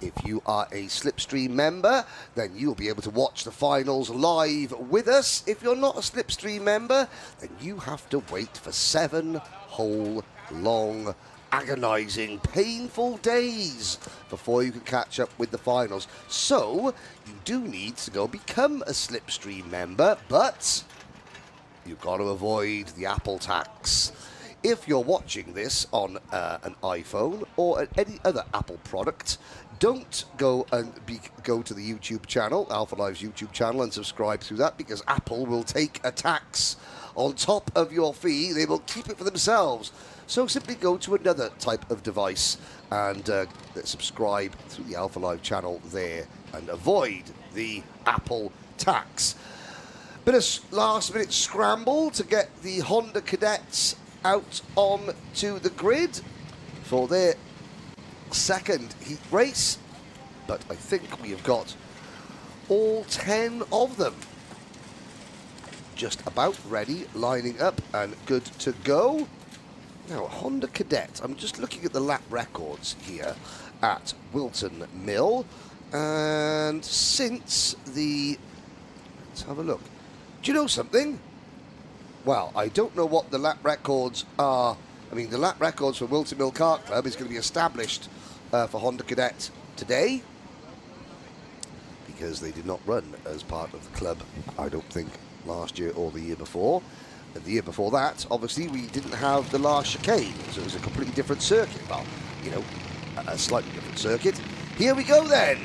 if you are a SlipStream member, then you'll be able to watch the finals live with us. If you're not a SlipStream member, then you have to wait for 7 whole, long, agonising, painful days before you can catch up with the finals. So, you do need to go become a SlipStream member, but you've got to avoid the Apple tax. If you're watching this on an iPhone or any other Apple product, don't go and go to the YouTube channel, Alpha Live's YouTube channel, and subscribe through that, because Apple will take a tax on top of your fee. They will keep it for themselves. So simply go to another type of device and subscribe through the Alpha Live channel there and avoid the Apple tax. Bit of last-minute scramble to get the Honda Cadets out on to the grid for their second heat race, but I think we have got all 10 of them just about ready, lining up and good to go. Now, Honda Cadet, I'm just looking at the lap records here at Wilton Mill, and since the, let's have a look. Do you know something? Well, I don't know what the lap records are. I mean, the lap records for Wilton Mill Kart Club is going to be established for Honda Cadet today, because they did not run as part of the club, I don't think, last year or the year before. And the year before that, obviously, we didn't have the last chicane, so it was a completely different circuit. Well, you know, a slightly different circuit. Here we go then,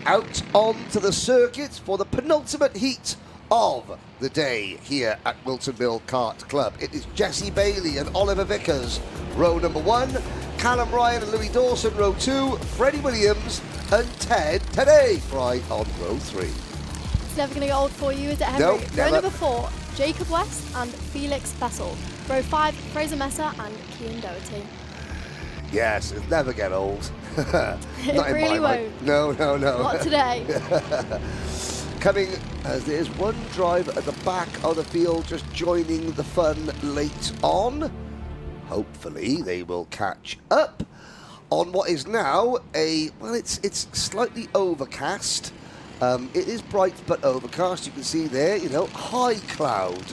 out onto the circuit for the penultimate heat of the day here at Wilton Mill Kart Club. It is Jesse Bailey and Oliver Vickers, row number 1, Callum Ryan and Louis Dawson, row 2, Freddie Williams and Ted Teddy Fry on row 3. It's never going to get old for you, is it, Henry? Nope, row never. number 4, Jacob West and Felix Bessel. Row 5, Fraser Messer and Cian Doherty. Yes, it'll never get old. It Not in really my mind. won't. No. Not today. Coming as there's one driver at the back of the field just joining the fun late on. Hopefully they will catch up on what is now a, well, it's slightly overcast. It is bright but overcast. You can see there, you know, high cloud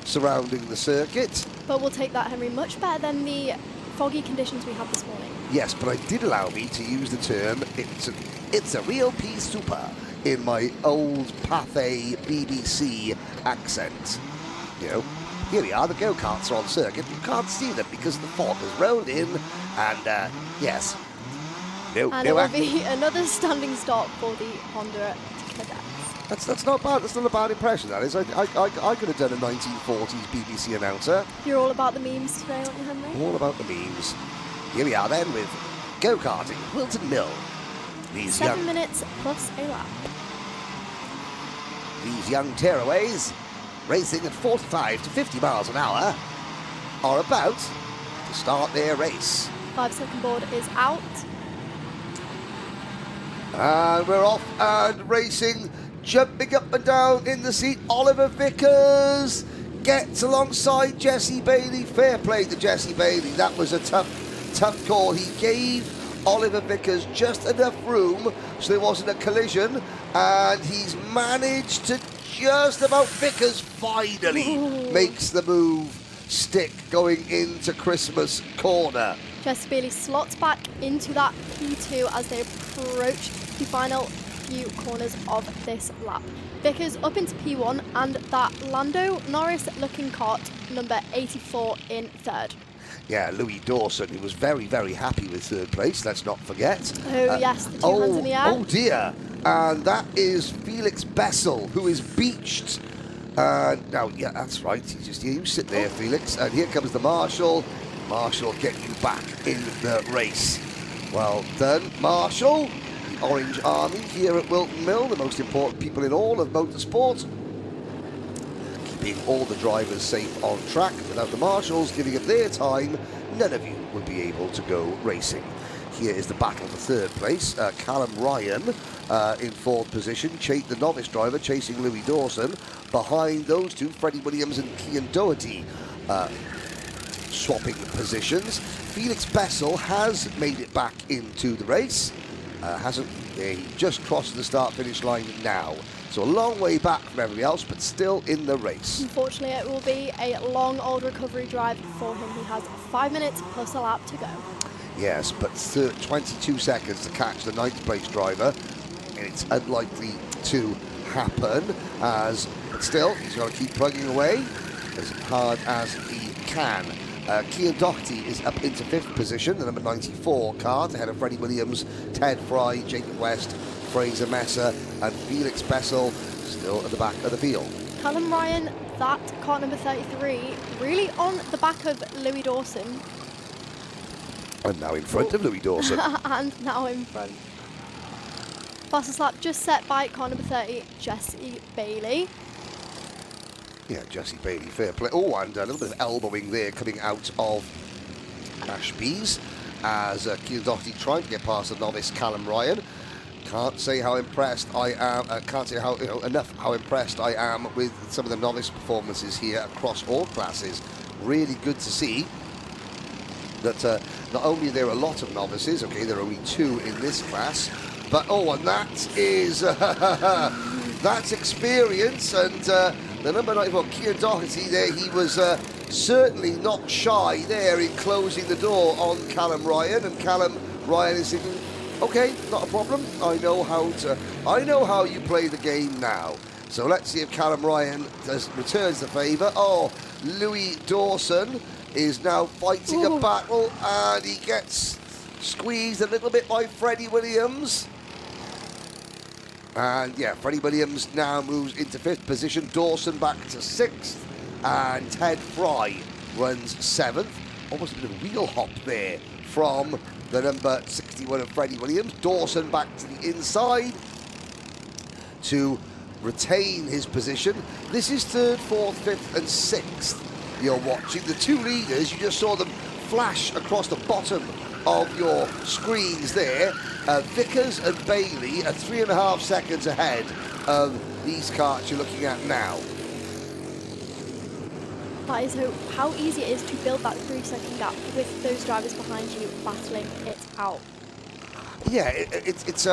surrounding the circuit. But we'll take that, Henry, much better than the foggy conditions we had this morning. Yes, but I did allow me to use the term, it's a real pea super, in my old Pathé BBC accent. You know, here we are, the go-karts are on circuit. You can't see them because the fog has rolled in, and yes. No, and no, it will be another standing start for the Honda Cadets. That's not bad. That's not a bad impression, that is. I could have done a 1940s BBC announcer. You're all about the memes today, aren't you, Henry? All about the memes. Here we are then with go-karting, Wilton Mill. These 7 minutes plus a lap. These young tearaways, racing at 45 to 50 miles an hour, are about to start their race. 5-second board is out. And we're off and racing, jumping up and down in the seat. Oliver Vickers gets alongside Jesse Bailey. Fair play to Jesse Bailey. That was a tough call. He gave Oliver Vickers just enough room so there wasn't a collision, and he's managed to just about, Vickers finally makes the move stick going into Christmas corner. Jesse Bailey slots back into that P2 as they approach the final few corners of this lap. Vickers up into P1 and that Lando Norris looking kart number 84 in third. Yeah, Louis Dawson, who was very, very happy with third place, let's not forget. Oh, yes, the two hands in the air. Oh, dear. And that is Felix Bessel, who is beached. Now, yeah, that's right. You sit there, Felix. And here comes the Marshal. Marshal getting you back in the race. Well done, Marshal. The Orange Army here at Wilton Mill, the most important people in all of motorsport. keeping all the drivers safe on track. Without the marshals giving up their time, none of you will be able to go racing. Here is the battle for third place. Callum Ryan in fourth position, the novice driver chasing Louis Dawson. Behind those two, Freddie Williams and Cian Doherty swapping positions. Felix Bessel has made it back into the race. He just crossed the start-finish line now. So a long way back from everybody else, but still in the race. Unfortunately, it will be a long old recovery drive for him. He has 5 minutes plus a lap to go. Yes, but 22 seconds to catch the ninth place driver. It's unlikely to happen, but still, he's got to keep plugging away as hard as he can. Cian Doherty is up into fifth position, the number 94 kart, ahead of Freddie Williams, Ted Fry, Jacob West, Fraser Messer, and Felix Bessel still at the back of the field. Callum Ryan, that kart number 33, really on the back of Louis Dawson. And now in front of Louis Dawson. And now in front. Fastest lap just set by kart number 30, Jesse Bailey. Yeah, Jesse Bailey, fair play. Oh, and a little bit of elbowing there coming out of Ashby's as Cian Doherty trying to get past the novice Callum Ryan. Can't say how impressed I am. Can't say how enough how impressed I am with some of the novice performances here across all classes. Really good to see that not only are there a lot of novices. Okay, there are only 2 in this class, but and that is that's experience. And the number 94, Cian Doherty, there he was certainly not shy there in closing the door on Callum Ryan, and Callum Ryan is thinking, okay, not a problem. I know how you play the game now. So let's see if Callum Ryan returns the favour. Oh, Louis Dawson is now fighting a battle, and he gets squeezed a little bit by Freddie Williams. And yeah, Freddie Williams now moves into fifth position, Dawson back to sixth, and Ted Fry runs seventh. Almost a bit of wheel hop there from the number 61 of Freddie Williams. Dawson back to the inside to retain his position. This is third, fourth, fifth, and sixth. You're watching the 2 leaders. You just saw them flash across the bottom of your screens there. Vickers and Bailey are 3.5 seconds ahead of these karts you're looking at now. That is how easy it is to build that 3-second gap with those drivers behind you battling it out. Yeah, it's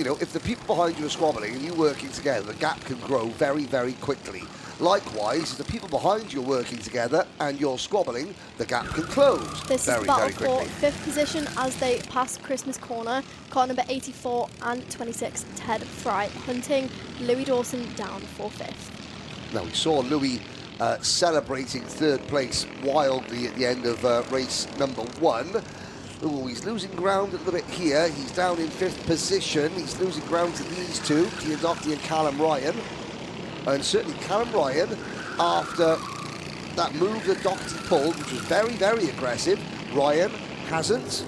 if the people behind you are squabbling and you working together, the gap can grow very, very quickly. Likewise, if the people behind you are working together and you're squabbling, the gap can close This very, is battle very quickly. for fifth position as they pass Christmas Corner. Car number 84 and 26, Ted Fry, hunting Louis Dawson down for fifth. Now, we saw Louis celebrating third place wildly at the end of race number 1. Oh, he's losing ground a little bit here. He's down in fifth position. He's losing ground to these two, Cian Doherty and Callum Ryan. And certainly Callum Ryan, after that move that Doherty pulled, which was very, very aggressive, Ryan hasn't,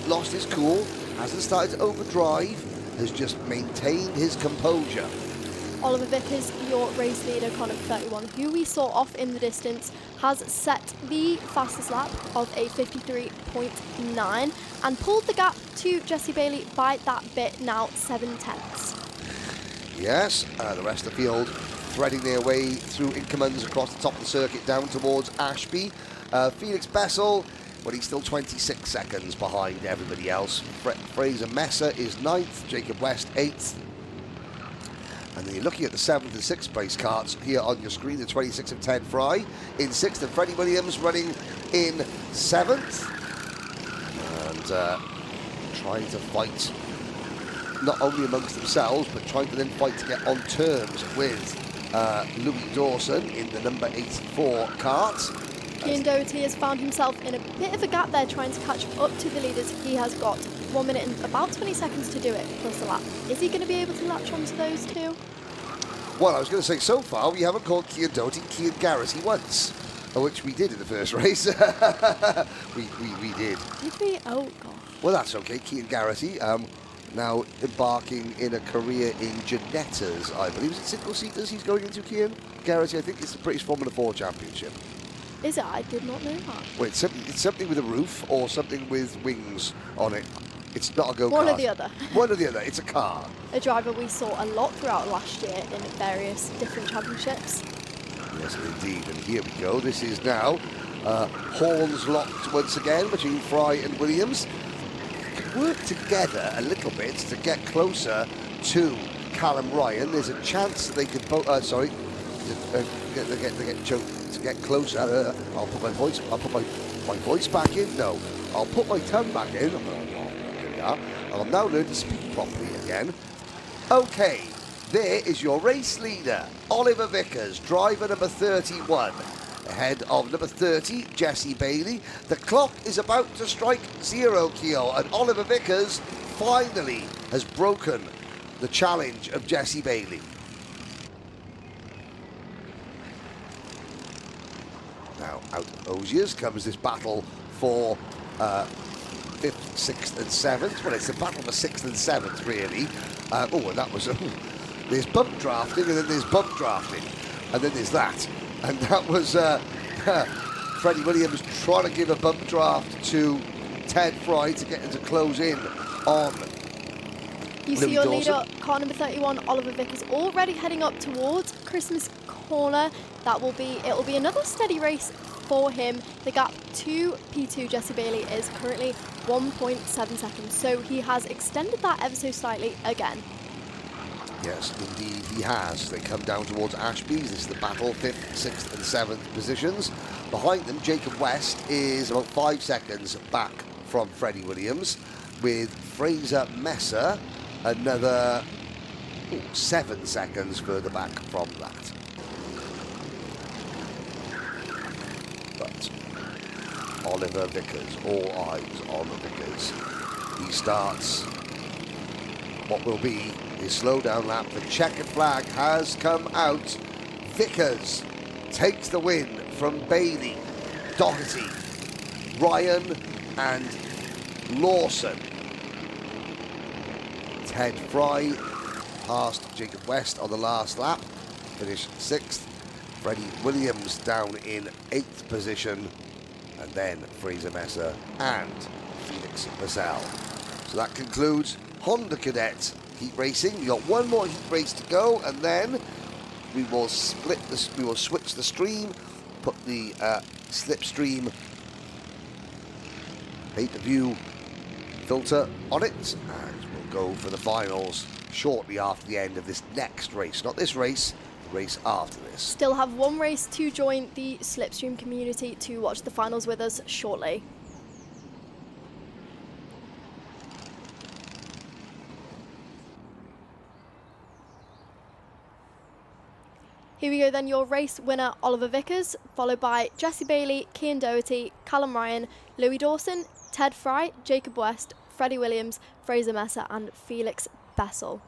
lost his cool, hasn't started to overdrive, has just maintained his composure. Oliver Vickers, your race leader, car number 31, who we saw off in the distance, has set the fastest lap of a 53.9 and pulled the gap to Jesse Bailey by that bit, now 7/10. Yes, the rest of the field threading their way through Inkermans across the top of the circuit down towards Ashby. Felix Bessel, but he's still 26 seconds behind everybody else. Fraser Messer is 9th, Jacob West 8th. And then you're looking at the 7th and 6th place karts here on your screen, the 26 of Ted Fry in 6th, and Freddie Williams running in 7th. And trying to fight not only amongst themselves, but trying to then fight to get on terms with Louis Dawson in the number 84 kart. Cian Doherty has found himself in a bit of a gap there, trying to catch up to the leaders. He has got 1 minute and about 20 seconds to do it, plus a lap. Is he going to be able to latch onto those two? Well, I was going to say, so far, we haven't called Cian Doherty Cian Garrity once, which we did in the first race. we did. Did we? Oh, God. Well, that's okay, Cian Garrity. now embarking in a career in Genettas, I believe. Is it single-seaters he's going into, Kian? Garrity, I think it's the British Formula 4 Championship. Is it? I did not know that. Well, it's something with a roof or something with wings on it. It's not a go-kart. One or the other. One or the other. It's a car. A driver we saw a lot throughout last year in various different championships. Yes, indeed. And here we go. This is now horns locked once again between Fry and Williams. Work together a little bit to get closer to Callum Ryan. There's a chance that they could both. Sorry, to get closer. I'll put my voice. I'll put my voice back in. No, I'll put my tongue back in. There we are. I'll now learn to speak properly again. Okay, there is your race leader, Oliver Vickers, driver number 31. Ahead of number 30, Jesse Bailey. The clock is about to strike 0, Keo, and Oliver Vickers finally has broken the challenge of Jesse Bailey. Now, out of Osiers comes this battle for 5th, 6th and 7th. Well, it's a battle for 6th and 7th, really. And that was... there's bump drafting, and then there's bump drafting, and then there's that. And that was Freddie Williams trying to give a bump draft to Ted Fry to get him to close in on You see your leader, car number 31, Oliver Vickers, already heading up towards Christmas corner. It'll be another steady race for him. The gap to P2 Jesse Bailey is currently 1.7 seconds, so he has extended that ever so slightly again. Yes, indeed he has. They come down towards Ashby's. This is the battle, 5th, 6th and 7th positions. Behind them, Jacob West is about 5 seconds back from Freddie Williams, with Fraser Messer another 7 seconds further back from that. But Oliver Vickers, all eyes on Vickers. He starts what will be his slow down lap. The checkered flag has come out. Vickers takes the win from Bailey, Doherty, Ryan and Lawson. Ted Fry past Jacob West on the last lap, finished 6th. Freddie Williams down in 8th position, and then Fraser Messer and Felix Vassell. So that concludes Honda Cadet Heat Racing. We've got one more heat race to go, and then we will switch the stream, put the SlipStream pay-per-view filter on it, and we'll go for the finals shortly after the end of this next race. Not this race, the race after this. Still have one race to join the SlipStream community to watch the finals with us shortly. Here we go then, your race winner, Oliver Vickers, followed by Jesse Bailey, Cian Doherty, Callum Ryan, Louis Dawson, Ted Fry, Jacob West, Freddie Williams, Fraser Messer and Felix Bessel.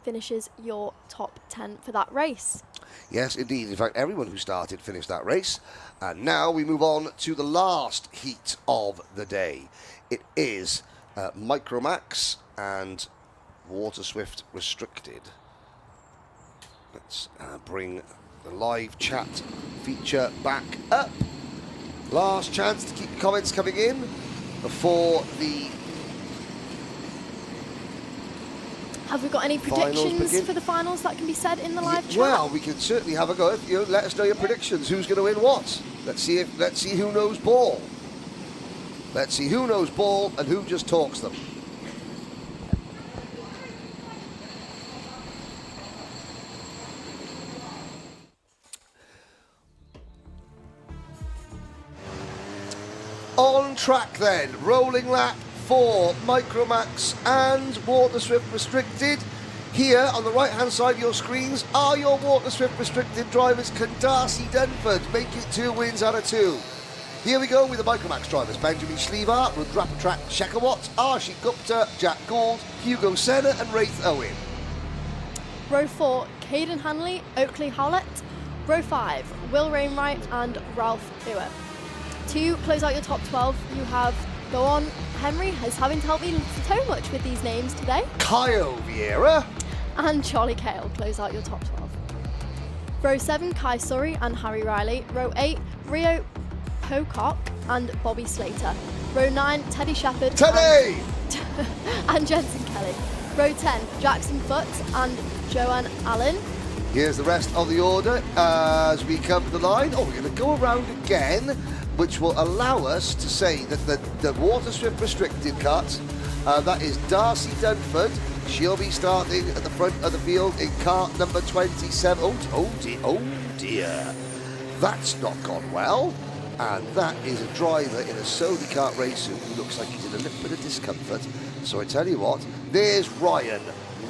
Finishes your top 10 for that race. Yes, indeed. In fact, everyone who started finished that race. And now we move on to the last heat of the day. It is Microax and Water Swift Restricted. Let's bring the live chat feature back up. Last chance to keep comments coming in before the... Have we got any predictions for the finals that can be said in the live chat? Well, we can certainly have a go. Let us know your predictions. Who's going to win what? Let's see who knows ball. Let's see who knows ball and who just talks them. On track then, rolling lap for Microax and Water Swift Restricted. Here on the right hand side of your screens are your Water Swift Restricted drivers. Can Darcy Dunford make it 2 wins out of 2? Here we go with the Microax drivers: Benjamin Schliever, Rudrapatrak Shekhawat, Archie Gupta, Jack Gould, Hugo Senna and Wraith Owen. Row 4, Caden Hanley, Oakley Howlett. Row 5, Will Rainwright and Ralph Ewer. To close out your top 12, you have Go on, Henry is having to help me so much with these names today. Kyle Vieira. And Charlie Cale close out your top 12. Row 7, Kai Surrey and Harry Riley. Row 8, Rio Pocock and Bobby Slater. Row 9, Teddy Shepherd and Jensen Kelly. Row 10, Jackson Foot and Joanne Allen. Here's the rest of the order as we come to the line. Oh, we're going to go around again, which will allow us to say that the water strip restricted cut, that is Darcy Dunford. She'll be starting at the front of the field in cart number 27. Oh dear. That's not gone well. And that is a driver in a Sony kart race who looks like he's in a little bit of discomfort. So I tell you what, there's Ryan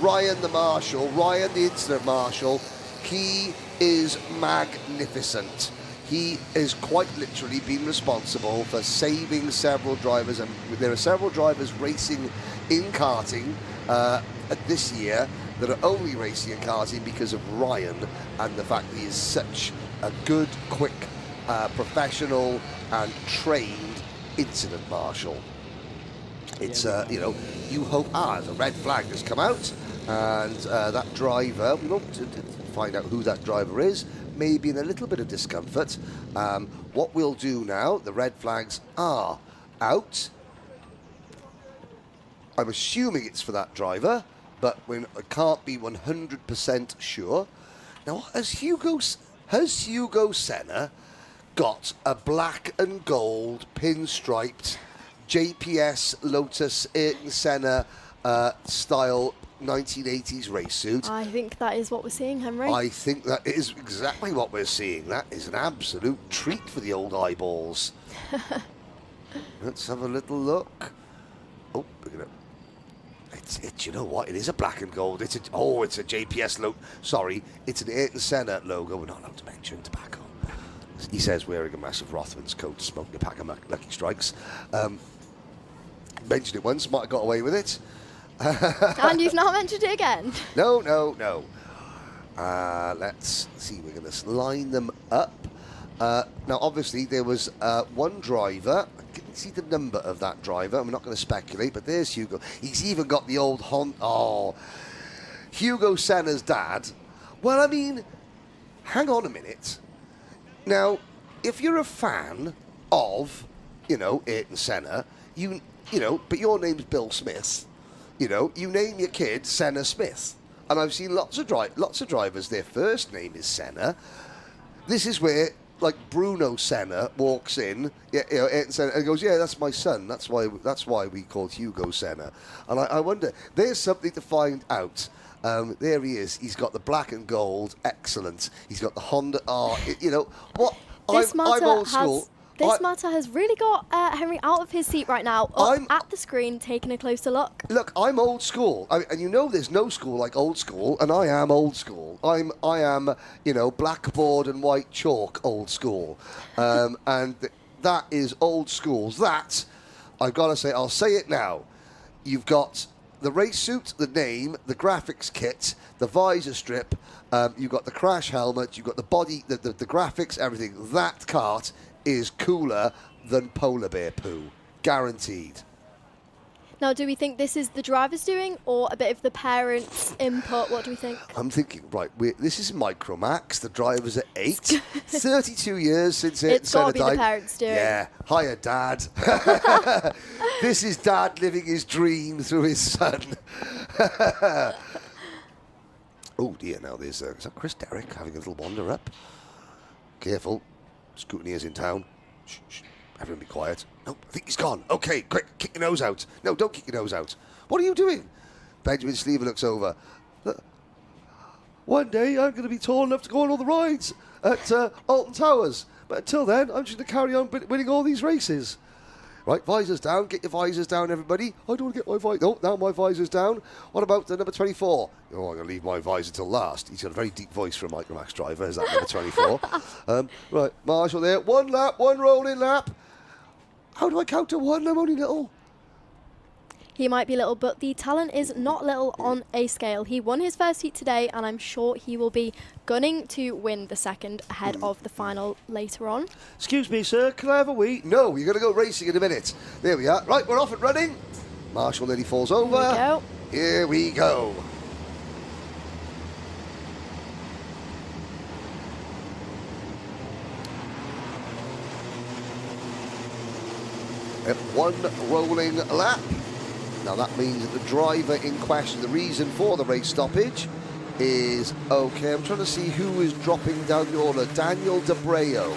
the marshal, Ryan the incident marshal. He is magnificent. He has quite literally been responsible for saving several drivers, and there are several drivers racing in karting this year that are only racing in karting because of Ryan and the fact that he is such a good, quick, professional and trained incident marshal. It's, you know, you hope, the red flag has come out, and that driver, we want to find out who that driver is, maybe in a little bit of discomfort. What we'll do now, the red flags are out. I'm assuming it's for that driver, but I can't be 100% sure. Now, has Hugo Senna got a black and gold pinstriped JPS Lotus Ayrton Senna style 1980s race suit? I think that is what we're seeing, Henry. I think that is exactly what we're seeing. That is an absolute treat for the old eyeballs. Let's have a little look. Oh, look at it. It's you know what? It is a black and gold. It's a JPS logo. Sorry, it's an Ayrton Senna logo. We're not allowed to mention tobacco. He says wearing a massive Rothman's coat, smoking a pack of Lucky Strikes. Mentioned it once, might have got away with it. And you've not mentioned it again. No. Let's see, we're going to line them up. Now, obviously, there was one driver. I didn't see the number of that driver. I'm not going to speculate, but there's Hugo. He's even got the old Hugo Senna's dad. Well, I mean, hang on a minute. Now, if you're a fan of, Ayrton Senna, but your name's Bill Smith, you name your kid Senna Smith. And I've seen lots of drivers, their first name is Senna. This is where, like, Bruno Senna walks in, Ayrton Senna, and goes, yeah, that's my son. That's why we called Hugo Senna. And I wonder, there's something to find out. There he is. He's got the black and gold. Excellent. He's got the Honda R. What? I'm old school. This matter has really got Henry out of his seat right now, at the screen, taking a closer look. Look, I'm old school, and there's no school like old school, and I am old school. I am, blackboard and white chalk old school, and that is old school. That, I've got to say, I'll say it now. You've got the race suit, the name, the graphics kit, the visor strip. You've got the crash helmet. You've got the body, the graphics, everything. That kart is cooler than polar bear poo, guaranteed. Now, do we think this is the driver's doing or a bit of the parents' input? What do we think? I'm thinking, right, this is Microax. The driver's at 8. 32 years since it's got to be died. The parents doing. Yeah, hiya, Dad. This is Dad living his dream through his son. Oh dear, now is that Chris Derrick having a little wander up? Careful. Scrutineer's in town. Shh. Everyone be quiet. No, I think he's gone. Okay, quick, kick your nose out. No, don't kick your nose out. What are you doing? Benjamin Sleever looks over. One day I'm going to be tall enough to go on all the rides at Alton Towers. But until then, I'm just going to carry on winning all these races. Right, visors down. Get your visors down, everybody. I don't want to get my visor. Oh, now my visor's down. What about the number 24? Oh, I'm going to leave my visor till last. He's got a very deep voice for a Microax driver. Is that number 24? Right, Marshall there. One lap, one rolling lap. How do I count to one? I'm only little. He might be little, but the talent is not little on a scale. He won his first heat today, and I'm sure he will be gunning to win the second ahead of the final later on. Excuse me, sir, can I have a wee? No, you're going to go racing in a minute. There we are. Right, we're off and running. Marshall nearly falls over. Here we go. Here we go. One rolling lap. Now that means that the driver in question, the reason for the race stoppage is, okay, I'm trying to see who is dropping down the order. Daniel DeBreo.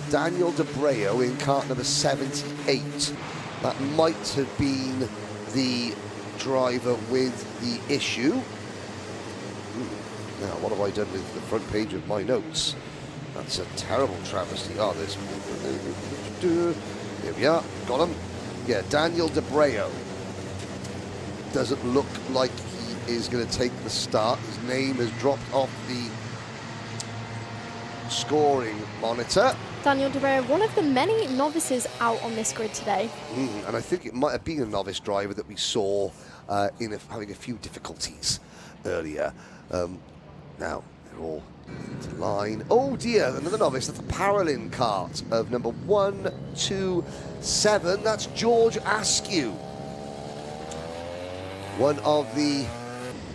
Daniel DeBreo in kart number 78. That might have been the driver with the issue. Now, what have I done with the front page of my notes? That's a terrible travesty. Oh, this. Here we are, got him. Yeah, Daniel DeBreo. Doesn't look like he is going to take the start. His name has dropped off the scoring monitor. Daniel DeBreo, one of the many novices out on this grid today. And I think it might have been a novice driver that we saw having a few difficulties earlier. Now, they're all into line. Oh dear, another novice. That's the Paralin kart of number 127. That's George Askew. One of the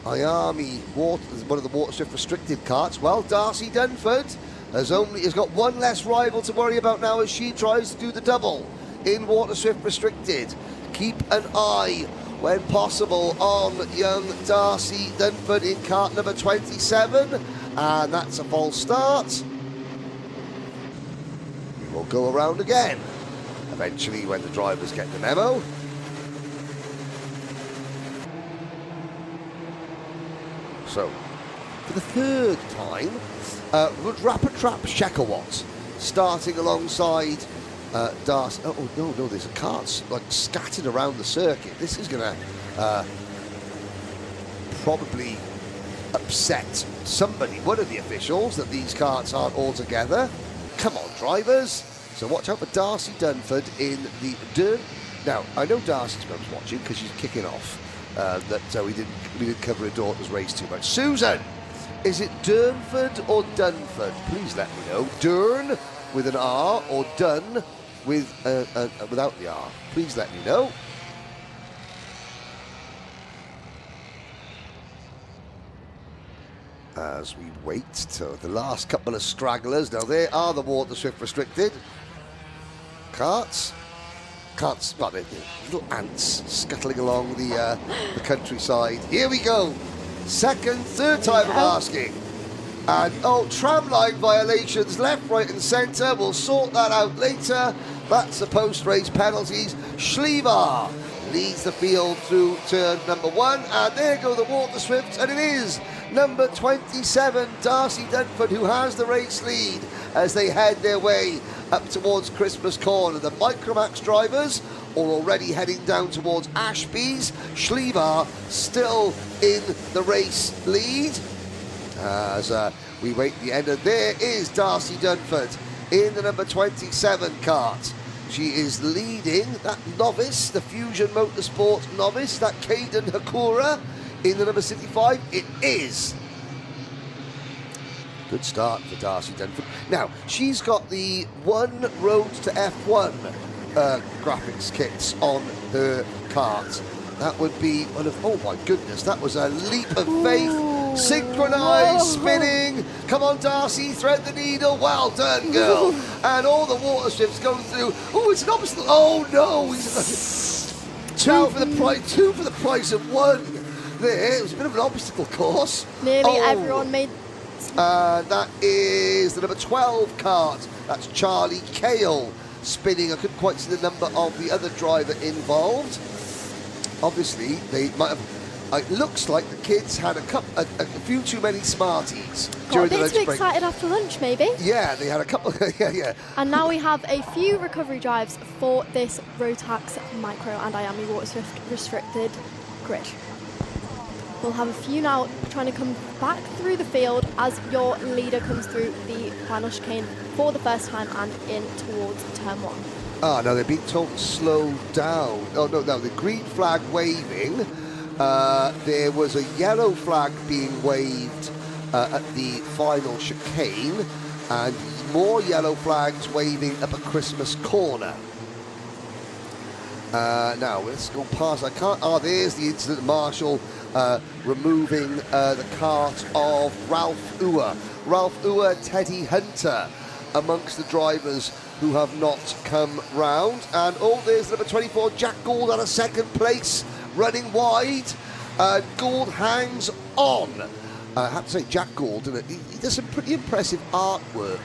Miami one of the water shift restricted karts. Well, Darcy Dunford has got one less rival to worry about now as she tries to do the double in water shift restricted. Keep an eye when possible on young Darcy Dunford in kart number 27. And that's a false start. We will go around again, eventually when the drivers get the memo. So, for the third time, Rudrapatrap Shekawat starting alongside Darcy. Oh, no, there's karts like scattered around the circuit. This is going to probably upset somebody, one of the officials, that these karts aren't all together. Come on, drivers. So watch out for Darcy Dunford in the Dern. Now, I know Darcy's mum's watching because she's kicking off we didn't cover her daughter's race too much. Susan, is it Durnford or Dunford? Please let me know. Dern with an R or Dun with without the R? Please let me know. As we wait to the last couple of stragglers. Now they are the water shift restricted karts. Well, they're little ants scuttling along the countryside. Here we go. Third time of asking. And tramline violations left, right and centre. We'll sort that out later. That's the post-race penalties. Schliever leads the field through turn number 1. And there go the water swifts. And it is number 27, Darcy Dunford, who has the race lead as they head their way up towards Christmas Corner. The Microax drivers are already heading down towards Ashby's. Schliever still in the race lead. As we wait the end, and there is Darcy Dunford in the number 27 kart. She is leading that novice, the Fusion Motorsport novice, that Caden Hakura, in the number 65. It is. Good start for Darcy Dunford. Now, she's got the One Road to F1 graphics kits on her kart. That would be one of, oh my goodness, that was a leap of faith. Synchronized, spinning. Come on, Darcy, thread the needle. Well done, girl. And all the water ships go through. Oh, it's an obstacle. Oh, no. Two for the price of one. There, it was a bit of an obstacle course. Nearly everyone made. That is the number 12 kart. That's Charlie Cale spinning. I couldn't quite see the number of the other driver involved. Obviously, they might have. It looks like the kids had a few too many Smarties during the lunch break. Got a bit too excited after lunch, maybe? Yeah, they had a couple. yeah. And now we have a few recovery drives for this Rotax Micro and Miami Water Swift restricted grid. We'll have a few now trying to come back through the field as your leader comes through the final chicane for the first time and in towards turn 1. Ah, no, they're being told to slow down. Oh, no, the green flag waving. There was a yellow flag being waved at the final chicane, and more yellow flags waving up a Christmas corner. Now, let's go past. I can't. Oh, there's the incident marshal removing the cart of Ralph Uhr. Ralph Uhr, Teddy Hunter, amongst the drivers who have not come round. And oh, there's number 24, Jack Gould, at a second place, running wide. Gould hangs on. I have to say, Jack Gould, he does some pretty impressive artwork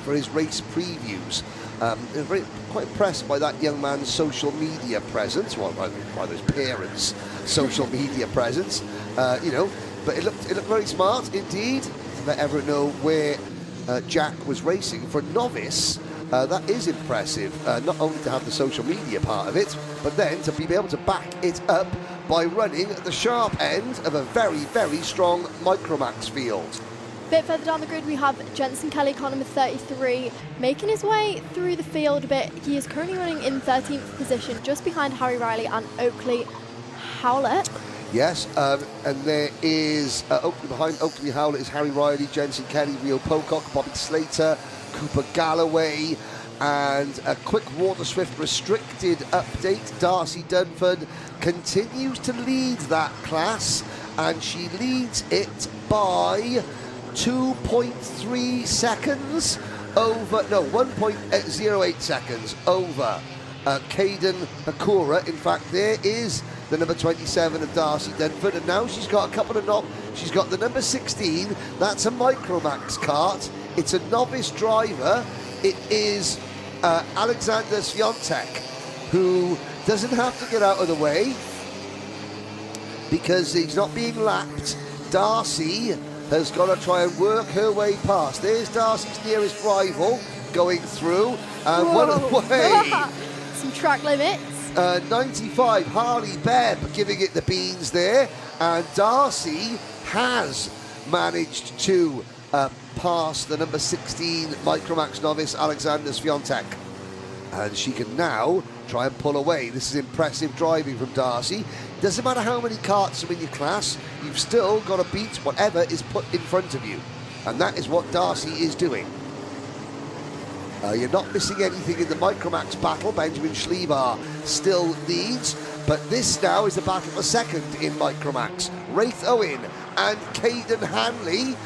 for his race previews. Quite impressed by that young man's social media presence, well, by those parents' social media presence, you know. But it looked very smart indeed. To let everyone know where Jack was racing for a novice. That is impressive, not only to have the social media part of it, but then to be able to back it up by running at the sharp end of a very, very strong Microax field. A bit further down the grid, we have Jensen Kelly, car number 33, making his way through the field a bit. He is currently running in 13th position, just behind Harry Riley and Oakley Howlett. Yes, and there is behind Oakley Howlett is Harry Riley, Jensen Kelly, Rio Pocock, Bobby Slater, Cooper Galloway, and a quick Water Swift restricted update. Darcy Dunford continues to lead that class, and she leads it by 2.3 seconds over, no, 1.08 seconds over Caden Hakura. In fact, there is the number 27 of Darcy Dunford, and now she's got a couple of she's got the number 16, that's a Microax kart. It's a novice driver. It is Alexander Swiatek, who doesn't have to get out of the way because he's not being lapped. Darcy has got to try and work her way past. There's Darcy's nearest rival going through, and one away. Some track limits. 95, Harley Bebb giving it the beans there, and Darcy has managed to pass the number 16 Microax novice Alexander Swiatek, and she can now try and pull away. This is impressive driving from Darcy. Doesn't matter how many karts are in your class, you've still got to beat whatever is put in front of you, and that is what Darcy is doing. You're not missing anything in the Microax battle. Benjamin Schlievar still leads, but this now is the battle for second in Microax. Wraith Owen and Caden Hanley.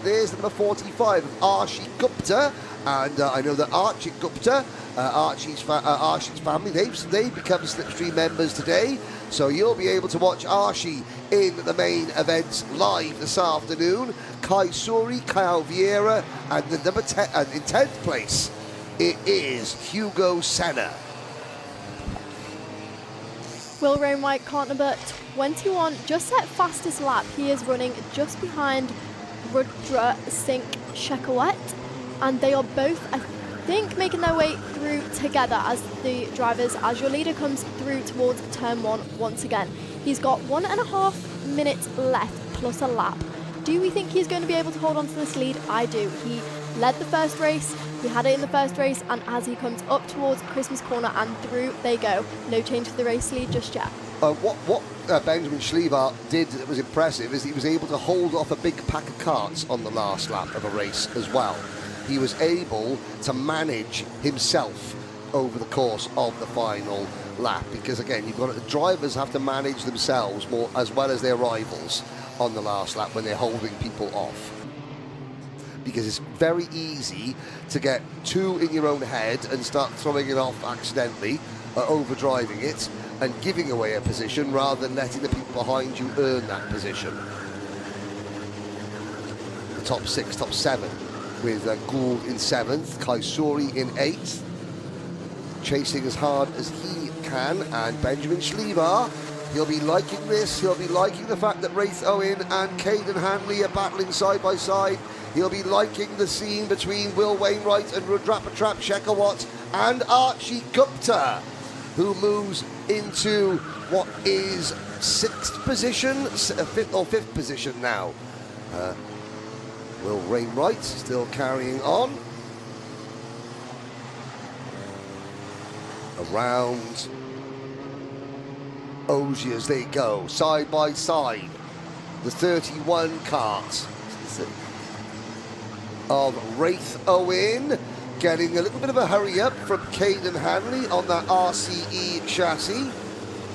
There's number 45, Archie Gupta, and I know that Archie Gupta, Archie's family, they've become SlipStream members today, so you'll be able to watch Archie in the main events live this afternoon. Kai Suri, Kyle Vieira, and the number 10, and in 10th place, it is Hugo Senna. Will Rainwhite, car number 21, just set fastest lap. He is running just behind Rudra Singh Shekhawat, and they are both, I think, making their way through together as the drivers, as your leader comes through towards turn 1 once again. He's got 1.5 minutes left plus a lap. Do we think he's going to be able to hold on to this lead? I do. He led the first race, he had it in the first race, and as he comes up towards Christmas corner and through they go. No change for the race lead just yet. What Benjamin Schlievar did that was impressive is he was able to hold off a big pack of karts on the last lap of a race as well. He was able to manage himself over the course of the final lap, because again, you've got the drivers have to manage themselves more as well as their rivals on the last lap when they're holding people off, because it's very easy to get two in your own head and start throwing it off accidentally, overdriving it and giving away a position rather than letting the people behind you earn that position. The top 6, top 7 with Gould in 7th, Kaisuri in 8th, chasing as hard as he can, and Benjamin Schlievar, he'll be liking this. He'll be liking the fact that Wraith Owen and Caden Hanley are battling side by side. He'll be liking the scene between Will Wainwright and Rudrapatrap Shekhawat and Archie Gupta, who moves into what is 6th position, 5th position now. Will Wainwright still carrying on. around Ogiers they go, side by side. The 31 cart of Wraith Owen, getting a little bit of a hurry up from Caden Hanley on that RCE chassis.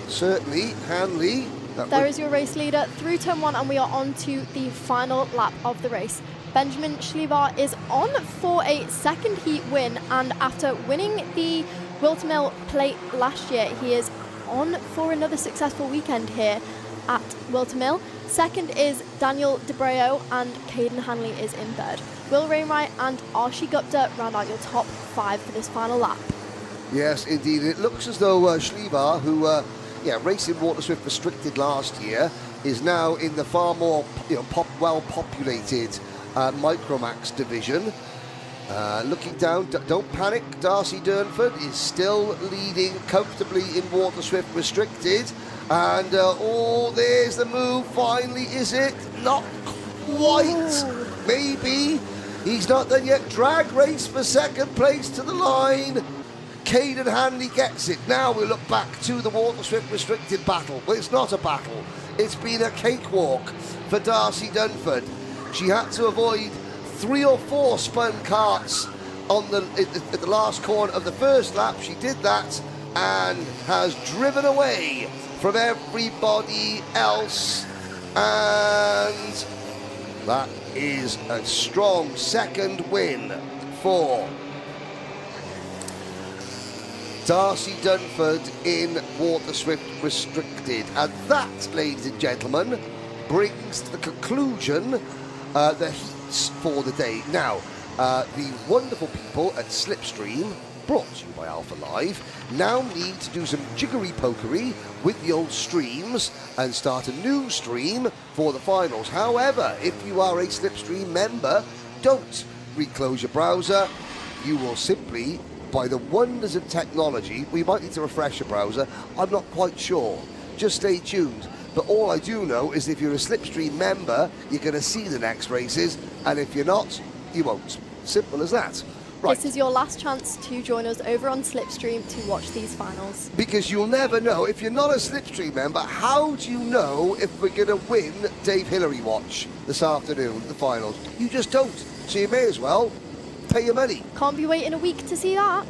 Certainly, Hanley. There is your race leader through turn 1, and we are on to the final lap of the race. Benjamin Schlivar is on for a second heat win, and after winning the Wiltermill Plate last year, he is on for another successful weekend here at Wiltermill. Second is Daniel DeBreo, and Caden Hanley is in third. Will Rainwright and Archie Gupta round out your top 5 for this final lap. Yes, indeed. It looks as though Schlivar, who racing Waterswift Restricted last year, is now in the far more well-populated Microax division. Looking down, don't panic, Darcy Durnford is still leading comfortably in Waterswift Restricted. And, there's the move, finally, is it? Not quite, maybe. He's not done yet. Drag race for second place to the line. Caden Hanley gets it. Now we look back to the Waterswift Restricted battle. Well, it's not a battle. It's been a cakewalk for Darcy Dunford. She had to avoid 3 or 4 spun carts at the last corner of the first lap. She did that and has driven away from everybody else. And that is a strong second win for Darcy Dunford in Waterswift Restricted. And that, ladies and gentlemen, brings to the conclusion the heats for the day. Now, the wonderful people at SlipStream, brought to you by Alpha Live, now need to do some jiggery-pokery with the old streams and start a new stream for the finals. However, if you are a SlipStream member, don't reclose your browser. You will simply, by the wonders of technology, we might need to refresh your browser. I'm not quite sure. Just stay tuned. But all I do know is if you're a SlipStream member, you're going to see the next races, and if you're not, you won't. Simple as that. Right. This is your last chance to join us over on SlipStream to watch these finals. Because you'll never know. If you're not a SlipStream member, how do you know if we're going to win Dave Hillary Watch this afternoon, the finals? You just don't. So you may as well pay your money. Can't be waiting a week to see that.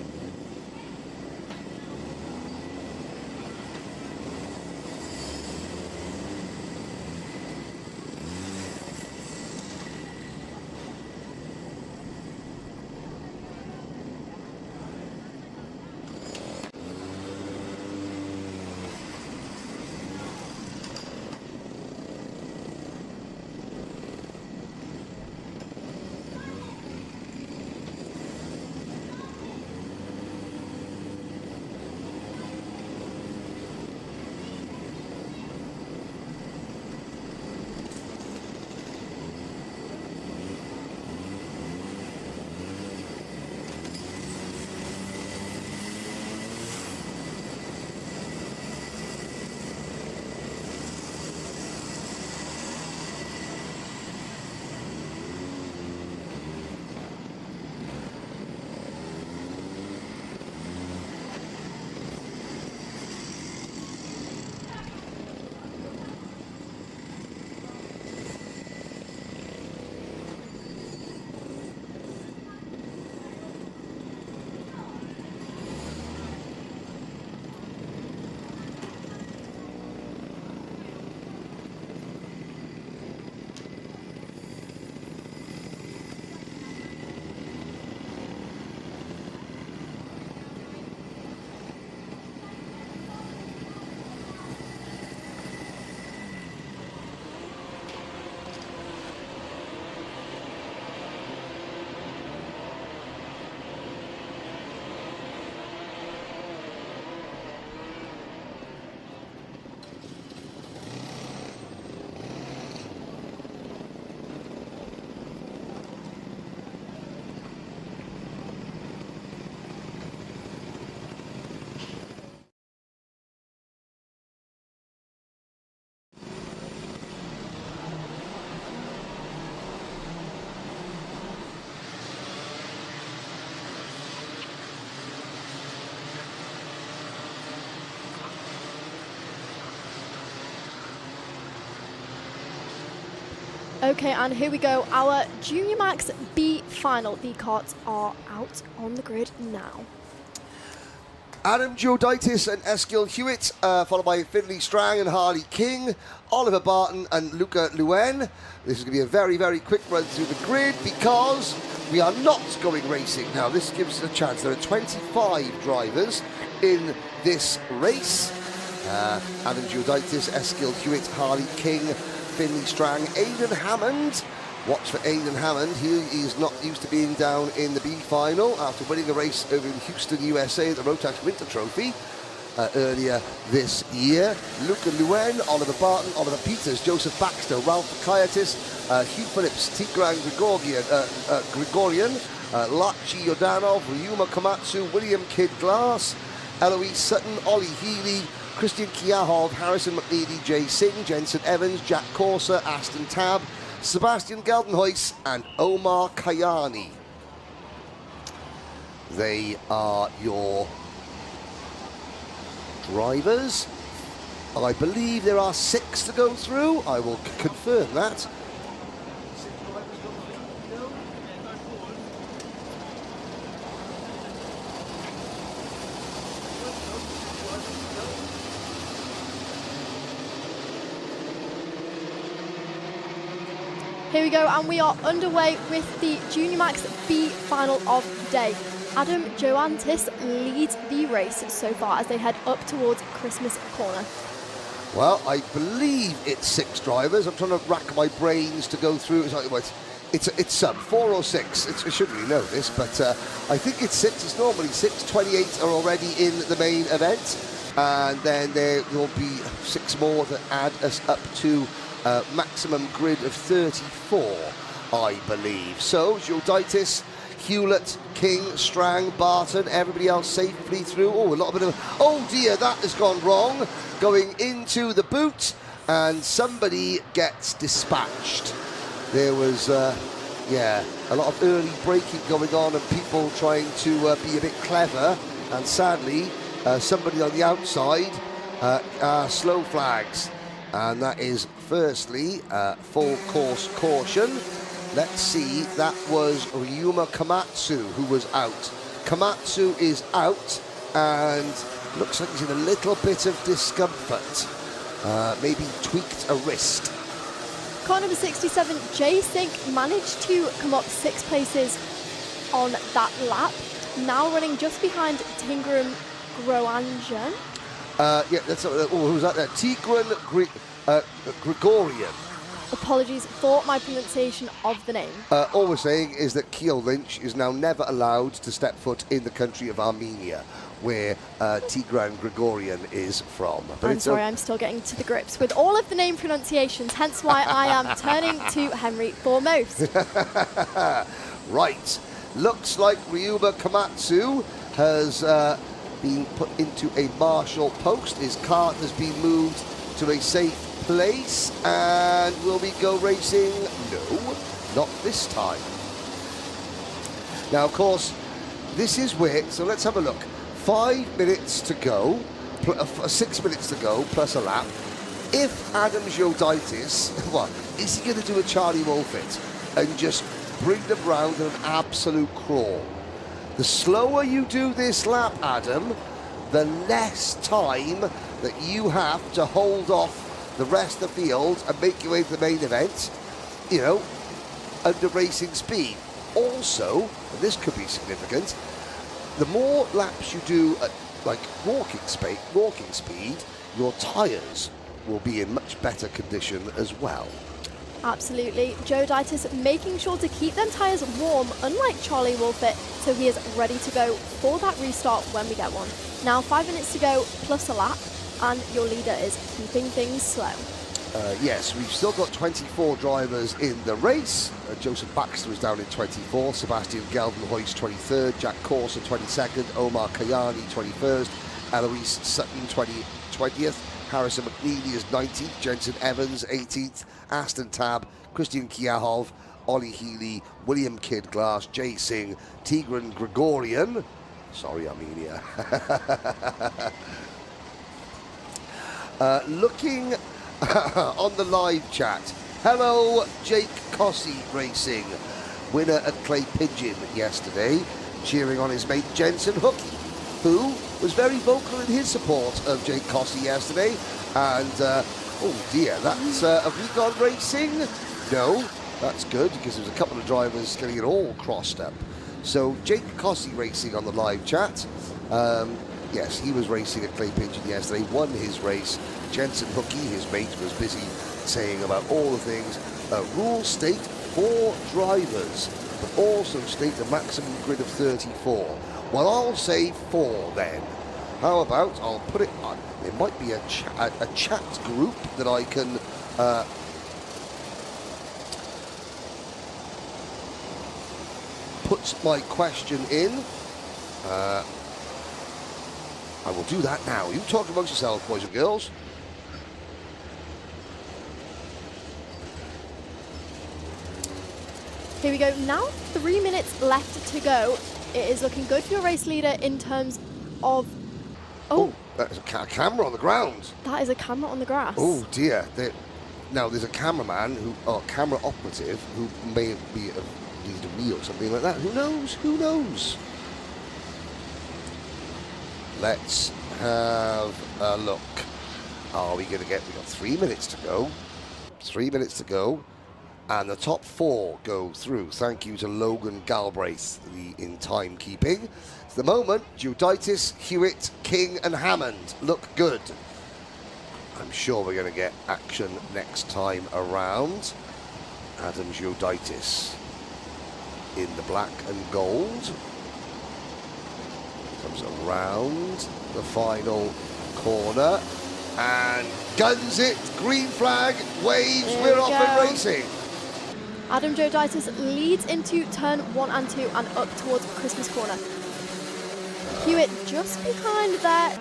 Okay, and here we go. Our Junior Max B final. The karts are out on the grid now. Adam Beaudette and Eskil Hewitt, followed by Finley Strang and Harley King, Oliver Barton and Luca Luen. This is going to be a very, very quick run through the grid because we are not going racing. Now, this gives us a chance. There are 25 drivers in this race. Adam Beaudette, Eskil Hewitt, Harley King, Finley Strang, Aidan Hammond. Watch for Aidan Hammond. He is not used to being down in the B final after winning a race over in Houston, USA at the Rotax Winter Trophy earlier this year. Luca Luen, Oliver Barton, Oliver Peters, Joseph Baxter, Ralph Kaiatis, Hugh Phillips, Tigran Grigorian, Lachi Yodanov, Ryuma Komatsu, William Kidd Glass, Eloise Sutton, Ollie Healy, Christian Kiahov, Harrison McNeely, Jay Singh, Jensen Evans, Jack Corser, Aston Tab, Sebastian Geldenhuys and Omar Kayani. They are your drivers. I believe there are 6 to go through. I will confirm that. Here we go, and we are underway with the Junior Max B final of the day. Adam Joantis leads the race so far as they head up towards Christmas Corner. Well, I believe it's 6 drivers. I'm trying to rack my brains to go through. It's some 4 or 6. I shouldn't really know this, but I think it's 6. It's normally 6. 28 are already in the main event, and then there will be 6 more that add us up to maximum grid of 34, I believe. So, Beaudette, Hewlett, King, Strang, Barton, everybody else safely through. Oh, a lot of oh dear, that has gone wrong. Going into the boot, and somebody gets dispatched. There was, yeah, a lot of early braking going on and people trying to be a bit clever, and sadly, somebody on the outside slow flags. And that is firstly full course caution. Let's see, that was Ryuma Komatsu who was out. Komatsu is out and looks like he's in a little bit of discomfort. Maybe tweaked a wrist. Car number 67, Jay Sink, managed to come up 6 places on that lap. Now running just behind Tigran Groanjan. Yeah, that's who's that there? Tigran Grigorian. Apologies for my pronunciation of the name. All we're saying is that Keel Lynch is now never allowed to step foot in the country of Armenia, where Tigran Grigorian is from. But I'm sorry, I'm still getting to the grips with all of the name pronunciations, hence why I am turning to Henry foremost. Right. Looks like Ryuma Komatsu has been put into a marshal post. His cart has been moved to a safe place. And will we go racing? No, not this time. Now, of course, this is where, so let's have a look. 5 minutes to go, 6 minutes to go, plus a lap. If Adam Beaudette, what, is he going to do a Charlie Wolfit and just bring them round in an absolute crawl? The slower you do this lap, Adam, the less time that you have to hold off the rest of the field and make your way to the main event, you know, under racing speed. Also, and this could be significant, the more laps you do at like walking speed, your tyres will be in much better condition as well. Absolutely. Beaudette making sure to keep them tyres warm, unlike Charlie Wolfit, so he is ready to go for that restart when we get one. Now 5 minutes to go plus a lap, and your leader is keeping things slow. Yes, we've still got 24 drivers in the race. Joseph Baxter is down in 24, Sebastian Geldenhuys 23rd, Jack Corser 22nd, Omar Kayani 21st, Eloise Sutton 20th, Harrison McNeely is 19th, Jensen Evans 18th, Aston Tab, Christian Kiahov, Ollie Healy, William Kidd Glass, Jay Singh, Tigran Grigorian. Sorry, Armenia. Looking on the live chat, Hello, Jake Cossey Racing, winner at Clay Pigeon yesterday, cheering on his mate Jensen Hookie, who was very vocal in his support of Jake Cossey yesterday. And, oh dear, that's, have we gone racing? No, that's good, because there's a couple of drivers getting it all crossed up. So, Jake Cossey Racing on the live chat. Yes, he was racing at Clay Pigeon yesterday, won his race. Jensen Hookie, his mate, was busy saying about all the things. Rules state 4 drivers, but also state a maximum grid of 34. Well, I'll say 4 then. How about, I'll put it on, it might be a chat group that I can put my question in. I will do that now. You talk amongst yourselves, boys and girls. Here we go. Now 3 minutes left to go. It is looking good for your race leader in terms of... Oh, that's a camera on the ground. That is a camera on the grass. Oh dear. Now there's a cameraman, or camera operative, who may be needed a wheel or something like that. Who knows? Who knows? Let's have a look. Are we going to get... We've got 3 minutes to go. 3 minutes to go. And the top 4 go through. Thank you to Logan Galbraith in timekeeping. At the moment, Beaudette, Hewitt, King and Hammond look good. I'm sure we're going to get action next time around. Adam Beaudette in the black and gold. Comes around the final corner and guns it. Green flag, waves, we're off and racing. Adam Beaudette leads into turn 1 and 2 and up towards Christmas corner. Hewitt just behind there,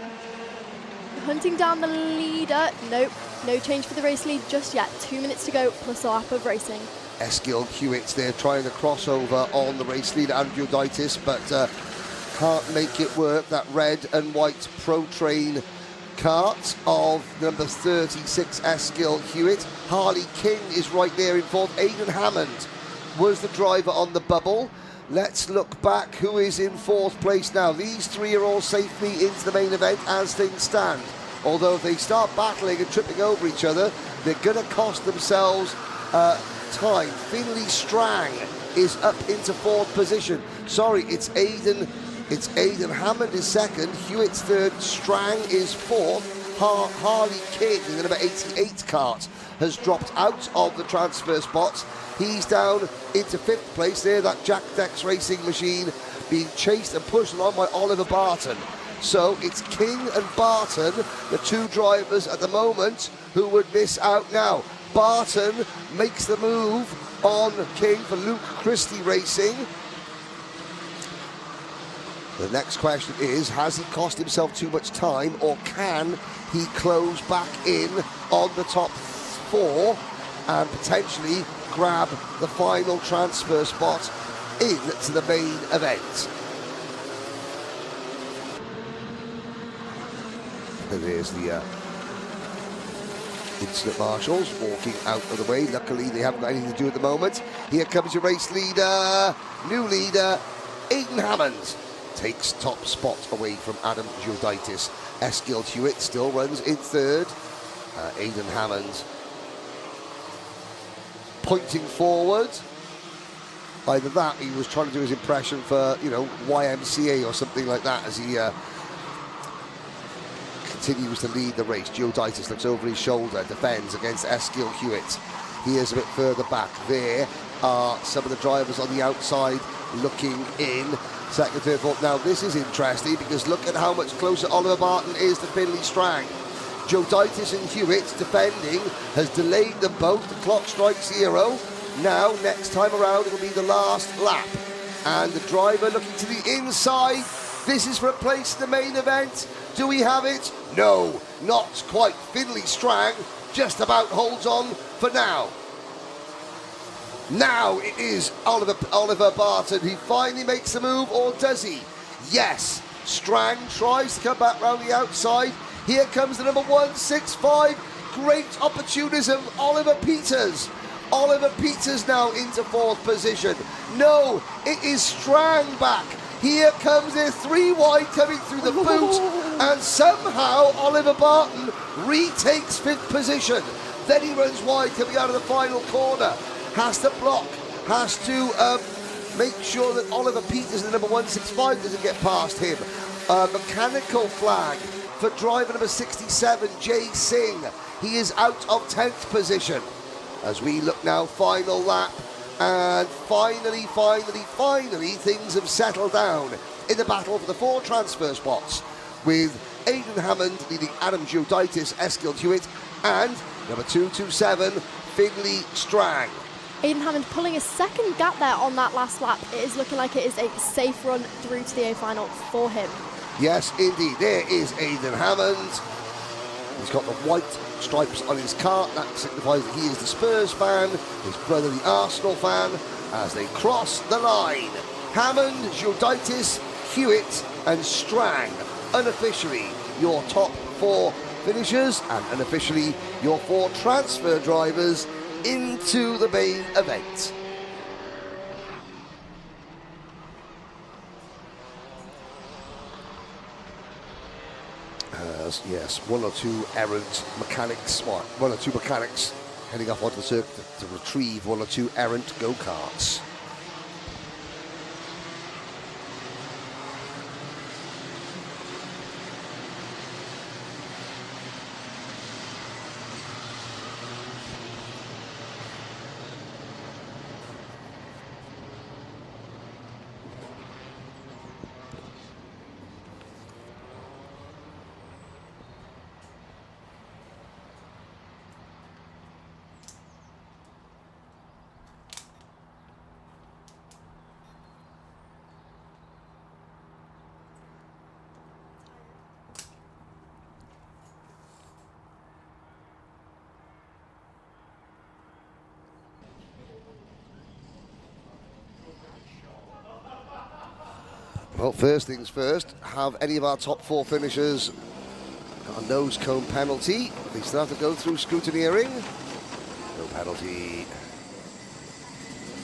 hunting down the leader. Nope, no change for the race lead just yet. 2 minutes to go plus a lap of racing. Eskild Hewitt there trying to crossover on the race leader and Beaudette, but can't make it work. That red and white Pro Train kart of number 36 Eskild Hewitt. Harley King is right there in fourth. Aidan Hammond was the driver on the bubble. Let's look back. Who is in fourth place now? These 3 are all safely into the main event as things stand. Although if they start battling and tripping over each other, they're going to cost themselves time. Finley Strang is up into fourth position. Sorry, it's Aidan Hammond is second, Hewitt's third, Strang is fourth. Harley King, the number 88 kart, has dropped out of the transfer spots. He's down into fifth place there, that Jack Dex racing machine being chased and pushed along by Oliver Barton. So it's King and Barton, the 2 drivers at the moment, who would miss out now. Barton makes the move on King for Luke Christie Racing. The next question is, has he cost himself too much time, or can he close back in on the top 4 and potentially grab the final transfer spot into the main event? And there's the Incident Marshals walking out of the way. Luckily, they haven't got anything to do at the moment. Here comes your race leader, new leader, Aidan Hammond. Takes top spot away from Adam Beaudette. Eskild Hewitt still runs in third. Aidan Hammond pointing forward. Either that, he was trying to do his impression for, you know, YMCA or something like that as he continues to lead the race. Beaudette looks over his shoulder, defends against Eskild Hewitt. He is a bit further back. There are some of the drivers on the outside looking in. Second, third, fourth. Now this is interesting because look at how much closer Oliver Barton is to Finley Strang. Beaudette and Hewitt defending has delayed them both. The clock strikes 0. Now next time around it'll be the last lap. And the driver looking to the inside. This is for a place in the main event. Do we have it? No, not quite. Finley Strang just about holds on for now. Now it is Oliver Barton. He finally makes the move, or does he? Yes. Strang tries to come back round the outside. Here comes the number 165. Great opportunism, Oliver Peters. Oliver Peters now into 4th position. No, it is Strang back. Here comes their 3 wide coming through the boot, and somehow Oliver Barton retakes 5th position. Then he runs wide coming out of the final corner. Has to block, has to make sure that Oliver Peters, the number 165, doesn't get past him. Mechanical flag for driver number 67, Jay Singh. He is out of 10th position. As we look now, final lap, and finally, things have settled down in the battle for the 4 transfer spots, with Aidan Hammond leading Adam Beaudette, Eskil Hewitt, and number 227, Finley Strang. Aidan Hammond pulling a 2nd gap there on that last lap. It is looking like it is a safe run through to the A final for him. Yes, indeed. There is Aidan Hammond. He's got the white stripes on his car. That signifies that he is the Spurs fan, his brother the Arsenal fan, as they cross the line. Hammond, Beaudette, Hewitt and Strang, unofficially your top 4 finishers, and unofficially your 4 transfer drivers into the main event. Yes, 1 or 2 errant mechanics, 1 or 2 mechanics heading off onto the circuit to retrieve 1 or 2 errant go-karts. Well, first things first, have any of our top 4 finishers got a nose cone penalty? They still have to go through scrutineering. No penalty.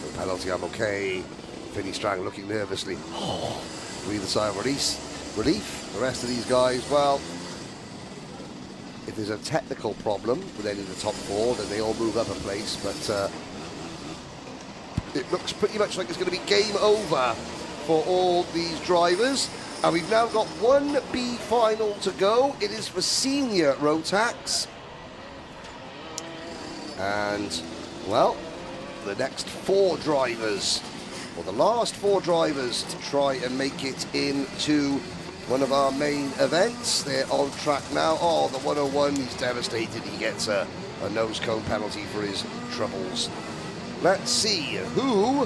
No penalty, I'm okay. Finny Strang looking nervously. Breathe a sigh of relief. The rest of these guys, well, if there's a technical problem with any of the top 4, then they all move up a place, but it looks pretty much like it's going to be game over for all these drivers. And we've now got 1 B final to go. It is for senior Rotax. And, well, the next 4 drivers, or the last 4 drivers to try and make it into one of our main events. They're on track now. Oh, the 101, he's devastated. He gets a nose cone penalty for his troubles. Let's see who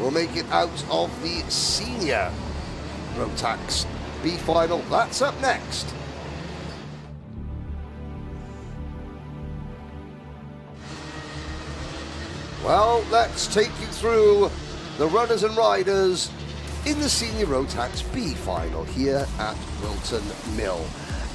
will make it out of the senior Rotax B final. That's up next. Well, let's take you through the runners and riders in the senior Rotax B final here at Wilton Mill.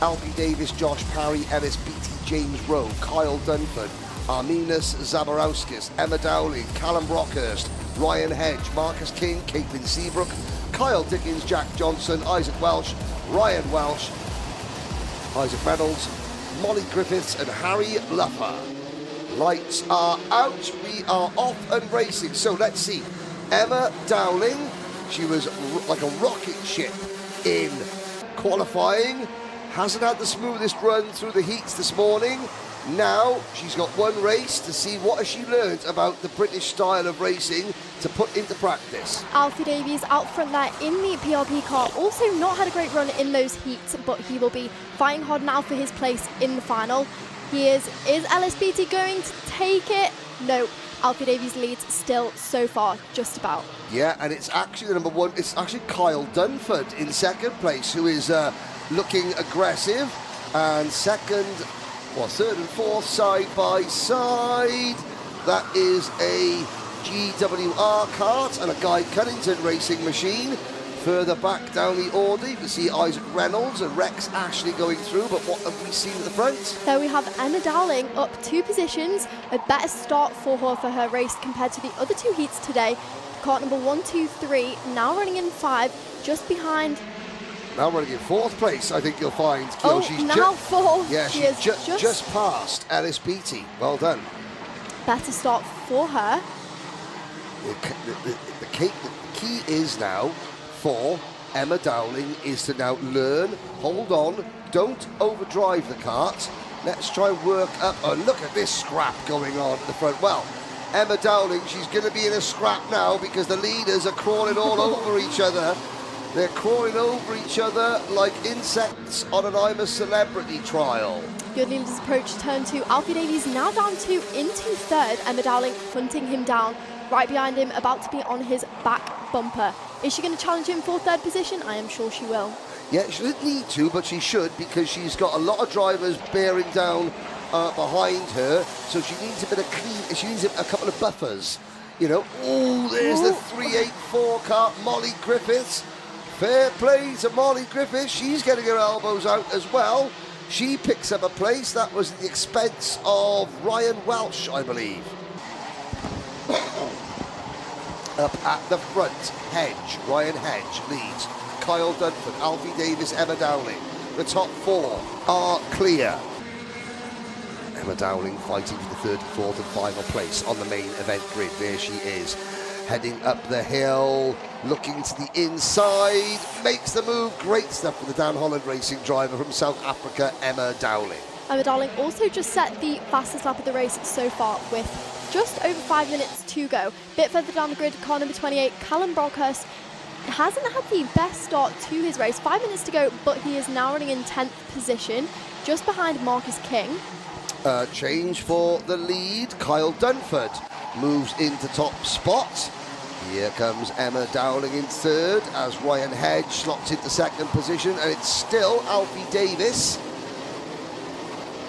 Alfie Davis, Josh Parry, Ellis Beattie, James Rowe, Kyle Dunford, Arminas Zaborowskis, Emma Dowling, Callum Brockhurst, Ryan Hedge, Marcus King, Caitlin Seabrook, Kyle Dickens, Jack Johnson, Isaac Welsh, Ryan Welsh, Isaac Reynolds, Molly Griffiths and Harry Luffer. Lights are out, we are off and racing. So let's see, Emma Dowling, she was like a rocket ship in qualifying, hasn't had the smoothest run through the heats this morning. Now she's got 1 race to see what has she learned about the British style of racing to put into practice. Alfie Davies out front there in the PRP car, also not had a great run in those heats, but he will be fighting hard now for his place in the final. Is Ellis Beattie going to take it? No, Alfie Davies leads still so far, just about. Yeah, and it's actually the number 1, it's actually Kyle Dunford in 2nd place, who is looking aggressive, and 2nd, well, 3rd and 4th side by side. That is a GWR kart and a Guy Cunnington racing machine. Further back down the order, you can see Isaac Reynolds and Rex Ashley going through, but what have we seen at the front? There we have Emma Dowling up 2 positions, a better start for her race compared to the other 2 heats today. Cart number 1, 2, 3, now running in 5, just behind. Now running in 4th place, I think you'll find. Kyo. She's now 4th. Yeah, she's just past Alice Beattie. Well done. Better start for her. The key is now for Emma Dowling is to now learn, hold on, don't overdrive the cart. Let's try and work up. Oh, look at this scrap going on at the front. Well, Emma Dowling, she's going to be in a scrap now because the leaders are crawling all over each other. They're crawling over each other like insects on an I'm a Celebrity trial. Good leaders approach turn 2. Alfie Davies now down 2 into 3rd. Emma Dowling hunting him down. Right behind him, about to be on his back bumper. Is she going to challenge him for 3rd position? I am sure she will. Yeah, she doesn't need to, but she should because she's got a lot of drivers bearing down behind her. So she needs a bit of clean. She needs a couple of buffers. You know. Oh, there's the 384 car, Molly Griffiths. Fair play to Molly Griffiths. She's getting her elbows out as well. She picks up a place. That was at the expense of Ryan Welsh, I believe. Up at the front, Hedge, Ryan Hedge leads. Kyle Dunford, Alfie Davis, Emma Dowling. The top 4 are clear. Emma Dowling fighting for the 3rd, 4th and final place on the main event grid. There she is, heading up the hill, looking to the inside, makes the move. Great stuff for the Dan Holland Racing driver from South Africa, Emma Dowling. Emma Dowling also just set the fastest lap of the race so far with just over 5 minutes to go. Bit further down the grid, car number 28, Callum Brockhurst hasn't had the best start to his race. 5 minutes to go, but he is now running in 10th position, just behind Marcus King. Change for the lead. Kyle Dunford moves into top spot. Here comes Emma Dowling in 3rd as Ryan Hedge slots into 2nd position, and it's still Alfie Davis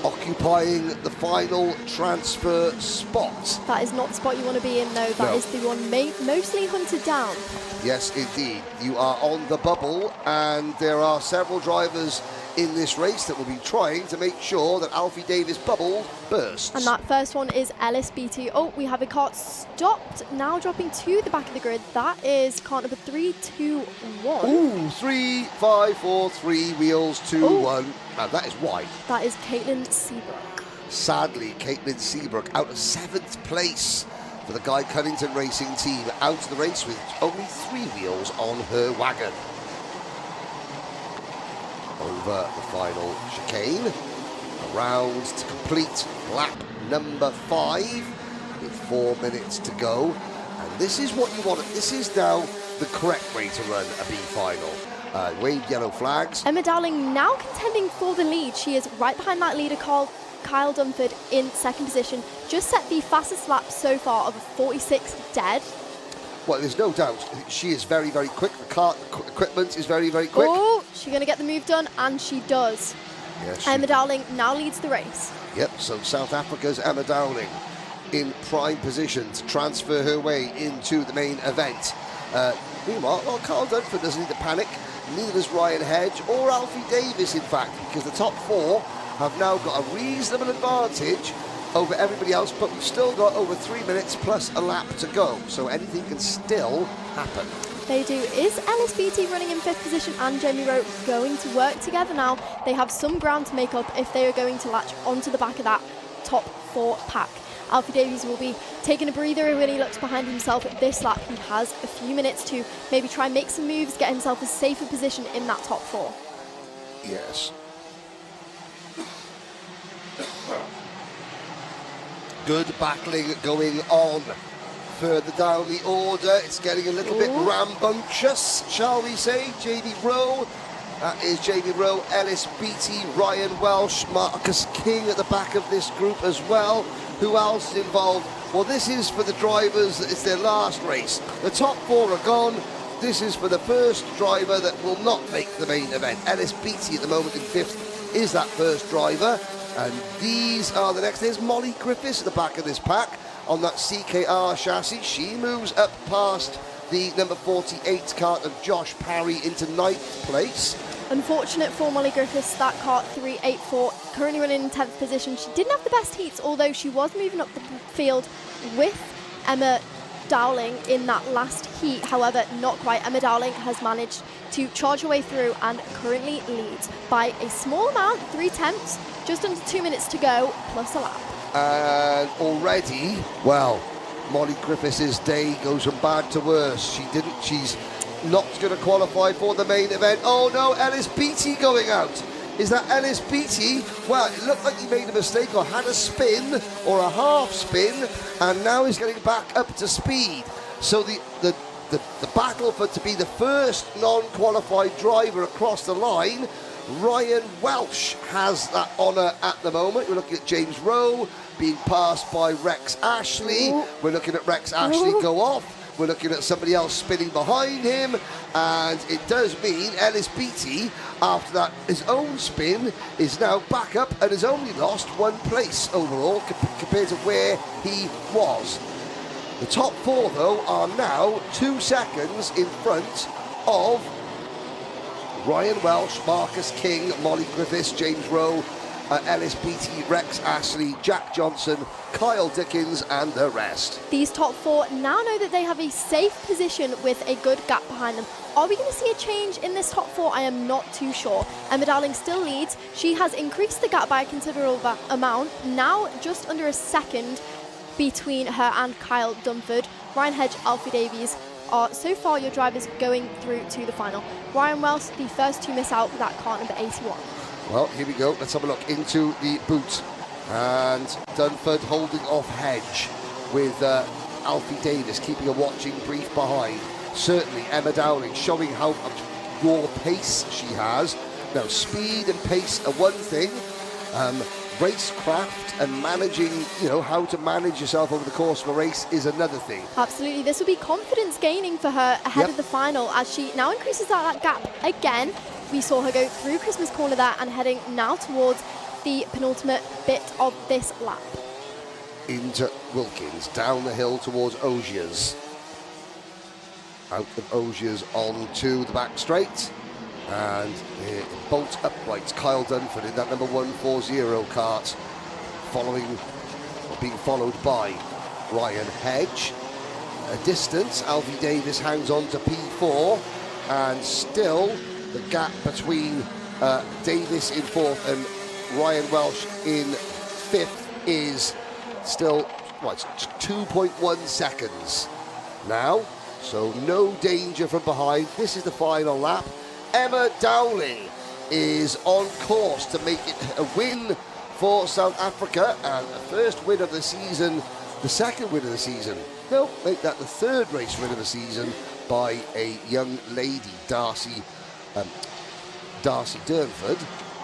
occupying the final transfer spot. That is not the spot you want to be in, though. That is the one mostly hunted down. Yes, indeed. You are on the bubble, and there are several drivers in this race that will be trying to make sure that Alfie Davis' bubble bursts. And that first one is Ellis BT. Oh, we have a cart stopped, now dropping to the back of the grid. That is cart number 3, 2, 1. Ooh, 3, 5, 4, 3 wheels, 2, 1. Now that is wide. That is Caitlin Seabrook. Sadly, Caitlin Seabrook out of 7th place for the Guy Cunnington Racing team, out of the race with only 3 wheels on her wagon. Over the final chicane, around to complete lap number 5 with 4 minutes to go. And this is what you want. This is now the correct way to run a B final. Wave yellow flags. Emma Dowling now contending for the lead. She is right behind that leader, Kyle Dunford, in 2nd position. Just set the fastest lap so far of 46 dead. Well, there's no doubt she is very, very quick. The car equipment is very, very quick. Oh, she's going to get the move done, and she does. Yes, Emma Dowling now leads the race. Yep, so South Africa's Emma Dowling in prime position to transfer her way into the main event. Meanwhile, well, Carl Dunford doesn't need to panic. Neither does Ryan Hedge or Alfie Davis, in fact, because the top 4 have now got a reasonable advantage over everybody else, but we've still got over 3 minutes plus a lap to go, so anything can still happen. They do. Is Ellis BT running in 5th position and Jamie Rowe going to work together now? They have some ground to make up if they are going to latch onto the back of that top 4 pack. Alfie Davies will be taking a breather when he looks behind himself at this lap. He has a few minutes to maybe try and make some moves, get himself a safer position in that top 4. Yes. Good battling going on. Further down the order, it's getting a little bit rambunctious, shall we say. Jamie Rowe, that is Jamie Rowe, Ellis Beattie, Ryan Welsh, Marcus King at the back of this group as well. Who else is involved? Well, this is for the drivers, it's their last race. The top 4 are gone. This is for the first driver that will not make the main event. Ellis Beattie at the moment in 5th is that first driver. And these are the next. There's Molly Griffiths at the back of this pack on that CKR chassis. She moves up past the number 48 cart of Josh Parry into 9th place. Unfortunate for Molly Griffiths, that kart 384, currently running in 10th position. She didn't have the best heats, although she was moving up the field with Emma Dowling in that last heat. However, not quite. Emma Dowling has managed to charge her way through and currently leads by a small amount, 3/10, just under 2 minutes to go, plus a lap. And already, well, Molly Griffiths' day goes from bad to worse. She's not going to qualify for the main event. Oh no, Ellis Beattie going out. Is that Ellis Beattie? Well, it looked like he made a mistake or had a spin or a half spin, and now he's getting back up to speed. So the battle for to be the first non-qualified driver across the line, Ryan Welsh has that honour at the moment. We're looking at James Rowe being passed by Rex Ashley. Ooh. We're looking at Rex Ashley go off. We're looking at somebody else spinning behind him, and it does mean Ellis Beattie, after that his own spin, is now back up and has only lost 1 place overall compared to where he was. The top 4 though are now 2 seconds in front of Ryan Welsh, Marcus King, Molly Griffiths, James Rowe, Ellis Beattie, Rex Ashley, Jack Johnson, Kyle Dickens and the rest. These top 4 now know that they have a safe position with a good gap behind them. Are we going to see a change in this top 4? I am not too sure. Emma Dowling still leads. She has increased the gap by a considerable amount, now just under a second between her and Kyle Dunford. Ryan Hedge, Alfie Davies are so far your drivers going through to the final. Ryan Welsh, the first to miss out with that car number 81. Well, here we go. Let's have a look into the boot. And Dunford holding off Hedge with Alfie Davis keeping a watching brief behind. Certainly Emma Dowling showing how much raw pace she has. Now, speed and pace are one thing. Racecraft and managing, how to manage yourself over the course of a race is another thing. Absolutely. This will be confidence gaining for her ahead of the final as she now increases that gap again. We saw her go through Christmas Corner there and heading now towards the penultimate bit of this lap. Into Wilkins, down the hill towards Ogiers. Out of Ogiers onto the back straight. And bolt uprights, Kyle Dunford in that number 140 kart, being followed by Ryan Hedge. A distance, Alfie Davis hangs on to P4, and still the gap between Davis in 4th and Ryan Welsh in 5th is still, it's 2.1 seconds now, so no danger from behind. This is the final lap. Emma Dowling is on course to make it a win for South Africa, and the first win of the season, the second win of the season. No, make that the 3rd race win of the season by a young lady, Darcy Durnford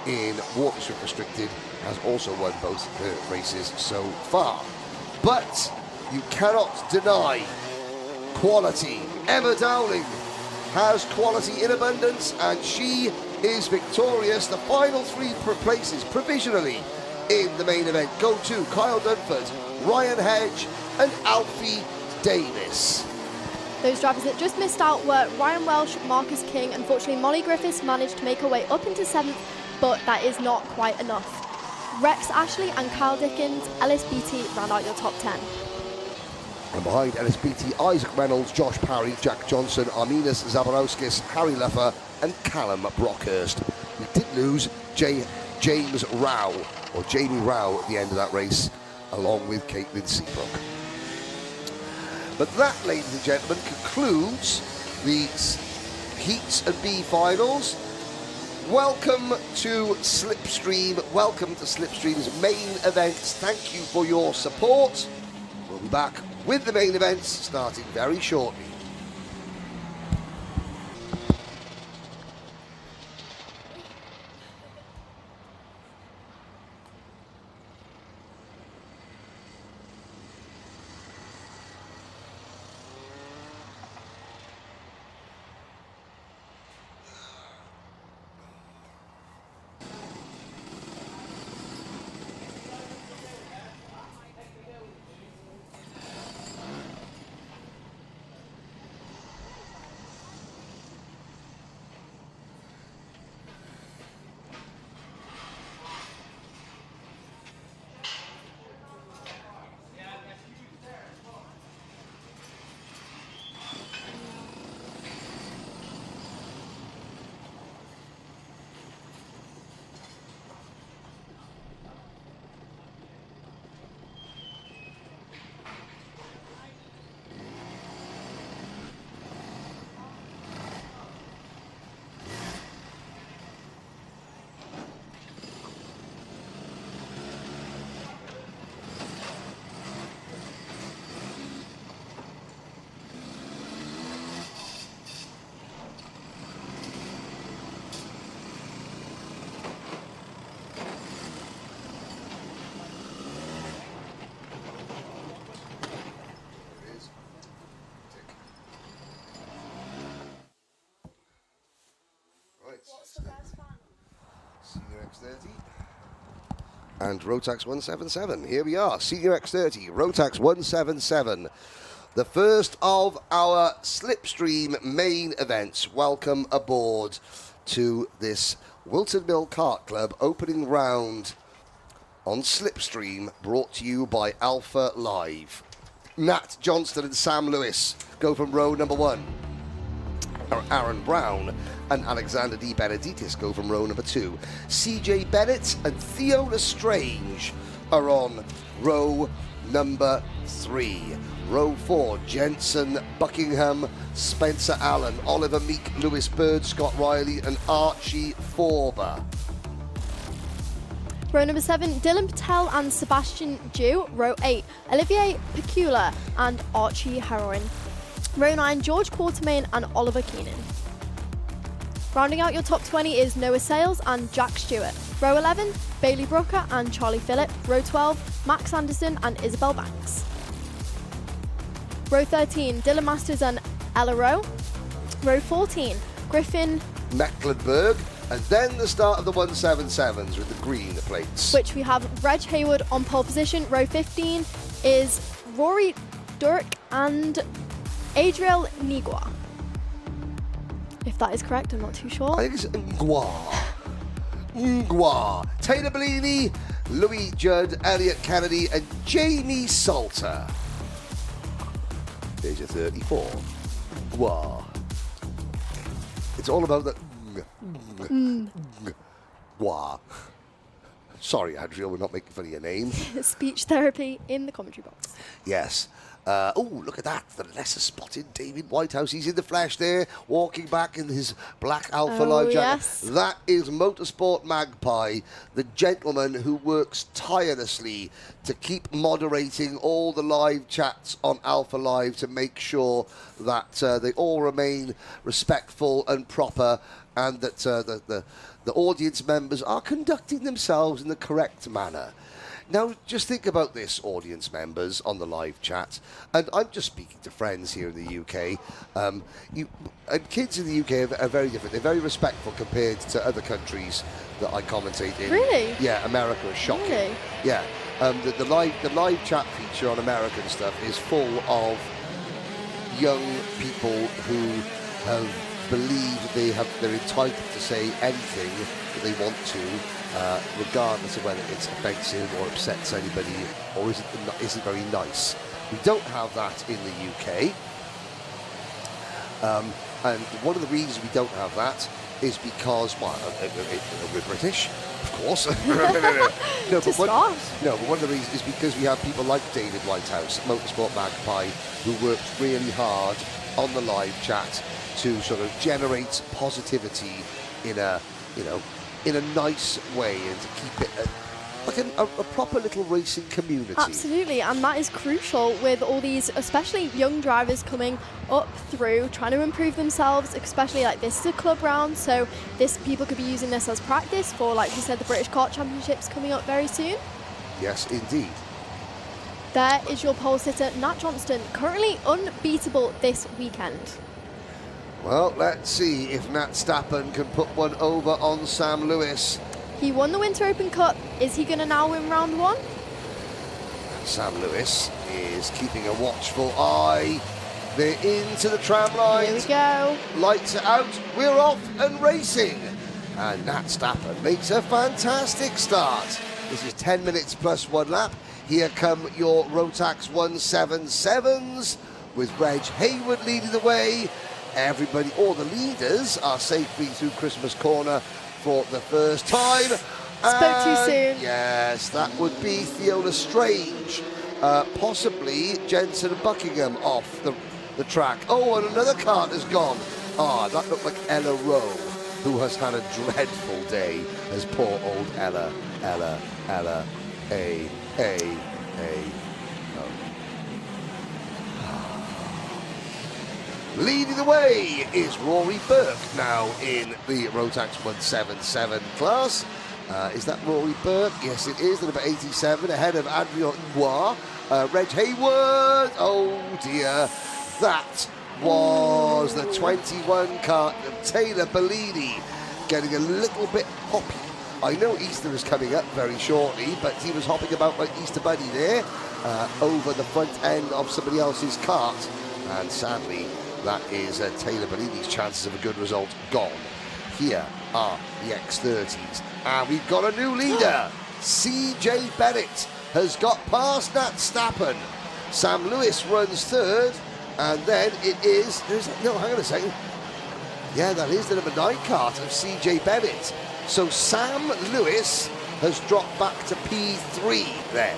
in Waterstrip Restricted, has also won both her races so far. But you cannot deny quality. Emma Dowling has quality in abundance, and she is victorious. The final 3 places provisionally in the main event go to Kyle Dunford, Ryan Hedge and Alfie Davis. Those drivers that just missed out were Ryan Welsh, Marcus King. Unfortunately, Molly Griffiths managed to make her way up into 7th, but that is not quite enough. Rex Ashley and Kyle Dickens, Ellis Beattie round out your top 10. And behind Ellis Beattie, Isaac Reynolds, Josh Parry, Jack Johnson, Arminas Zaborowskis, Harry Luffer and Callum Brockhurst. We did lose James Rao, or Jamie Rao, at the end of that race, along with Caitlin Seabrook. But that, ladies and gentlemen, concludes the Heats and B finals. Welcome to SlipStream. Welcome to SlipStream's main events. Thank you for your support. We'll be back with the main events starting very shortly. Senior X30 and Rotax 177. Here we are, Senior X30, Rotax 177. The first of our SlipStream main events. Welcome aboard to this Wilton Mill Kart Club opening round on SlipStream, brought to you by Alpha Live. Nat Johnston and Sam Lewis go from row number 1. Aaron Brown and Alexander D. Benedictis go from row number 2. CJ Bennett and Theo Lestrange are on row number 3. Row 4, Jensen, Buckingham, Spencer Allen, Oliver Meek, Lewis Bird, Scott Riley and Archie Forber. Row number 7, Dylan Patel and Sebastian Dew. Row 8, Olivier Pecula and Archie Heroin. Row 9, George Quartermain and Oliver Keenan. Rounding out your top 20 is Noah Sales and Jack Stewart. Row 11, Bailey Brooker and Charlie Phillip. Row 12, Max Anderson and Isabel Banks. Row 13, Dylan Masters and Ella Rowe. Row 14, Griffin Mecklenburg, and then the start of the 177s with the green plates. Which we have Reg Hayward on pole position. Row 15 is Rory Durk and Adriel Nigua. If that is correct, I'm not too sure. I think it's Ngwa. Taylor Bellini, Louis Judd, Elliot Kennedy, and Jamie Salter. There's your 34. Ngwa. It's all about the Ngwa. Sorry, Andrea, we're not making fun of your name. Speech therapy in the commentary box. Yes. Oh, look at that. The lesser spotted David Whitehouse. He's in the flesh there, walking back in his black Alpha Live jacket. Yes. That is Motorsport Magpie, the gentleman who works tirelessly to keep moderating all the live chats on Alpha Live to make sure that they all remain respectful and proper, and that the audience members are conducting themselves in the correct manner. Now, just think about this, audience members on the live chat, and I'm just speaking to friends here in the UK. And kids in the UK are very different. They're very respectful compared to other countries that I commentate in. Really? Yeah, America is shocking. Really? Yeah, the live chat feature on American stuff is full of young people who have believed they're entitled to say anything that they want to, regardless of whether it's offensive or upsets anybody or isn't very nice. We don't have that in the UK. And one of the reasons we don't have that is because, well, we're British, of course. No, but one of the reasons is because we have people like David Whitehouse, Motorsport Magpie, who works really hard on the live chat to sort of generate positivity in a nice way, and to keep it like a proper little racing community. Absolutely, and that is crucial with all these, especially young drivers coming up through, trying to improve themselves, especially like this is a club round, so people could be using this as practice for, like you said, the British Kart Championships coming up very soon. Yes, indeed. There is your pole sitter, Nat Johnston, currently unbeatable this weekend. Well, let's see if Nat Stappen can put one over on Sam Lewis. He won the Winter Open Cup. Is he going to now win round 1? Sam Lewis is keeping a watchful eye. They're into the tram line. Here we go. Lights are out. We're off and racing. And Nat Stappen makes a fantastic start. This is 10 minutes plus 1 lap. Here come your Rotax 177s with Reg Hayward leading the way. Everybody, all the leaders, are safely through Christmas Corner for the first time. Spoke too soon. Yes, that would be Theo Lestrange. Possibly Jensen Buckingham off the track. Oh, and another kart has gone. Ah, that looked like Ella Rowe, who has had a dreadful day, as poor old Ella. Leading the way is Rory Burke, now in the Rotax 177 class. Is that Rory Burke? Yes, it is. Number 87, ahead of Adrian Noir. Reg Hayward. Oh dear, that was the 21 kart of Taylor Bellini. getting a little bit hoppy. I know Easter is coming up very shortly, but he was hopping about like Easter Bunny there, over the front end of somebody else's cart. And sadly, that is Taylor Bellini's chances of a good result gone. Here are the X30s. And we've got a new leader. CJ Bennett has got past Nat Stappen. Sam Lewis runs third. And then it is, no, hang on a second. Yeah, that is the number 9 cart of CJ Bennett. So Sam Lewis has dropped back to P3 there.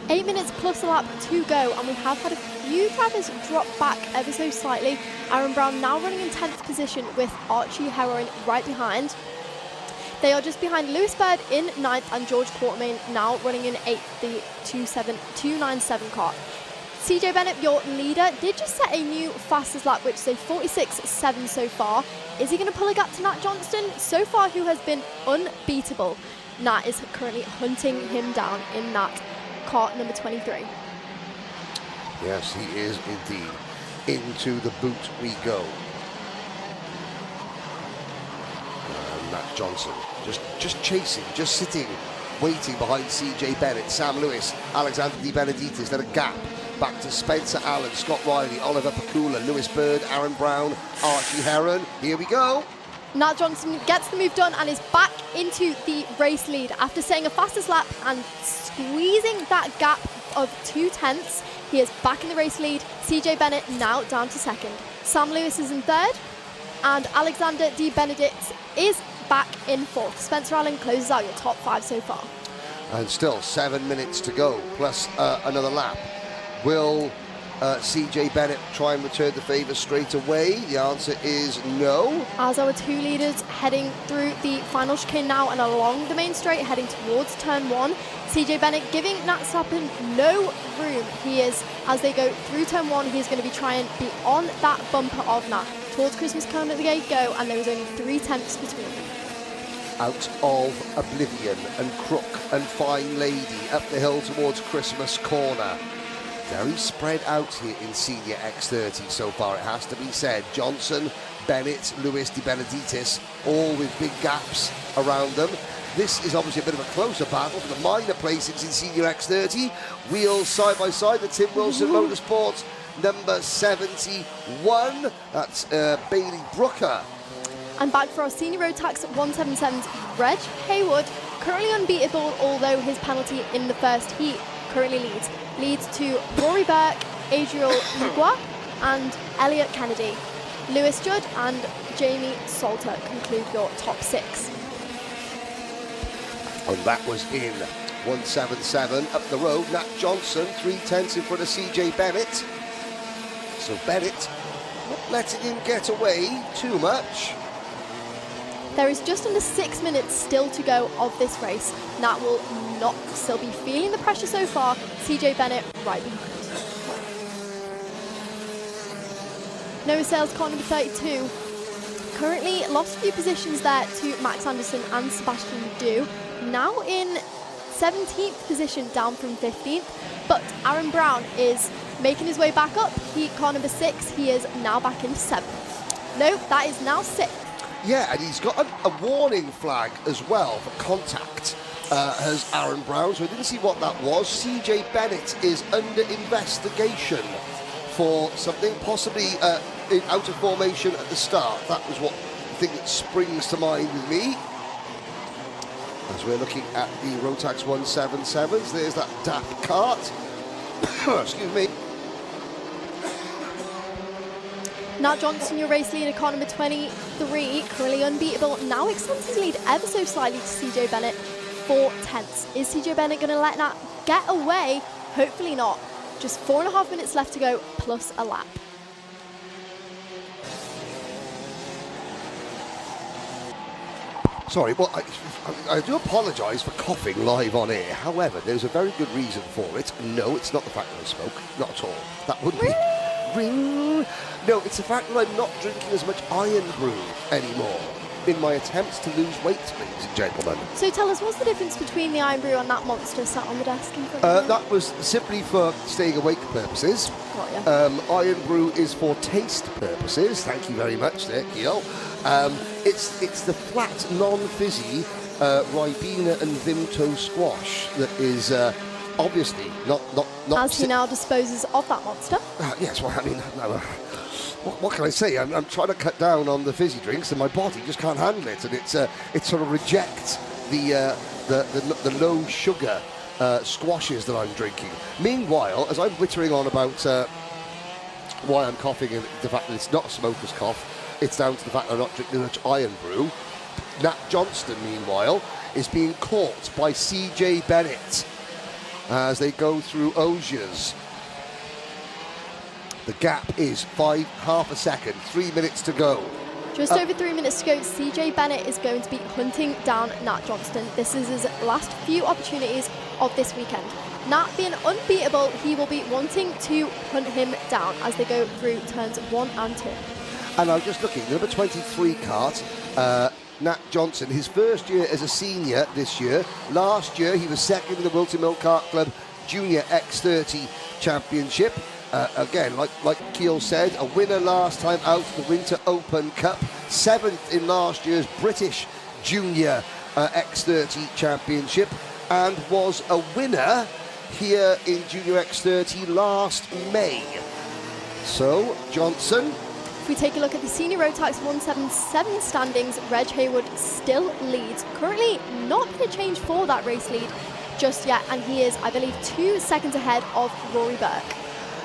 8 minutes plus a lap to go, and we have had a few drivers drop back ever so slightly. Aaron Brown now running in 10th position with Archie Heron right behind. They are just behind Lewis Bird in 9th and George Quartermain now running in 8th, the 297 car. CJ Bennett, your leader, did just set a new fastest lap, which is a 46.7 so far. Is he going to pull a gap to Nat Johnston? So far, who has been unbeatable. Nat is currently hunting him down in that car number 23. Yes, he is indeed. Into the boot we go. Nat Johnson just chasing, just sitting, waiting behind CJ Bennett, Sam Lewis, Alexander Di Benedictis, then a gap. Back to Spencer Allen, Scott Riley, Oliver Pakula, Lewis Bird, Aaron Brown, Archie Heron. Here we go. Nat Johnson gets the move done and is back into the race lead after setting a fastest lap and squeezing that gap of 2/10. He is back in the race lead. CJ Bennett now down to second. Sam Lewis is in third, and Alexander Di Benedictis is back in fourth. Spencer Allen closes out your top 5 so far. And still 7 minutes to go, plus another lap. Will CJ Bennett try and return the favour straight away? The answer is no. As our 2 leaders heading through the final chicane now and along the main straight, heading towards turn 1. CJ Bennett giving Nat Stappen no room. He is, as they go through turn 1, he's going to be trying to be on that bumper of Nat. Towards Christmas Cone at the gate go, and there is only 3/10 between them. Out of Oblivion and Crook and Fine Lady up the hill towards Christmas Corner. Very spread out here in Senior X30 so far, it has to be said. Johnson, Bennett, Lewis, Di Benedictis, all with big gaps around them. This is obviously a bit of a closer battle for the minor placings in Senior X30. Wheels side by side, the Tim Wilson Motorsports number 71. That's Bailey Brooker. And back for our senior Rotax 177's Reg Haywood, currently unbeatable, although his penalty in the first heat currently leads to Rory Burke, Adriel Mugua, and Elliot Kennedy. Lewis Judd and Jamie Salter conclude your top 6. And that was in 177 up the road. Nat Johnson 3/10 in front of CJ Bennett. So Bennett not letting him get away too much. There is just under 6 minutes still to go of this race. Nat will not still be feeling the pressure so far. CJ Bennett right behind. Noah Sales, car number 32. Currently lost a few positions there to Max Anderson and Sebastian Dew. Now in 17th position, down from 15th. But Aaron Brown is making his way back up. Car number 6, he is now back into 7th. No, that is now 6th. Yeah, and he's got a warning flag as well for contact, has Aaron Brown, so I didn't see what that was. CJ Bennett is under investigation for something, possibly out of formation at the start. That was what the thing that springs to mind with me. As we're looking at the Rotax 177s, there's that DAP cart. Excuse me. Nat Johnson, your race leader, car number 23, currently unbeatable, now extends his lead ever so slightly to CJ Bennett, 4/10. Is CJ Bennett going to let Nat get away? Hopefully not. Just 4.5 minutes left to go, plus a lap. Sorry, well, I do apologise for coughing live on air. However, there's a very good reason for it. No, it's not the fact that I smoke. Not at all. That would be... No, it's the fact that I'm not drinking as much Iron Brew anymore. in my attempts to lose weight, ladies and gentlemen. So tell us, what's the difference between the Iron Brew and that monster sat on the desk in front of you? That was simply for staying awake purposes. Iron Brew is for taste purposes. Thank you very much there, Keel. It's the flat, non-fizzy Ribena and Vimto squash that is obviously not. As he now disposes of that monster. Yes, well, I mean, what can I say? I'm trying to cut down on the fizzy drinks, and my body just can't handle it, and it sort of rejects the low sugar squashes that I'm drinking. Meanwhile, as I'm whittering on about why I'm coughing and the fact that it's not a smoker's cough, it's down to the fact that I'm not drinking much Iron Brew. Nat Johnston, meanwhile, is being caught by CJ Bennett as they go through Osiers. The gap is half a second, 3 minutes to go. Just over 3 minutes to go. CJ Bennett is going to be hunting down Nat Johnston. This is his last few opportunities of this weekend. Nat being unbeatable, he will be wanting to hunt him down as they go through turns 1 and 2. And I'm just looking, number 23 kart, Nat Johnson, his first year as a senior this year. Last year, he was second in the Wilton Mill Kart Club Junior X30 Championship. Again, like Keel said, a winner last time out of the Winter Open Cup, 7th in last year's British Junior X30 Championship, and was a winner here in Junior X30 last May. So, Johnson. If we take a look at the Senior Rotax 177 standings, Reg Haywood still leads. Currently not going to change for that race lead just yet, and he is, I believe, 2 seconds ahead of Rory Burke.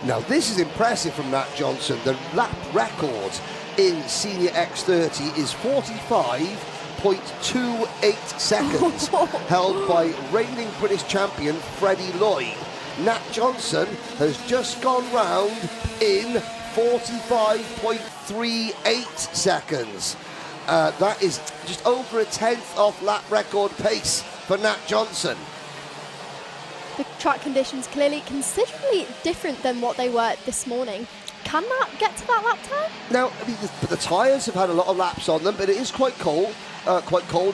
Now, this is impressive from Nat Johnson. The lap record in Senior X30 is 45.28 seconds, held by reigning British champion Freddie Lloyd. Nat Johnson has just gone round in 45.38 seconds. That is just over a tenth off lap record pace for Nat Johnson. The track conditions clearly considerably different than what they were this morning. Can Nat get to that lap time? Now, I mean, the tyres have had a lot of laps on them, but it is quite cold and quite cool.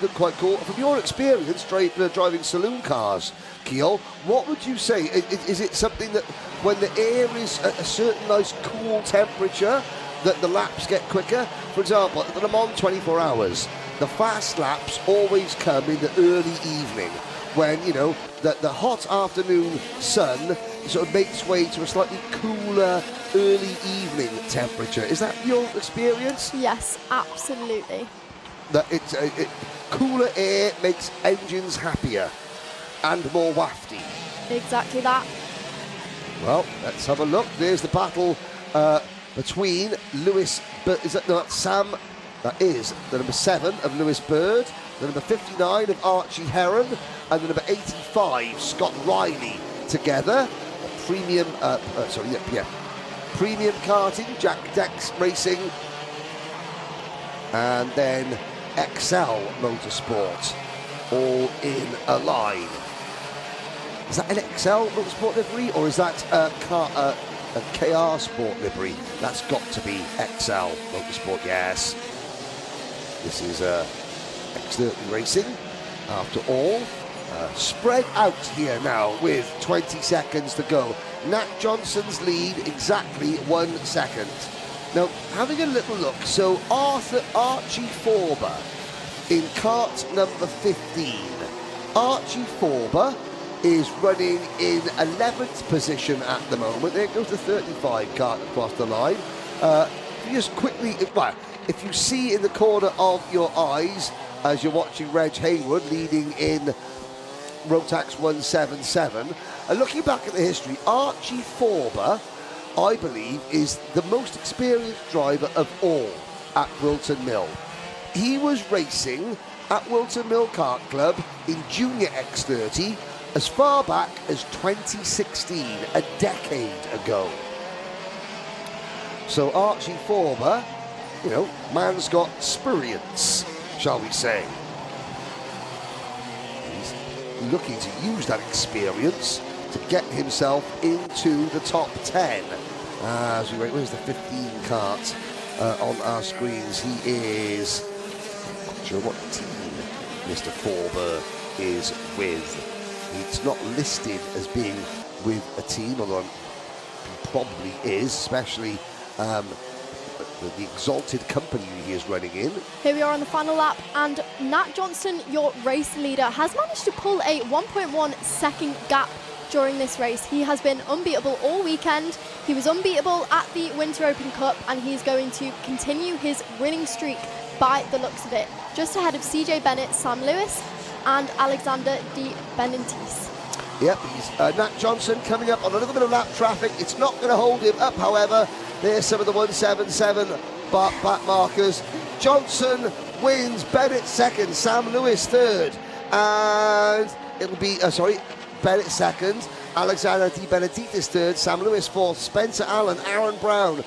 From your experience driving saloon cars, Keel, what would you say? Is it something that when the air is at a certain nice cool temperature that the laps get quicker? For example, at the Le Mans 24 hours, the fast laps always come in the early evening when, you know, the hot afternoon sun sort of makes way to a slightly cooler early evening temperature. Is that your experience? Yes, absolutely. That cooler air makes engines happier and more wafty. Exactly that. Well, let's have a look. There's the battle between Lewis, Sam, that is the number 7 of Lewis Bird, the number 59 of Archie Heron, and the number 85, Scott Riley, together. Premium karting, Jack Dex Racing, and then XL Motorsport, all in a line. Is that an XL Motorsport livery, or is that a KR Sport livery? That's got to be XL Motorsport, yes. This is X30 Racing, after all. Spread out here now with 20 seconds to go. Nat Johnson's lead exactly 1 second. Now, having a little look, so Archie Forber in kart number 15. Archie Forber is running in 11th position at the moment. There goes the 35 kart across the line. If you just quickly, if you see in the corner of your eyes as you're watching Reg Haywood leading in Rotax 177, and looking back at the history, Archie Forber, I believe, is the most experienced driver of all at Wilton Mill. He was racing at Wilton Mill Kart Club in Junior X30 as far back as 2016, a decade ago. So Archie Forber, you know, man's got experience, shall we say. He's looking to use that experience to get himself into the top 10. As we wait, where's the 15 kart on our screens? He is sure what team Mr. Forber is with. He's not listed as being with a team, although he probably is, especially the exalted company he is running in. Here we are on the final lap, and Nat Johnson, your race leader, has managed to pull a 1.1 second gap during this race. He has been unbeatable all weekend. He was unbeatable at the Winter Open Cup, and he's going to continue his winning streak by the looks of it. Just ahead of CJ Bennett, Sam Lewis, and Alexander De Benentis. Yep, he's Nat Johnson coming up on a little bit of lap traffic. It's not going to hold him up, however. There's some of the 177 back markers. Johnson wins, Bennett second, Sam Lewis third. And it'll be, Bennett second, Alexander De Benedictis third, Sam Lewis fourth, Spencer Allen, Aaron Brown,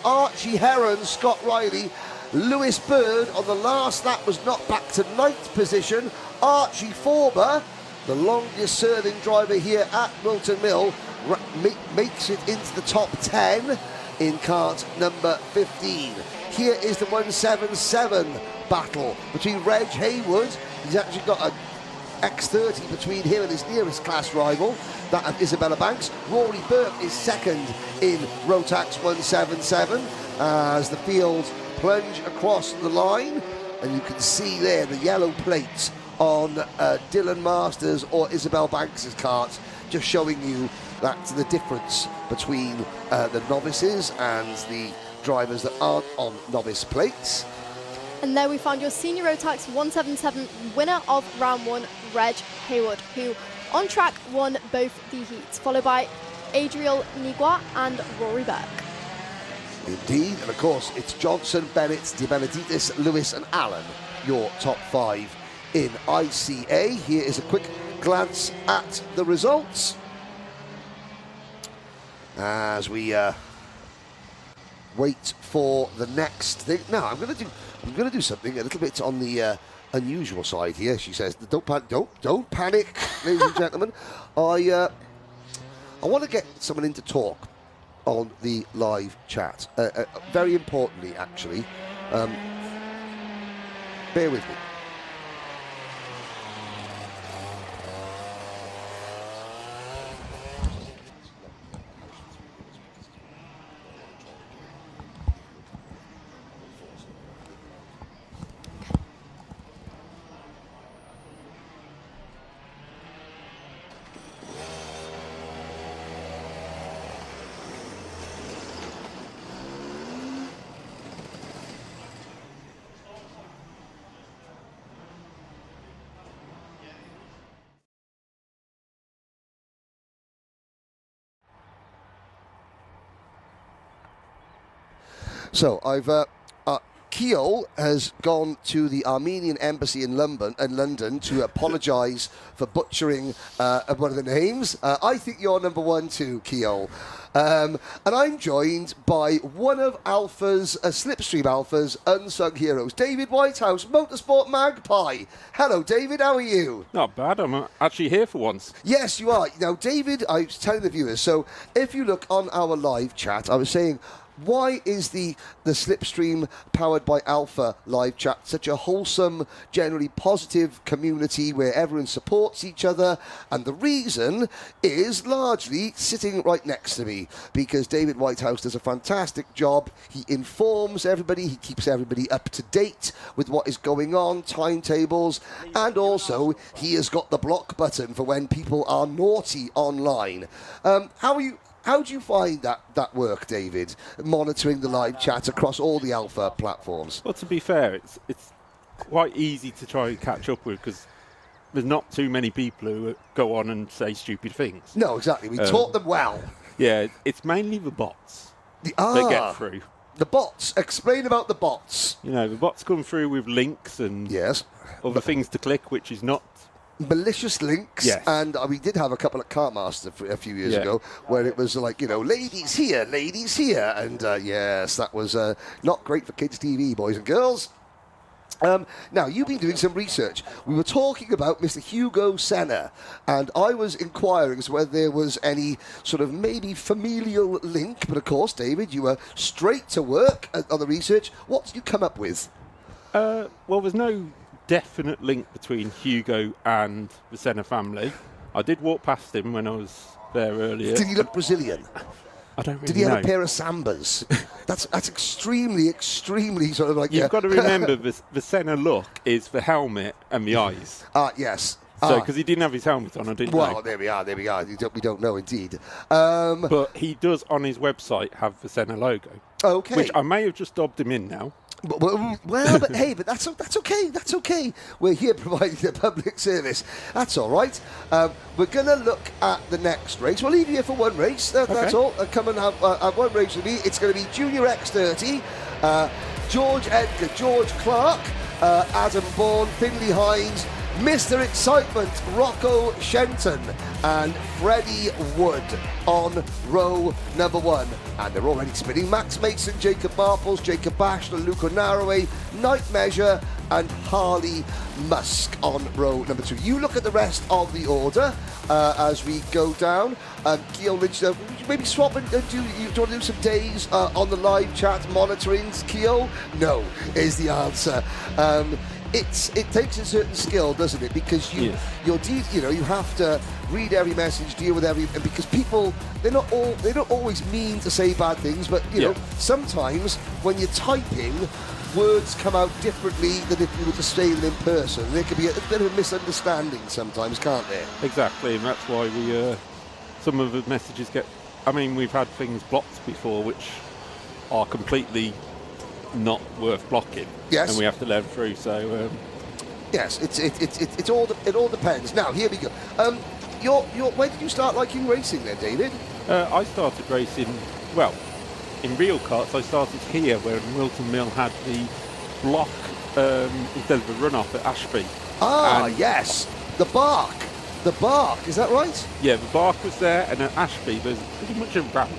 Archie Heron, Scott Riley, Lewis Bird on the last lap was knocked back to 9th position. Archie Forber, the longest serving driver here at Wilton Mill, makes it into the top 10 in kart number 15. Here is the 177 battle between Reg Haywood. He's actually got an X30 between him and his nearest class rival, that of Isabella Banks. Rory Burke is second in Rotax 177 as the field plunge across the line, and you can see there the yellow plates on Dylan Masters or Isabel Banks' kart, just showing you that the difference between the novices and the drivers that aren't on novice plates. And there we found your senior Rotax 177 winner of round 1, Reg Haywood, who on track won both the heats, followed by Adriel Nigua and Rory Burke. Indeed, and of course it's Johnson, Bennett, De Benedictis, Lewis and Allen, your top 5 in ICA. Here is a quick glance at the results as we wait for the next thing. Now I'm going to do something a little bit on the unusual side here. She says, "Don't panic, ladies and gentlemen. I want to get someone in to talk on the live chat. Very importantly, actually, bear with me." So I've Kiel has gone to the Armenian embassy in London to apologise for butchering one of the names. I think you're number 1 too, Kiel. And I'm joined by one of Alpha's, Slipstream Alpha's unsung heroes, David Whitehouse, Motorsport Magpie. Hello, David, how are you? Not bad, I'm actually here for once. Yes, you are. Now, David, I was telling the viewers, so if you look on our live chat, I was saying, why is the Slipstream powered by Alpha live chat such a wholesome, generally positive community where everyone supports each other? And the reason is largely sitting right next to me, because David Whitehouse does a fantastic job. He informs everybody, he keeps everybody up to date with what is going on, timetables, and also he has got the block button for when people are naughty online. How do you find that work, David, monitoring the live chat across all the Alpha platforms? Well, to be fair, it's quite easy to try and catch up with because there's not too many people who go on and say stupid things. No, exactly. We taught them well. Yeah, it's mainly the bots that get through. The bots. Explain about the bots. You know, the bots come through with links and other things to click, which is not malicious links. Yes. And we did have a couple at Kartmaster a few years ago where it was like, ladies here, and yes, that was not great for kids' TV, boys and girls. Now, you've been doing some research. We were talking about Mr. Hugo Senna, and I was inquiring as to whether there was any sort of maybe familial link, but of course, David, you were straight to work on the research. What did you come up with? Well, there's no definite link between Hugo and the Senna family. I did walk past him when I was there earlier. Did he look Brazilian? I don't really know. Did he have a pair of Sambas? That's extremely sort of like... You've got to remember the Senna look is the helmet and the eyes. Yes. So, because he didn't have his helmet on, I didn't know. Well, there we are. We don't know, indeed. But he does, on his website, have the Senna logo. Okay. Which I may have just dobbed him in now. Well, but hey, but that's okay. That's okay. We're here providing a public service. That's all right. We're going to look at the next race. We'll leave you here for one race. That's all. Come and have one race with me. It's going to be Junior X30. George Edgar, George Clark, Adam Bourne, Finley Hines, Mr. Excitement, Rocco Shenton, and Freddie Wood on row number 1. And they're already spinning. Max Mason, Jacob Marples, Jacob Bashler, Luca Naraway, Night Measure, and Harley Musk on row number 2. You look at the rest of the order as we go down. Keogh Lynch, maybe swap and do you want to do some days on the live chat monitoring, Keogh? No, is the answer. It takes a certain skill, doesn't it? Because you have to read every message, deal with every, and because people they don't always mean to say bad things, but you know sometimes when you're typing, words come out differently than if you were to say them in person. There could be a bit of a misunderstanding sometimes, can't there? Exactly, and that's why we some of the messages get. I mean, we've had things blocked before which are completely not worth blocking. Yes. And we have to let them through. So yes, it all depends. Now here we go. When did you start liking racing then, David? I started racing, well, in real karts. I started here where Wilton Mill had the block instead of the runoff at Ashby. Yes, the bark, is that right? Yeah, the bark was there, and at Ashby there's pretty much a ramp.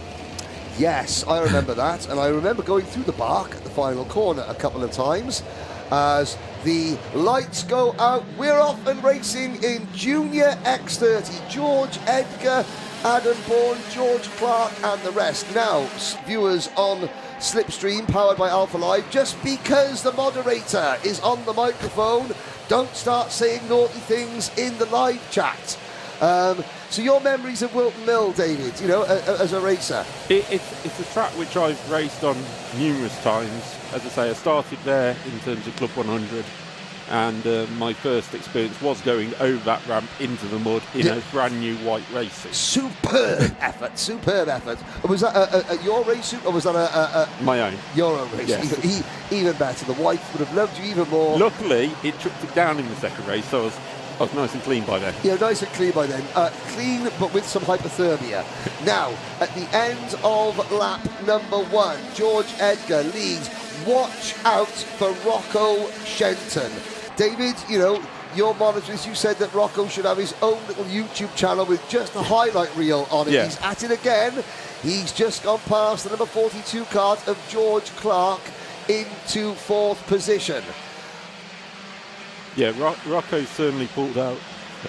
Yes, I remember that, and I remember going through the bark at the final corner a couple of times. As the lights go out, we're off and racing in Junior X30. George Edgar, Adam Bourne, George Clark, and the rest. Now, viewers on SlipStream, powered by Alpha Live, just because the moderator is on the microphone, don't start saying naughty things in the live chat. So your memories of Wilton Mill, David, you know, as a racer? It's a track which I've raced on numerous times. As I say, I started there in terms of Club 100, and my first experience was going over that ramp into the mud in a brand new white racing. Superb effort. Was that your racing, or was that my own? Your own racing? Yes. Even better. The wife would have loved you even more. Luckily, it tripped it down in the second race, so I was nice and clean by then. Yeah, nice and clean by then. Clean, but with some hypothermia. Now, at the end of lap number 1, George Edgar leads. Watch out for Rocco Shenton. David, you know, your monitors, you said that Rocco should have his own little YouTube channel with just a highlight reel on it. Yeah. He's at it again. He's just gone past the number 42 cart of George Clark into 4th position. Yeah, Rocco certainly pulled out.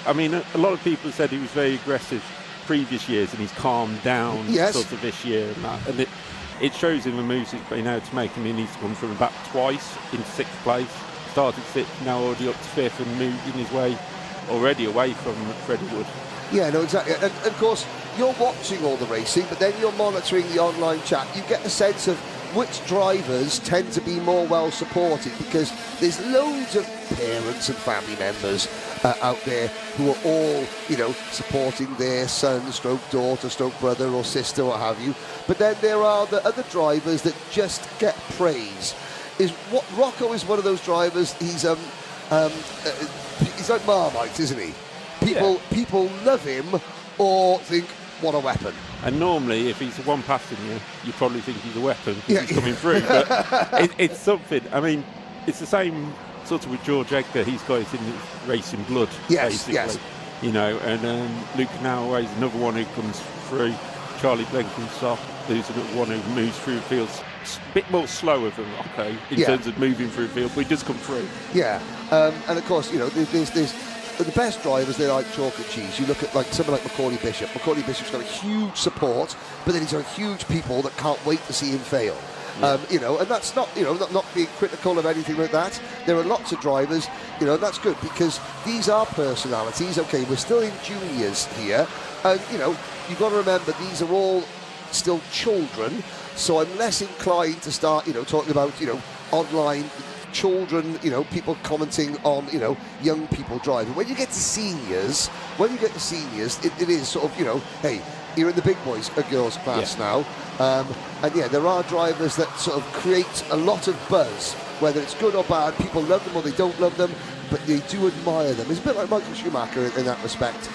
I mean, a lot of people said he was very aggressive previous years, and he's calmed down sort of this year and that. And it shows him the moves he's been able to make. I mean, he's gone from about twice into 6th place, started 6th, now already up to 5th, and moving his way already away from Freddie Wood. Yeah, no, exactly. And of course, you're watching all the racing, but then you're monitoring the online chat. You get a sense of which drivers tend to be more well supported, because there's loads of parents and family members out there who are all, you know, supporting their son, stroke daughter, stroke brother or sister, what have you. But then there are the other drivers that just get praise. Rocco is one of those drivers. He's like Marmite, isn't he? People love him or think, what a weapon. And normally, if he's one passing you probably think he's a weapon because he's coming through. But it's something. I mean, it's the same sort of with George Edgar. He's got it in his racing blood, basically. Yes. You know, and Luke Naraway is another one who comes through. Charlie Blenkinsop, who's another one who moves through the field. A bit more slower than Rocco in terms of moving through the field, but he does come through. Yeah, and of course, you know, there's the best drivers, they're like chalk and cheese. You look at like someone like Macaulay Bishop. Macaulay Bishop's got a huge support, but then he's got huge people that can't wait to see him fail. And that's not, not being critical of anything like that. There are lots of drivers, and that's good because these are personalities. Okay, we're still in juniors here, and you've got to remember these are all still children. So I'm less inclined to start, talking about, online children, people commenting on, young people driving. When you get to seniors, it is sort of, hey, you're in the big boys and girls class now. And there are drivers that sort of create a lot of buzz, whether it's good or bad. People love them or they don't love them, but they do admire them. It's a bit like Michael Schumacher in that respect.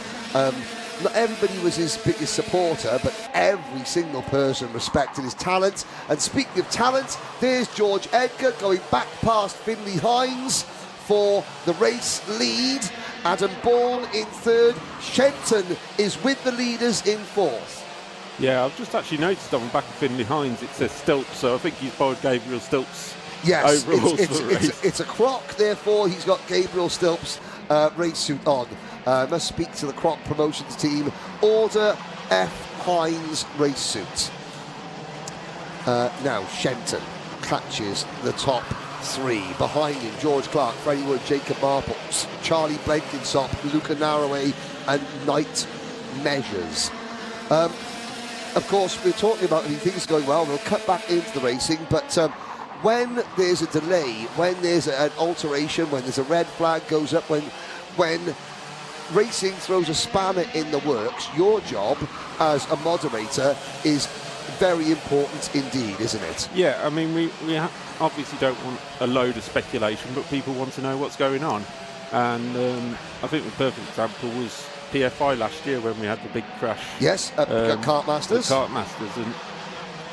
Not everybody was his biggest supporter, but every single person respected his talent. And speaking of talent, there's George Edgar going back past Finley Hines for the race lead. Adam Bourne in third. Shenton is with the leaders in fourth. Yeah, I've just actually noticed on the back of Finley Hines it says Stilps, so I think he's borrowed Gabriel Stilps. Yes, it's a croc, therefore he's got Gabriel Stilps race suit on. Must speak to the Croc Promotions team. Order F. Hines race suit. Now Shenton catches the top three. Behind him, George Clark, Freddie Wood, Jacob Marples, Charlie Blenkinsop, Luca Narroway, and Knight Measures. Of course, we're talking about things going well. We'll cut back into the racing, but when there's a delay, when there's an alteration, when there's a red flag goes up, when racing throws a spanner in the works, your job as a moderator is very important indeed, isn't it? Yeah, I mean, we obviously don't want a load of speculation, but people want to know what's going on. And I think the perfect example was PFI last year when we had the big crash. Yes, at Kart Masters. Kart Masters, and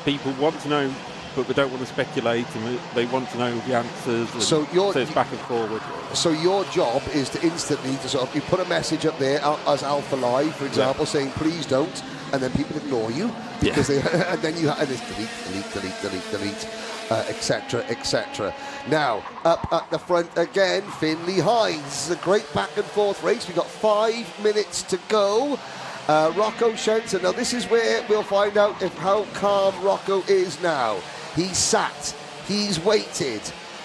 people want to know, but we don't want to speculate, and they want to know the answers. So it's back and forward. So your job is to instantly you put a message up there as Alpha Live, for example, saying please don't, and then people ignore you because they, and then you and it's delete, etc., etc. Now up at the front again, Finley Hines. This is a great back and forth race. We've got 5 minutes to go. Rocco Shenton. Now this is where we'll find out how calm Rocco is now. He's sat, he's waited,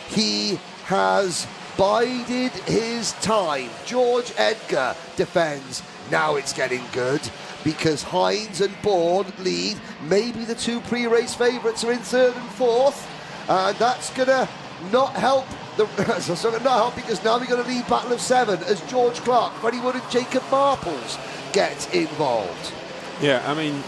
he has bided his time. George Edgar defends. Now it's getting good because Hines and Bourne lead. Maybe the two pre-race favourites are in third and fourth, and that's gonna not help. It's gonna not help because now we're gonna lead battle of 7 as George Clark, Freddie Wood, and Jacob Marples get involved. Yeah, I mean,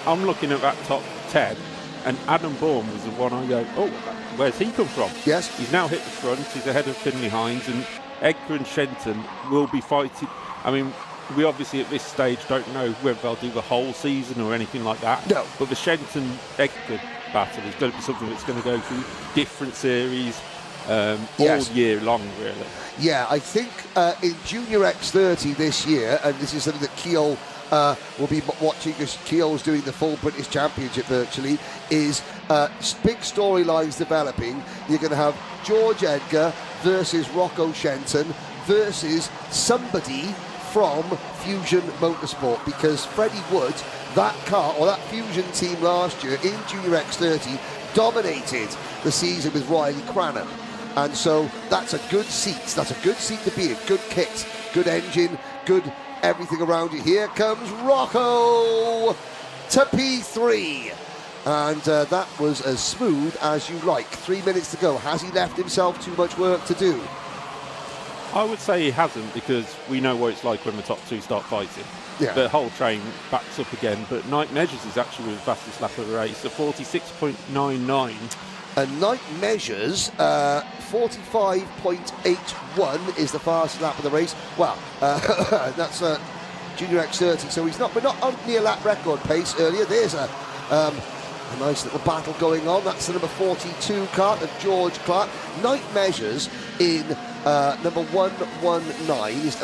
I'm looking at that top 10. And Adam Bourne was the one I go, oh, where's he come from? Yes. He's now hit the front, he's ahead of Finley Hines, and Edgar and Shenton will be fighting. I mean, we obviously at this stage don't know whether they'll do the whole season or anything like that. No. But the Shenton-Edgar battle is going to be something that's going to go through different series all year long, really. Yeah, I think in Junior X30 this year, and this is something that Keogh will be watching because Keogh's doing the full British Championship virtually, is big storylines developing. You're going to have George Edgar versus Rocco Shenton versus somebody from Fusion Motorsport, because Freddie Wood, that car or that Fusion team last year in Junior X30 dominated the season with Riley Cranham. And so that's a good seat. That's a good seat to be in. Good kit, good engine, good everything around you. Here comes Rocco to P3. And that was as smooth as you like. 3 minutes to go. Has he left himself too much work to do? I would say he hasn't, because we know what it's like when the top two start fighting. Yeah. The whole train backs up again. But Knight Measures is actually the fastest lap of the race, a 46.99. And Knight Measures 45.81 is the fastest lap of the race. Well, that's Junior X30, so we're not on near lap record pace earlier. There's a nice little battle going on. That's the number 42 kart of George Clark. Knight Measures in number 119 is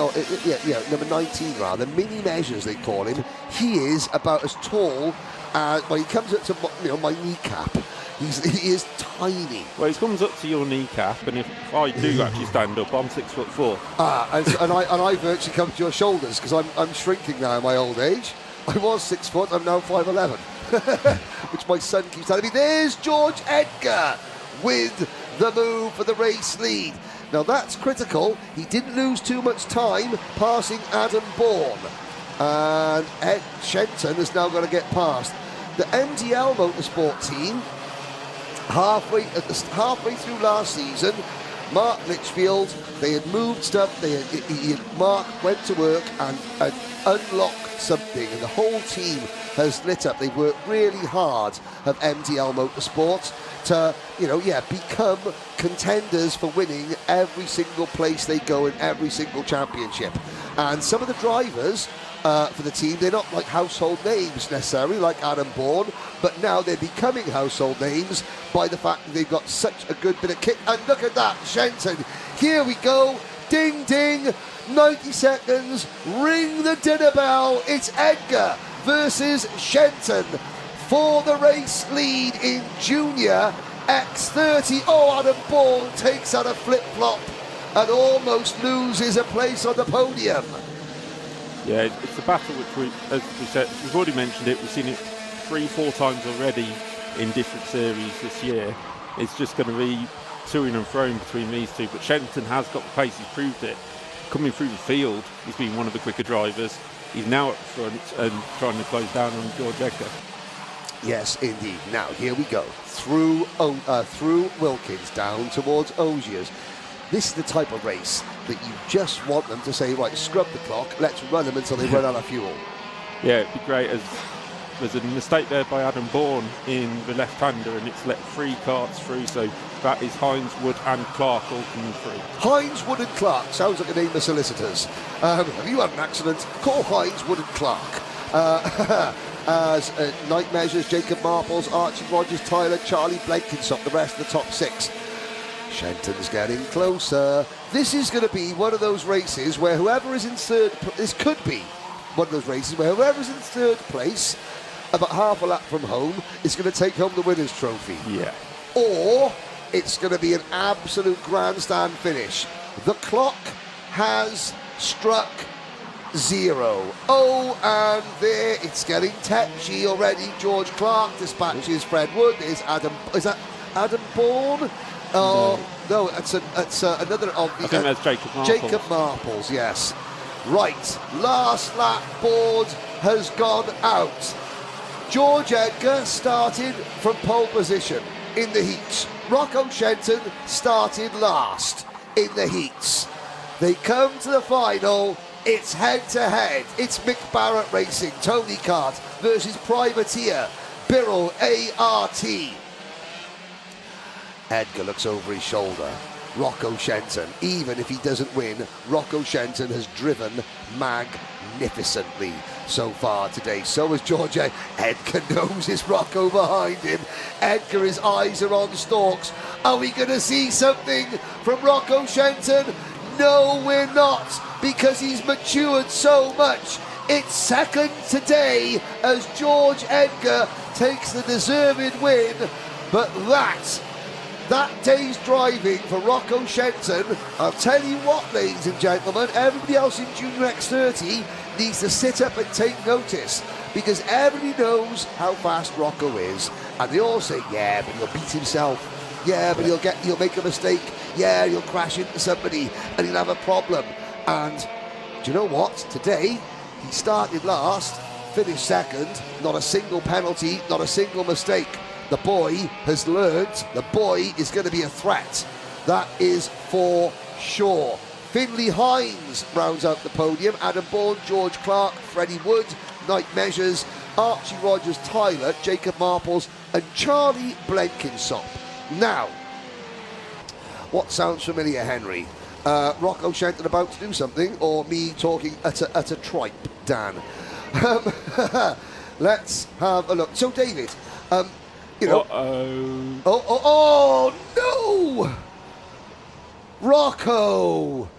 number 19 rather. Mini Measures they call him. He is about as tall as, well, he comes up to my kneecap. He is tiny. Well, he comes up to your kneecap, and if I do actually stand up, I'm 6'4". And I virtually come to your shoulders because I'm shrinking now in my old age. I was 6 foot, I'm now 5'11", which my son keeps telling me. There's George Edgar with the move for the race lead. Now that's critical. He didn't lose too much time passing Adam Bourne. And Ed Shenton is now going to get past. The MDL Motorsport team, halfway through last season, Mark Litchfield, they had moved stuff, Mark went to work and unlocked something, and the whole team has lit up. They've worked really hard at MDL Motorsport to, become contenders for winning every single place they go in every single championship. And some of the drivers for the team, they're not like household names necessarily, like Adam Bourne, but now they're becoming household names by the fact that they've got such a good bit of kit. And look at that, Shenton. Here we go. Ding, ding. 90 seconds. Ring the dinner bell. It's Edgar versus Shenton for the race lead in junior X30. Oh, Adam Bourne takes out a flip-flop and almost loses a place on the podium. Yeah, it's a battle which as we said, we've already mentioned it. We've seen it 3-4 times already in different series this year. It's just going to be toing and froing between these two. But Shenton has got the pace. He's proved it. Coming through the field, he's been one of the quicker drivers. He's now up front and trying to close down on George Edgar. Yes, indeed. Now, here we go. Through Wilkins, down towards Osiers. This is the type of race that you just want them to say, right, scrub the clock, let's run them until they run out of fuel. Yeah, it'd be great. As there's a mistake there by Adam Bourne in the left-hander, and it's let 3 karts through, so that is Hines, Wood and Clark all coming through. Hines, Wood and Clark, sounds like a name of solicitors. Have you had an accident? Call Hines, Wood and Clark. As Night Measures, Jacob Marples, Archie Rogers, Tyler, Charlie Blenkinsop, the rest of the top 6. Shenton's getting closer. This is going to be one of those races where whoever is in this could be one of those races where whoever is in third place, about half a lap from home, is going to take home the winner's trophy. Yeah. Or it's going to be an absolute grandstand finish. The clock has struck 0. Oh, and there it's getting tetchy already. George Clark dispatches Fred Wood. Is that Adam Bourne? Oh, no, it's another of the... I think that's Jacob Marples. Jacob Marples, yes. Right, last lap board has gone out. George Edgar started from pole position in the heats. Rocco Shenton started last in the heats. They come to the final. It's head-to-head. It's Mick Barrett Racing, Tony Kart versus Privateer, Birrell ART. Edgar looks over his shoulder. Rocco Shenton, even if he doesn't win, Rocco Shenton has driven magnificently so far today. So has George Edgar knows it's Rocco behind him. Edgar, his eyes are on stalks. Are we going to see something from Rocco Shenton? No, we're not, because he's matured so much. It's second today as George Edgar takes the deserved win, but that day's driving for Rocco Shenton, I'll tell you what, ladies and gentlemen, everybody else in Junior X30 needs to sit up and take notice, because everybody knows how fast Rocco is, and they all say, yeah, but he'll beat himself, yeah, but he'll make a mistake, yeah, he'll crash into somebody, and he'll have a problem. And do you know what? Today, he started last, finished second, not a single penalty, not a single mistake. The boy has learnt. The boy is going to be a threat. That is for sure. Finley Hines rounds out the podium. Adam Bourne, George Clark, Freddie Wood, Night Measures, Archie Rogers, Tyler, Jacob Marples, and Charlie Blenkinsop. Now, what sounds familiar, Henry? Rocco Shenton about to do something, or me talking at a tripe, Dan? Let's have a look. So, David, you know. Oh no! Rocco!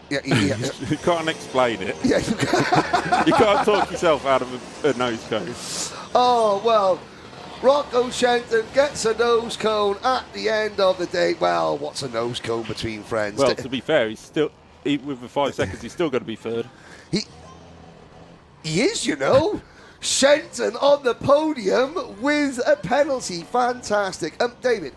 Yeah. You can't explain it. Yeah. You can't talk yourself out of a nose cone. Oh, well, Rocco Shenton gets a nose cone at the end of the day. Well, what's a nose cone between friends? Well, to be fair, he's still, with the 5 seconds, he's still going to be third. He is, you know. Shenton on the podium with a penalty. Fantastic. David,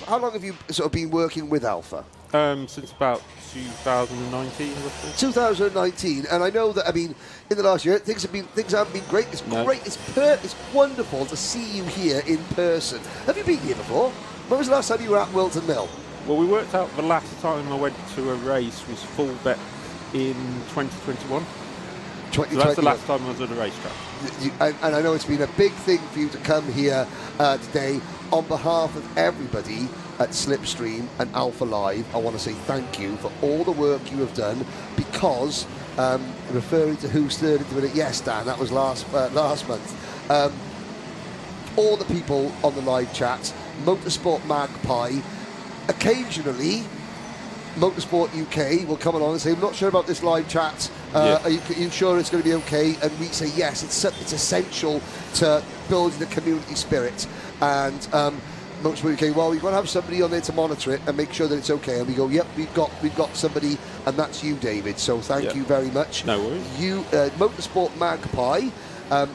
how long have you sort of been working with Alpha? Since about 2019, roughly. 2019, and I know that, I mean, in the last year, things haven't been great. It's great. It's wonderful to see you here in person. Have you been here before? When was the last time you were at Wilton Mill? Well, we worked out the last time I went to a race was Fullbet in 2021. So that's the last time I was at a racetrack. And I know it's been a big thing for you to come here today. On behalf of everybody at SlipStream and Alpha Live, I want to say thank you for all the work you have done, because referring to who's third into it, yes, Dan, that was last month. All the people on the live chat, Motorsport Magpie, occasionally Motorsport UK will come along and say, I'm not sure about this live chat. Are you sure it's going to be okay? And we say, yes, it's essential to building the community spirit. And Motorsport UK, well, we've got to have somebody on there to monitor it and make sure that it's okay. And we go, yep, we've got somebody, and that's you, David. So thank you very much. No worries. You, Motorsport Magpie.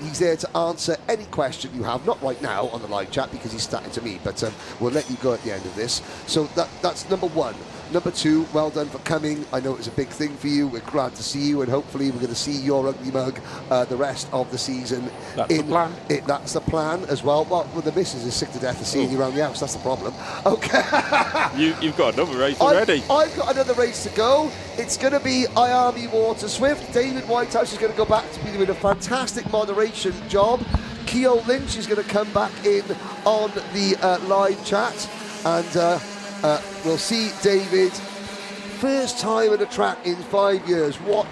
He's there to answer any question you have, not right now on the live chat because he's starting to me, but we'll let you go at the end of this. So that's number one. Number two, well done for coming. I know it was a big thing for you. We're glad to see you, and hopefully we're going to see your ugly mug the rest of the season. That's the plan. That's the plan as well. Well, the missus is sick to death of seeing you around the house. That's the problem. Okay. You've got another race already. I've got another race to go. It's going to be Miami Water Swift. David Whitehouse is going to go back to be doing a fantastic moderation job. Keogh Lynch is going to come back in on the live chat, and we'll see David first time at a track in 5 years. What?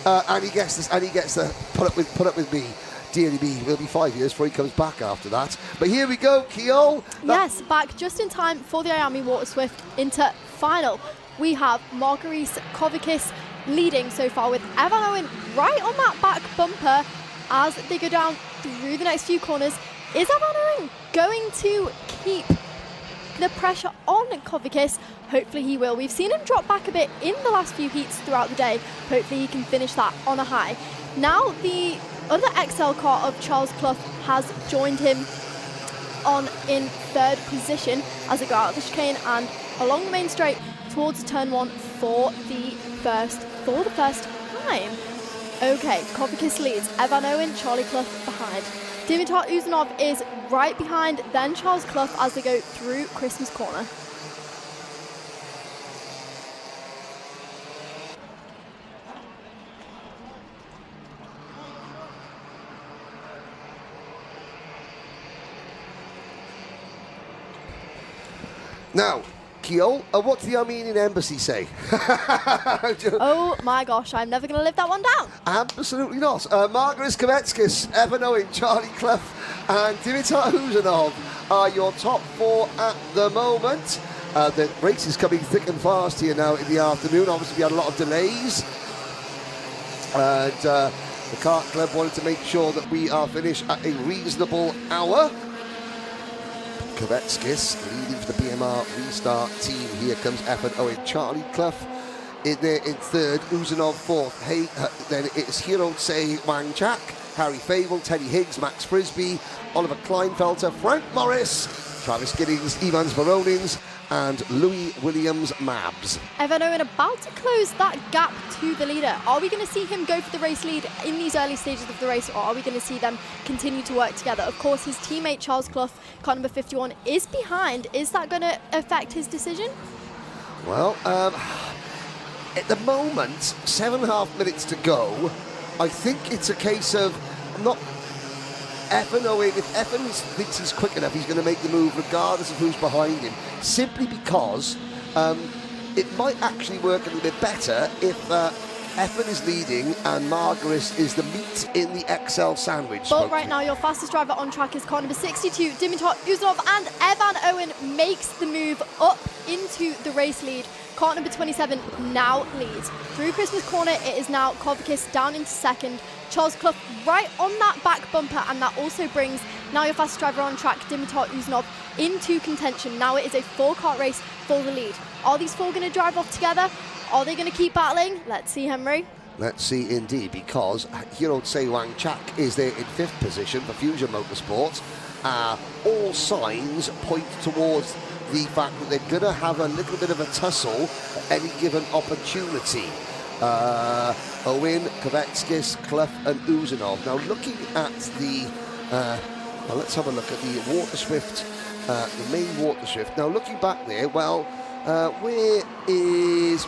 And he gets this, and he gets the put up with me. Dearly me, it'll be 5 years before he comes back after that. But here we go, Keogh. Yes, back just in time for the Miami Water Swift into final. We have Margaris Kovakis leading so far, with Evan Owen right on that back bumper as they go down through the next few corners. Is Evan Owen going to keep the pressure on Kovakis? Hopefully he will. We've seen him drop back a bit in the last few heats throughout the day. Hopefully he can finish that on a high. Now the other XL car of Charles Clough has joined him on in third position as they go out of the chicane and along the main straight towards turn one for the first time. Okay, Kovakis leads. Evan Owen, Charlie Clough behind. Dimitar Uzanov is right behind, then Charles Clough as they go through Christmas Corner. Now, Keogh, what's the Armenian embassy say? Oh my gosh, I'm never going to live that one down. Absolutely not. Margaris Kovetskis, Evan Owen, Charlie Clough, and Dimitar Uzanov are your top four at the moment. The race is coming thick and fast here now in the afternoon. Obviously, we had a lot of delays. And the kart club wanted to make sure that we are finished at a reasonable hour. Kovetskis leading for the BMR restart team. Here comes Evan Owen. Charlie Clough in there in third. Uzanov fourth. Hey, then it's Hirose Wangchak, Harry Fable, Teddy Higgs, Max Frisbee, Oliver Kleinfelter, Frank Morris, Travis Giddings, Ivans Baronins, and Louis Williams Mabs. Evan Owen about to close that gap to the leader. Are we going to see him go for the race lead in these early stages of the race, or are we going to see them continue to work together? Of course, his teammate Charles Clough, car number 51, is behind. Is that going to affect his decision? Well, at the moment, 7.5 minutes to go. I think it's a case of not Evan Owen. If Evan thinks he's quick enough, he's going to make the move regardless of who's behind him, simply because it might actually work a little bit better if Evan is leading and Margaris is the meat in the XL sandwich. But right now, your fastest driver on track is car number 62, Dimitar Uzanov, and Evan Owen makes the move up into the race lead. Car number 27 now leads. Through Christmas Corner, it is now Kovakis down into second. Charles Clough right on that back bumper, and that also brings now your fastest driver on track, Dimitar Uzanov, into contention. Now it is a four-kart race for the lead. Are these four going to drive off together? Are they going to keep battling? Let's see, Henry. Let's see indeed, because Hero Tsai Wang Chak is there in 5th position for Fusion Motorsports. All signs point towards the fact that they're going to have a little bit of a tussle at any given opportunity. Owen, Kovetskis, Clough and Uzanov. Now looking at the, well, let's have a look at the Water Swift, the main Water Swift. Now looking back there, well,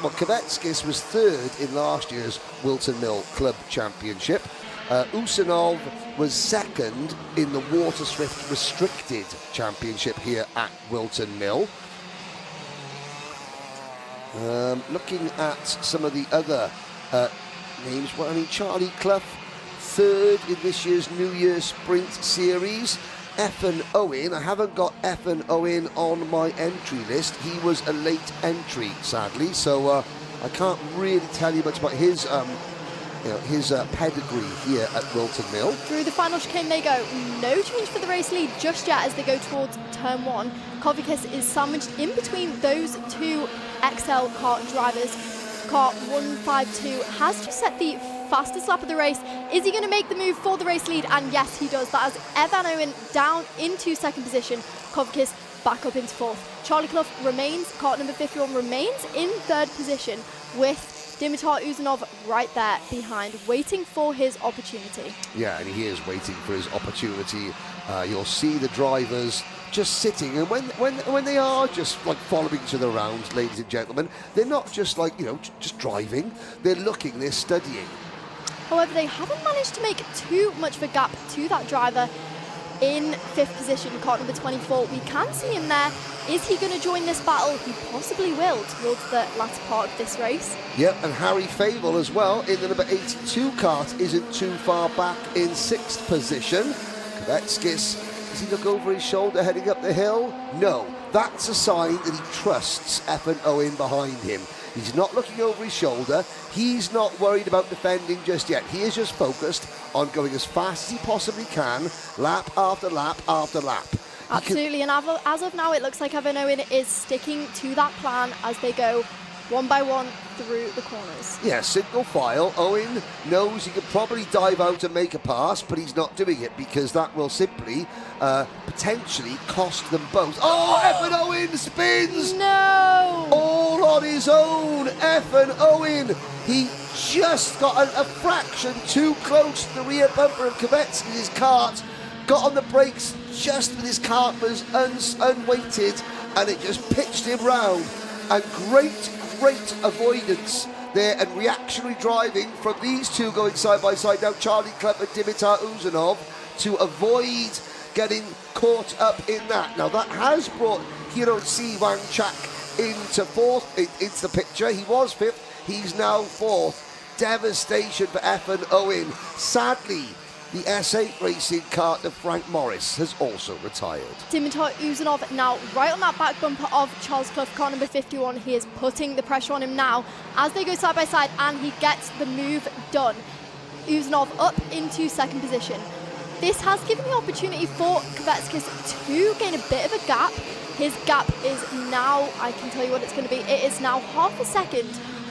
Kovetskis was 3rd in last year's Wilton Mill Club Championship. Usanov was 2nd in the Water Swift Restricted Championship here at Wilton Mill. Looking at some of the other names, well, I mean, Charlie Clough, 3rd in this year's New Year Sprint Series. Effin Owen, I haven't got Effin Owen on my entry list. He was a late entry, sadly, so I can't really tell you much about his his pedigree here at Wilton Mill. Through the final chicane they go. No change for the race lead just yet as they go towards turn 1. Kovikis is sandwiched in between those two XL kart drivers. Kart 152 has just set the fastest lap of the race. Is he going to make the move for the race lead? And yes, he does. That is Evan Owen down into 2nd position. Kovikis back up into 4th. Charlie Clough remains, kart number 51 remains in 3rd position with Dimitar Uzanov right there behind, waiting for his opportunity. Yeah, and he is waiting for his opportunity. You'll see the drivers just sitting, and when they are just like following each other around, ladies and gentlemen, they're not just like, just driving. They're looking, they're studying. However, they haven't managed to make too much of a gap to that driver in 5th position, kart number 24. We can see him there. Is he going to join this battle? He possibly will towards the latter part of this race. Yep, and Harry Favel as well in the number 82 kart isn't too far back in 6th position. Kovetskis, does he look over his shoulder heading up the hill? No, that's a sign that he trusts Effin Owen behind him. He's not looking over his shoulder. He's not worried about defending just yet. He is just focused on going as fast as he possibly can, lap after lap after lap. Absolutely, and as of now, it looks like Evan Owen is sticking to that plan as they go one by one through the corners. Yeah, single file. Owen knows he could probably dive out and make a pass, but he's not doing it because that will simply potentially cost them both. Oh, Effin Owen spins! No! All on his own, Effin Owen. He just got a fraction too close to the rear bumper of Kovetskis' kart. Got on the brakes just when his kart was unweighted, and it just pitched him round. And great avoidance there and reactionary driving from these two going side by side. Now Charlie Clough and Dimitar Uzanov to avoid getting caught up in that. Now that has brought Hero Tsai Wang Chak into 4th, into the picture. He was 5th, he's now 4th. Devastation for Effin Owen. Sadly, the S8 racing kart of Frank Morris has also retired. Dimitar Uzanov now right on that back bumper of Charles Clough, car number 51. He is putting the pressure on him now as they go side by side, and he gets the move done. Uzanov up into 2nd position. This has given the opportunity for Kovetskis to gain a bit of a gap. His gap is now, I can tell you what it's going to be, it is now half a second.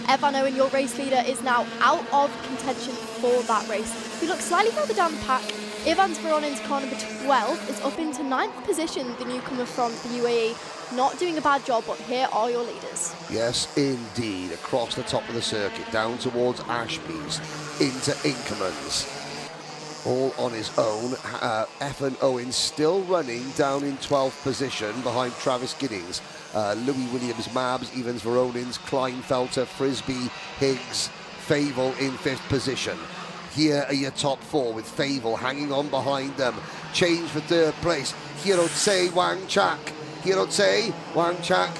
Evan Owen, your race leader, is now out of contention for that race. If you look slightly further down the pack, Ivans Veronin's car number 12 is up into 9th position, the newcomer from the UAE. Not doing a bad job, but here are your leaders. Yes, indeed. Across the top of the circuit, down towards Ashby's, into Inkermans. All on his own. Effin Owen still running down in 12th position behind Travis Giddings. Louis Williams, Mabs, Evans Veronins, Kleinfelter, Frisbee, Higgs, Favel in 5th position. Here are your top 4 with Favel hanging on behind them. Change for 3rd place. Hero Tsai Wang Chak. Hero Tsai Wang Chak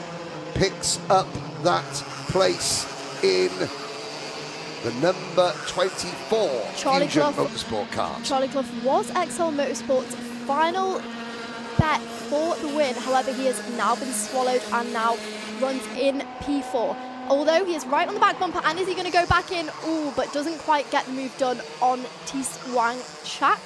picks up that place in the number 24 Fusion Motorsport car. Charlie Clough was XL Motorsport's final bet for the win. However, he has now been swallowed and now runs in P4. Although he is right on the back bumper, and is he going to go back in? Ooh, but doesn't quite get the move done on Tsai Wang Chak.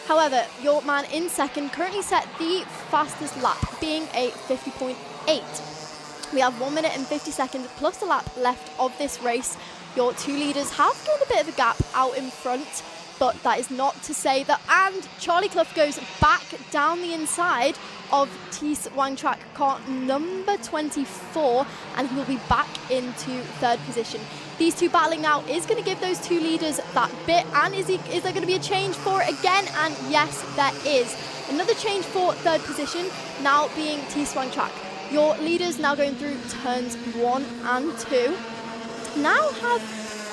However, your man in 2nd currently set the fastest lap, being a 50.8. We have 1 minute and 50 seconds plus a lap left of this race. your two leaders have gained a bit of a gap out in front, but that is not to say that. And Charlie Clough goes back down the inside of Thies Wangchak car number 24, and he will be back into third position. These two battling now is going to give those two leaders that bit, and is there going to be a change for it again? And yes, there is. Another change for third position, now being Thies Wangchak. Your leaders now going through turns 1 and 2. Now have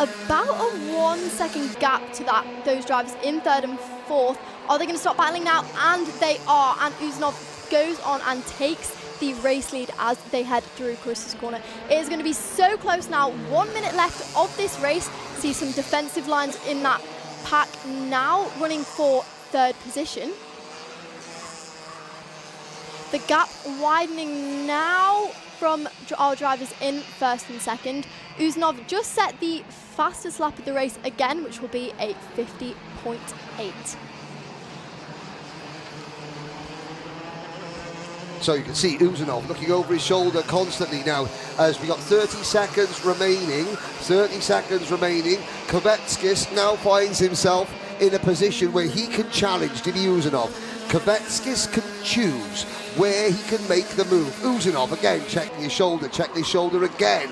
about a 1 second gap to those drivers in third and fourth. Are they going to stop battling now? And they are. And Uzunov goes on and takes the race lead as they head through Chris's corner. It is going to be so close now. 1 minute left of this race. See some defensive lines in that pack now running for third position. The gap widening now from our drivers in first and second. Uzunov just set the fastest lap of the race again, which will be a 50.8. So you can see Uzunov looking over his shoulder constantly now as we got 30 seconds remaining. 30 seconds remaining. Kvetskis now finds himself in a position where he can challenge Dimi Uzunov. Kvetskis can choose where he can make the move. Uzunov again checking his shoulder again.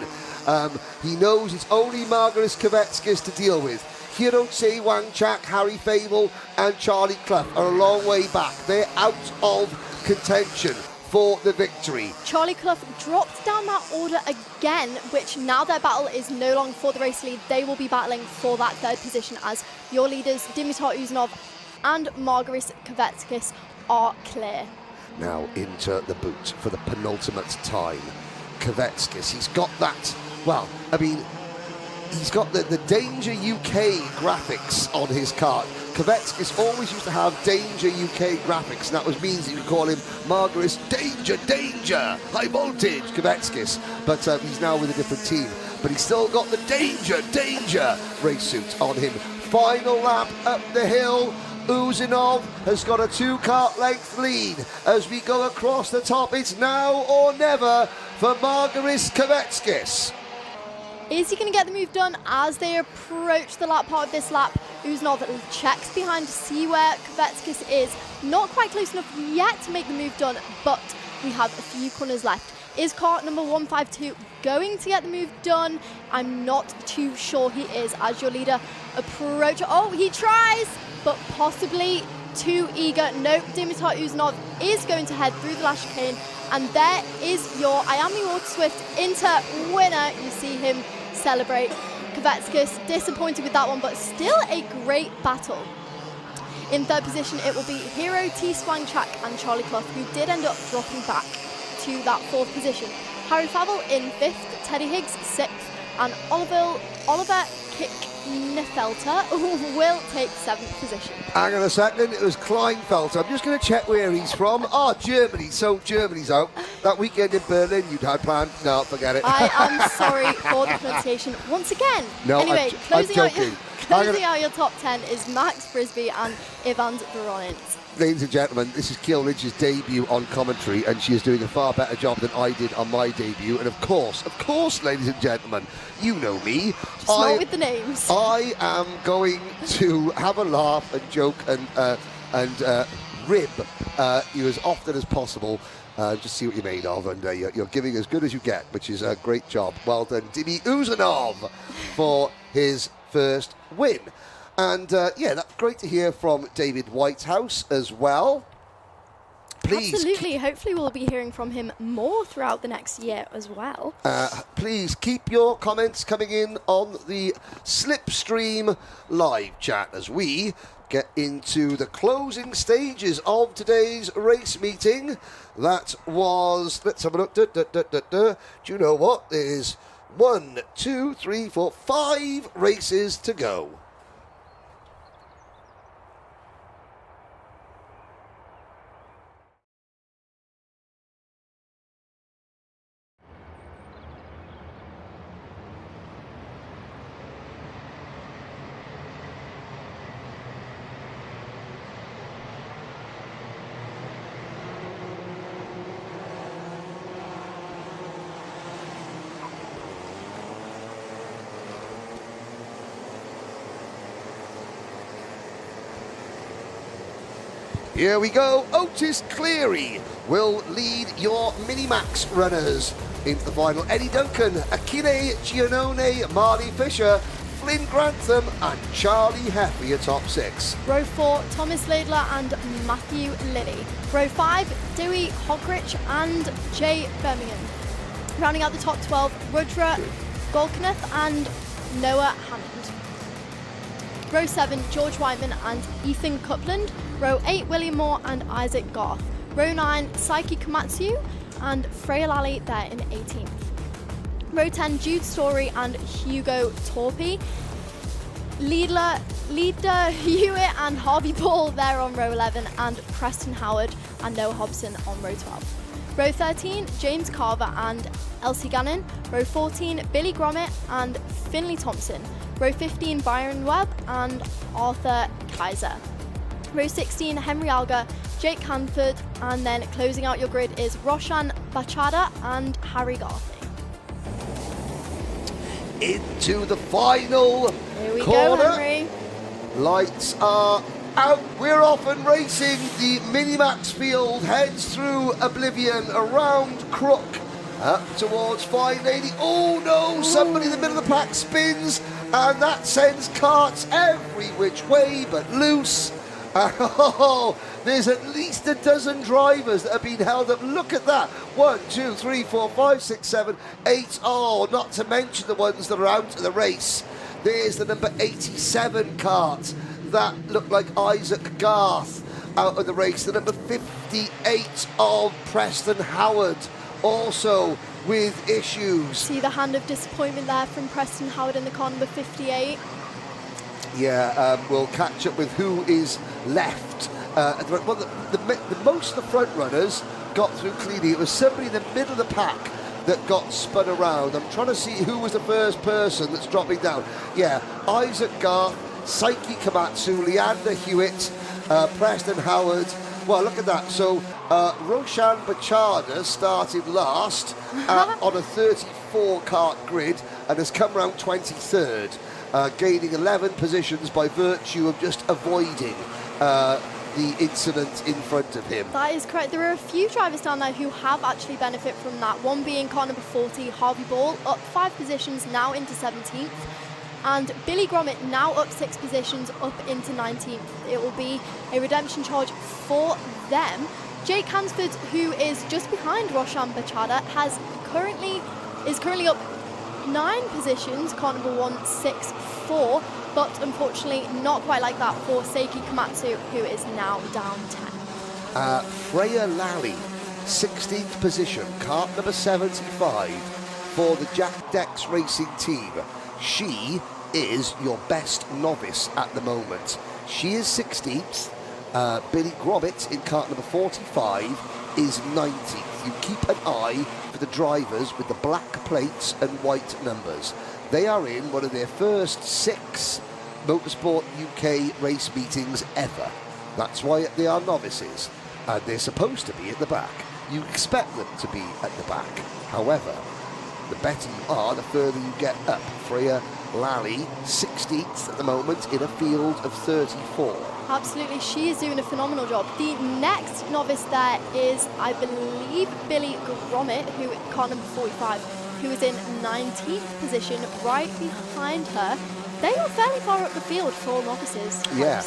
He knows it's only Margaret Kvetskis to deal with. Hirotse Wangchak, Harry Fable and Charlie Clough are a long way back. They're out of contention for the victory. Charlie Clough dropped down that order again, which now their battle is no longer for the race lead. They will be battling for that third position as your leaders Dimitar Uzunov and Margaret Kvetskis are clear. Now into the boot for the penultimate time. Kvetskis, he's got that, well, I mean, he's got the Danger UK graphics on his card. Kvetskis always used to have Danger UK graphics, and that was means you could call him Margaret Danger, High Voltage Kvetskis. But he's now with a different team. But he's still got the Danger race suit on him. Final lap up the hill. Uzunov has got a 2-kart length lead as we go across the top. It's now or never for Margaret Kvetskis. Is he going to get the move done as they approach the lap part of this lap? Uzunov checks behind to see where Kvetskis is. Not quite close enough yet to make the move done, but we have a few corners left. Is car number 152 going to get the move done? I'm not too sure he is as your leader approaches. Oh, he tries, but possibly too eager. Nope, Dimitar Uzunov is going to head through the last chicane, and there is your Miami Water Swift Inter winner. You see him celebrate. Kvetskis disappointed with that one, but still a great battle. In third position, it will be Hero Thies Wangchak and Charlie Clough, who did end up dropping back to that fourth position. Harry Favell in fifth, Teddy Higgs sixth, and Oliver Kicknefelter will take seventh position. Hang on a second, it was Kleinfelter. I'm just going to check where he's from. Oh, Germany. So Germany's out. That weekend in Berlin you'd had planned. No, forget it. I am sorry for the pronunciation once again. No, anyway, closing out your top 10 is Max Frisbee and Ivan Veronins. Ladies and gentlemen, this is Keil Lynch's debut on commentary, and she is doing a far better job than I did on my debut. And of course, ladies and gentlemen, you know me. Just not with the names. I am going to have a laugh and joke and rib you as often as possible. Just see what you're made of, and you're giving as good as you get, which is a great job. Well done, Dimi Uzunov, for his first win. And yeah, that's great to hear from David Whitehouse as well. Please. Absolutely. Hopefully we'll be hearing from him more throughout the next year as well. Please keep your comments coming in on the SlipStream live chat as we get into the closing stages of today's race meeting. That was, let's have a look. Do you know what? There's 1, 2, 3, 4, 5 races to go. Here we go. Otis Cleary will lead your Minimax runners into the final. Eddie Duncan, Akine Giannone, Marley Fisher, Flynn Grantham and Charlie Heffy are top 6. Row 4, Thomas Laidler and Matthew Lilly. Row 5, Dewey Hogrich and Jay Birmingham. Rounding out the top 12, Rudra Golkanath and Noah Hammond. Row 7, George Whiteman and Ethan Coupland. Row 8, William Moore and Isaac Garth. Row 9, Saiki Komatsu and Freya Lally there in 18th. Row 10, Jude Story and Hugo Torpy. Leader Hewitt and Harvey Ball there on row 11, and Preston Howard and Noah Hobson on row 12. Row 13, James Carver and Elsie Gannon. Row 14, Billy Gromit and Finley Thompson. Row 15, Byron Webb and Arthur Kaiser. Row 16, Henry Alga, Jake Hanford, and then closing out your grid is Roshan Bachada and Harry Garthy. Into the final Here we corner. go, Henry. Lights are out. We're off and racing. The Minimax field heads through Oblivion, around Crook, up towards 580. Oh no, somebody in the middle of the pack spins, and that sends carts every which way but loose. Oh, there's at least a dozen drivers that have been held up. Look at that. 1, 2, 3, 4, 5, 6, 7, 8. Oh, not to mention the ones that are out of the race. There's the number 87 cart. That looked like Isaac Garth out of the race. The number 58 of Preston Howard also with issues. See the hand of disappointment there from Preston Howard in the car number 58. Yeah, we'll catch up with who is left. Well, the most of the front runners got through cleanly. It was somebody in the middle of the pack that got spun around. I'm trying to see who was the first person that's dropping down. Yeah, Isaac Garth, Saiki Komatsu, Leander Hewitt, Preston Howard. Well, look at that. So Roshan Bachada started last on a 34 kart grid and has come around 23rd. Gaining 11 positions by virtue of just avoiding the incident in front of him. That is correct. There are a few drivers down there who have actually benefited from that. One being car number 40, Harvey Ball, up 5 positions, now into 17th. And Billy Gromit now up 6 positions, up into 19th. It will be a redemption charge for them. Jake Hansford, who is just behind Roshan Bachada, is currently up 9 positions, car number 164, but unfortunately not quite like that for Seiki Komatsu, who is now down 10. Freya Lally, 16th position, kart number 75 for the Jack Dex Racing team. She is your best novice at the moment. She is 16th. Billy Gromit in kart number 45 is 90th. You keep an eye for the drivers with the black plates and white numbers. They are in one of their first 6 Motorsport UK race meetings ever. That's why they are novices, and they're supposed to be at the back. You expect them to be at the back. However, the better you are, the further you get up. Freya Lally, 16th at the moment in a field of 34. Absolutely, she is doing a phenomenal job. The next novice there is, I believe, Billy Gromit, who car number 45, who is in 19th position, right behind her. They are fairly far up the field for novices. Yeah,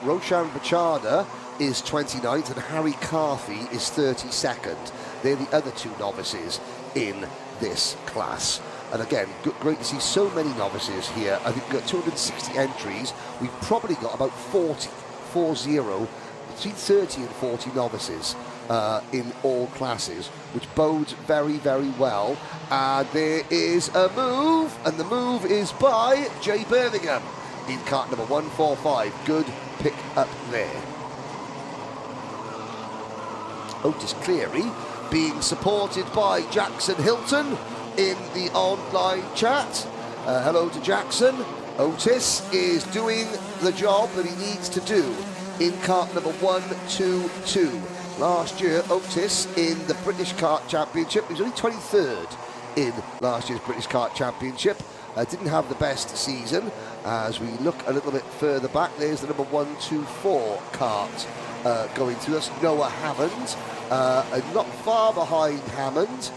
Roshan Bachada is 29th and Harry Carthy is 32nd. They're the other 2 novices in this class. And again, great to see so many novices here. I think we've got 260 entries. We've probably got about 40, between 30 and 40 novices in all classes, which bodes very, very well. And there is a move, and the move is by Jay Birmingham in kart number 145. Good pick up there. Otis Cleary being supported by Jackson Hilton in the online chat. Hello to Jackson. Otis is doing the job that he needs to do in kart number 122. Last year, Otis in the British Kart Championship, he was only 23rd in last year's British Kart Championship. didn't have the best season. As we look a little bit further back, there's the number 124 kart going through. That's Noah Hammond, and not far behind Hammond.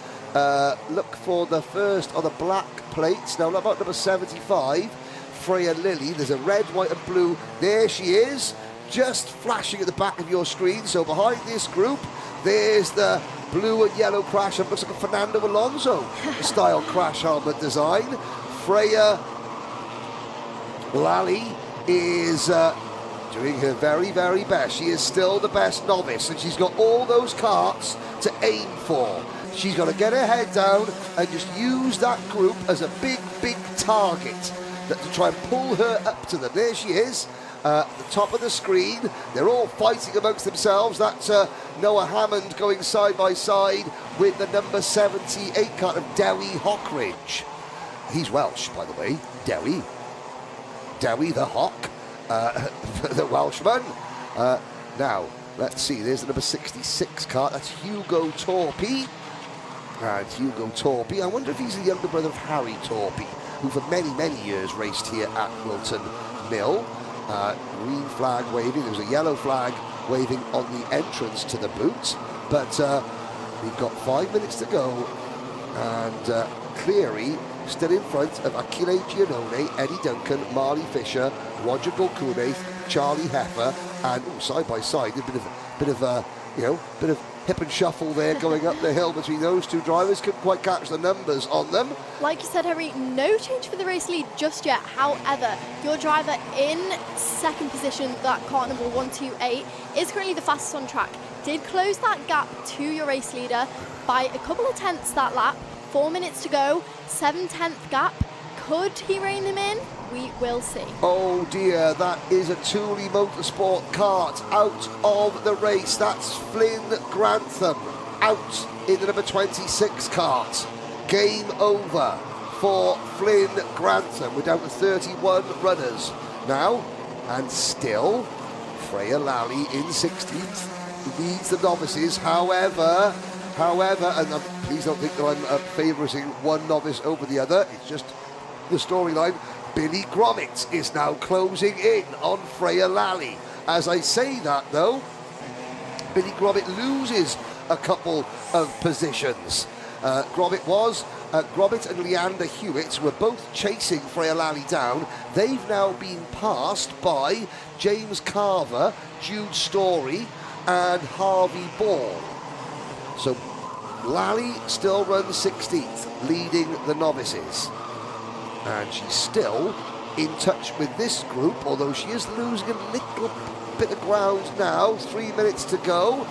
Look for the first on the black plates. Now, about number 75, Freya Lilly. There's a red, white and blue. There she is, just flashing at the back of your screen. So behind this group, there's the blue and yellow crash. It looks like a Fernando Alonso style crash helmet design. Freya Lally is doing her very, very best. She is still the best novice, and she's got all those karts to aim for. She's got to get her head down and just use that group as a big, big target to try and pull her up to them. There she is, at the top of the screen. They're all fighting amongst themselves. That's Noah Hammond going side by side with the number 78 kart of Dewi Hockridge. He's Welsh, by the way, Dewi the Hock, the Welshman. Now, let's see, there's the number 66 kart, that's Hugo Torpy. And Hugo Torpy, I wonder if he's the younger brother of Harry Torpy, who for many, many years raced here at Wilton Mill. Green flag waving, there was a yellow flag waving on the entrance to the boot. But we've got 5 minutes to go, and Cleary still in front of Achille Giannone, Eddie Duncan, Marley Fisher, Roger Golkunath, Charlie Heffer, and side by side, a bit of hip and shuffle there going up the hill between those two drivers. Couldn't quite catch the numbers on them. Like you said, Harry, no change for the race lead just yet. However, your driver in second position, that kart number 128, is currently the fastest on track. Did close that gap to your race leader by a couple of tenths that lap. 4 minutes to go, 7/10 gap. Could he rein them in? We will see. Oh dear, that is a Thule Motorsport kart out of the race. That's Flynn Grantham out in the number 26 kart. Game over for Flynn Grantham. We're down to 31 runners now, and still Freya Lally in 16th leads the novices. However, and please don't think that I'm favouring one novice over the other. It's just the storyline. Billy Gromit is now closing in on Freya Lally. As I say that, though, Billy Gromit loses a couple of positions. Gromit and Leander Hewitt were both chasing Freya Lally down. They've now been passed by James Carver, Jude Story, and Harvey Ball. So Lally still runs 16th, leading the novices. And she's still in touch with this group, although she is losing a little bit of ground now. 3 minutes to go.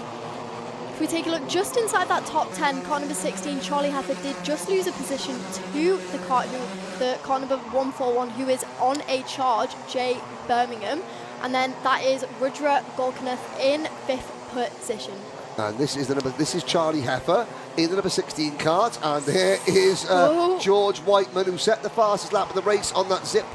If we take a look just inside that top 10, car number 16, Charlie Heffer, did just lose a position to the car number 141, who is on a charge, Jay Birmingham. And then that is Rudra Golkunath in 5th position. And this is Charlie Heffer in the number 16 kart, and there is George Whiteman, who set the fastest lap of the race on that Zip.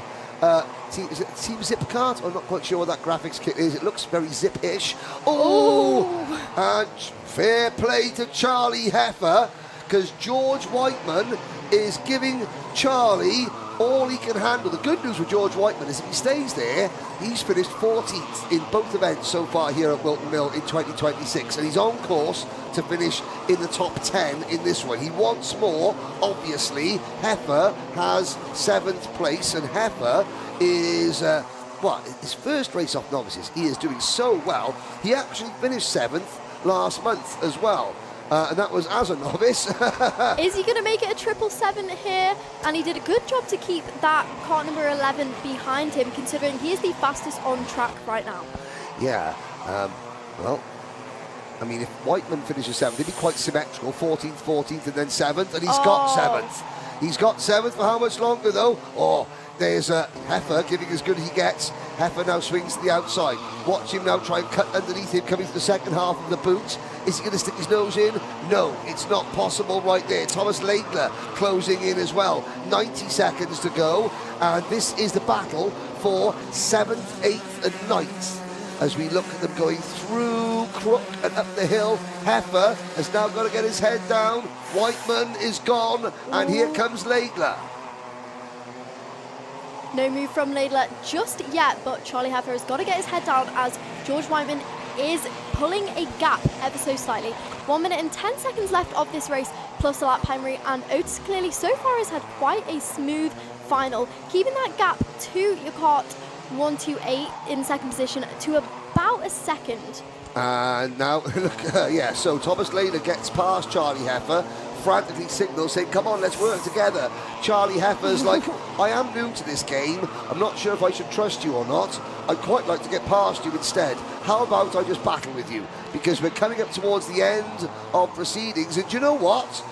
Is it Team Zip kart? I'm not quite sure what that graphics kit is. It looks very zip-ish. And fair play to Charlie Heffer, because George Whiteman is giving Charlie all he can handle. The good news with George Whiteman is if he stays there, he's finished 14th in both events so far here at Wilton Mill in 2026, and he's on course to finish in the top 10 in this one. He wants more, obviously. Heffer has 7th place, and Heffer is, his first race off novices. He is doing so well. He actually finished 7th last month as well. And that was as a novice. Is he going to make it a 777 here? And he did a good job to keep that car number 11 behind him, considering he is the fastest on track right now. Yeah, well, I mean, if Whiteman finishes 7th, it'd be quite symmetrical. 14th, and then 7th, and he's got 7th. He's got 7th for how much longer, though? There's Heffer giving as good as he gets. Heffer now swings to the outside. Watch him now try and cut underneath him, coming to the second half of the boot. Is he going to stick his nose in? No, it's not possible right there. Thomas Laidler closing in as well. 90 seconds to go, and this is the battle for 7th, 8th and 9th. As we look at them going through Crook and up the hill, Heffer has now got to get his head down. Whiteman is gone, and here comes Laidler. No move from Laidler just yet, but Charlie Heifer has got to get his head down as George Whiteman is pulling a gap ever so slightly. 1 minute and 10 seconds left of this race, plus a lap Henry, and Otis clearly so far has had quite a smooth final, keeping that gap to your kart 128 in second position to about a second. And now, look, yeah, so Thomas Laidler gets past Charlie Heifer, frantically signals saying, come on, let's work together. Charlie Heifer's like, I am new to this game. I'm not sure if I should trust you or not. I'd quite like to get past you instead. How about I just battle with you? Because we're coming up towards the end of proceedings. And do you know what?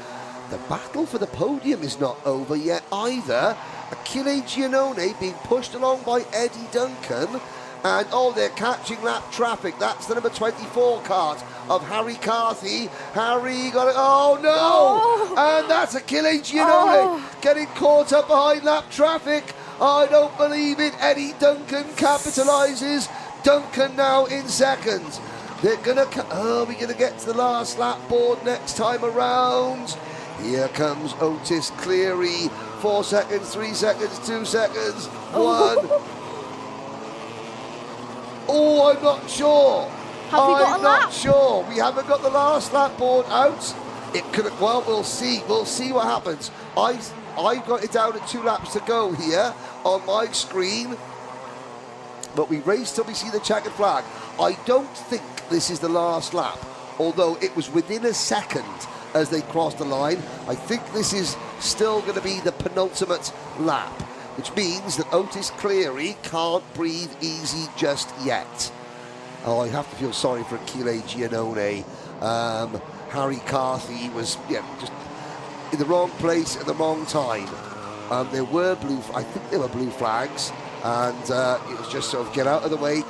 The battle for the podium is not over yet either. Achille Giannone being pushed along by Eddie Duncan. And, oh, they're catching lap traffic. That's the number 24 kart of Harry Carthy. Harry got it. Oh, no! Oh. And that's Achille Giannone getting caught up behind lap traffic. I don't believe it. Eddie Duncan capitalises. Duncan now in second. They're going to... we're going to get to the last lap board next time around. Here comes Otis Cleary. 4 seconds, 3 seconds, 2 seconds, 1... Oh, I'm not sure. Have we got a lap? I'm not sure. We haven't got the last lap board out. It could. Well, we'll see. We'll see what happens. I've got it down at 2 laps to go here on my screen. But we race till we see the checkered flag. I don't think this is the last lap, although it was within a second as they crossed the line. I think this is still going to be the penultimate lap, which means that Otis Cleary can't breathe easy just yet. Oh, I have to feel sorry for Achille Giannone. Harry Carthy was just in the wrong place at the wrong time. There were I think there were blue flags, and it was just sort of get out of the way,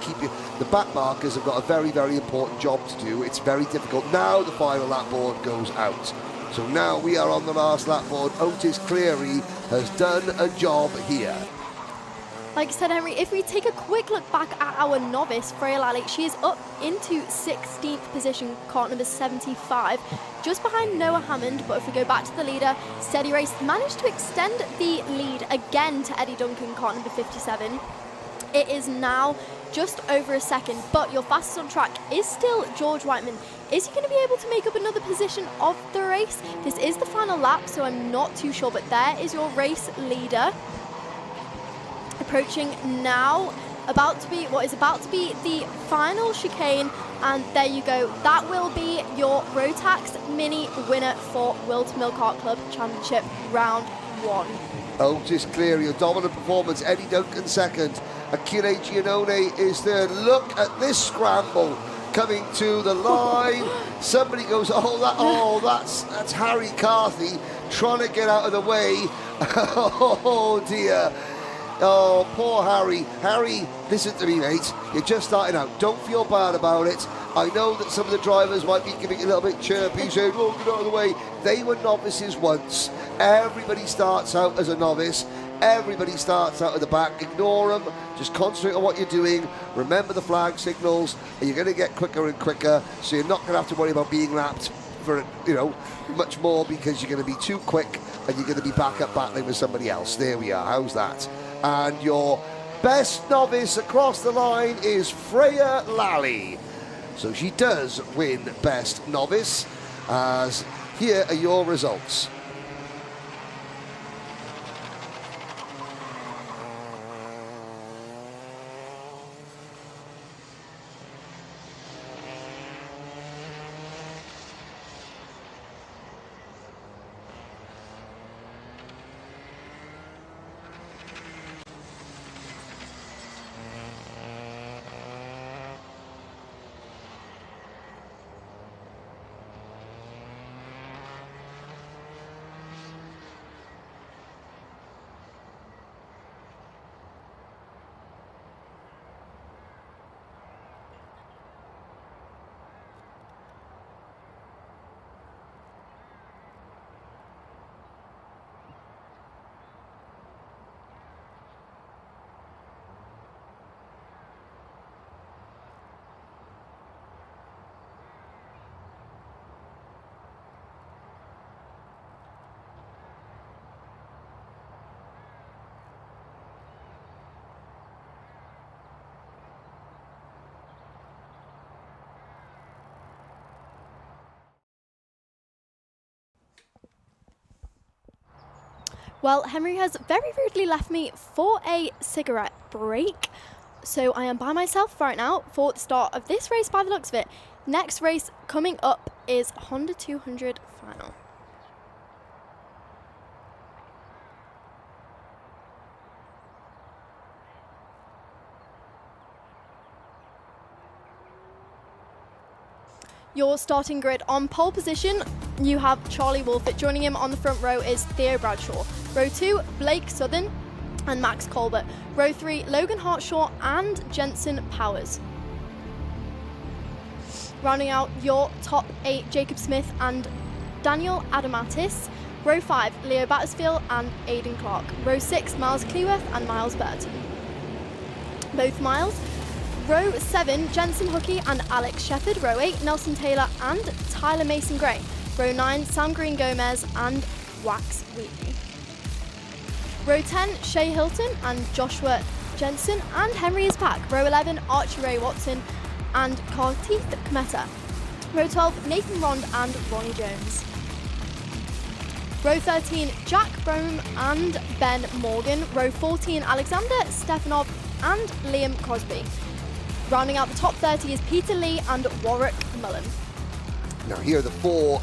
the back markers have got a very, very important job to do. It's very difficult. Now the final lap board goes out. So now we are on the last lap board. Otis Cleary has done a job here. Like I said, Henry, if we take a quick look back at our novice, Freya Lally, she is up into 16th position, kart number 75, just behind Noah Hammond. But if we go back to the leader, Steady Race managed to extend the lead again to Eddie Duncan, kart number 57. It is now just over a second, but your fastest on track is still George Whiteman. Is he going to be able to make up another position of the race? This is the final lap, so I'm not too sure, but there is your race leader. Approaching now, what is about to be the final chicane, and there you go. That will be your Rotax Mini winner for Wilton Mill Kart Club Championship Round 1. Otis Cleary, a dominant performance. Eddie Duncan second. Achille Giannone is third. Look at this scramble coming to the line. Somebody goes, that's Harry Carthy trying to get out of the way. Oh dear. Oh, poor Harry. Harry, listen to me, mate. You're just starting out. Don't feel bad about it. I know that some of the drivers might be giving a little bit chirpy, saying, oh, get out of the way. They were novices once. Everybody starts out as a novice. Everybody starts out at the back. Ignore them. Just concentrate on what you're doing. Remember the flag signals. And you're going to get quicker and quicker. So you're not going to have to worry about being lapped for, much more, because you're going to be too quick and you're going to be back up battling with somebody else. There we are. How's that? And your best novice across the line is Freya Lally. So she does win best novice, as here are your results. Well, Henry has very rudely left me for a cigarette break. So I am by myself right now for the start of this race by the looks of it. Next race coming up is Honda 200 Final. Your starting grid on pole position, you have Charlie Wolfett. Joining him on the front row is Theo Bradshaw. Row 2, Blake Southern and Max Colbert. Row 3, Logan Hartshaw and Jensen Powers. Rounding out your top 8, Jacob Smith and Daniel Adamatis. Row 5, Leo Battersfield and Aidan Clark. Row 6, Miles Cleworth and Miles Burton. Both Miles. Row 7, Jensen Hookey and Alex Shepherd. Row 8, Nelson Taylor and Tyler Mason Gray. Row 9, Sam Green Gomez and Wax Wheatley. Row 10, Shay Hilton and Joshua Jensen and Henry is back. Row 11, Archie Ray Watson and Kartith Kmeta. Row 12, Nathan Rond and Ronnie Jones. Row 13, Jack Brome and Ben Morgan. Row 14, Alexander Stefanov and Liam Crosby. Rounding out the top 30 is Peter Lee and Warwick Mullen. Now here are the 4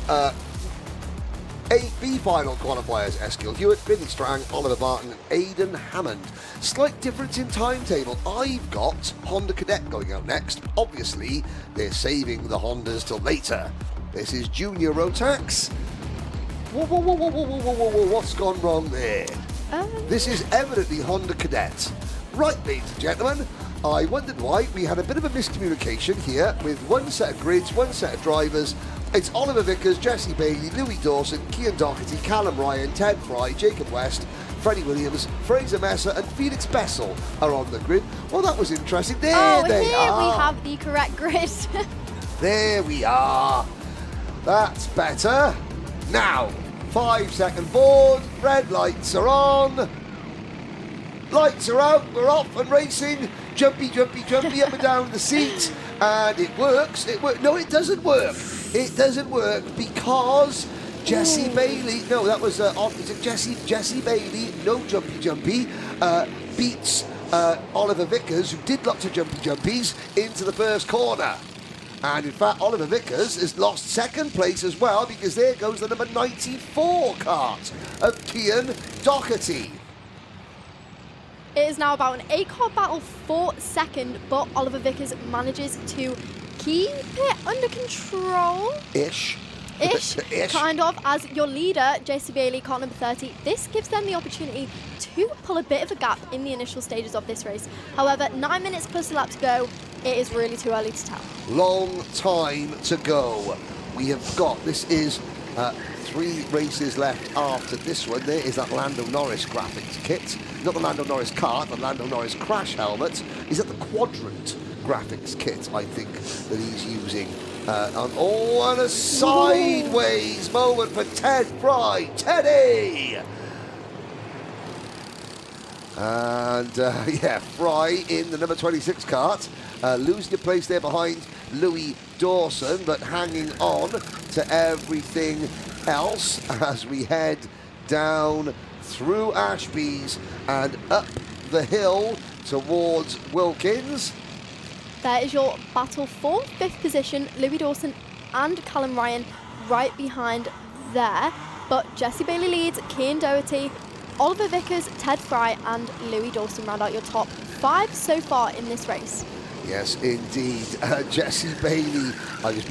A-B final qualifiers: Eskil Hewitt, Billy Strang, Oliver Martin and Aidan Hammond. Slight difference in timetable. I've got Honda Cadet going out next. Obviously, they're saving the Hondas till later. This is Junior Rotax. Whoa, whoa, whoa, whoa, whoa, whoa, whoa, whoa, what's gone wrong there? This is evidently Honda Cadet. Right, ladies and gentlemen, I wondered why we had a bit of a miscommunication here with one set of grids, one set of drivers. It's Oliver Vickers, Jesse Bailey, Louis Dawson, Cian Doherty, Callum Ryan, Ted Fry, Jacob West, Freddie Williams, Fraser Messer and Felix Bessel are on the grid. Well, that was interesting. There they are. Here we have the correct grid. There we are. That's better. Now, 5-second board, red lights are on. Lights are out, we're off and racing. Jumpy, jumpy, jumpy up and down the seat. And it works. No, it doesn't work. It doesn't work because Jesse Bailey, no, that was, is it Jesse Bailey, no jumpy, jumpy, beats Oliver Vickers, who did lots of jumpy, jumpies, into the first corner. And in fact, Oliver Vickers has lost second place as well because there goes the number 94 kart of Cian Doherty. It is now about an 8-car battle for second, but Oliver Vickers manages to keep it under control. Ish, kind of, as your leader, JC Bailey, car number 30. This gives them the opportunity to pull a bit of a gap in the initial stages of this race. However, 9 minutes plus a lap to go. It is really too early to tell. Long time to go. We have got, this is 3 races left after this one. There is that Lando Norris graphics kit. Not the Lando Norris kart, the Lando Norris crash helmet. Is that the Quadrant graphics kit, I think, that he's using? And a sideways moment for Ted Fry. Teddy! And yeah, Fry in the number 26 kart. Losing a place there behind Louis Dawson, but hanging on to everything else as we head down through Ashby's and up the hill towards Wilkins. There is your battle for 5th position. Louis Dawson and Callum Ryan right behind there. But Jesse Bailey leads, Cian Doherty, Oliver Vickers, Ted Fry and Louis Dawson round out your top 5 so far in this race. Yes, indeed. Jesse Bailey, I've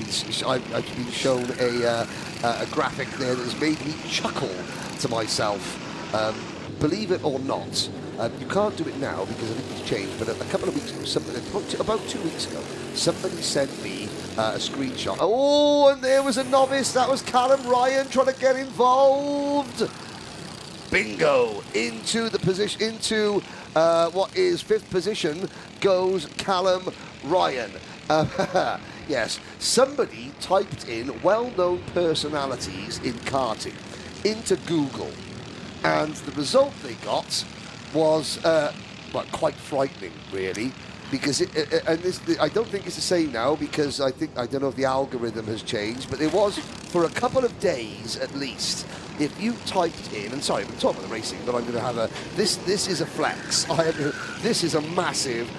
been shown a graphic there that has made me chuckle to myself. Believe it or not, you can't do it now because I think it's changed, but a couple of weeks ago, about 2 weeks ago, somebody sent me a screenshot. Oh, and there was a novice. That was Callum Ryan trying to get involved. Bingo! Into the position, into what is 5th position goes Callum Ryan. Yes, somebody typed in well-known personalities in karting into Google, and the result they got was well, quite frightening, really, because I don't think it's the same now, because I don't know if the algorithm has changed, but it was for a couple of days at least. if you typed in, and sorry, we're talking about the racing, but I'm going to have a, this is a flex. This is a massive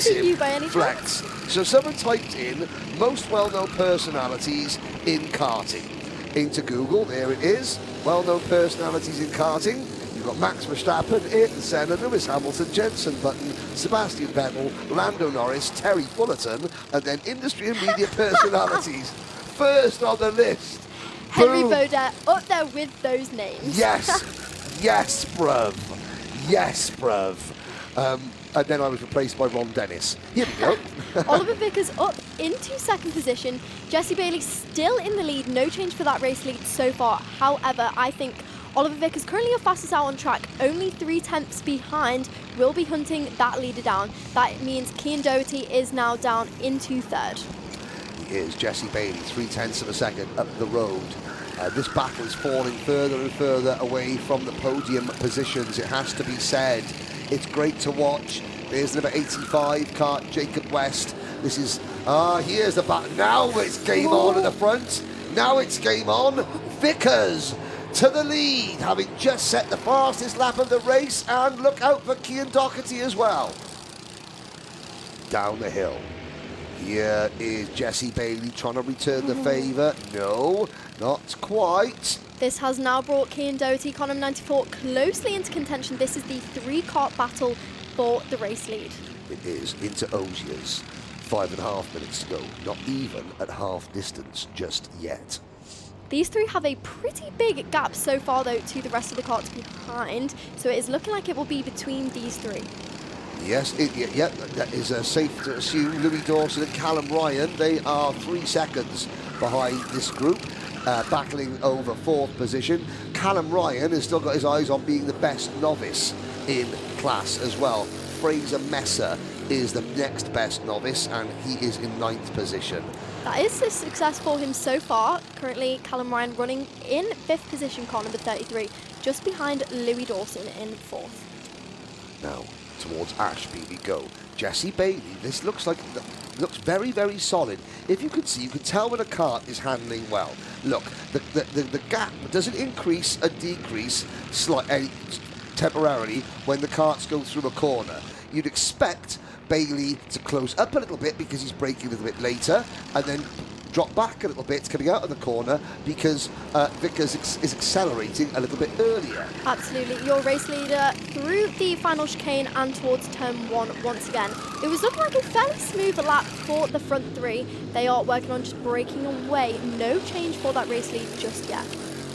you by any flex. So someone typed in most well-known personalities in karting into Google. There it is, well-known personalities in karting. You've got Max Verstappen, Ayrton Senna, Lewis Hamilton, Jenson Button, Sebastian Vettel, Lando Norris, Terry Fullerton, and then industry and media personalities. First on the list. Henry Boom. Beaudette up there with those names. Yes, yes, bruv. Yes, bruv. And then I was replaced by Ron Dennis. Here we go. Oliver Vickers up into second position. Jesse Bailey still in the lead. No change for that race lead so far. However, I think Oliver Vickers, currently your fastest out on track, only 3/10 behind, will be hunting that leader down. That means Cian Doherty is now down into third. He is Jesse Bailey, 0.3 of a second up the road. This battle is falling further and further away from the podium positions, it has to be said. It's great to watch. There's number 85 kart, Jacob West. This is, here's the battle. Now it's game on at the front. Now it's game on. Vickers to the lead, having just set the fastest lap of the race, and look out for Cian Doherty as well. Down the hill. Here is Jesse Bailey trying to return the favour. No, not quite. This has now brought Cian Doherty, Condom 94, closely into contention. This is the 3-kart battle for the race lead. It is into Osiers. 5.5 minutes to go. Not even at half distance just yet. These three have a pretty big gap so far, though, to the rest of the karts behind. So it is looking like it will be between these three. Yes, that is safe to assume. Louis Dawson and Callum Ryan, they are 3 seconds behind this group, battling over 4th position. Callum Ryan has still got his eyes on being the best novice in class as well. Fraser Messer is the next best novice, and he is in 9th position. That is a success for him so far. Currently, Callum Ryan running in 5th position, car number 33, just behind Louis Dawson in 4th. Now, towards Ashby we go. Jesse Bailey, this looks very, very solid. If you could see, you could tell when a kart is handling well. Look, the gap doesn't increase and decrease temporarily when the karts go through a corner. You'd expect Bailey to close up a little bit because he's braking a little bit later, and then drop back a little bit coming out of the corner because Vickers is accelerating a little bit earlier. Absolutely. Your race leader through the final chicane and towards turn 1 once again. It was looking like a fairly smooth lap for the front three. They are working on just breaking away. No change for that race lead just yet.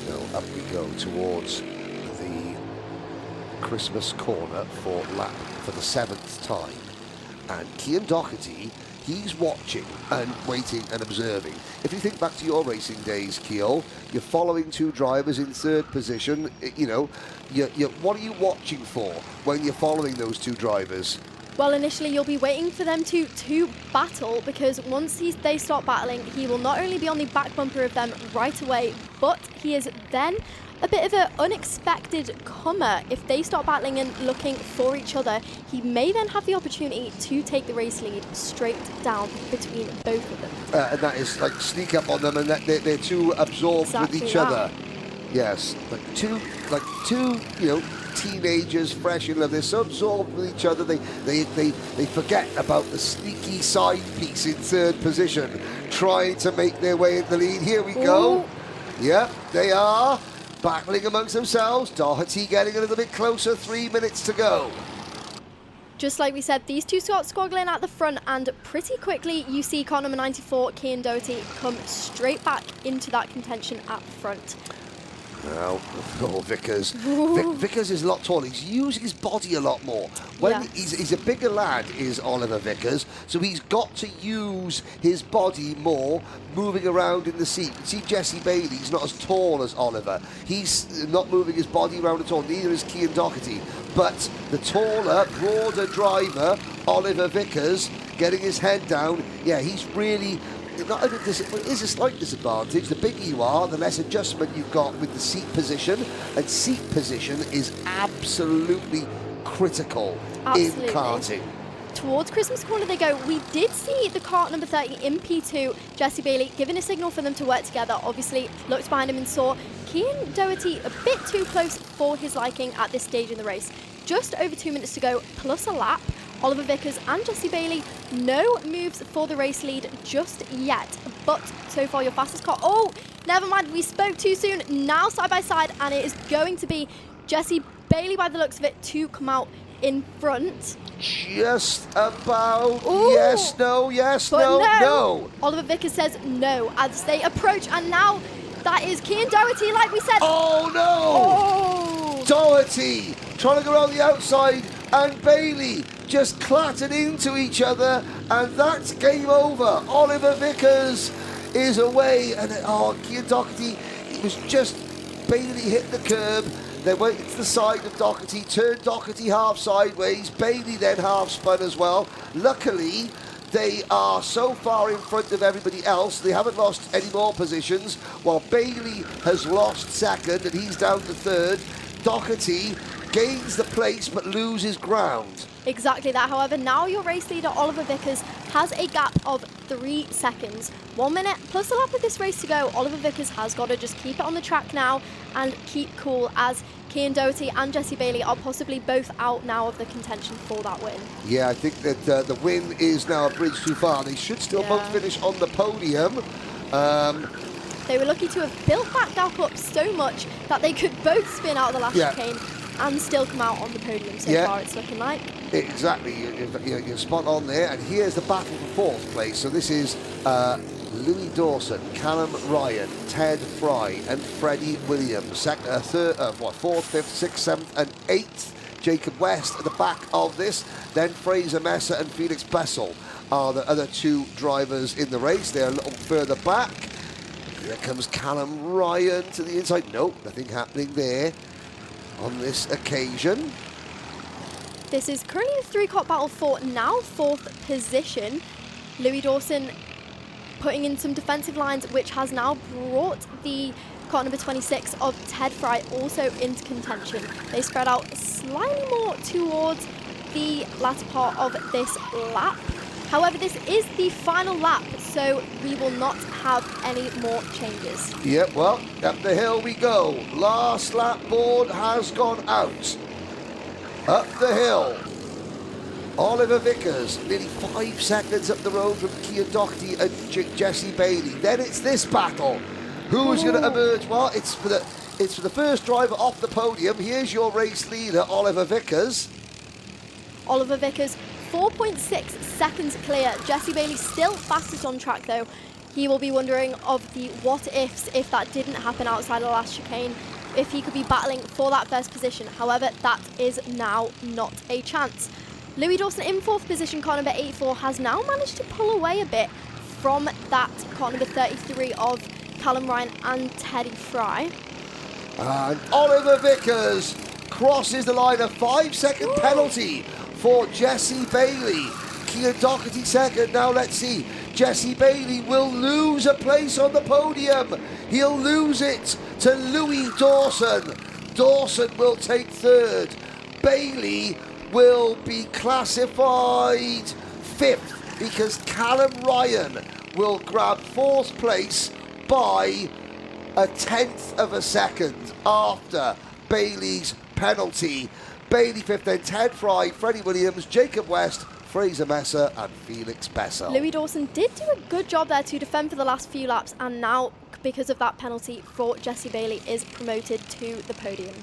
So up we go towards the Christmas corner for the 7th time. And Cian Doherty, he's watching and waiting and observing. If you think back to your racing days, Keogh, you're following 2 drivers in 3rd position. You know, what are you watching for when you're following those 2 drivers? Well, initially you'll be waiting for them to battle, because once they start battling, he will not only be on the back bumper of them right away, but he is then a bit of an unexpected comer. If they start battling and looking for each other, he may then have the opportunity to take the race lead straight down between both of them. And that is like sneak up on them, and that they're too absorbed with each other. Yes, like two, you know, teenagers fresh in love. They're so absorbed with each other, they forget about the sneaky side piece in 3rd position, trying to make their way in the lead. Here we go. Yep, they are battling amongst themselves. Doherty getting a little bit closer. 3 minutes to go. Just like we said, these two start squaggling at the front, and pretty quickly you see car number 94, Cian Doherty, come straight back into that contention at the front. Now, Vickers. Vickers is a lot taller. He's using his body a lot more. He's a bigger lad, is Oliver Vickers, so he's got to use his body more, moving around in the seat. You see Jesse Bailey, he's not as tall as Oliver. He's not moving his body around at all, neither is Cian Doherty. But the taller, broader driver, Oliver Vickers, getting his head down, yeah, he's really... Not only this, it is a slight disadvantage. The bigger you are, the less adjustment you've got with the seat position, and seat position is absolutely critical in karting. towards Christmas Corner they go. We did see the kart number 30 in P2, Jesse Bailey, giving a signal for them to work together. Obviously, looked behind him and saw Cian Doherty a bit too close for his liking at this stage in the race. Just over 2 minutes to go, plus a lap. Oliver Vickers and Jesse Bailey, no moves for the race lead just yet. But so far, your fastest car. Oh, never mind, we spoke too soon. Now side by side, and it is going to be Jesse Bailey, by the looks of it, to come out in front. Just about. Ooh. Yes, no, yes, But no. Oliver Vickers says no as they approach, and now that is Cian Doherty, like we said. Oh, no! Oh! Doherty trying to go around the outside, and Bailey just clattered into each other, and that's game over. Oliver Vickers is away, and Cian Doherty, it was just Bailey hit the curb. They went to the side of Doherty, turned Doherty half sideways. Bailey then half spun as well. Luckily, they are so far in front of everybody else, they haven't lost any more positions, while Bailey has lost second and he's down to third. Doherty gains the place but loses ground. Exactly that. However, now your race leader, Oliver Vickers, has a gap of 3 seconds. 1 minute plus a lap of this race to go. Oliver Vickers has got to just keep it on the track now and keep cool, as Cian Doherty and Jesse Bailey are possibly both out now of the contention for that win. Yeah, I think that the win is now a bridge too far. They should still both finish on the podium. They were lucky to have built that gap up so much that they could both spin out of the last chicane and still come out on the podium. So far it's looking like. Exactly, you're spot on there. And here's the battle for 4th place. So this is Louis Dawson, Callum Ryan, Ted Fry and Freddie Williams. 4th, 5th, 6th, 7th and 8th. Jacob West at the back of this. Then Fraser Messer and Felix Bessel are the other 2 drivers in the race. They're a little further back. Here comes Callum Ryan to the inside. Nope, nothing happening there on this occasion. This is currently a 3-car battle for now 4th position. Louis Dawson putting in some defensive lines, which has now brought the car number 26 of Ted Fry also into contention. They spread out slightly more towards the latter part of this lap. However, this is the final lap, so we will not have any more changes. Yep, well, up the hill we go. Last lap board has gone out. Up the hill. Oliver Vickers, nearly 5 seconds up the road from Cian Doherty and Jesse Bailey. Then it's this battle. Who's going to emerge? Well, it's for the first driver off the podium. Here's your race leader, Oliver Vickers. Oliver Vickers, 4.6 seconds clear. Jesse Bailey still fastest on track though. He will be wondering of the what ifs if that didn't happen outside of the last chicane, if he could be battling for that first position. However, that is now not a chance. Louis Dawson in 4th position, car number 84, has now managed to pull away a bit from that car number 33 of Callum Ryan and Teddy Fry. And Oliver Vickers crosses the line, a 5-second penalty for Jesse Bailey. Cian Doherty second. Now let's see. Jesse Bailey will lose a place on the podium. He'll lose it to Louis Dawson. Dawson will take 3rd. Bailey will be classified 5th because Callum Ryan will grab 4th place by a 1/10 of a second after Bailey's penalty. Bailey 5th, then Ted Fry, Freddie Williams, Jacob West, Fraser Messer and Felix Bessel. Louis Dawson did do a good job there to defend for the last few laps, and now, because of that penalty for Jesse Bailey, is promoted to the podium.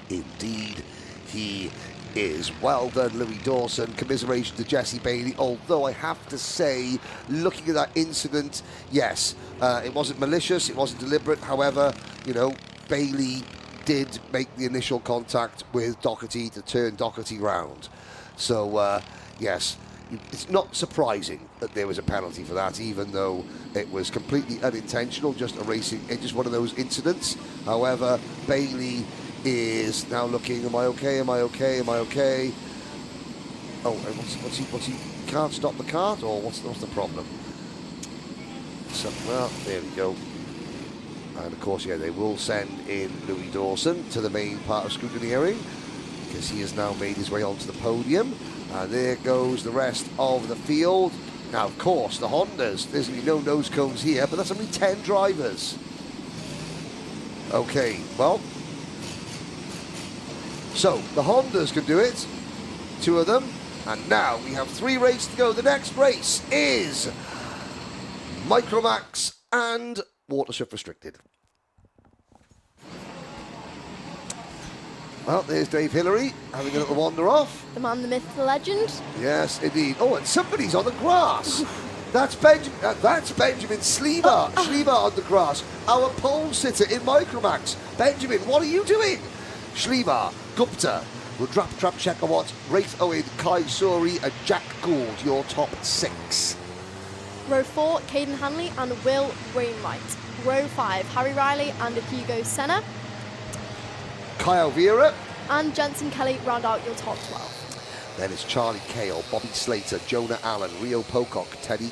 Indeed, he is. Well done, Louis Dawson. Commiseration to Jesse Bailey, although I have to say, looking at that incident, yes, it wasn't malicious, it wasn't deliberate. However, you know, Bailey did make the initial contact with Doherty to turn Doherty round. So, yes, it's not surprising that there was a penalty for that, even though it was completely unintentional, just just one of those incidents. However, Bailey is now looking, am I okay, am I okay, am I okay? Oh, what's he can't stop the cart, or what's the problem? So, well, there we go. And of course, yeah, they will send in Louis Dawson to the main part of scrutineering, because he has now made his way onto the podium. And there goes the rest of the field. Now, of course, the Hondas, there's going to be no nose cones here, but that's only 10 drivers. Okay, well, so the Hondas can do it, 2 of them, and now we have 3 races to go. The next race is Microax and Watership Restricted. Well, there's Dave Hillary having a little wander off. The man, the myth, the legend. Yes, indeed. Oh, and somebody's on the grass. That's Benjamin Schleber. Schleber on the grass. Our pole sitter in Microax. Benjamin, what are you doing? Schleber, Gupta, Rudrap Shekawat, Wraith Owen, Kai Suri, and Jack Gould, your top 6. Row 4, Caden Hanley and Will Wainwright. Row 5, Harry Riley and Hugo Senna. Kyle Vera. And Jensen Kelly round out your top 12. Then it's Charlie Cale, Bobby Slater, Jonah Allen, Rio Pocock, Teddy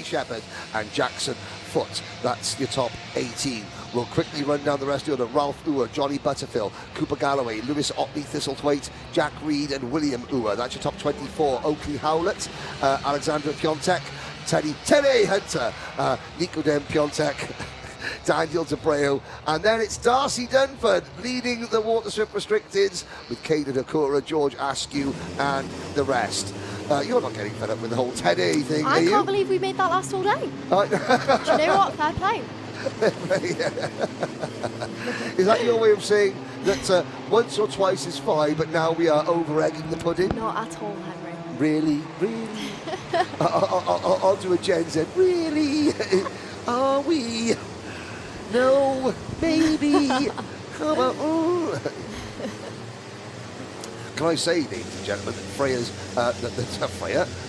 Shepherd, and Jackson Foote. That's your top 18. We'll quickly run down the rest of the order. Ralph Uhr, Johnny Butterfield, Cooper Galloway, Lewis Otley Thistlethwaite, Jack Reed, and William Uhr. That's your top 24. Oakley Howlett, Alexandra Piontek, Teddy Hunter, Nicodem Piontek, Daniel Debreu, and then it's Darcy Dunford leading the Watership Restricteds with Caden Hakura, George Askew, and the rest. You're not getting fed up with the whole Teddy thing, I are you? can't believe we made that last all day. Do you know what? Fair play. Is that your way of saying that once or twice is fine, but now we are over-egging the pudding? Not at all, Henry. Really? I'll do a Gen Z. Really? Are we? No, maybe. Come on. Can I say, ladies and gentlemen, that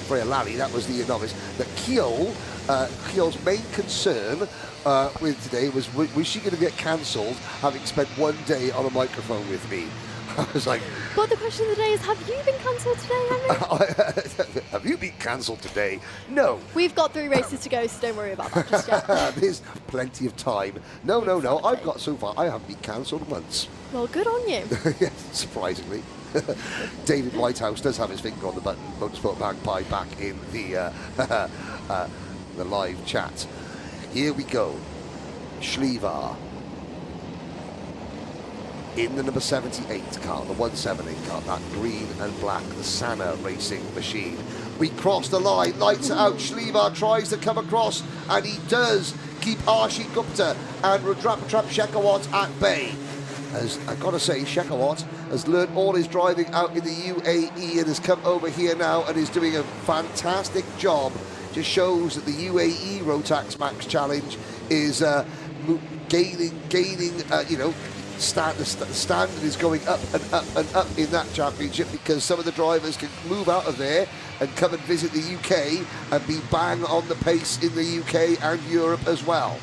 Freya Lally, that was the novice, that Keel's main concern with today was she going to get cancelled, having spent 1 day on a microphone with me? I was like... But the question of the day is, have you been cancelled today, Henry? Have you been cancelled today? No. We've got 3 races to go, so don't worry about that just yet. There's plenty of time. No. I've got so far, I haven't been cancelled once. Well, good on you. Yes, surprisingly. David Whitehouse does have his finger on the button. Motorsport Magpie back in the live chat. Here we go. Schlever in the number 78 car, the 178 car, that green and black, the Sana racing machine. We cross the line, lights out. Schlever tries to come across, and he does keep Arshi Gupta and Rudrap Shekawat at bay. As I've got to say, Shekawat has learned all his driving out in the UAE and has come over here now and is doing a fantastic job. Just shows that the UAE Rotax Max Challenge is gaining, the standard is going up and up and up in that championship, because some of the drivers can move out of there and come and visit the UK and be bang on the pace in the UK and Europe as well.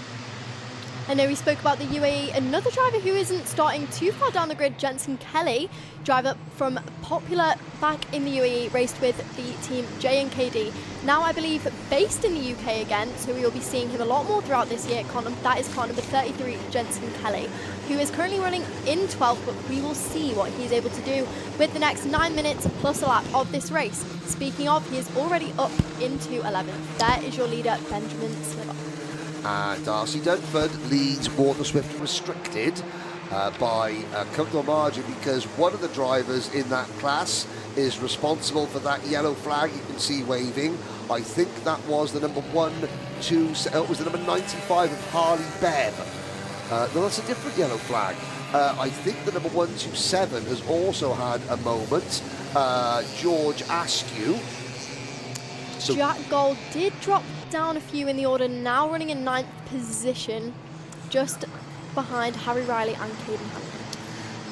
I know we spoke about the UAE. Another driver who isn't starting too far down the grid, Jensen Kelly, driver from Popular back in the UAE, raced with the team JNKD. Now, I believe, based in the UK again, so we will be seeing him a lot more throughout this year. That is car number 33, Jensen Kelly, who is currently running in 12th, but we will see what he's able to do with the next 9 minutes plus a lap of this race. Speaking of, he is already up into 11th. There is your leader, Benjamin Sliver. And Darcy Dunford leads Waterswift Restricted by a comfortable margin, because one of the drivers in that class is responsible for that yellow flag you can see waving. I think that was the number it was the number 95 of Harley Bev. No, that's a different yellow flag. I think the number 127 has also had a moment. George Askew. So Jack Gold did drop down a few in the order, now running in 9th position, just behind Harry Riley and Caden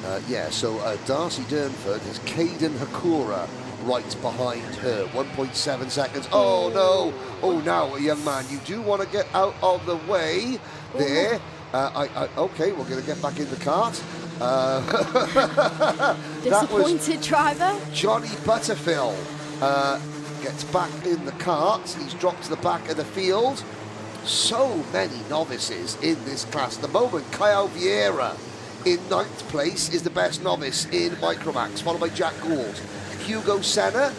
Hanley. So Darcy Dunford has Caden Hakura right behind her, 1.7 seconds. Oh no! Oh, now, young man, you do want to get out of the way there. Okay, we're going to get back in the cart. Disappointed driver. Johnny Butterfield gets back in the cart. He's dropped to the back of the field. So many novices in this class. At the moment, Kyle Vieira in 9th place is the best novice in Microax, followed by Jack Gould. Hugo Senna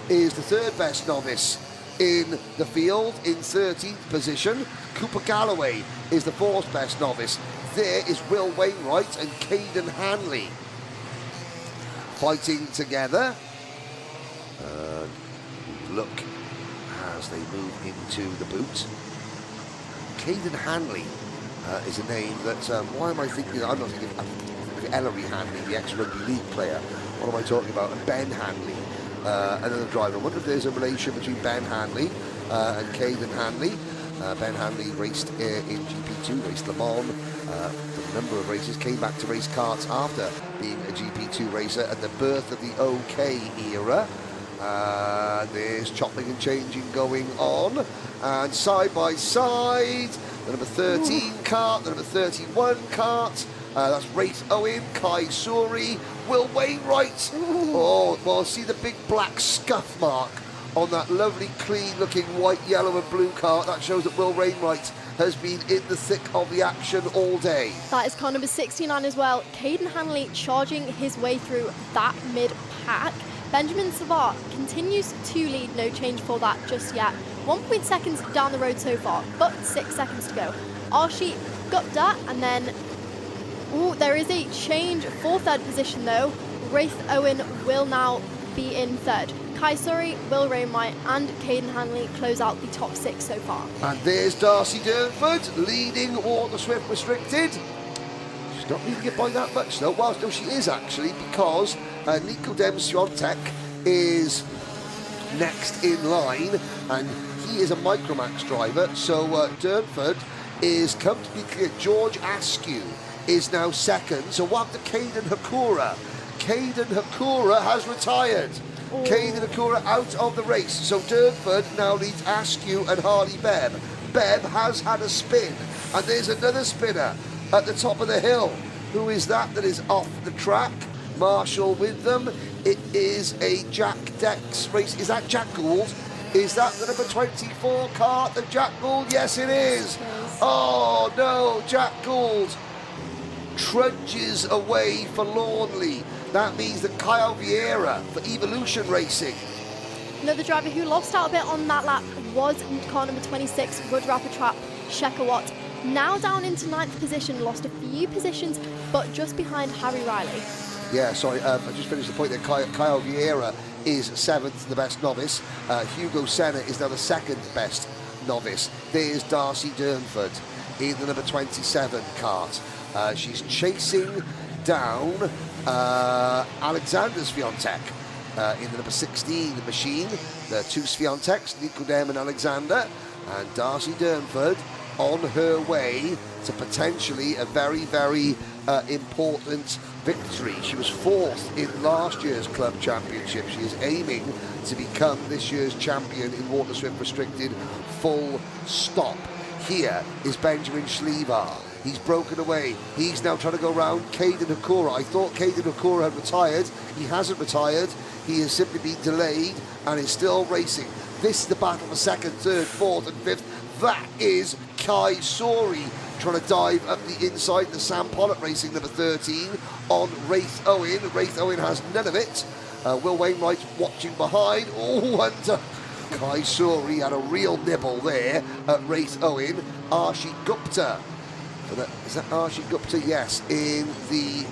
is the third best novice in the field in 13th position. Cooper Galloway is the fourth best novice. There is Will Wainwright and Caden Hanley fighting together. Look as they move into the boot. Caden Hanley is a name that, why am I thinking, I'm not thinking of Ellery Hanley, the ex-rugby league player. What am I talking about? And Ben Hanley, another driver. I wonder if there's a relation between Ben Hanley and Caden Hanley. Ben Hanley raced in GP2, raced Le Mans, a number of races, came back to race karts after being a GP2 racer at the birth of the OK era. There's chopping and changing going on, and side by side, the number 13 kart, the number 31 kart, that's Wraith Owen, Kai Suri, Will Wainwright. Oh, well, see the big black scuff mark on that lovely clean looking white, yellow and blue kart. That shows that Will Wainwright has been in the thick of the action all day. That is car number 69 as well. Caden Hanley charging his way through that mid-pack. Benjamin Savard continues to lead, no change for that just yet. 1.2 seconds down the road so far, but 6 seconds to go. Archie Gupta, and then, there is a change for third position though. Wraith Owen will now be in third. Kai Suri, Will Wainwright and Caden Hanley close out the top 6 so far. And there's Darcy Durnford leading Water Swift Restricted. She's not leading it by that much though. Well, no, she is actually, because Nico Dem-Swiatek is next in line, and he is a Microax driver. So Durnford is comfortably. George Askew is now second. So what happened to Caden Hakura? Caden Hakura has retired. Caden Hakura out of the race. So Durnford now leads Askew and Harley Bebb. Bebb has had a spin, and there's another spinner at the top of the hill. Who is that is off the track? Marshall with them. It is a Jack Dex race. Is that Jack Gould? Is that the number 24 kart of Jack Gould? Yes, it is. Oh no, Jack Gould trudges away forlornly. That means that Kyle Vieira for Evolution Racing. Another driver who lost out a bit on that lap was car number 26, Wood Rapper Trap, Shekawat. Now down into 9th position, lost a few positions, but just behind Harry Riley. Yeah, sorry, I just finished the point there. Kyle Vieira is 7th, the best novice. Hugo Senna is now the 2nd best novice. There's Darcy Durnford in the number 27 kart. She's chasing down Alexander Swiatek in the number 16 machine. The two Swiateks, Nico Dem and Alexander, and Darcy Durnford on her way to potentially a very, very important victory. She was 4th in last year's club championship. She is aiming to become this year's champion in Water Swift Restricted, full stop. Here is Benjamin Schlevar. He's broken away. He's now trying to go around Caden Hakura. I thought Caden Hakura had retired. He hasn't retired. He has simply been delayed and is still racing. This is the battle for 2nd, 3rd, 4th and 5th. That is Kai Suri trying to dive up the inside. The Sam Pollock Racing number 13 on Wraith Owen. Wraith Owen has none of it. Will Wainwright watching behind. Oh, and Kai Suri had a real nibble there at Wraith Owen. Archie Gupta. Is that Archie Gupta? Yes, in the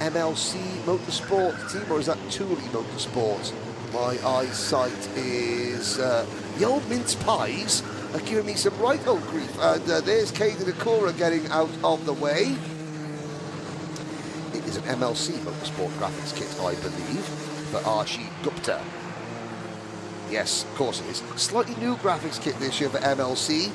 MLC Motorsport team, or is that Thule Motorsport? My eyesight is the old mince pies are giving me some right old grief. And there's Caden Hakura getting out of the way. It is an MLC Motorsport graphics kit, I believe, for Archie Gupta. Yes, of course it is. Slightly new graphics kit this year for MLC.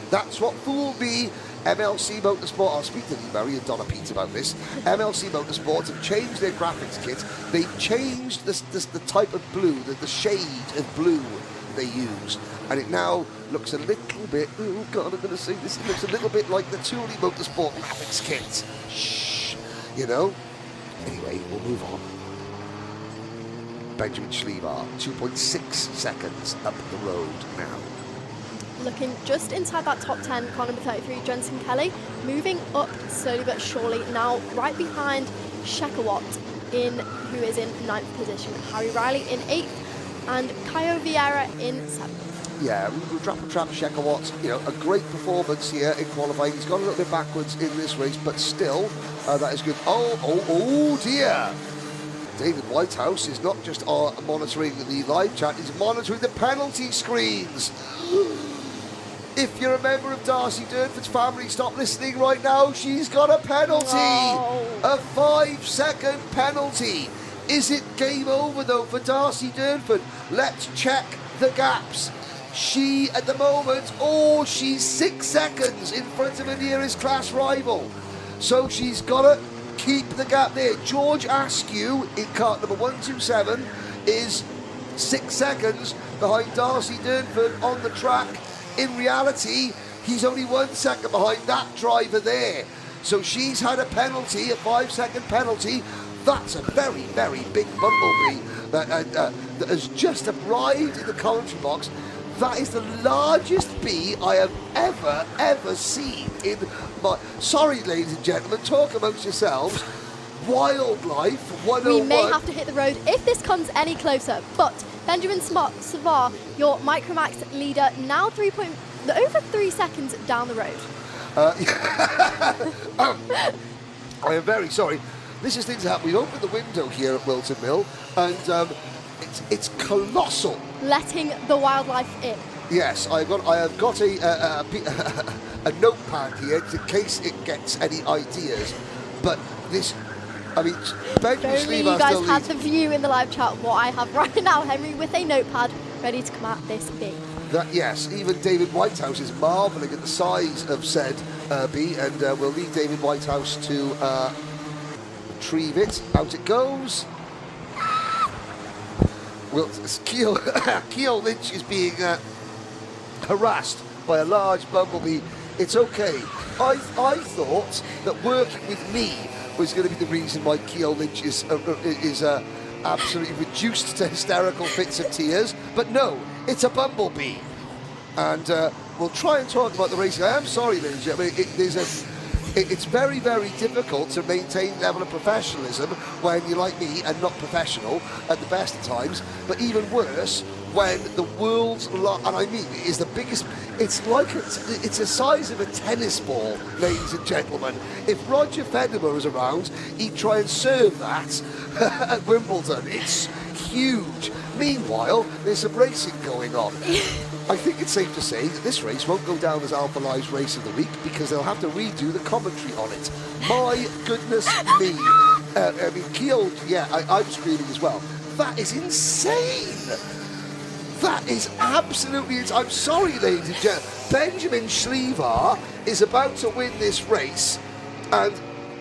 That's what fooled me. MLC Motorsport, I'll speak to Lee Murray and Donna Pete about this. MLC Motorsport have changed their graphics kit. They've changed the type of blue, the shade of blue they use. And it now looks a little bit, oh God, I'm going to say this, it looks a little bit like the Thule Motorsport graphics kit. Shh, you know. Anyway, we'll move on. Benjamin Schlevar, 2.6 seconds up the road now. Looking just inside that top 10, car number 33, Jensen Kelly, moving up slowly but surely, now right behind Shekawat, who is in 9th position. Harry Riley in 8th, and Caio Vieira in 7th. Yeah, Trap Shekawat, you know, a great performance here in qualifying. He's gone a little bit backwards in this race, but still, that is good. Oh dear! David Whitehouse is not just monitoring the live chat, he's monitoring the penalty screens. If you're a member of Darcy Durnford's family, stop listening right now. She's got a penalty. No. A 5-second penalty. Is it game over, though, for Darcy Durnford? Let's check the gaps. She, at the moment, she's 6 seconds in front of her nearest class rival. So she's got to keep the gap there. George Askew in kart number 127 is 6 seconds behind Darcy Durnford on the track. In reality, he's only 1 second behind that driver there. So she's had a penalty, a 5-second penalty. That's a very, very big bumblebee that has just arrived in the commentary box. That is the largest bee I have ever seen in my... Sorry, ladies and gentlemen, talk amongst yourselves. Wildlife 101. We may have to hit the road if this comes any closer, but Benjamin Savar, your Microax leader, now over 3 seconds down the road. I am very sorry. This is things that happen. We've opened the window here at Wilton Mill, and it's colossal. Letting the wildlife in. Yes, I have got a notepad here in case it gets any ideas. But this, I mean, Benjamin Only Schlever you guys still had leads. the view in the live chat what I have right now, Henry, with a notepad ready to come at this bee. Yes, even David Whitehouse is marvelling at the size of said bee, and we'll leave David Whitehouse to retrieve it. Out it goes. Well, Keel Lynch is being harassed by a large bumblebee. It's okay. I thought that working with me was going to be the reason why Keel Lynch is absolutely reduced to hysterical fits of tears, but no, it's a bumblebee. And we'll try and talk about the racing. I am sorry, ladies and gentlemen, it's very, very difficult to maintain level of professionalism when you're like me and not professional at the best of times, but even worse when the world's and I mean it is the biggest. It's like it's the size of a tennis ball, ladies and gentlemen. If Roger Federer was around, he'd try and serve that at Wimbledon. It's huge. Meanwhile, there's some racing going on. I think it's safe to say that this race won't go down as Alpha Live's race of the week because they'll have to redo the commentary on it. My goodness me. I mean, Keel, yeah, I'm screaming as well. That is insane. That is absolutely insane. I'm sorry, ladies and gentlemen. Benjamin Schlever is about to win this race, and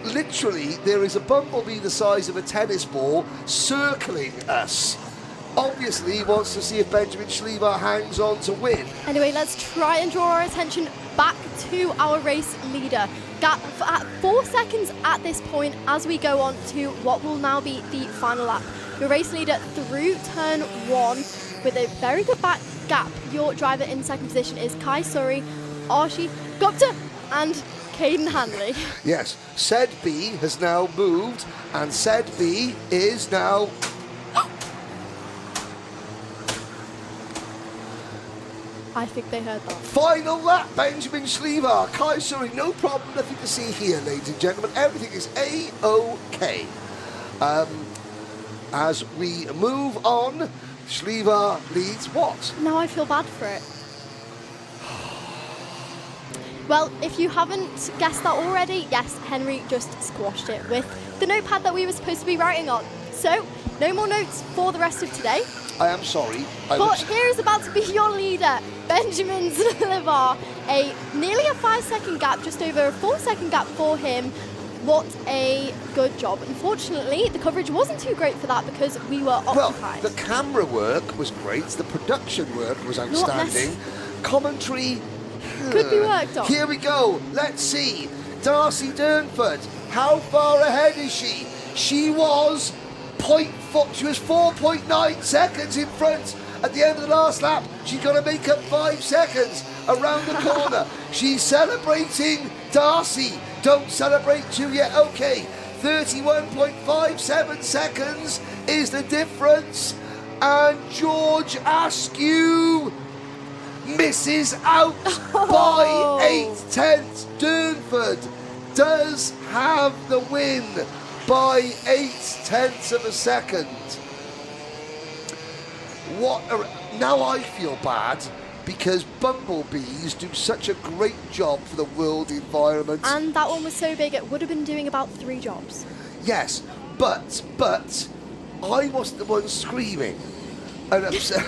literally there is a bumblebee the size of a tennis ball circling us. Obviously, he wants to see if Benjamin Schlever hangs on to win. Anyway, let's try and draw our attention back to our race leader. Gap at 4 seconds at this point as we go on to what will now be the final lap. Your race leader through turn 1 with a very good back gap. Your driver in second position is Kai Surrey, Archie Gupta and Caden Hanley. Yes, said B has now moved, and said B is now... I think they heard that. Final lap, Benjamin Schlever, Kai Surrey, no problem, nothing to see here, ladies and gentlemen. Everything is A-OK. As we move on, Schlever leads what? Now I feel bad for it. Well, if you haven't guessed that already, yes, Henry just squashed it with the notepad that we were supposed to be writing on. So, no more notes for the rest of today. I am sorry. But here is about to be your leader, Benjamin Schlever. Nearly a 5-second gap, just over a 4-second gap for him. What a good job. Unfortunately, the coverage wasn't too great for that because we were occupied. Well, the camera work was great. The production work was outstanding. Commentary could be worked on. Here we go. Let's see. Darcy Durnford. How far ahead is she? She was 4.9 seconds in front at the end of the last lap. She's got to make up 5 seconds around the corner. She's celebrating Darcy. Don't celebrate you yet. Okay, 31.57 seconds is the difference. And George Askew misses out by 8/10. Durnford does have the win by 8/10 of a second. Now I feel bad because bumblebees do such a great job for the world environment. And that one was so big it would have been doing about 3 jobs. Yes, but I wasn't the one screaming and upset.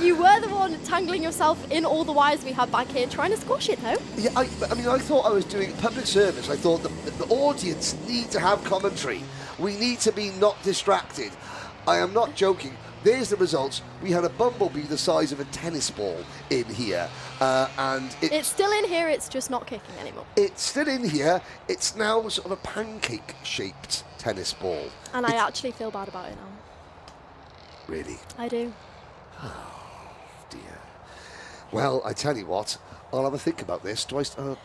You were the one tangling yourself in all the wires we had back here, trying to squash it though. Yeah, I mean, I thought I was doing public service. I thought the audience need to have commentary. We need to be not distracted. I am not joking. There's the results. We had a bumblebee the size of a tennis ball in here. And it's still in here, it's just not kicking anymore. It's still in here. It's now sort of a pancake-shaped tennis ball. And I actually feel bad about it now. Really? I do. Oh, dear. Well, I tell you what, I'll have a think about this. Do I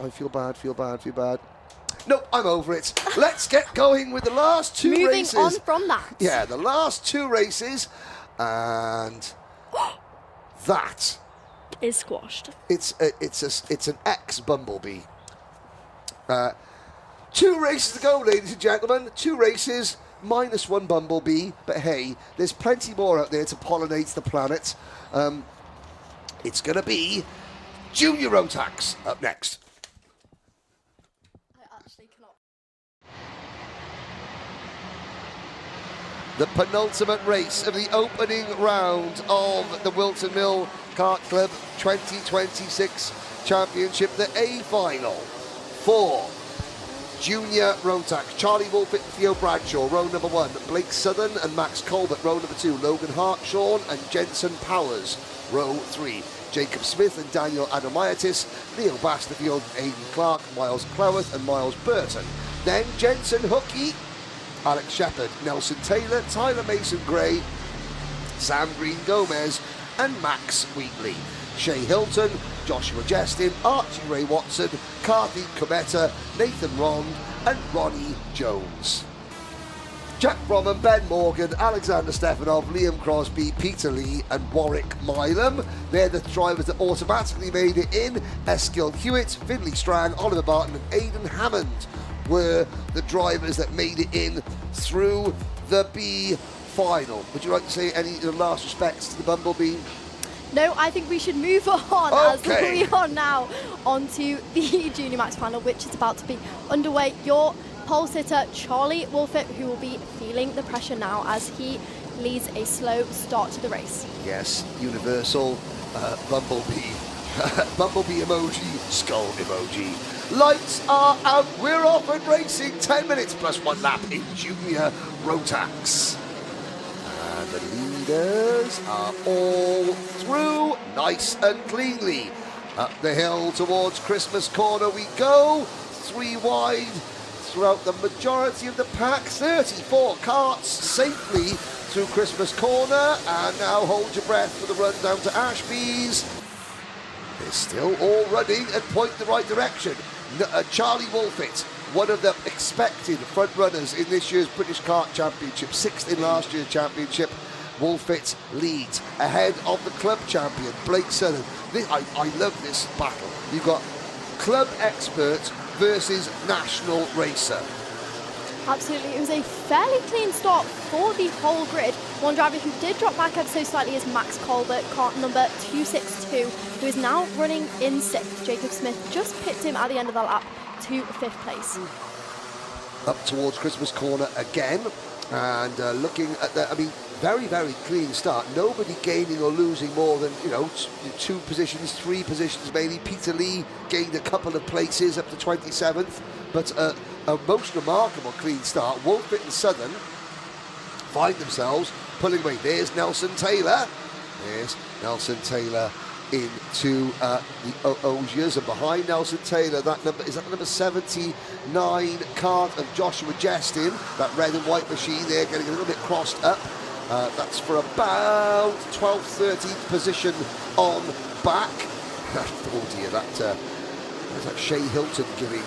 feel bad? Nope, I'm over it. Let's get going with the last 2 races. Moving on from that. Yeah, the last 2 races. And that is squashed. It's an ex-bumblebee. 2 races to go, ladies and gentlemen. 2 races, minus 1 bumblebee. But hey, there's plenty more out there to pollinate the planet. It's going to be Junior Rotax up next. I actually cannot. The penultimate race of the opening round of the Wilton Mill Kart Club 2026 Championship, the A final for Junior Rotax. Charlie Wolfett, Theo Bradshaw, row number 1. Blake Southern and Max Colbert, row number 2. Logan Hartshawn and Jensen Powers, row 3. Jacob Smith and Daniel Adamiatis, Neil Basterfield, Aidan Clark, Miles Cloworth and Miles Burton. Then Jensen Hookey, Alex Shepherd, Nelson Taylor, Tyler Mason-Gray, Sam Green-Gomez and Max Wheatley. Shay Hilton, Joshua Jestin, Archie Ray Watson, Karthik Kometa, Nathan Rond and Ronnie Jones. Jack Bromham, Ben Morgan, Alexander Stefanov, Liam Crosby, Peter Lee and Warwick Milam. They're the drivers that automatically made it in. Eskild Hewitt, Finley Strang, Oliver Barton and Aidan Hammond were the drivers that made it in through the B final. Would you like to say any last respects to the Bumblebee? No, I think we should move on as we are now onto the Junior Max final, which is about to be underway. Your pole sitter, Charlie Wolfett, who will be feeling the pressure now as he leads a slow start to the race. Yes, universal Bumblebee. Bumblebee emoji, skull emoji. Lights are out, we're off and racing. 10 minutes plus 1 lap in Junior Rotax. And the leaders are all through, nice and cleanly. Up the hill towards Christmas Corner we go, 3 wide throughout the majority of the pack. 34 karts safely through Christmas Corner, and now hold your breath for the run down to Ashby's. They're still all running and point the right direction. Charlie Wolfett, one of the expected front runners in this year's British Kart Championship, 6th in last year's championship. Wolfett leads ahead of the club champion, Blake Southern. I love this battle. You've got club expert versus national racer. Absolutely, it was a fairly clean start for the whole grid. One driver who did drop back ever so slightly is Max Colbert, kart number 262, who is now running in 6th. Jacob Smith just pipped him at the end of the lap to 5th place. Up towards Christmas Corner again, and looking at the, very, very clean start. Nobody gaining or losing more than, 2 positions, 3 positions maybe. Peter Lee gained a couple of places up to 27th, but a most remarkable clean start. Wolfett and Southern find themselves pulling away. There's Nelson Taylor. There's Nelson Taylor into the Osiers, and behind Nelson Taylor, that number is number 79 kart of Joshua Jestin. That red and white machine there getting a little bit crossed up. That's for about 12th, 13th position on back. Oh dear, that's Shay Hilton giving.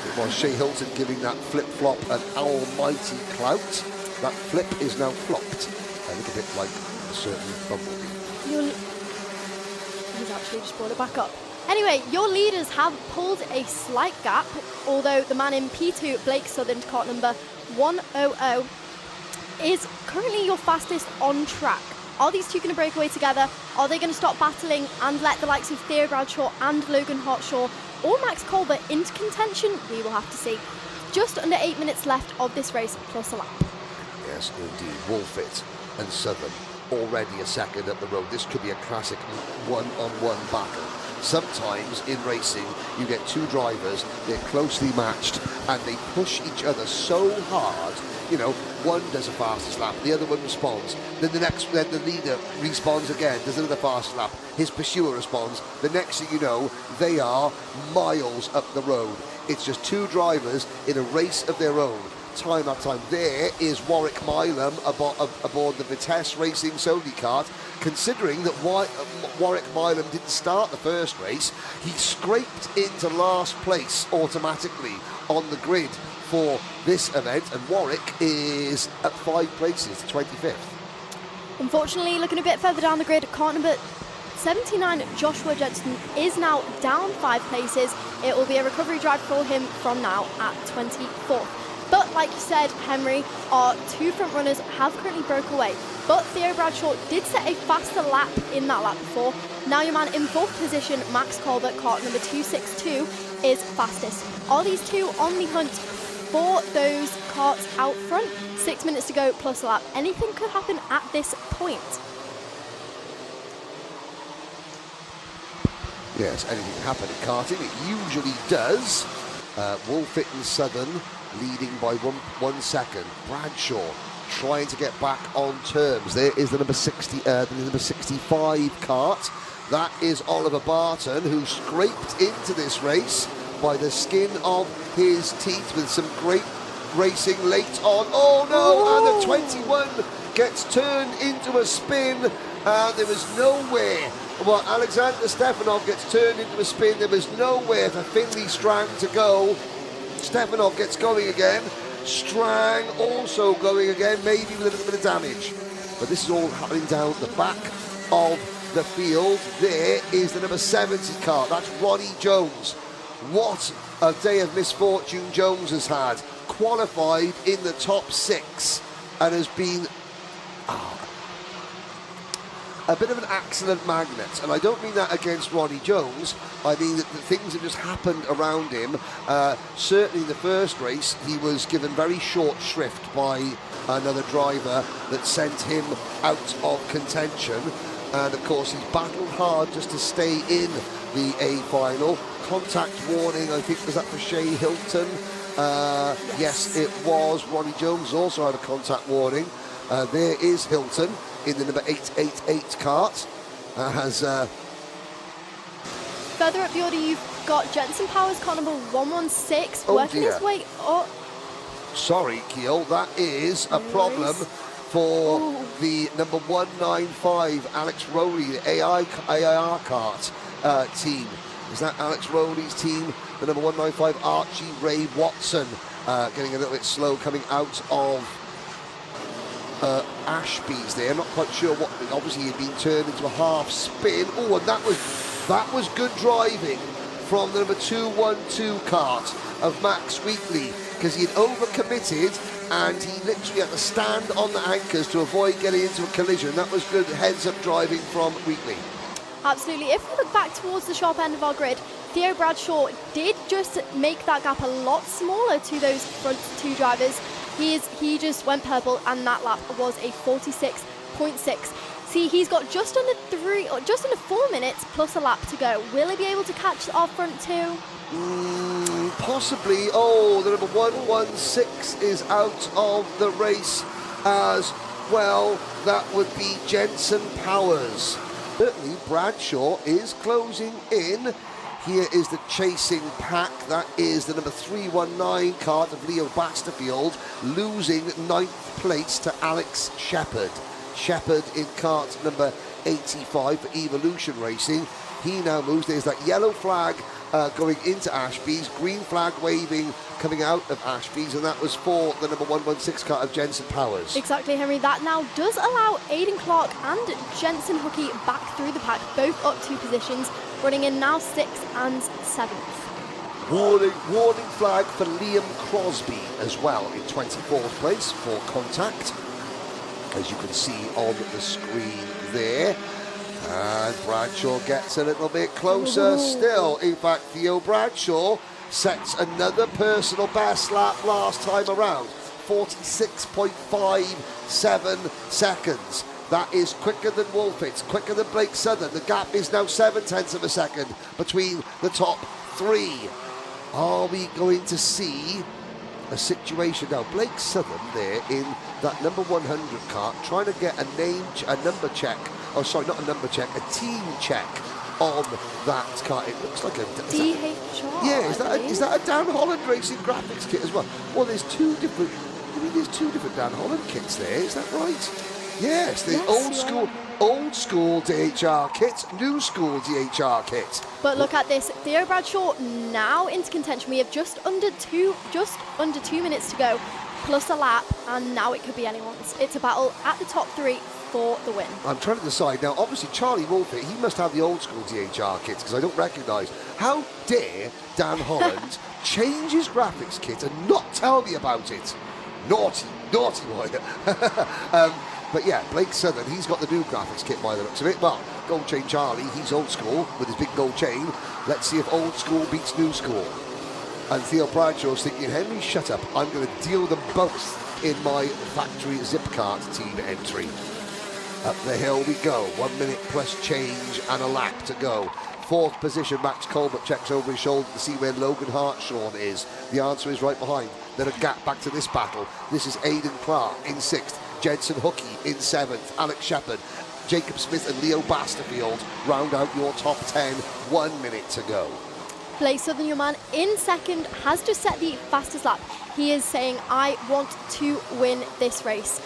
It was Shay Hilton giving that flip-flop an almighty clout. That flip is now flopped. a little bit like a certain bumblebee. He's actually just brought it back up. Anyway, your leaders have pulled a slight gap, although the man in P2, Blake Southern, cart number 100, is currently your fastest on track. Are these two going to break away together? Are they going to stop battling and let the likes of Theo Bradshaw and Logan Hartshaw or Max Colbert into contention? We will have to see. Just under 8 minutes left of this race, plus a lap. Yes, indeed. Wolfit and Southern already a second up the road. This could be a classic one-on-one battle. Sometimes in racing, you get two drivers, they're closely matched, and they push each other so hard. You know, one does a fastest lap, the other one responds. Then the leader responds again, does another fastest lap. His pursuer responds. The next thing you know, they are miles up the road. It's just two drivers in a race of their own. Time after time. There is Warwick Milam aboard the Vitesse Racing Sony kart. Considering that Warwick Milam didn't start the first race, he scraped into last place automatically on the grid for this event, and Warwick is at 5 places, 25th. Unfortunately, looking a bit further down the grid, cart number 79, Joshua Jensen, is now down 5 places. It will be a recovery drive for him from now at 24th. But like you said, Henry, our two front runners have currently broke away. But Theo Bradshaw did set a faster lap in that lap before. Now your man in 4th position, Max Colbert, cart number 262, is fastest. Are these two on the hunt for those carts out front? 6 minutes to go plus a lap. Anything could happen at this point. Yes, anything can happen in karting. It usually does. Wolfit and Southern leading by 1 second. Bradshaw trying to get back on terms. There is the number 65 cart. That is Oliver Barton, who scraped into this race by the skin of his teeth with some great racing late on. Oh no, and the 21 gets turned into a spin, and there was nowhere. Well, Alexander Stefanov gets turned into a spin. There was nowhere for Finley Strang to go. Stefanov gets going again. Strang also going again, maybe with a little bit of damage. But this is all happening down the back of the field. There is the number 70 car. That's Ronnie Jones. What a day of misfortune Jones has had. Qualified in the top 6 and has been a bit of an accident magnet. And I don't mean that against Ronnie Jones. I mean that the things have just happened around him. Certainly in the first race, he was given very short shrift by another driver that sent him out of contention. And of course, he's battled hard just to stay in the A final. Contact warning, I think, was that for Shea Hilton? Yes, it was. Ronnie Jones also had a contact warning. There is Hilton in the number 888 cart. Further up the order, you've got Jensen Powers, car number 116, working his way up. Sorry, Keel, that is a problem for the number 195, Alex Rowley, the AIR cart team. Is that Alex Rowley's team? The number 195, Archie Ray Watson, getting a little bit slow coming out of Ashby's there. I'm not quite sure what. Obviously, he'd been turned into a half spin. Oh, and that was good driving from the number 212 cart of Max Wheatley, because he had overcommitted and he literally had to stand on the anchors to avoid getting into a collision. That was good heads-up driving from Wheatley. Absolutely. If we look back towards the sharp end of our grid, Theo Bradshaw did just make that gap a lot smaller to those front two drivers. He just went purple, and that lap was a 46.6. See, he's got just under 4 minutes plus a lap to go. Will he be able to catch our front two? Possibly. Oh, the number 116 is out of the race as well. That would be Jensen Powers. Certainly, Bradshaw is closing in. Here is the chasing pack. That is the number 319 cart of Leo Basterfield, losing 9th place to Alex Shepherd. Shepherd in cart number 85 for Evolution Racing. He now moves. There's that yellow flag going into Ashby's, green flag waving coming out of Ashby's, and that was for the number 116 car of Jensen Powers. Exactly, Henry. That now does allow Aidan Clark and Jensen Hookie back through the pack, both up 2 positions, running in now 6th and 7th. Warning flag for Liam Crosby as well in 24th place for contact, as you can see on the screen there. And Bradshaw gets a little bit closer still. In fact, Theo Bradshaw sets another personal best lap last time around, 46.57 seconds. That is quicker than Wolfitz, quicker than Blake Southern. The gap is now 0.7 of a second between the top 3. Are we going to see a situation now? Blake Southern there in that number 100 car, trying to get a number check. Oh, sorry, not a number check, a team check on that car. It looks like a DHR. Yeah, is that a Dan Holland Racing graphics kit as well? Well, there's two different Dan Holland kits there. Is that right? Yes, the old school DHR kit, new school DHR kit. But look at this, Theo Bradshaw now into contention. We have just under 2 minutes to go, plus a lap, and now it could be anyone's. It's a battle at the top 3 for the win. I'm trying to decide now. Obviously, Charlie Wolfit, he must have the old school DHR kits because I don't recognise. How dare Dan Holland change his graphics kit and not tell me about it? Naughty boy. But yeah, Blake Southern, he's got the new graphics kit by the looks of it. Well, Gold Chain Charlie, he's old school with his big gold chain. Let's see if old school beats new school. And Theo Bradshaw's thinking, Henry, shut up. I'm going to deal them both in my factory Zipcart team entry. Up the hill we go. 1 minute plus change and a lap to go. 4th position, Max Colbert checks over his shoulder to see where Logan Hartshorn is. The answer is right behind. Then a gap back to this battle. This is Aidan Clark in 6th. Jensen Hookie in 7th. Alex Shepard, Jacob Smith and Leo Basterfield round out your top 10. 1 minute to go. Blake Southern, your man, in 2nd, has just set the fastest lap. He is saying, I want to win this race.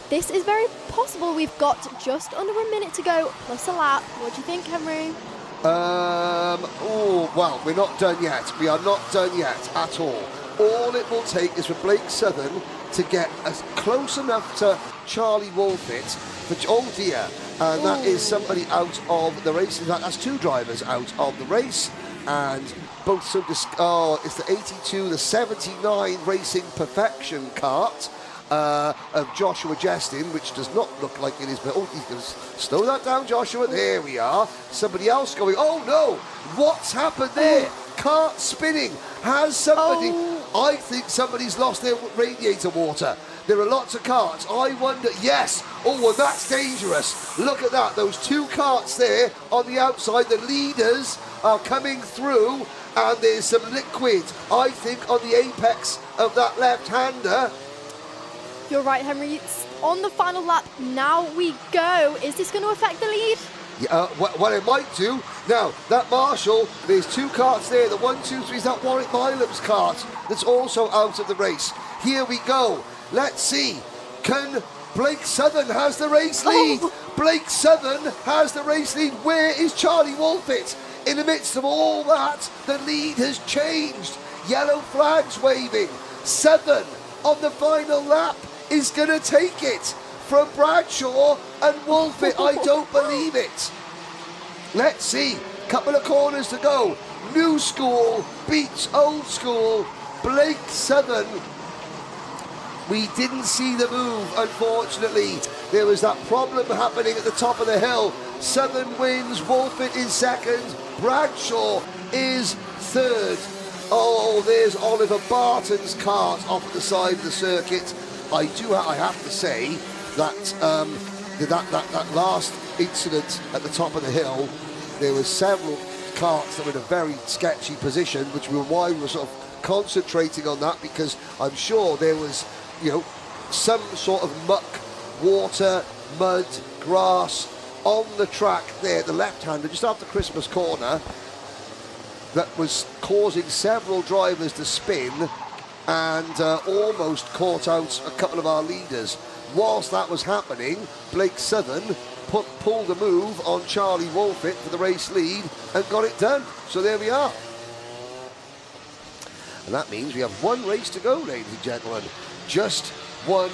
This is very possible. We've got just under 1 minute to go, plus a lap. What do you think, Henry? Oh, well, we're not done yet. We are not done yet at all. All it will take is for Blake Southern to get as close enough to Charlie Wolfit, oh dear, and that is somebody out of the race. In fact, that's 2 drivers out of the race, and both it's the 82, the 79 Racing Perfection kart of Joshua Jestin, which does not look like it is, but he's going to slow that down, Joshua. There we are. Somebody else going, oh no, what's happened there? Kart spinning. Has somebody, I think somebody's lost their radiator water. There are lots of carts. I wonder, yes. Oh, well, that's dangerous. Look at that. Those 2 carts there on the outside. The leaders are coming through, and there's some liquid, I think, on the apex of that left-hander. You're right, Henry. It's on the final lap. Now we go. Is this going to affect the lead? Yeah, what it might do. Now, that Marshall, there's 2 carts there. The 1, 2, 3 is that Warwick Milam's cart that's also out of the race. Here we go. Let's see. Can Blake Southern has the race lead? Blake Southern has the race lead. Where is Charlie Wolfit? In the midst of all that, the lead has changed. Yellow flags waving. Southern on the final lap is going to take it from Bradshaw and Wolfit. I don't believe it. Let's see. Couple of corners to go. New school beats old school. Blake Southern. We didn't see the move, unfortunately. There was that problem happening at the top of the hill. Southern wins. Wolfit is 2nd. Bradshaw is 3rd. Oh, there's Oliver Barton's kart off at the side of the circuit. I have to say that that last incident at the top of the hill, there were several karts that were in a very sketchy position, which was why we were sort of concentrating on that, because I'm sure there was, some sort of muck, water, mud, grass on the track there, the left-hander, just after Christmas corner, that was causing several drivers to spin and almost caught out a couple of our leaders. Whilst that was happening, Blake Southern pulled a move on Charlie Wolfit for the race lead and got it done. So there we are. And that means we have one race to go, ladies and gentlemen. Just one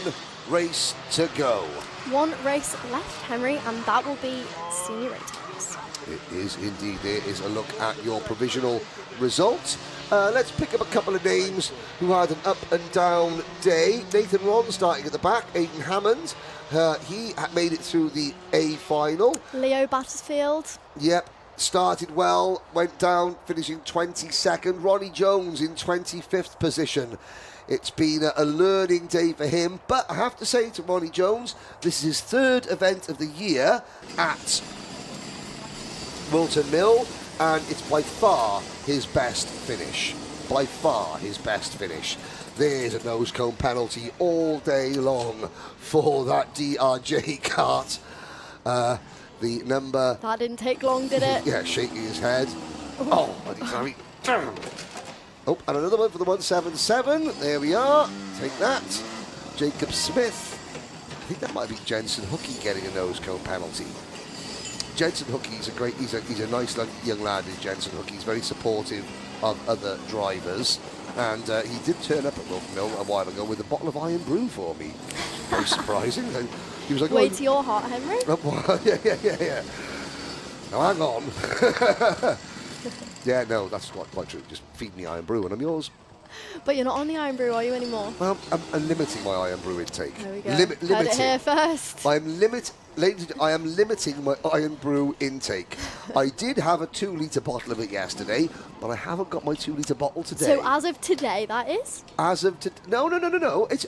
race to go. One race left, Henry, and that will be senior Rotax. It is indeed. There is a look at your provisional results. Let's pick up a couple of names who had an up and down day. Nathan Ron starting at the back. Aidan Hammond, he made it through the A final. Leo Battersfield. Yep, started well, went down, finishing 22nd. Ronnie Jones in 25th position. It's been a learning day for him, but I have to say to Ronnie Jones, this is his third event of the year at Wilton Mill, and it's by far his best finish. By far his best finish. There's a nose cone penalty all day long for that DRJ kart. The number... That didn't take long, did it? Yeah, shaking his head. Oh, sorry. Oh, and another one for the 177. There we are. Take that. Jacob Smith. I think that might be Jensen Hookie getting a nose cone penalty. Jensen Hookie's he's a nice young lad, is Jensen Hookie. He's very supportive of other drivers. And he did turn up at Wilton Mill a while ago with a bottle of Iron Brew for me. Very surprising. And he was like, Way to your heart, Henry. Yeah. Now hang on. Yeah, no, that's quite true. Just feed me Iron Brew and I'm yours. But you're not on the Iron Brew, are you, anymore? Well, I'm limiting my Iron Brew intake. There we go. Heard it here first. I am limiting my Iron Brew intake. I did have a 2-litre bottle of it yesterday, but I haven't got my 2-litre bottle today. So as of today, that is? As of today, no. It's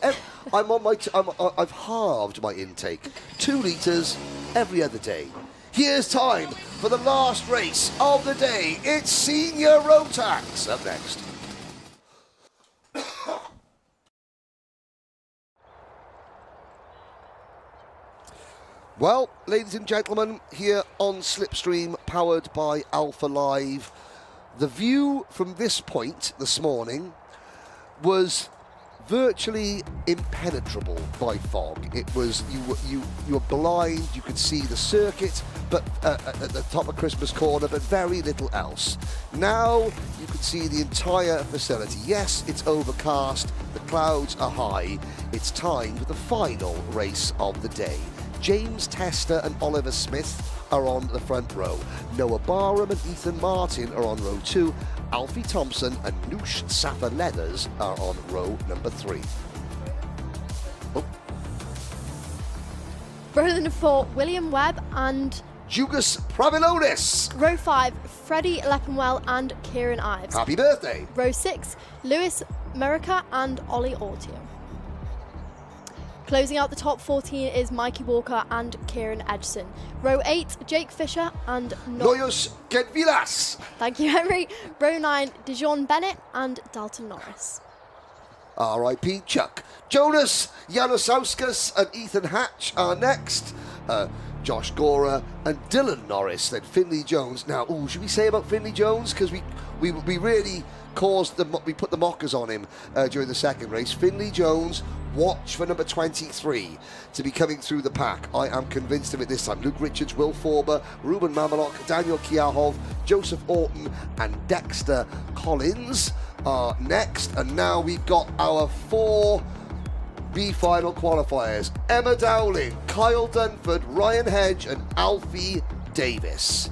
I've halved my intake. 2 litres every other day. Here's time for the last race of the day. It's Senior Rotax. Up next. Well, ladies and gentlemen, here on SlipStream, powered by Alpha Live, the view from this point this morning was virtually impenetrable by fog. It was you were blind. You could see the circuit, but at the top of Christmas Corner, but very little else. Now you can see the entire facility. Yes, it's overcast. The clouds are high. It's time for the final race of the day. James Tester and Oliver Smith are on the front row. Noah Barham and Ethan Martin are on row 2. Alfie Thompson and Noosh Safa Leathers are on row number 3. Oh. Row number 4, William Webb and... Jugas Pravilonis. Row 5, Freddie Leppenwell and Kieran Ives. Happy birthday. Row 6, Lewis Merica and Ollie Ortio. Closing out the top 14 is Mikey Walker and Kieran Edgson. Row 8, Jake Fisher and... Noyos Gedvilas. Thank you, Henry. Row 9, Dijon Bennett and Dalton Norris. R.I.P. Chuck. Jonas Janusauskas and Ethan Hatch are next. Josh Gora and Dylan Norris. Then Finley Jones. Now, should we say about Finley Jones? Because we really we put the mockers on him during the second race. Finley Jones, watch for number 23 to be coming through the pack. I am convinced of it this time. Luke Richards, Will Forber, Ruben Mamalok, Daniel Kiahov, Joseph Orton and Dexter Collins are next. And now we've got our 4 B final qualifiers. Emma Dowling, Kyle Dunford, Ryan Hedge and Alfie Davis.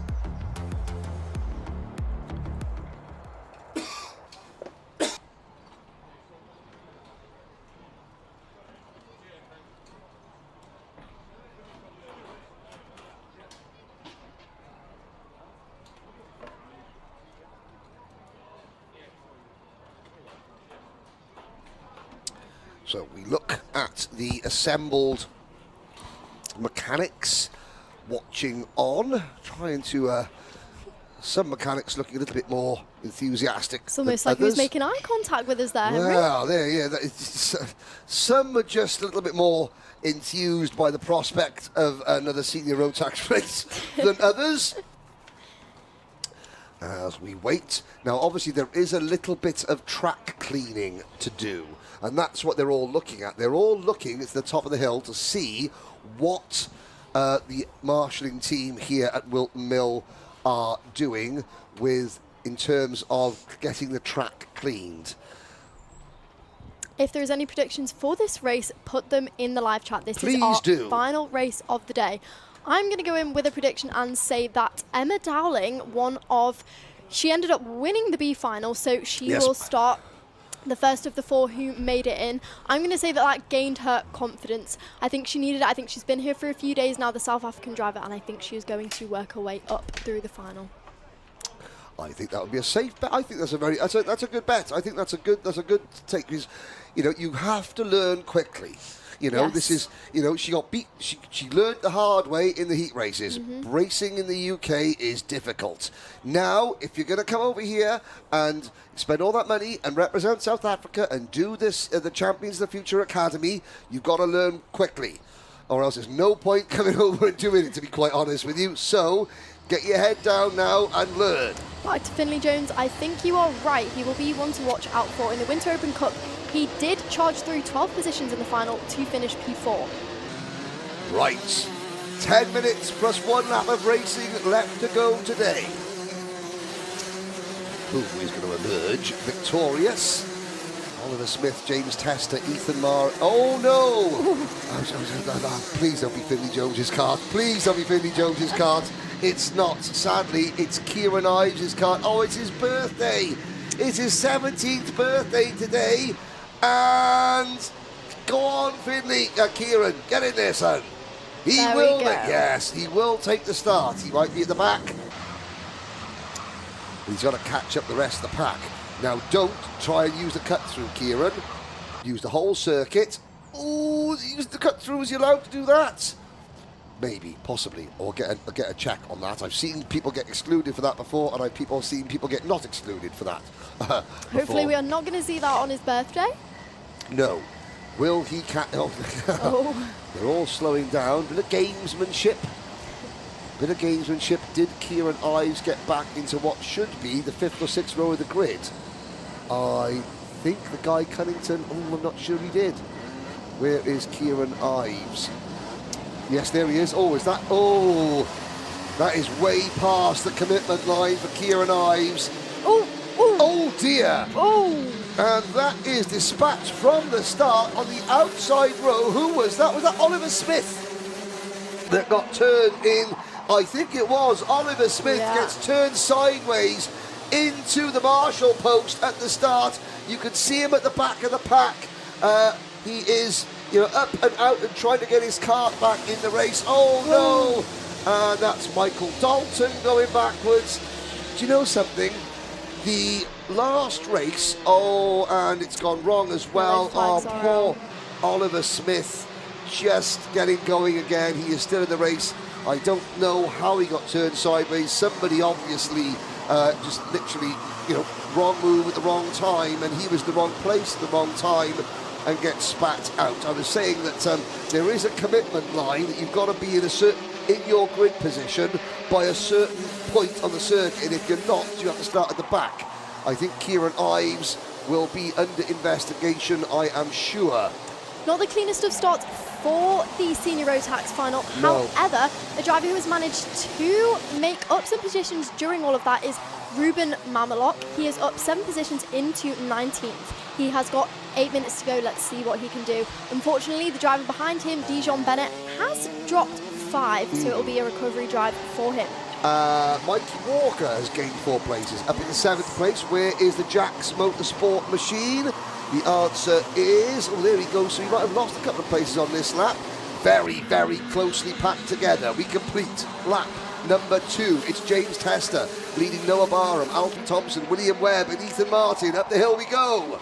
So we look at the assembled mechanics watching on, trying to, some mechanics looking a little bit more enthusiastic. It's almost than like he was others. making eye contact with us there, Henry. Well, some are just a little bit more enthused by the prospect of another senior Rotax race than others. As we wait. Now, obviously, there is a little bit of track cleaning to do, and that's what they're all looking at. They're all looking at the top of the hill to see what the marshalling team here at Wilton Mill are doing in terms of getting the track cleaned. If there's any predictions for this race, put them in the live chat. This Please is our do. final race of the day. I'm going to go in with a prediction and say that Emma Dowling, she ended up winning the B final, so she will start the first of the 4 who made it in. I'm going to say that gained her confidence. I think she needed it. I think she's been here for a few days now, the South African driver, and I think she is going to work her way up through the final. I think that would be a safe bet. I think that's a good bet. I think that's a good take, because you have to learn quickly. This is, she got beat. She learned the hard way in the heat races. Racing in the UK is difficult. Now, if you're going to come over here and spend all that money and represent South Africa and do this at the Champions of the Future Academy, you've got to learn quickly, or else there's no point coming over and doing it, to be quite honest with you. So, get your head down now and learn. Back to Finley Jones, I think you are right. He will be one to watch out for in the Winter Open Cup. He did charge through 12 positions in the final to finish P4. Right. 10 minutes plus 1 lap of racing left to go today. Who is going to emerge victorious? Oliver Smith, James Tester, Ethan Marr. Oh no! Please don't be Finley Jones's cart. Please don't be Finley Jones's cart. It's not. Sadly, it's Kieran Ives' cart. Oh, it's his birthday. It's his 17th birthday today. And go on, Finley. Kieran, get in there, son. He will. Yes, he will take the start. He might be at the back. He's got to catch up the rest of the pack. Now, don't try and use the cut-through, Kieran. Use the whole circuit. Oh, use the cut-through. Is he allowed to do that? Maybe, possibly, or get a check on that. I've seen people get excluded for that before, and I've seen people get not excluded for that. Hopefully we are not going to see that on his birthday. No. Will he oh. They're all slowing down. Bit of gamesmanship. Did Kieran Ives get back into what should be the 5th or 6th row of the grid? I think the guy Cunnington, I'm not sure he did. Where is Kieran Ives? Yes, there he is. Oh, is that? Oh, that is way past the commitment line for Kieran Ives. Oh dear. And that is dispatched from the start on the outside row. Who was that? Was that Oliver Smith that got turned in? I think it was. Oliver Smith gets turned sideways into the marshal post at the start. You can see him at the back of the pack. He is up and out and trying to get his cart back in the race. Oh no! And that's Michael Dalton going backwards. Do you know something? The last race, and it's gone wrong as well. Oh, poor Oliver Smith just getting going again. He is still in the race. I don't know how he got turned sideways. Somebody obviously just literally, wrong move at the wrong time, and he was in the wrong place at the wrong time and gets spat out. I was saying that there is a commitment line that you've got to be in your grid position by a certain point on the circuit, and if you're not, you have to start at the back. I think Kieran Ives will be under investigation, I am sure. Not the cleanest of starts for the senior Rotax final. No. However, the driver who has managed to make up some positions during all of that is Ruben Mamelok. He is up 7 positions into 19th. He has got 8 minutes to go. Let's see what he can do. Unfortunately, the driver behind him, Dijon Bennett, has dropped 5, so it will be a recovery drive for him. Mikey Walker has gained 4 places. Up in the 7th place, where is the Jax Motorsport machine? The answer is, there he goes. So he might have lost a couple of places on this lap. Very, very closely packed together. We complete lap number 2. It's James Tester leading Noah Barham, Alfie Thompson, William Webb, and Ethan Martin. Up the hill we go.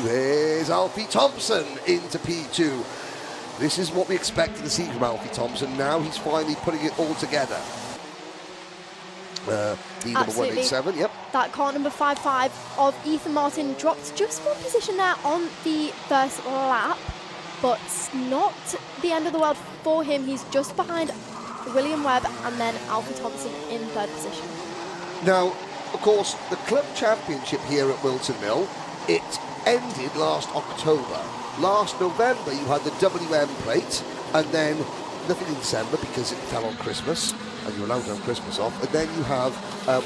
There's Alfie Thompson into P2. This is what we expected to see from Alfie Thompson. Now he's finally putting it all together. The number 187, yep. That car number 55 of Ethan Martin dropped just 1 position there on the first lap, but not the end of the world for him. He's just behind William Webb and then Alfie Thompson in 3rd position. Now, of course, the club championship here at Wilton Mill, it ended last October. Last November, you had the WM plate, and then nothing in December because it fell on Christmas, and you're allowed to have Christmas off. And then you have,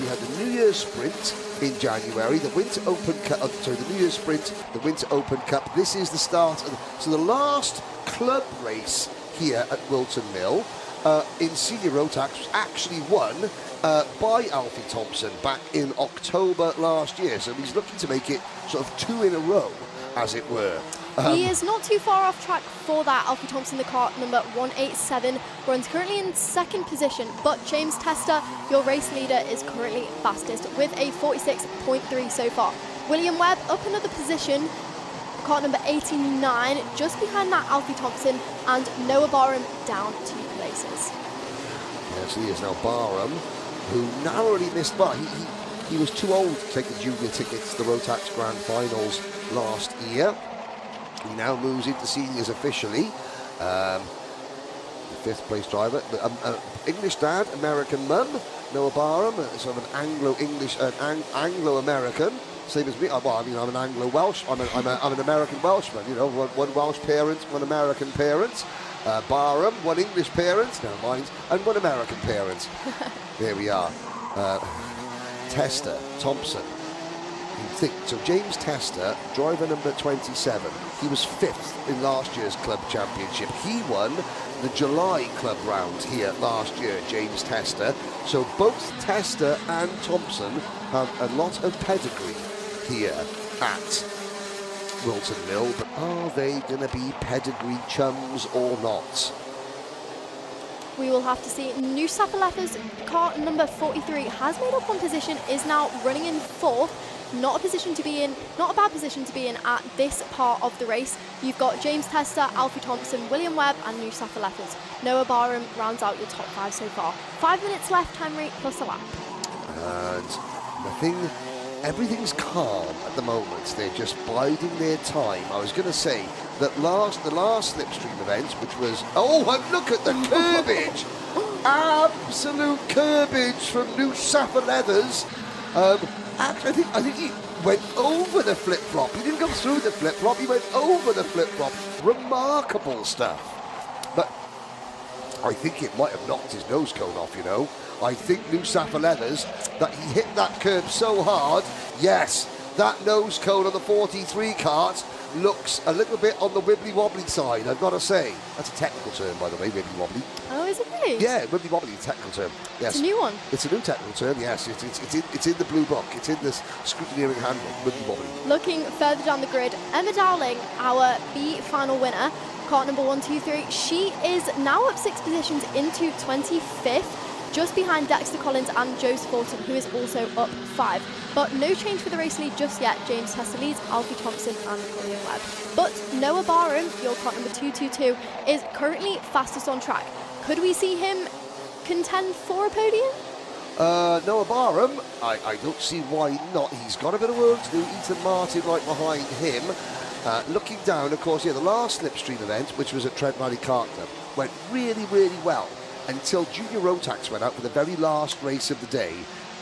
we had the New Year's Sprint in January, the Winter Open Cup, the New Year's Sprint, the Winter Open Cup. This is the start of so the last club race here at Wilton Mill in Senior Rotax was actually won by Alfie Thompson back in October last year. So he's looking to make it sort of 2 in a row, as it were. He is not too far off track for that. Alfie Thompson, the kart number 187, runs currently in 2nd position, but James Tester, your race leader, is currently fastest with a 46.3 so far. William Webb up another position, kart number 89, just behind that Alfie Thompson, and Noah Barham down 2 places. Yes, he is now Barham, who narrowly missed by. He was too old to take the junior tickets to the Rotax Grand Finals last year. He now moves into seniors officially. The 5th place driver, English dad, American mum, Noah Barham, sort of an Anglo-English, Anglo-American, same as me. Well, I mean, I'm an Anglo-Welsh. I'm an American Welshman. You know, one Welsh parent, one American parent. Barham, one English parent, never mind, and one American parent. There we are. Tester, Thompson. So James Tester, driver number 27, he was 5th in last year's club championship. He won the July club round here last year, James Tester. So both Tester and Thompson have a lot of pedigree here at Wilton Mill, but are they going to be pedigree chums or not? We will have to see. Nusafalefa's kart number 43 has made up one position, is now running in 4th. Not a position to be in, not a bad position to be in at this part of the race. You've got James Tester, Alfie Thompson, William Webb and Nusafalefas. Noah Barham rounds out your top 5 so far. 5 minutes left, time rate plus a lap. And everything's calm at the moment. They're just biding their time. I was going to say that the last SlipStream event, which was, oh, and look at the curbage. Absolute curbage from Nusafalefas. Actually, I think he went over the flip-flop. He didn't go through the flip-flop, he went over the flip-flop. Remarkable stuff. But I think it might have knocked his nose cone off, you know. I think Nusafalefas, that he hit that curb so hard, yes, that nose cone on the 43 kart looks a little bit on the wibbly-wobbly side, I've got to say. That's a technical term, by the way, wibbly-wobbly. Oh, is it really? Yeah, wibbly-wobbly is a technical term. Yes. It's a new one. It's a new technical term, yes. It's in the blue book. It's in this scrutineering handbook, wibbly-wobbly. Looking further down the grid, Emma Dowling, our B final winner, kart number 123. She is now up 6 positions into 25th. Just behind Dexter Collins and Joseph Fortin, who is also up 5. But no change for the race lead just yet. James Tester leads, Alfie Thompson and William Webb. But Noah Barham, your kart number 222, is currently fastest on track. Could we see him contend for a podium? Noah Barham, I don't see why not. He's got a bit of work to do. Ethan Martin right behind him. Looking down, of course, yeah, the last SlipStream event, which was at Trent Valley Kart Club, went really, really well until Junior Rotax went out for the very last race of the day,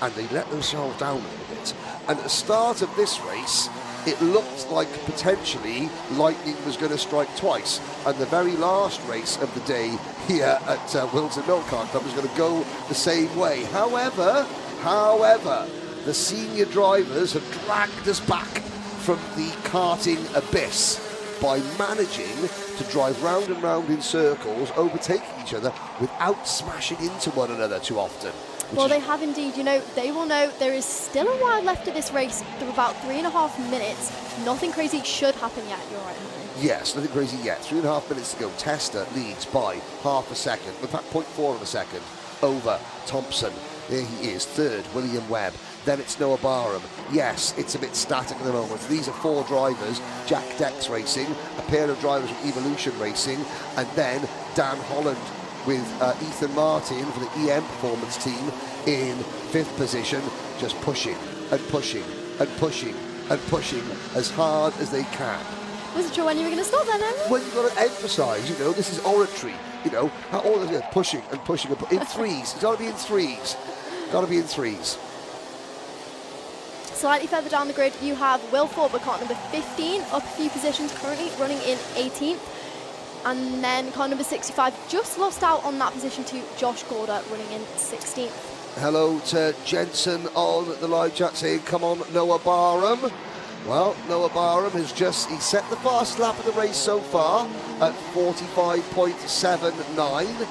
and they let themselves down a little bit. And at the start of this race, it looked like potentially lightning was going to strike twice, and the very last race of the day here at Wilton Mill Kart Club was going to go the same way. However, the senior drivers have dragged us back from the karting abyss by managing to drive round and round in circles, overtaking each other without smashing into one another too often. Well, they have indeed. You know, they will know there is still a while left of this race. They're about 3.5 minutes. Nothing crazy should happen yet. You're right, Henry. Yes, nothing crazy yet. 3.5 minutes to go. Tester leads by half a second. In fact, 0.4 of a second over Thompson. There he is, 3rd, William Webb. Then it's Noah Barham. Yes, it's a bit static at the moment. These are 4 drivers. Jack Dex Racing, a pair of drivers from Evolution Racing, and then Dan Holland with Ethan Martin for the EM Performance team in 5th position, just pushing and pushing and pushing and pushing as hard as they can. Wasn't sure when you were going to stop then, Henry. Well, you've got to emphasise, you know, this is oratory, you know, all of it, pushing and pushing and in threes. It's got to be in threes. Got to be in threes. Slightly further down the grid, you have Will Thorpe, kart number 15, up a few positions, currently running in 18th. and then car number 65 just lost out on that position to Josh Gorder, running in 16th. Hello to Jensen on the live chat saying, come on, Noah Barham. Well, Noah Barham has he set the fast lap of the race so far at 45.79.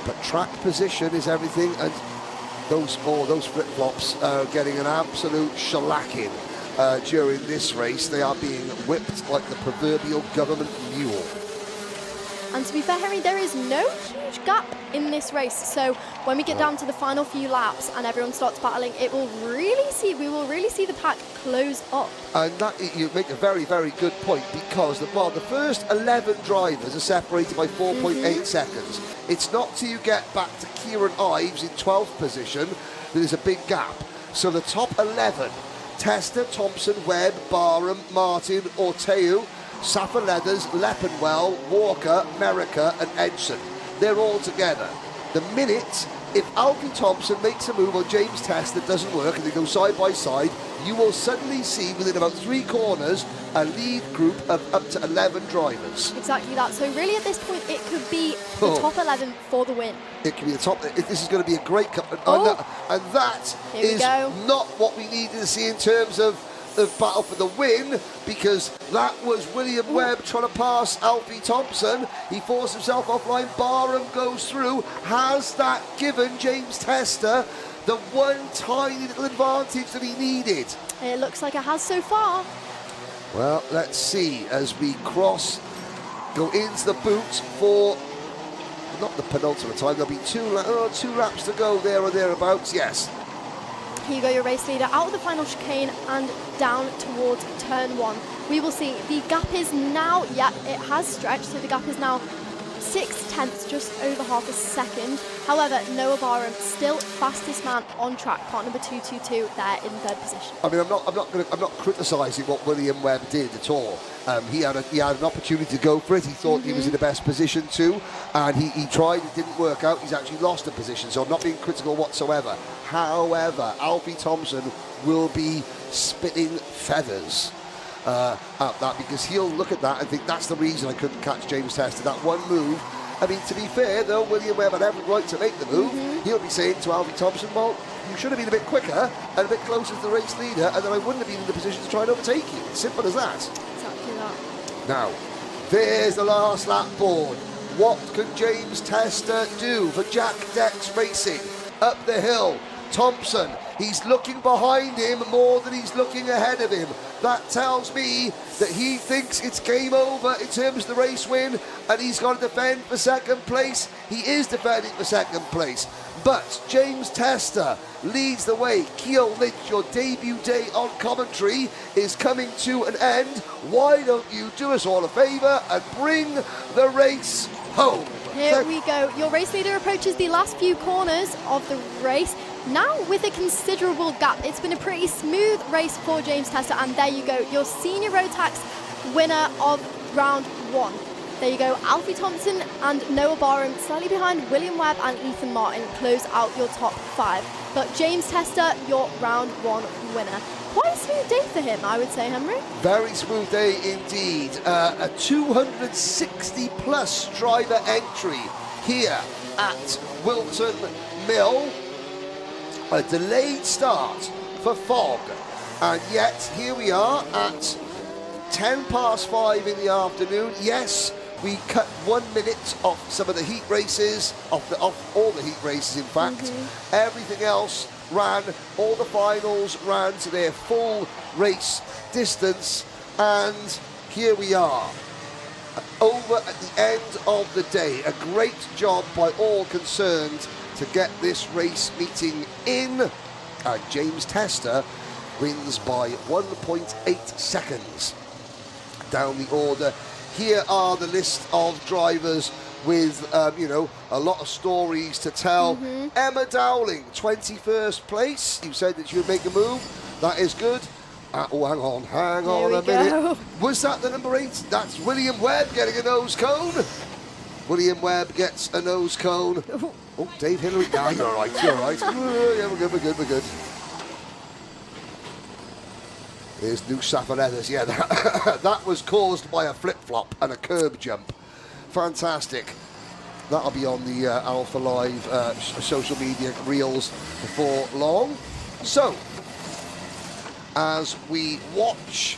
But track position is everything, and those flip-flops are getting an absolute shellacking during this race. They are being whipped like the proverbial government mule. And to be fair, Henry, there is no huge gap in this race. So when we get down to the final few laps and everyone starts battling, we will really see the pack close up. And that, you make a very, very good point, because the first 11 drivers are separated by 4.8 seconds. It's not till you get back to Kieran Ives in 12th position that there's a big gap. So the top 11, Tester, Thompson, Webb, Barham, Martin, Orteu, Safa Leathers, Leppenwell, Walker, Merica and Edson. They're all together. The minute, if Alfie Thompson makes a move on James Test that doesn't work and they go side by side, you will suddenly see within about 3 corners a lead group of up to 11 drivers. Exactly that. So really at this point it could be the top 11 for the win. It could be the top. This is going to be a great cup. And that is not what we needed to see in terms of the battle for the win, because that was William Webb trying to pass Alfie Thompson. He forced himself offline. Barham goes through. Has that given James Tester the one tiny little advantage that he needed? It looks like it has so far. Well, let's see as we go into the boot for not the penultimate time. There'll be 2 laps to go there or thereabouts. Yes. Here you go, your race leader out of the final chicane and down towards turn 1. We will see. The gap is now, it has stretched, so the gap is now 6/10, just over half a second. However, Noah Barham still fastest man on track, car number 222 there in 3rd position. I mean, I'm not criticising what William Webb did at all. He had an opportunity to go for it. He thought he was in the best position too, and he tried. It didn't work out. He's actually lost a position, so I'm not being critical whatsoever. However, Alfie Thompson will be spitting feathers at that, because he'll look at that and think that's the reason I couldn't catch James Tester. That one move. I mean, to be fair, though, William Webb had every right to make the move. He'll be saying to Alfie Thompson, well, you should have been a bit quicker and a bit closer to the race leader, and then I wouldn't have been in the position to try and overtake you. It's simple as that. Exactly that. Now, there's the last lap board. What can James Tester do for Jack Dex Racing? Up the hill, Thompson. He's looking behind him more than he's looking ahead of him. That tells me that he thinks it's game over in terms of the race win, and he's got to defend for 2nd place. He is defending for 2nd place. But James Tester leads the way. Keel Lynch, your debut day on commentary is coming to an end. Why don't you do us all a favour and bring the race home? Here we go. Your race leader approaches the last few corners of the race. Now with a considerable gap. It's been a pretty smooth race for James Tester, and there you go, your senior Rotax winner of round 1. There you go, Alfie Thompson and Noah Barham slightly behind William Webb and Ethan Martin close out your top 5. But James Tester, your round 1 winner. Quite a smooth day for him, I would say, Henry. Very smooth day indeed. A 260 plus driver entry here at Wilton Mill. A delayed start for fog, and yet here we are at 5:10 in the afternoon. Yes, we cut 1 minute off some of the heat races, off all the heat races in fact. Everything else ran, all the finals ran to their full race distance, and here we are over at the end of the day. A great job by all concerned to get this race meeting in, and James Tester wins by 1.8 seconds. Down the order, here are the list of drivers with a lot of stories to tell. Emma Dowling, 21st place. You said that you would make a move. That is good. Oh, hang on a minute. Was that the number 8? That's William Webb getting a nose cone. William Webb gets a nose cone. Oh, Dave Hillary. Nah, you're all right. You're all right. Yeah, we're good. There's new Safa Leathers. Yeah, that was caused by a flip-flop and a curb jump. fantastic. That'll be on the Alpha Live social media reels before long. So, as we watch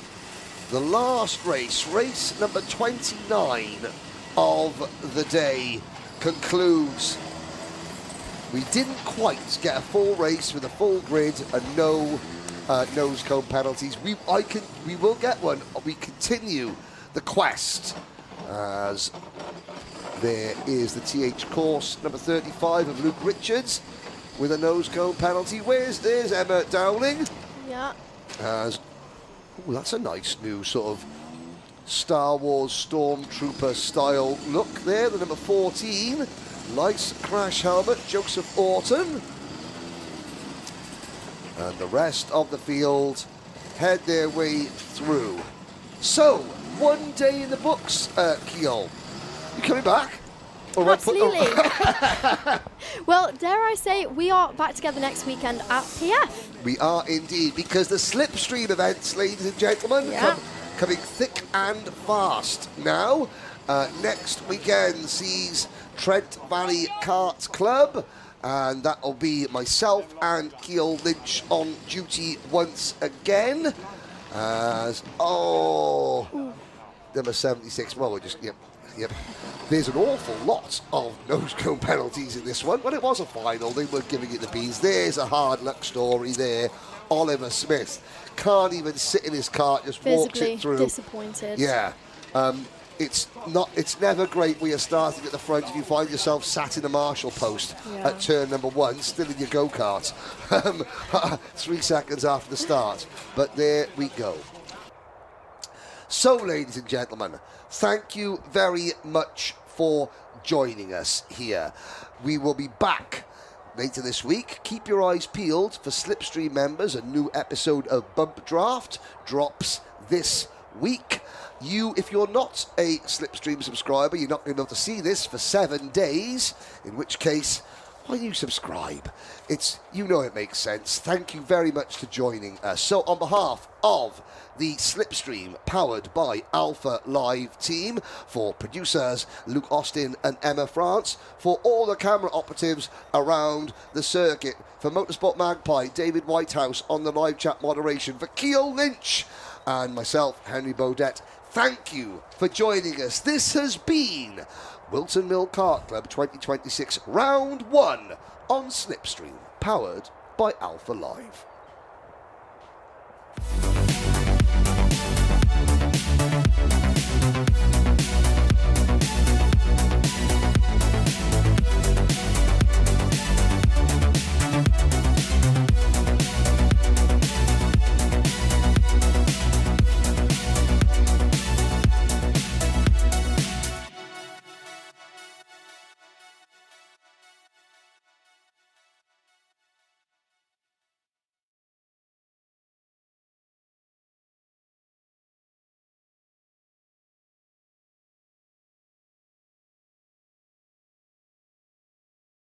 the last race, race number 29 of the day concludes. We didn't quite get a full race with a full grid and no nose cone penalties. We will get one. We continue the quest as there is the TH course number 35 of Luke Richards with a nose cone penalty. There's Emma Dowling. Yeah. As that's a nice new sort of Star Wars Stormtrooper style look there. The number 14, nice crash helmet, Joseph Orton. And the rest of the field head their way through. So, one day in the books, Keol. You coming back? Or Absolutely. Well, dare I say, we are back together next weekend at PF. We are indeed, because the SlipStream events, ladies and gentlemen, coming thick and fast now. Next weekend sees Trent Valley Kart Club, and that will be myself and Keol Lynch on duty once again. As number 76. Well, we're just yep. There's an awful lot of nose cone penalties in this one. When it was a final, they were giving it the beans. There's a hard luck story there. Oliver Smith can't even sit in his car, just walks it through. Disappointed. Yeah. It's never great when you're starting at the front and you find yourself sat in a marshal post at turn number 1, still in your go-kart, 3 seconds after the start. But there we go. So, ladies and gentlemen, thank you very much for joining us here. We will be back later this week. Keep your eyes peeled for SlipStream members. A new episode of Bump Draft drops this week. If you're not a SlipStream subscriber, you're not going to be able to see this for 7 days, in which case, why don't you subscribe? It makes sense. Thank you very much for joining us. So on behalf of the SlipStream powered by Alpha Live team, for producers Luke Austin and Emma France, for all the camera operatives around the circuit, for Motorsport Magpie, David Whitehouse on the live chat moderation, for Keol Lynch and myself, Henry Beaudette, thank you for joining us. This has been Wilton Mill Kart Club 2026 Round 1 on SlipStream, powered by Alpha Live.